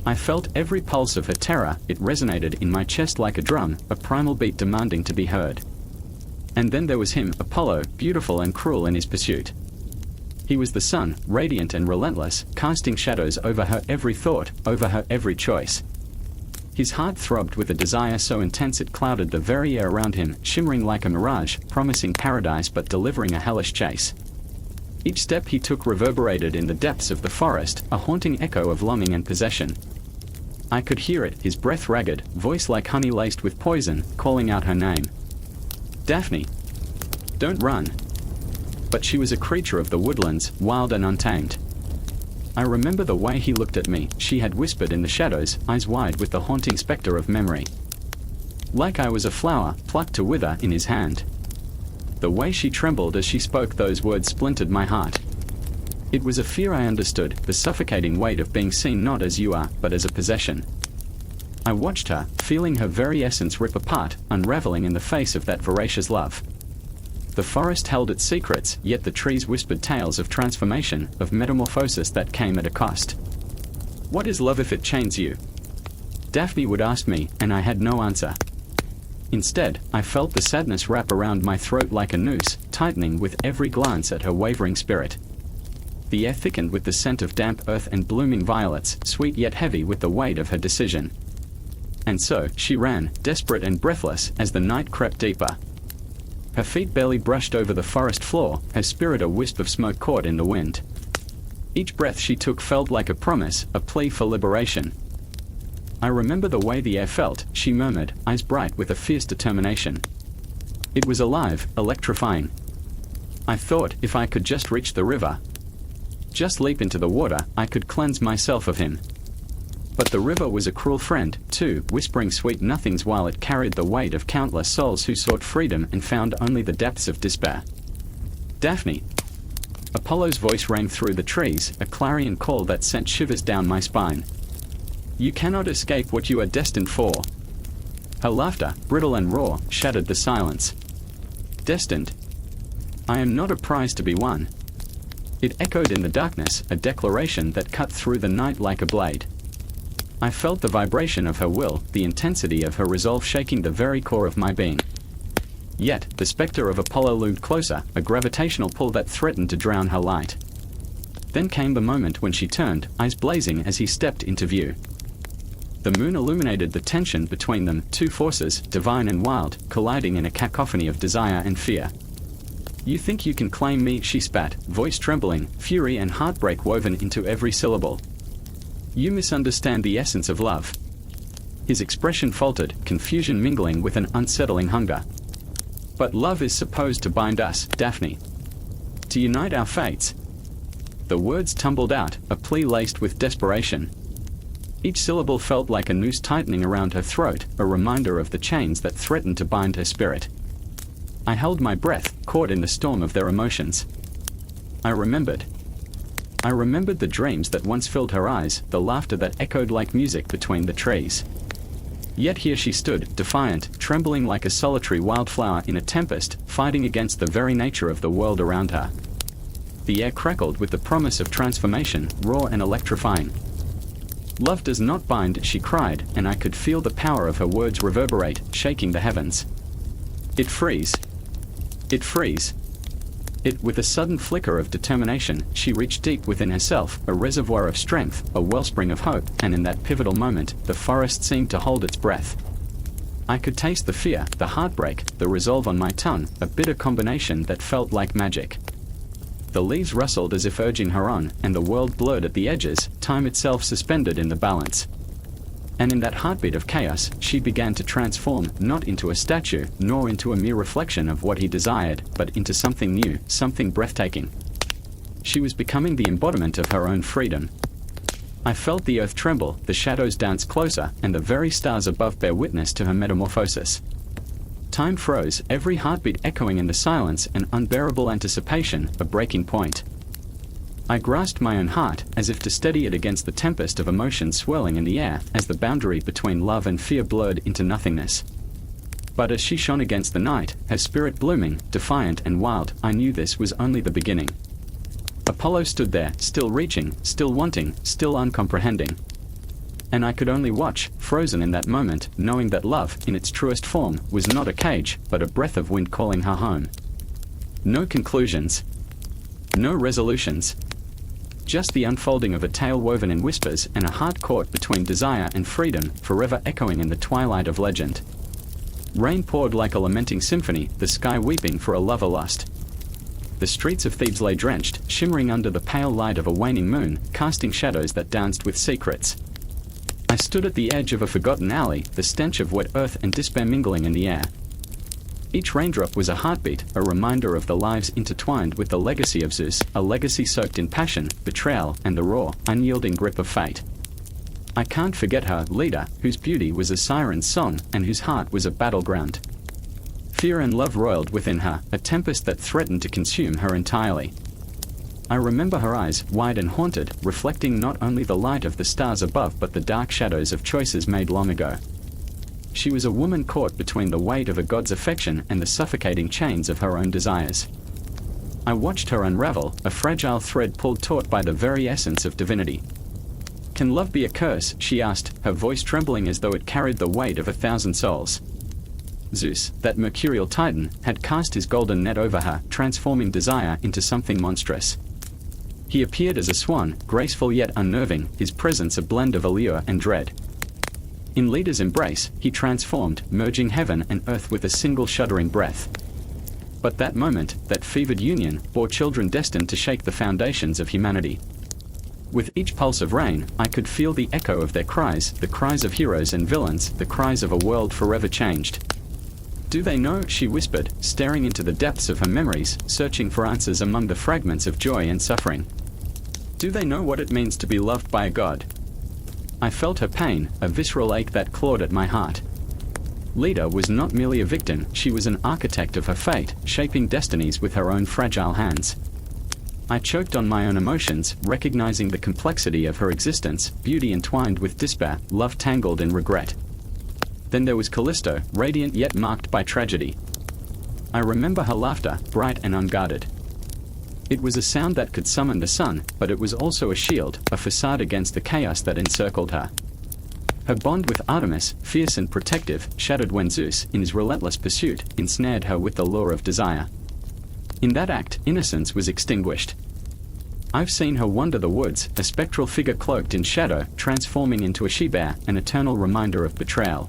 I felt every pulse of her terror, it resonated in my chest like a drum, a primal beat demanding to be heard. And then there was him, Apollo, beautiful and cruel in his pursuit. He was the sun, radiant and relentless, casting shadows over her every thought, over her every choice. His heart throbbed with a desire so intense it clouded the very air around him, shimmering like a mirage, promising paradise but delivering a hellish chase. Each step he took reverberated in the depths of the forest, a haunting echo of longing and possession. I could hear it, his breath ragged, voice like honey laced with poison, calling out her name. "Daphne! Don't run!" But she was a creature of the woodlands, wild and untamed. I remember the way he looked at me, she had whispered in the shadows, eyes wide with the haunting specter of memory. Like I was a flower, plucked to wither in his hand. The way she trembled as she spoke those words splintered my heart. It was a fear I understood, the suffocating weight of being seen not as you are, but as a possession. I watched her, feeling her very essence rip apart, unraveling in the face of that voracious love. The forest held its secrets, yet the trees whispered tales of transformation, of metamorphosis that came at a cost. "What is love if it chains you?" Daphne would ask me, and I had no answer. Instead, I felt the sadness wrap around my throat like a noose, tightening with every glance at her wavering spirit. The air thickened with the scent of damp earth and blooming violets, sweet yet heavy with the weight of her decision. And so, she ran, desperate and breathless, as the night crept deeper. Her feet barely brushed over the forest floor, her spirit a wisp of smoke caught in the wind. Each breath she took felt like a promise, a plea for liberation. I remember the way the air felt, she murmured, eyes bright with a fierce determination. It was alive, electrifying. I thought, if I could just reach the river, just leap into the water, I could cleanse myself of him. But the river was a cruel friend, too, whispering sweet nothings while it carried the weight of countless souls who sought freedom and found only the depths of despair. "Daphne!" Apollo's voice rang through the trees, a clarion call that sent shivers down my spine. "You cannot escape what you are destined for." Her laughter, brittle and raw, shattered the silence. "Destined? I am not a prize to be won." It echoed in the darkness, a declaration that cut through the night like a blade. I felt the vibration of her will, the intensity of her resolve shaking the very core of my being. Yet, the specter of Apollo loomed closer, a gravitational pull that threatened to drown her light. Then came the moment when she turned, eyes blazing as he stepped into view. The moon illuminated the tension between them, two forces, divine and wild, colliding in a cacophony of desire and fear. You think you can claim me, she spat, voice trembling, fury and heartbreak woven into every syllable. You misunderstand the essence of love. His expression faltered, confusion mingling with an unsettling hunger. But love is supposed to bind us, Daphne. To unite our fates. The words tumbled out, a plea laced with desperation. Each syllable felt like a noose tightening around her throat, a reminder of the chains that threatened to bind her spirit. I held my breath, caught in the storm of their emotions. I remembered the dreams that once filled her eyes, the laughter that echoed like music between the trees. Yet here she stood, defiant, trembling like a solitary wildflower in a tempest, fighting against the very nature of the world around her. The air crackled with the promise of transformation, raw and electrifying. Love does not bind, she cried, and I could feel the power of her words reverberate, shaking the heavens. It frees. It frees. It, with a sudden flicker of determination, she reached deep within herself, a reservoir of strength, a wellspring of hope, and in that pivotal moment, the forest seemed to hold its breath. I could taste the fear, the heartbreak, the resolve on my tongue, a bitter combination that felt like magic. The leaves rustled as if urging her on, and the world blurred at the edges, time itself suspended in the balance. And in that heartbeat of chaos, she began to transform, not into a statue, nor into a mere reflection of what he desired, but into something new, something breathtaking. She was becoming the embodiment of her own freedom. I felt the earth tremble, the shadows dance closer, and the very stars above bear witness to her metamorphosis. Time froze, every heartbeat echoing in the silence, an unbearable anticipation, a breaking point. I grasped my own heart, as if to steady it against the tempest of emotion swirling in the air, as the boundary between love and fear blurred into nothingness. But as she shone against the night, her spirit blooming, defiant and wild, I knew this was only the beginning. Apollo stood there, still reaching, still wanting, still uncomprehending. And I could only watch, frozen in that moment, knowing that love, in its truest form, was not a cage, but a breath of wind calling her home. No conclusions. No resolutions. Just the unfolding of a tale woven in whispers and a heart caught between desire and freedom, forever echoing in the twilight of legend. Rain poured like a lamenting symphony, the sky weeping for a lover lost. The streets of Thebes lay drenched, shimmering under the pale light of a waning moon, casting shadows that danced with secrets. I stood at the edge of a forgotten alley, the stench of wet earth and despair mingling in the air. Each raindrop was a heartbeat, a reminder of the lives intertwined with the legacy of Zeus, a legacy soaked in passion, betrayal, and the raw, unyielding grip of fate. I can't forget her, leader, whose beauty was a siren's song, and whose heart was a battleground. Fear and love roiled within her, a tempest that threatened to consume her entirely. I remember her eyes, wide and haunted, reflecting not only the light of the stars above but the dark shadows of choices made long ago. She was a woman caught between the weight of a god's affection and the suffocating chains of her own desires. I watched her unravel, a fragile thread pulled taut by the very essence of divinity. Can love be a curse? She asked, her voice trembling as though it carried the weight of 1,000 souls. Zeus, that mercurial titan, had cast his golden net over her, transforming desire into something monstrous. He appeared as a swan, graceful yet unnerving, his presence a blend of allure and dread. In Leto's embrace, he transformed, merging heaven and earth with a single shuddering breath. But that moment, that fevered union, bore children destined to shake the foundations of humanity. With each pulse of rain, I could feel the echo of their cries, the cries of heroes and villains, the cries of a world forever changed. Do they know? She whispered, staring into the depths of her memories, searching for answers among the fragments of joy and suffering. Do they know what it means to be loved by a god? I felt her pain, a visceral ache that clawed at my heart. Leto was not merely a victim, she was an architect of her fate, shaping destinies with her own fragile hands. I choked on my own emotions, recognizing the complexity of her existence, beauty entwined with despair, love tangled in regret. Then there was Callisto, radiant yet marked by tragedy. I remember her laughter, bright and unguarded. It was a sound that could summon the sun, but it was also a shield, a facade against the chaos that encircled her. Her bond with Artemis, fierce and protective, shattered when Zeus, in his relentless pursuit, ensnared her with the lure of desire. In that act, innocence was extinguished. I've seen her wander the woods, a spectral figure cloaked in shadow, transforming into a she-bear, an eternal reminder of betrayal.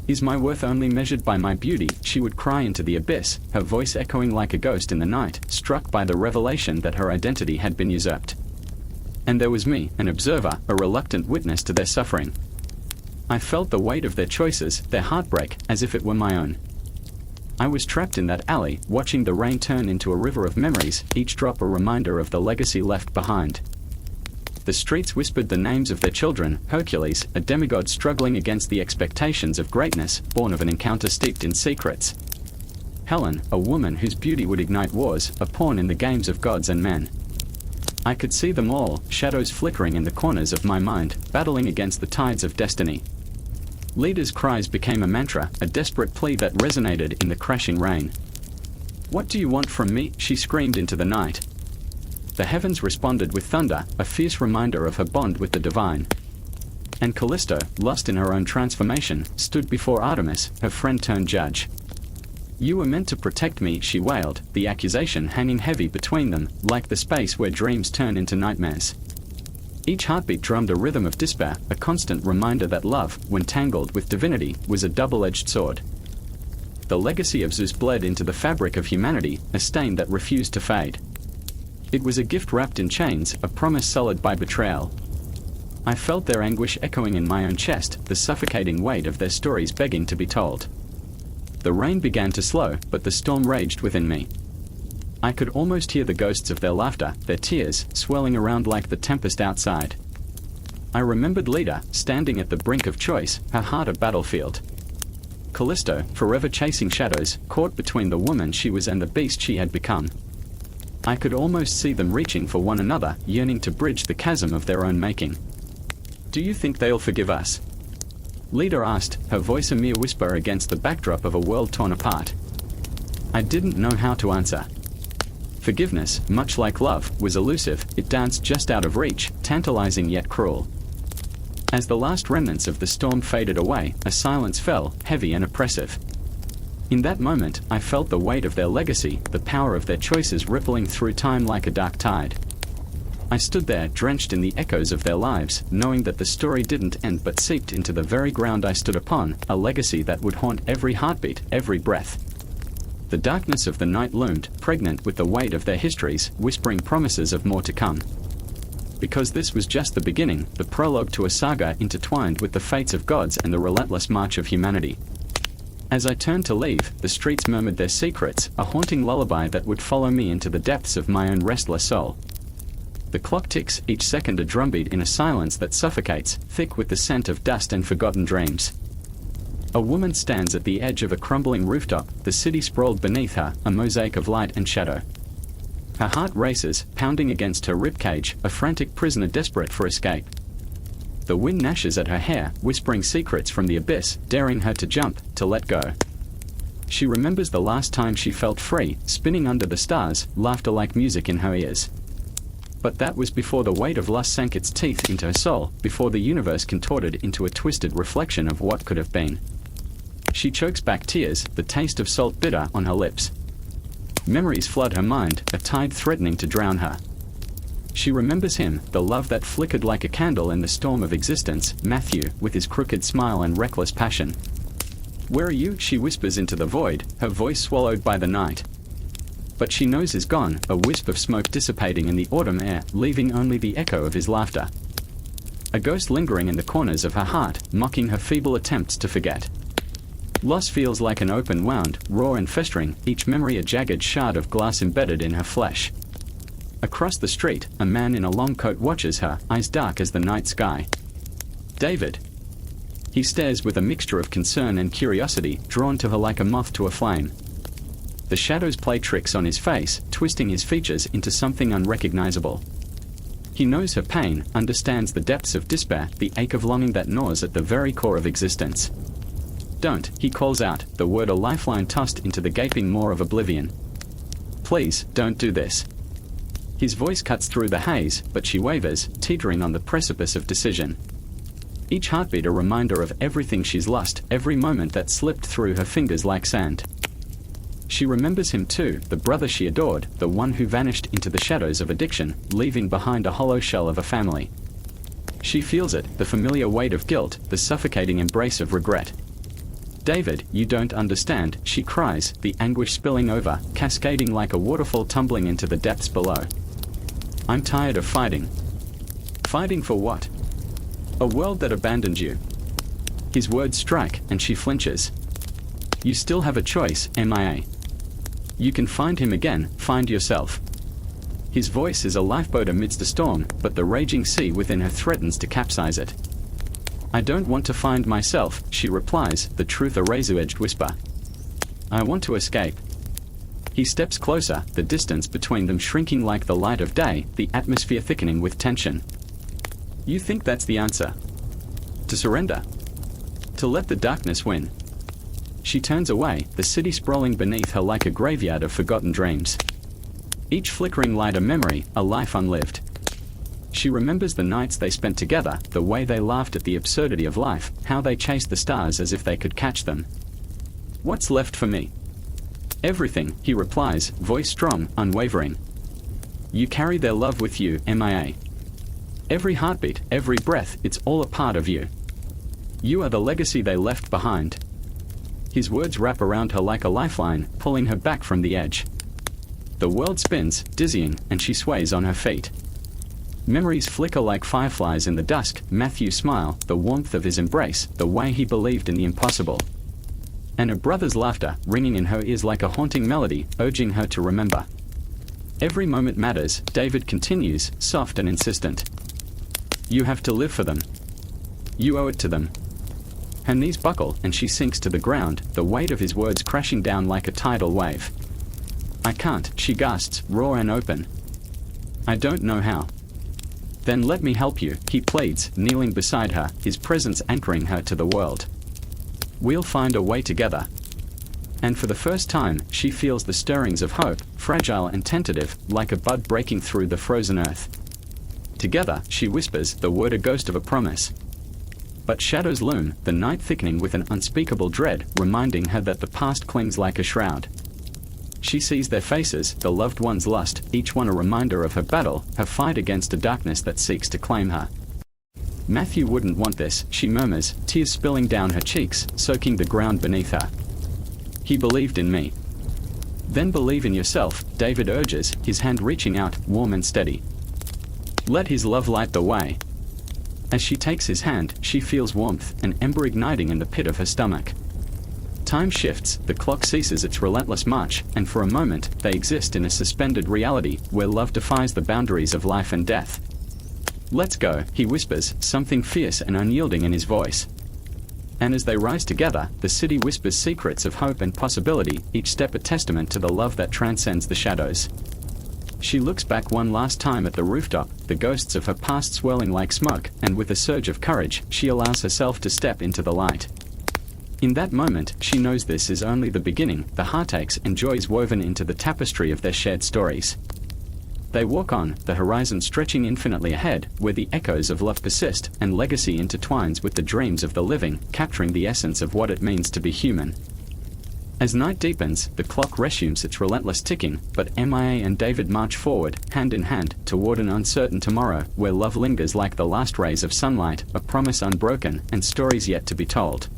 Is my worth only measured by my beauty? She would cry into the abyss, her voice echoing like a ghost in the night, struck by the revelation that her identity had been usurped. And there was me, an observer, a reluctant witness to their suffering. I felt the weight of their choices, their heartbreak, as if it were my own. I was trapped in that alley, watching the rain turn into a river of memories, each drop a reminder of the legacy left behind. The streets whispered the names of their children: Hercules, a demigod struggling against the expectations of greatness, born of an encounter steeped in secrets. Helen, a woman whose beauty would ignite wars, a pawn in the games of gods and men. I could see them all, shadows flickering in the corners of my mind, battling against the tides of destiny. Leda's cries became a mantra, a desperate plea that resonated in the crashing rain. "What do you want from me?" she screamed into the night. The heavens responded with thunder, a fierce reminder of her bond with the divine. And Callisto, lost in her own transformation, stood before Artemis, her friend turned judge. "You were meant to protect me," she wailed, the accusation hanging heavy between them, like the space where dreams turn into nightmares. Each heartbeat drummed a rhythm of despair, a constant reminder that love, when tangled with divinity, was a double-edged sword. The legacy of Zeus bled into the fabric of humanity, a stain that refused to fade. It was a gift wrapped in chains, a promise sullied by betrayal. I felt their anguish echoing in my own chest, the suffocating weight of their stories begging to be told. The rain began to slow, but the storm raged within me. I could almost hear the ghosts of their laughter, their tears, swirling around like the tempest outside. I remembered Leda, standing at the brink of choice, her heart a battlefield. Callisto, forever chasing shadows, caught between the woman she was and the beast she had become. I could almost see them reaching for one another, yearning to bridge the chasm of their own making. "Do you think they'll forgive us?" Leda asked, her voice a mere whisper against the backdrop of a world torn apart. I didn't know how to answer. Forgiveness, much like love, was elusive. It danced just out of reach, tantalizing yet cruel. As the last remnants of the storm faded away, a silence fell, heavy and oppressive. In that moment, I felt the weight of their legacy, the power of their choices rippling through time like a dark tide. I stood there, drenched in the echoes of their lives, knowing that the story didn't end but seeped into the very ground I stood upon, a legacy that would haunt every heartbeat, every breath. The darkness of the night loomed, pregnant with the weight of their histories, whispering promises of more to come. Because this was just the beginning, the prologue to a saga intertwined with the fates of gods and the relentless march of humanity. As I turned to leave, the streets murmured their secrets, a haunting lullaby that would follow me into the depths of my own restless soul. The clock ticks, each second a drumbeat in a silence that suffocates, thick with the scent of dust and forgotten dreams. A woman stands at the edge of a crumbling rooftop, the city sprawled beneath her, a mosaic of light and shadow. Her heart races, pounding against her ribcage, a frantic prisoner desperate for escape. The wind gnashes at her hair, whispering secrets from the abyss, daring her to jump, to let go. She remembers the last time she felt free, spinning under the stars, laughter like music in her ears. But that was before the weight of lust sank its teeth into her soul, before the universe contorted into a twisted reflection of what could have been. She chokes back tears, the taste of salt bitter on her lips. Memories flood her mind, a tide threatening to drown her. She remembers him, the love that flickered like a candle in the storm of existence, Matthew, with his crooked smile and reckless passion. "Where are you?" she whispers into the void, her voice swallowed by the night. But she knows he's gone, a wisp of smoke dissipating in the autumn air, leaving only the echo of his laughter. A ghost lingering in the corners of her heart, mocking her feeble attempts to forget. Loss feels like an open wound, raw and festering, each memory a jagged shard of glass embedded in her flesh. Across the street, a man in a long coat watches her, eyes dark as the night sky. "David." He stares with a mixture of concern and curiosity, drawn to her like a moth to a flame. The shadows play tricks on his face, twisting his features into something unrecognizable. He knows her pain, understands the depths of despair, the ache of longing that gnaws at the very core of existence. "Don't," he calls out, the word a lifeline tossed into the gaping maw of oblivion. "Please, don't do this." His voice cuts through the haze, but she wavers, teetering on the precipice of decision. Each heartbeat a reminder of everything she's lost, every moment that slipped through her fingers like sand. She remembers him too, the brother she adored, the one who vanished into the shadows of addiction, leaving behind a hollow shell of a family. She feels it, the familiar weight of guilt, the suffocating embrace of regret. David, you don't understand, she cries, the anguish spilling over, cascading like a waterfall tumbling into the depths below. I'm tired of fighting. Fighting for what? A world that abandoned you. His words strike, and she flinches. You still have a choice, MIA. You can find him again, find yourself. His voice is a lifeboat amidst a storm, but the raging sea within her threatens to capsize it. I don't want to find myself, she replies, the truth a razor-edged whisper. I want to escape. He steps closer, the distance between them shrinking like the light of day, the atmosphere thickening with tension. You think that's the answer? To surrender? To let the darkness win? She turns away, the city sprawling beneath her like a graveyard of forgotten dreams. Each flickering light a memory, a life unlived. She remembers the nights they spent together, the way they laughed at the absurdity of life, how they chased the stars as if they could catch them. What's left for me? Everything, he replies, voice strong, unwavering. You carry their love with you, MIA. Every heartbeat, every breath, it's all a part of you. You are the legacy they left behind. His words wrap around her like a lifeline, pulling her back from the edge. The world spins, dizzying, and she sways on her feet. Memories flicker like fireflies in the dusk, Matthew's smile, the warmth of his embrace, the way he believed in the impossible. And her brother's laughter, ringing in her ears like a haunting melody, urging her to remember. Every moment matters, David continues, soft and insistent. You have to live for them. You owe it to them. Her knees buckle, and she sinks to the ground, the weight of his words crashing down like a tidal wave. I can't, she gasps, raw and open. I don't know how. Then let me help you, he pleads, kneeling beside her, his presence anchoring her to the world. We'll find a way together. And for the first time, she feels the stirrings of hope, fragile and tentative, like a bud breaking through the frozen earth. Together, she whispers, the word a ghost of a promise. But shadows loom, the night thickening with an unspeakable dread, reminding her that the past clings like a shroud. She sees their faces, the loved ones lost, each one a reminder of her battle, her fight against a darkness that seeks to claim her. Matthew wouldn't want this, she murmurs, tears spilling down her cheeks, soaking the ground beneath her. He believed in me. Then believe in yourself, David urges, his hand reaching out, warm and steady. Let his love light the way. As she takes his hand, she feels warmth, an ember igniting in the pit of her stomach. Time shifts, the clock ceases its relentless march, and for a moment, they exist in a suspended reality, where love defies the boundaries of life and death. Let's go, he whispers, something fierce and unyielding in his voice. And as they rise together, the city whispers secrets of hope and possibility, each step a testament to the love that transcends the shadows. She looks back one last time at the rooftop, the ghosts of her past swirling like smoke, and with a surge of courage, she allows herself to step into the light. In that moment, she knows this is only the beginning, the heartaches and joys woven into the tapestry of their shared stories. They walk on, the horizon stretching infinitely ahead, where the echoes of love persist, and legacy intertwines with the dreams of the living, capturing the essence of what it means to be human. As night deepens, the clock resumes its relentless ticking, but MIA and David march forward, hand in hand, toward an uncertain tomorrow, where love lingers like the last rays of sunlight, a promise unbroken, and stories yet to be told.